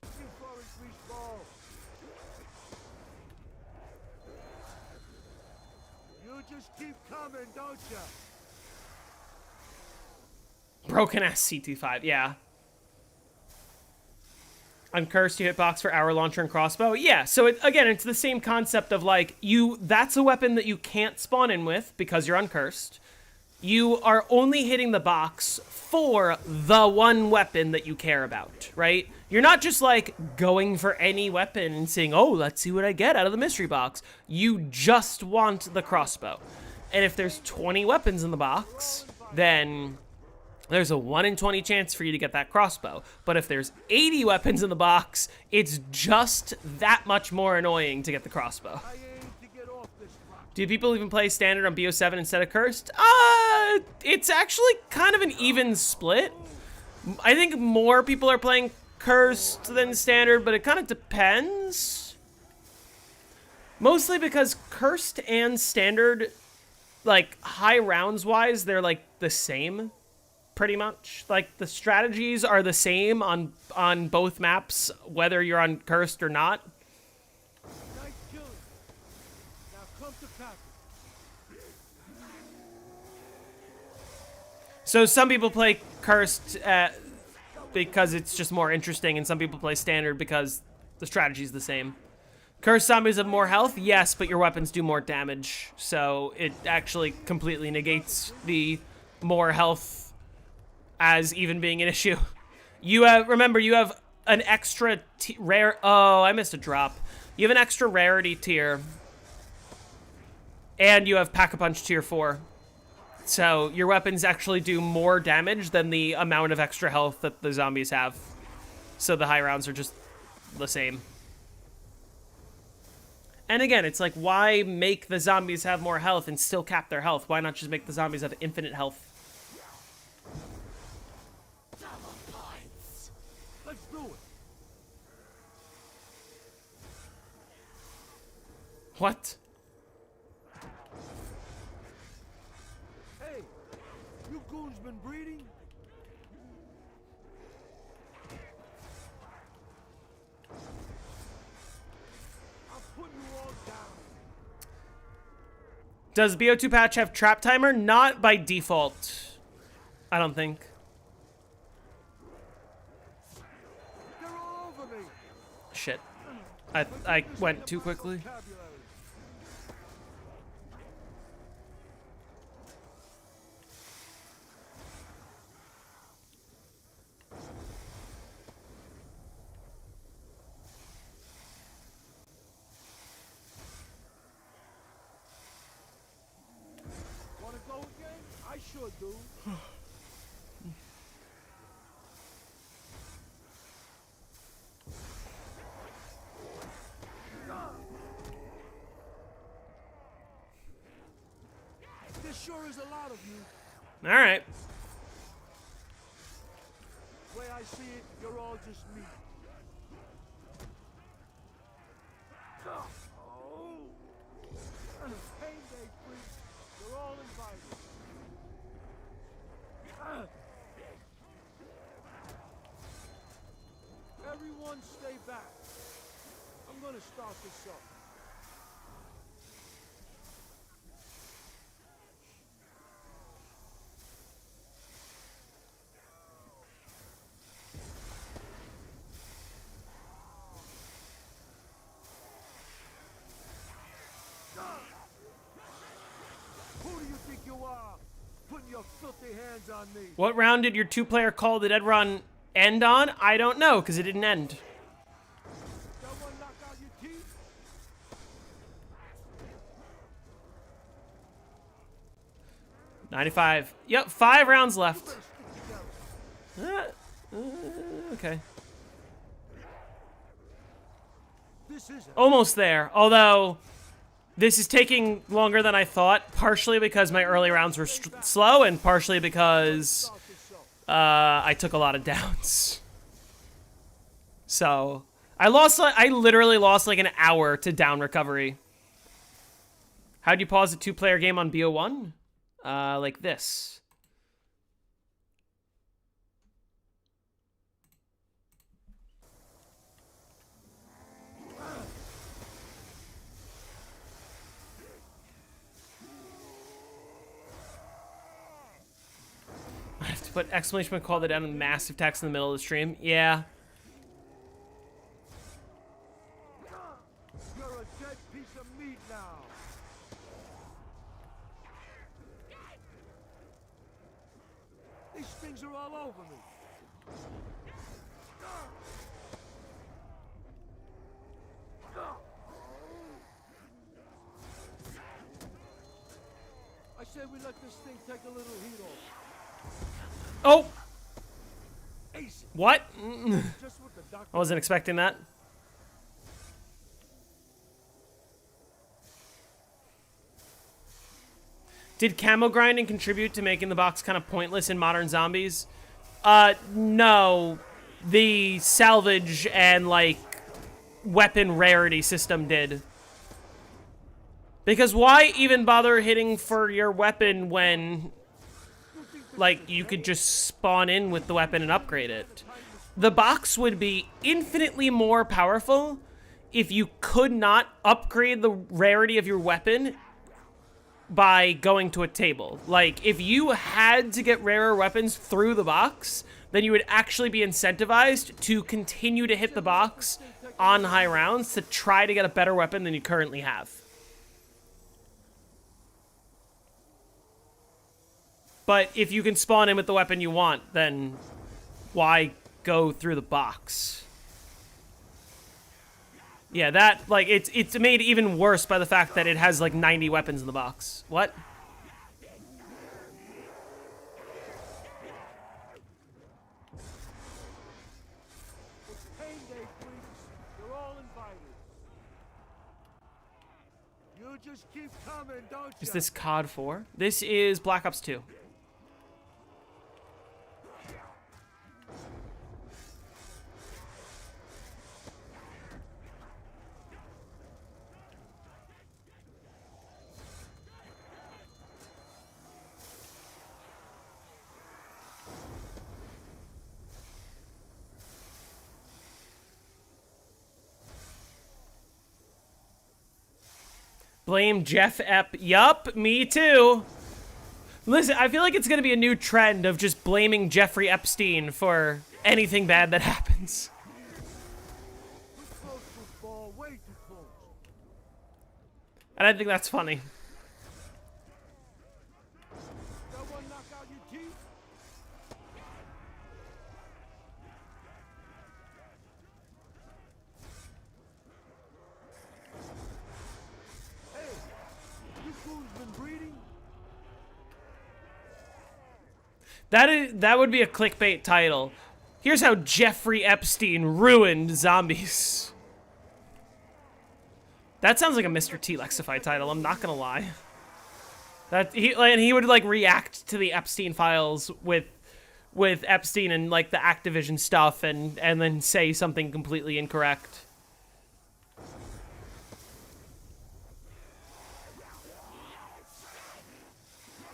You far increased ball. You just keep coming, don't ya? Broken ass CT5, yeah. Uncursed, you hitbox for arrow launcher and crossbow. Yeah, so again, it's the same concept of like, that's a weapon that you can't spawn in with because you're uncursed. You are only hitting the box for the one weapon that you care about, right? You're not just like going for any weapon and saying, oh, let's see what I get out of the mystery box. You just want the crossbow. And if there's 20 weapons in the box, then there's a 1 in 20 chance for you to get that crossbow. But if there's 80 weapons in the box, it's just that much more annoying to get the crossbow. I aim to get off this rock. Do people even play standard on BO7 instead of cursed? It's actually kind of an even split. I think more people are playing cursed than standard, but it kind of depends. Mostly because cursed and standard, like high rounds wise, they're like the same. Pretty much. Like, the strategies are the same on both maps, whether you're on cursed or not. Nice killing. Now come to pack. So some people play cursed because it's just more interesting, and some people play standard because the strategy's the same. Cursed zombies have more health, yes, but your weapons do more damage, so it actually completely negates the more health as even being an issue. You have, remember, you have an extra rare. Oh, I missed a drop. You have an extra rarity tier, and you have Pack-a-Punch tier 4. So your weapons actually do more damage than the amount of extra health that the zombies have. So the high rounds are just the same. And again, it's like, why make the zombies have more health and still cap their health? Why not just make the zombies have infinite health? Let's do it. What? Hey, you goons been breeding? I'm putting you all down. Does BO2 patch have trap timer? Not by default. I don't think. They're all over me. Shit. I went too quickly. Vocabulary. Wanna go again? I sure do. There sure is a lot of you. All right. Way I see it, you're all just me. Oh. Payday freaks, you're all invited. Everyone stay back. I'm gonna start this up. Who do you think you are? Putting your filthy hands on me. What round did your two-player Call of the Dead run end on? I don't know, because it didn't end. Someone knock out your teeth? 95. Yep, 5 rounds left. Better stick together. Okay. This is Almost there. Although, this is taking longer than I thought. Partially because my early rounds were slow, and partially because start this up. I took a lot of downs. So, I literally lost like an hour to down recovery. How'd you pause a 2-player game on BO1? Like this. I have to put exclamation point Call the Dead and massive text in the middle of the stream. Yeah. You're a dead piece of meat now. These things are all over me. I say we let this thing take a little heat off. Oh! Ace it. What? Just what the doctor. I wasn't expecting that. Did camo grinding contribute to making the box kind of pointless in Modern Zombies? No. The salvage and, like, weapon rarity system did. Because why even bother hitting for your weapon when, like, you could just spawn in with the weapon and upgrade it? The box would be infinitely more powerful if you could not upgrade the rarity of your weapon by going to a table. Like, if you had to get rarer weapons through the box, then you would actually be incentivized to continue to hit the box on high rounds to try to get a better weapon than you currently have. But if you can spawn in with the weapon you want, then why go through the box? Yeah, that, like, it's made even worse by the fact that it has, like, 90 weapons in the box. What? It's pain day, freaks. You're all invited. You just keep coming, don't you? Is this COD 4? This is Black Ops 2. Blame Jeff Ep. Yup, me too. Listen, I feel like it's going to be a new trend of just blaming Jeffrey Epstein for anything bad that happens. Too close, football. Way too close. And I think that's funny. That one knock out your teeth? Hey, you fools been breeding? That would be a clickbait title. Here's how Jeffrey Epstein ruined zombies. That sounds like a Mr. T Lexify title, I'm not gonna lie. And he would like react to the Epstein files with Epstein and like the Activision stuff and then say something completely incorrect.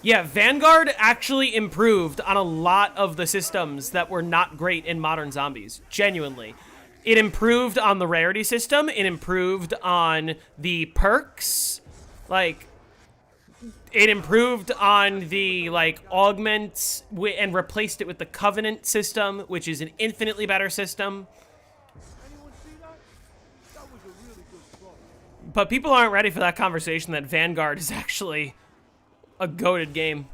Yeah, Vanguard actually improved on a lot of the systems that were not great in modern zombies. Genuinely. It improved on the rarity system. It improved on the perks. Like, it improved on the, like, augments and replaced it with the Covenant system, which is an infinitely better system. Anyone see that? That was a really good throw. But people aren't ready for that conversation that Vanguard is actually a goated game.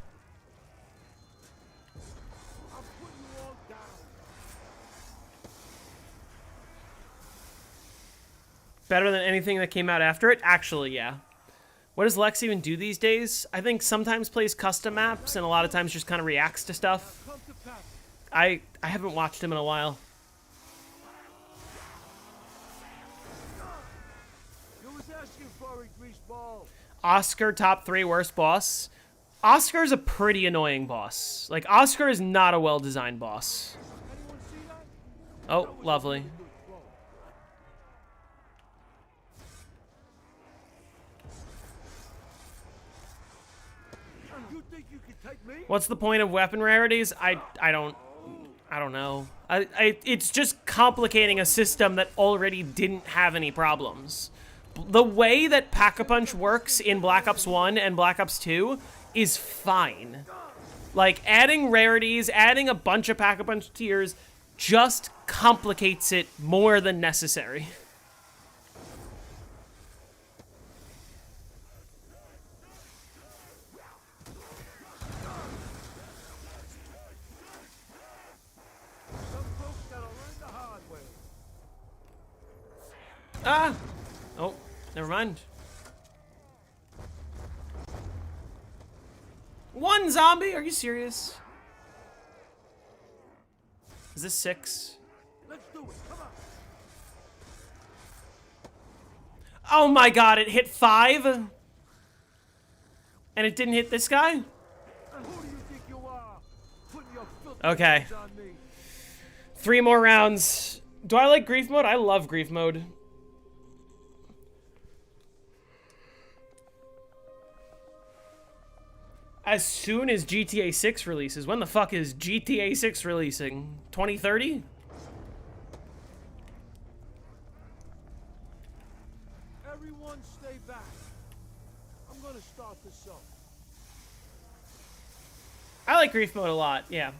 I'll put you all down. Better than anything that came out after it? Actually, yeah. What does Lex even do these days? I think sometimes plays custom maps and a lot of times just kind of reacts to stuff. Come to pass. I haven't watched him in a while. You was asking for a grease ball. Oscar, top 3 worst boss. Oscar's a pretty annoying boss. Like, Oscar is not a well-designed boss. Anyone see that? Oh, lovely. Good throw. You think you can take me? What's the point of weapon rarities? I don't know. It's just complicating a system that already didn't have any problems. The way that Pack-a-Punch works in Black Ops 1 and Black Ops 2 is fine. Like, adding rarities, adding a bunch of Pack-a-Punch tiers just complicates it more than necessary. Some folks gotta learn the hard way. Ah! Oh, never mind. One zombie? Are you serious? Is this 6? Let's do it. Come on. Oh my god, it hit 5? And it didn't hit this guy? And who do you think you are? Putting your filthy Okay. hands on me. 3 more rounds. Do I like grief mode? I love grief mode. As soon as GTA 6 releases. When the fuck is GTA 6 releasing? 2030? Everyone stay back. I'm gonna start this up. I like grief mode a lot, yeah.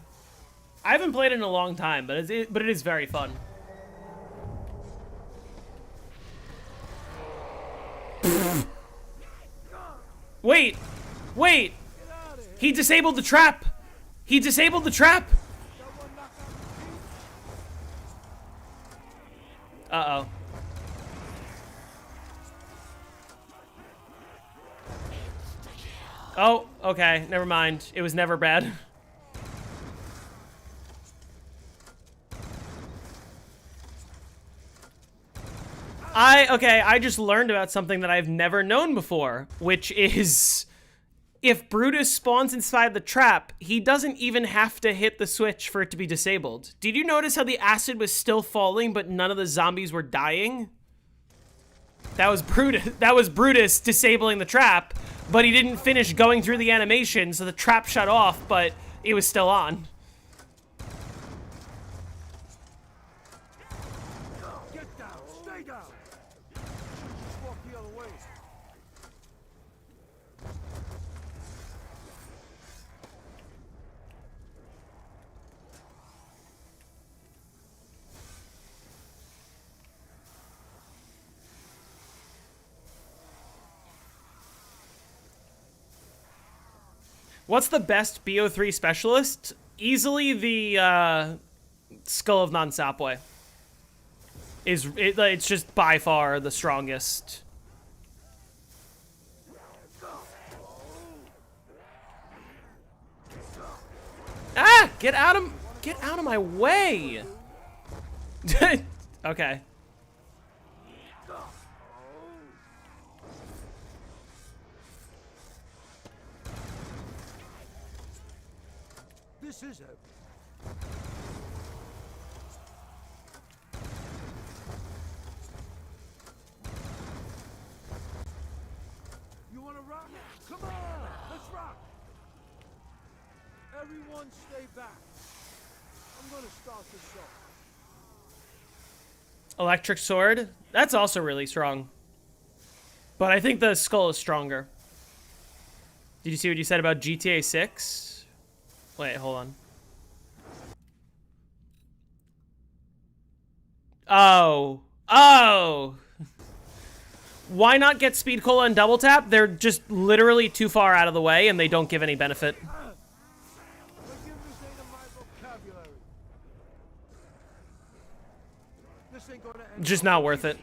I haven't played it in a long time, but it is very fun. Wait! Wait! He disabled the trap! He disabled the trap! Uh-oh. Oh, okay. Never mind. It was never bad. I just learned about something that I've never known before, which is if Brutus spawns inside the trap, he doesn't even have to hit the switch for it to be disabled. Did you notice how the acid was still falling, but none of the zombies were dying? That was Brutus disabling the trap, but he didn't finish going through the animation, so the trap shut off, but it was still on. Get down! Stay down! Just walk the other way. What's the best BO3 specialist? Easily the Skull of Non-Sapway. It's just by far the strongest. Ah! Get out of my way! Okay. This is it. You wanna rock? Come on! Let's rock! Everyone stay back. I'm gonna start this off. Electric Sword? That's also really strong. But I think the Skull is stronger. Did you see what you said about GTA 6? Wait, hold on. Oh. Why not get Speed Cola and Double Tap? They're just literally too far out of the way and they don't give any benefit. Forgiveness ain't in my vocabulary. This ain't gonna end. Just not worth it.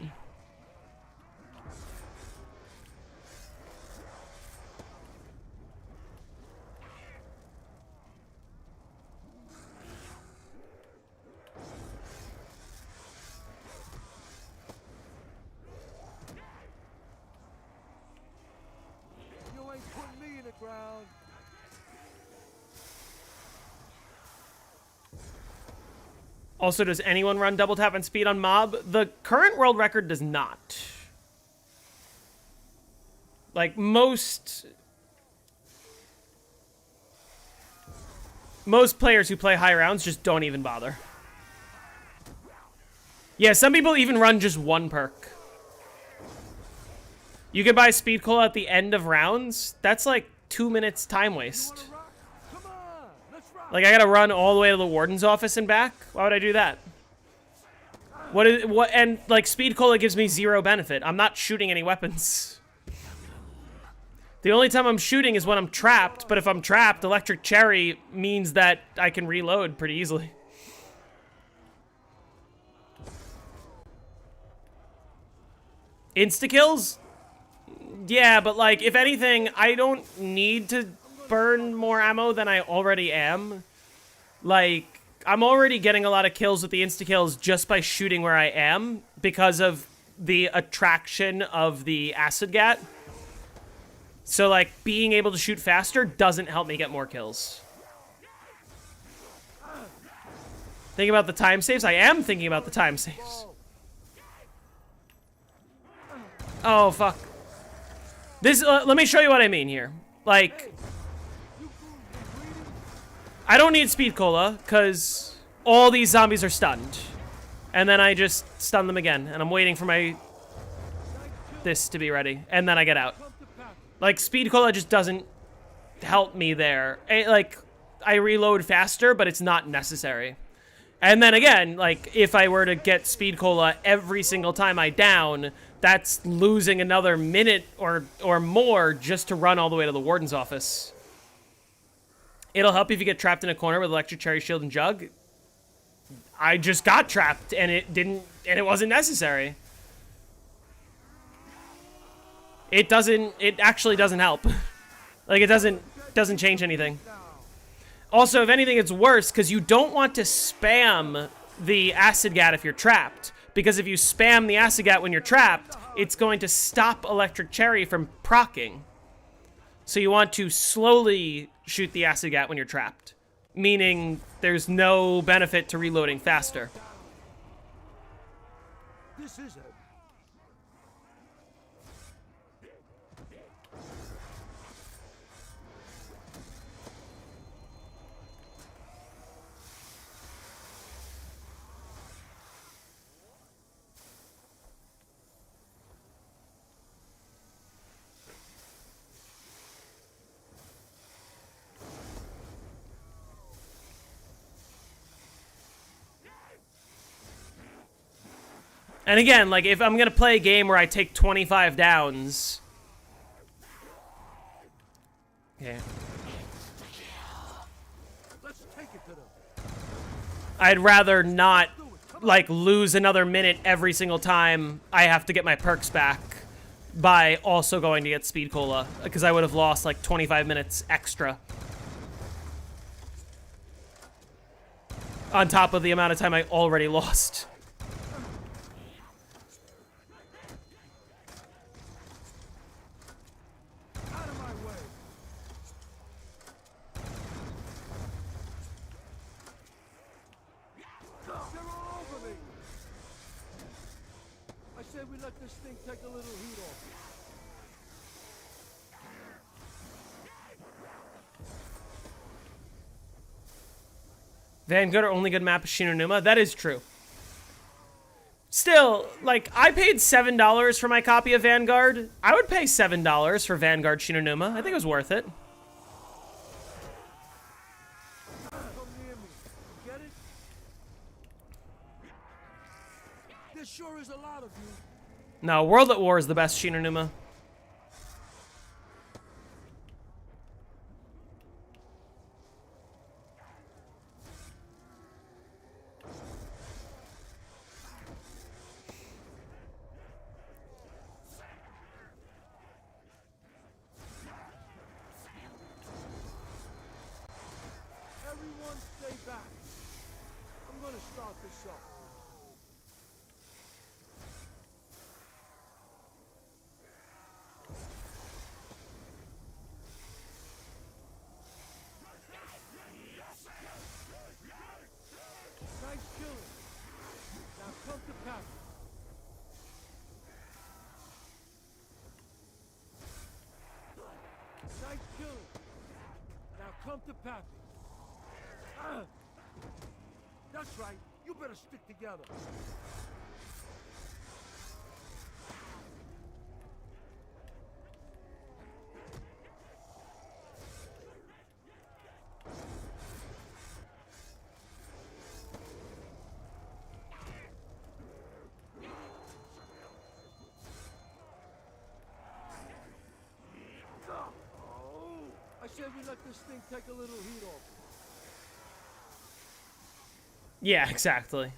You ain't putting me in the ground. Also, does anyone run double tap and speed on mob? The current world record does not. Like, most players who play high rounds just don't even bother. Yeah, some people even run just one perk. You can buy Speed Cola at the end of rounds. That's like 2 minutes time waste. Rock? Come on! Let's rock! Like, I gotta run all the way to the warden's office and back? Why would I do that? And, like, Speed Cola gives me 0 benefit. I'm not shooting any weapons. The only time I'm shooting is when I'm trapped, but if I'm trapped, Electric Cherry means that I can reload pretty easily. Insta-kills? Yeah, but, like, if anything, I don't need to burn more ammo than I already am. Like, I'm already getting a lot of kills with the insta-kills just by shooting where I am because of the attraction of the acid gat. So, like, being able to shoot faster doesn't help me get more kills. Think about the time saves? I am thinking about the time saves. Oh, fuck. This, let me show you what I mean here. Like, I don't need Speed Cola, because all these zombies are stunned. And then I just stun them again, and I'm waiting for this to be ready, and then I get out. Like, Speed Cola just doesn't help me there. I reload faster, but it's not necessary. And then again, like, if I were to get Speed Cola every single time I down, that's losing another minute or more just to run all the way to the warden's office. It'll help if you get trapped in a corner with electric cherry shield and jug. I just got trapped, and it wasn't necessary. It actually doesn't help. Like, it doesn't change anything. Also, if anything, it's worse, because you don't want to spam the acid gat if you're trapped. Because if you spam the acid gat when you're trapped, it's going to stop electric cherry from proccing. So you want to slowly shoot the acid gat when you're trapped. Meaning, there's no benefit to reloading faster. This is it. And again, like, if I'm gonna play a game where I take 25 downs... Okay. Let's take it to them. I'd rather not, like, lose another minute every single time I have to get my perks back by also going to get Speed Cola, because I would have lost, like, 25 minutes extra. On top of the amount of time I already lost. Out of my way. They're all over me. I say we let this thing take a little heat off. Vanguard, our only good map is Shinonuma. That is true. Still, like, I paid $7 for my copy of Vanguard. I would pay $7 for Vanguard Shinonuma. I think it was worth it. Come near me. Get it? There sure is a lot of you. No, World at War is the best Shinonuma. Everyone stay back. I'm gonna start this up. Nice killing. Now come to Pappy. Nice killing. Now come to Pappy. That's right. You better stick together. I said we let this thing take a little heat off. Yeah, exactly.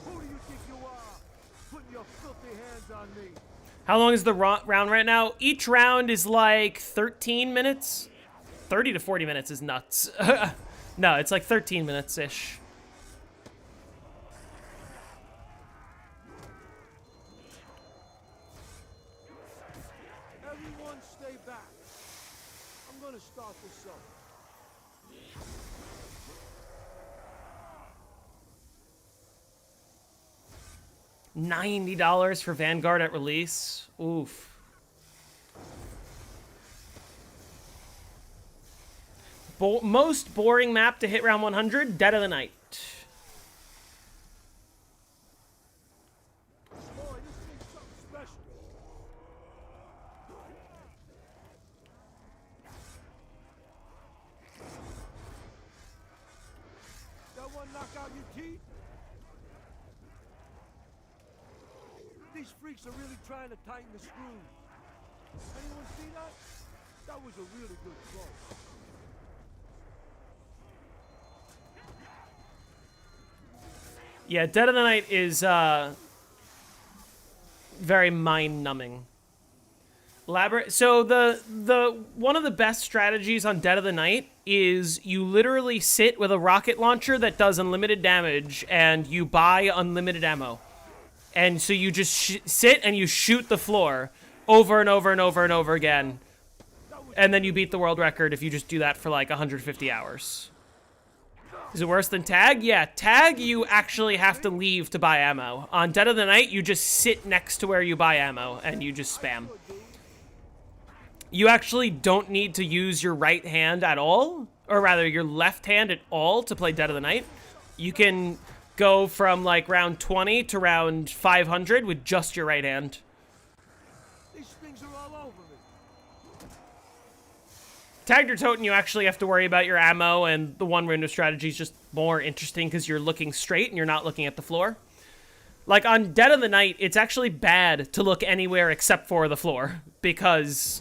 Who do you think you are? Putting your filthy hands on me. How long is the round right now? Each round is like 13 minutes. 30 to 40 minutes is nuts. No, it's like 13 minutes-ish. Everyone stay back. I'm gonna start this up. $90 for Vanguard at release. Oof. Most boring map to hit round 100, Dead of the Night. Boy, this thing's something special. That one knock out your teeth? These freaks are really trying to tighten the screws. Anyone see that? That was a really good throw. Yeah, Dead of the Night is very mind-numbing. So the one of the best strategies on Dead of the Night is you literally sit with a rocket launcher that does unlimited damage, and you buy unlimited ammo. And so you just sit and you shoot the floor over and over and over and over again, and then you beat the world record if you just do that for like 150 hours. Is it worse than tag? Yeah, tag you actually have to leave to buy ammo. On Dead of the Night, you just sit next to where you buy ammo and you just spam. You actually don't need to use your right hand at all, or rather your left hand at all to play Dead of the Night. You can go from like round 20 to round 500 with just your right hand. These things are all over me. Tagged or Toten, you actually have to worry about your ammo, and the one window strategy is just more interesting because you're looking straight and you're not looking at the floor. Like on Dead of the Night, it's actually bad to look anywhere except for the floor because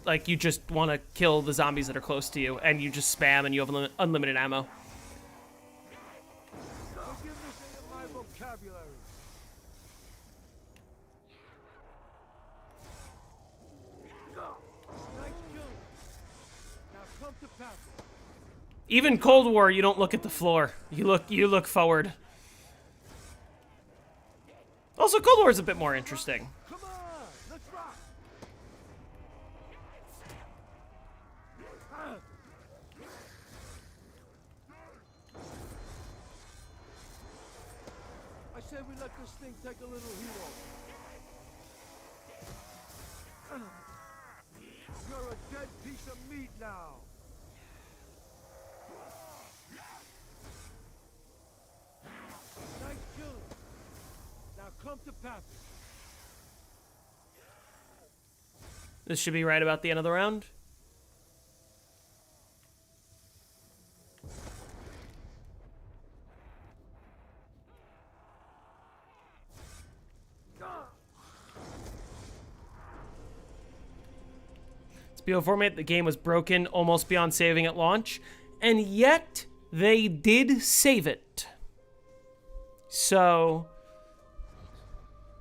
like you just want to kill the zombies that are close to you, and you just spam and you have unlimited ammo. Forgive this ain't my vocabulary. Nice kill. Now come to pass. Even Cold War, you don't look at the floor. You look forward. Also, Cold War is a bit more interesting. Come on, let's rock. I said we let this thing take a little heat off. You're a dead piece of meat now. Nice kill. Now come to pass. This should be right about the end of the round. It's BO4 mate, the game was broken almost beyond saving at launch, and yet they did save it. So,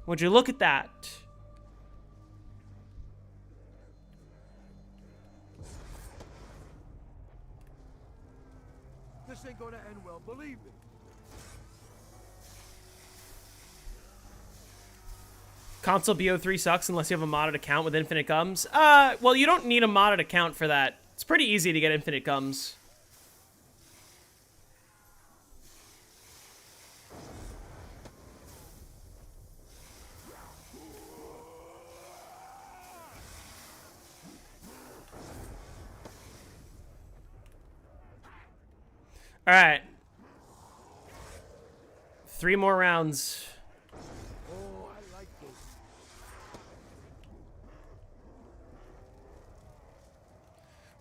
would you look at that? This ain't gonna end well, believe me. Console BO3 sucks unless you have a modded account with infinite gums. Well, you don't need a modded account for that. It's pretty easy to get infinite gums. All right. 3 more rounds. Oh, I like this.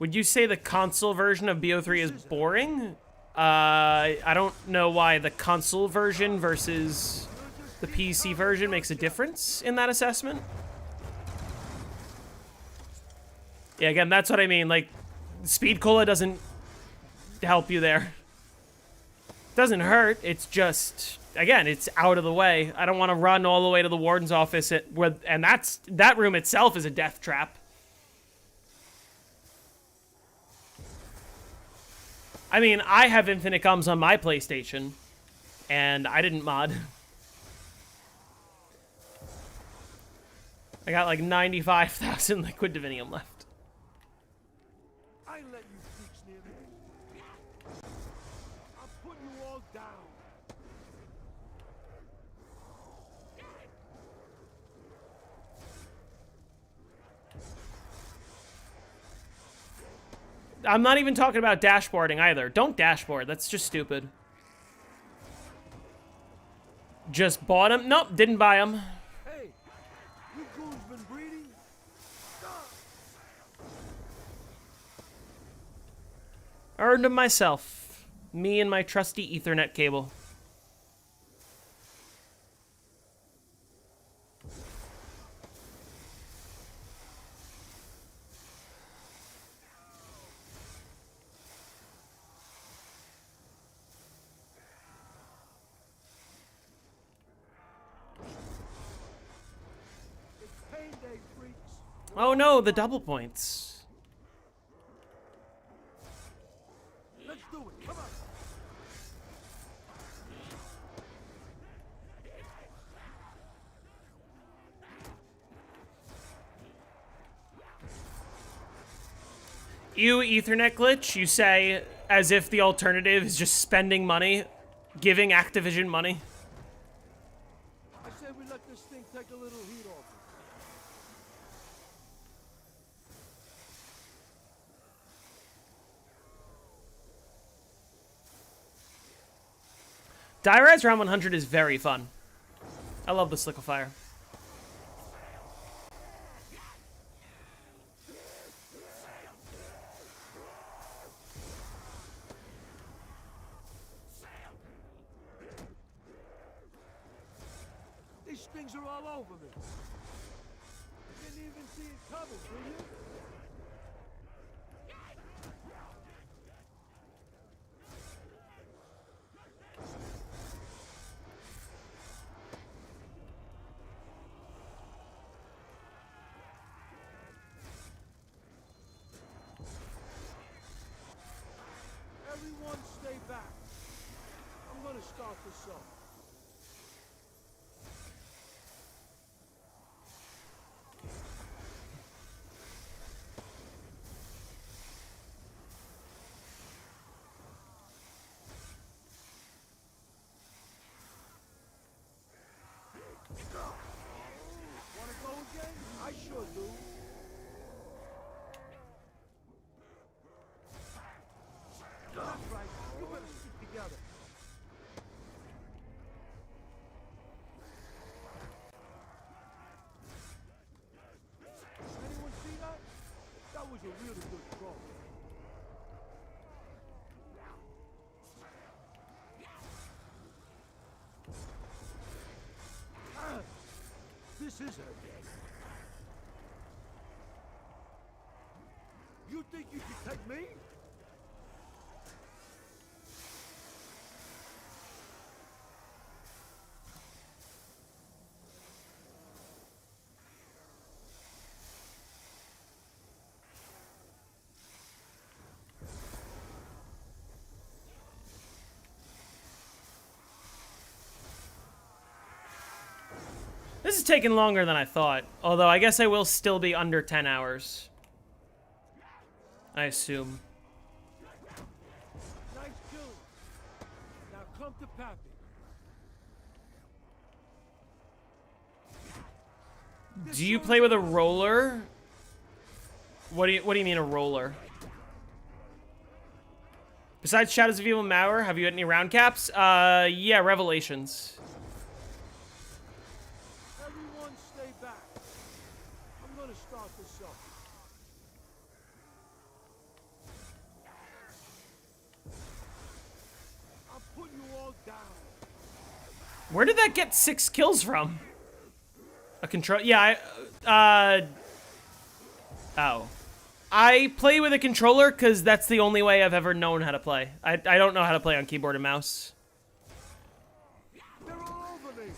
Would you say the console version of BO3 is boring? I don't know why the console version versus the PC version makes a difference in that assessment. Yeah, again, that's what I mean. Like, Speed Cola doesn't help you there. Doesn't hurt. It's just, again, it's out of the way. I don't want to run all the way to the warden's office and that room itself is a death trap. I mean, I have infinite gums on my PlayStation, and I didn't mod. I got like 95,000 liquid divinium left. I ain't letting you freaks near me. I'm putting you all down. I'm not even talking about dashboarding either. Don't dashboard. That's just stupid. Just bought him. Nope, didn't buy him. Hey, you goons been breeding? Earned him myself. Me and my trusty Ethernet cable. It's payday, freaks. Oh no, the double points. Let's do it. Come on. You Ethernet glitch, you say as if the alternative is just spending money, giving Activision money. I say we let this thing take a little heat off it. Die-Rise Round 100 is very fun. I love this liquefier. These things are all over me. Didn't even see it coming, did you? Everyone stay back. I'm gonna start this up. Wanna go again? I sure do. That's right. You better stick together. Anyone see that? That was a really good throw. This is heavy. You think you can take me? This is taking longer than I thought. Although I guess I will still be under 10 hours. I assume. Nice killing. Now come to Pappy. Do you play with a roller? What do you mean a roller? Besides Shadows of Evil and Mauer, have you had any round caps? Yeah, Revelations. Everyone stay back. I'm gonna start this up. I'm putting you all down. Where did that get 6 kills from? A control? Yeah, oh. I play with a controller because that's the only way I've ever known how to play. I don't know how to play on keyboard and mouse. They're all over me.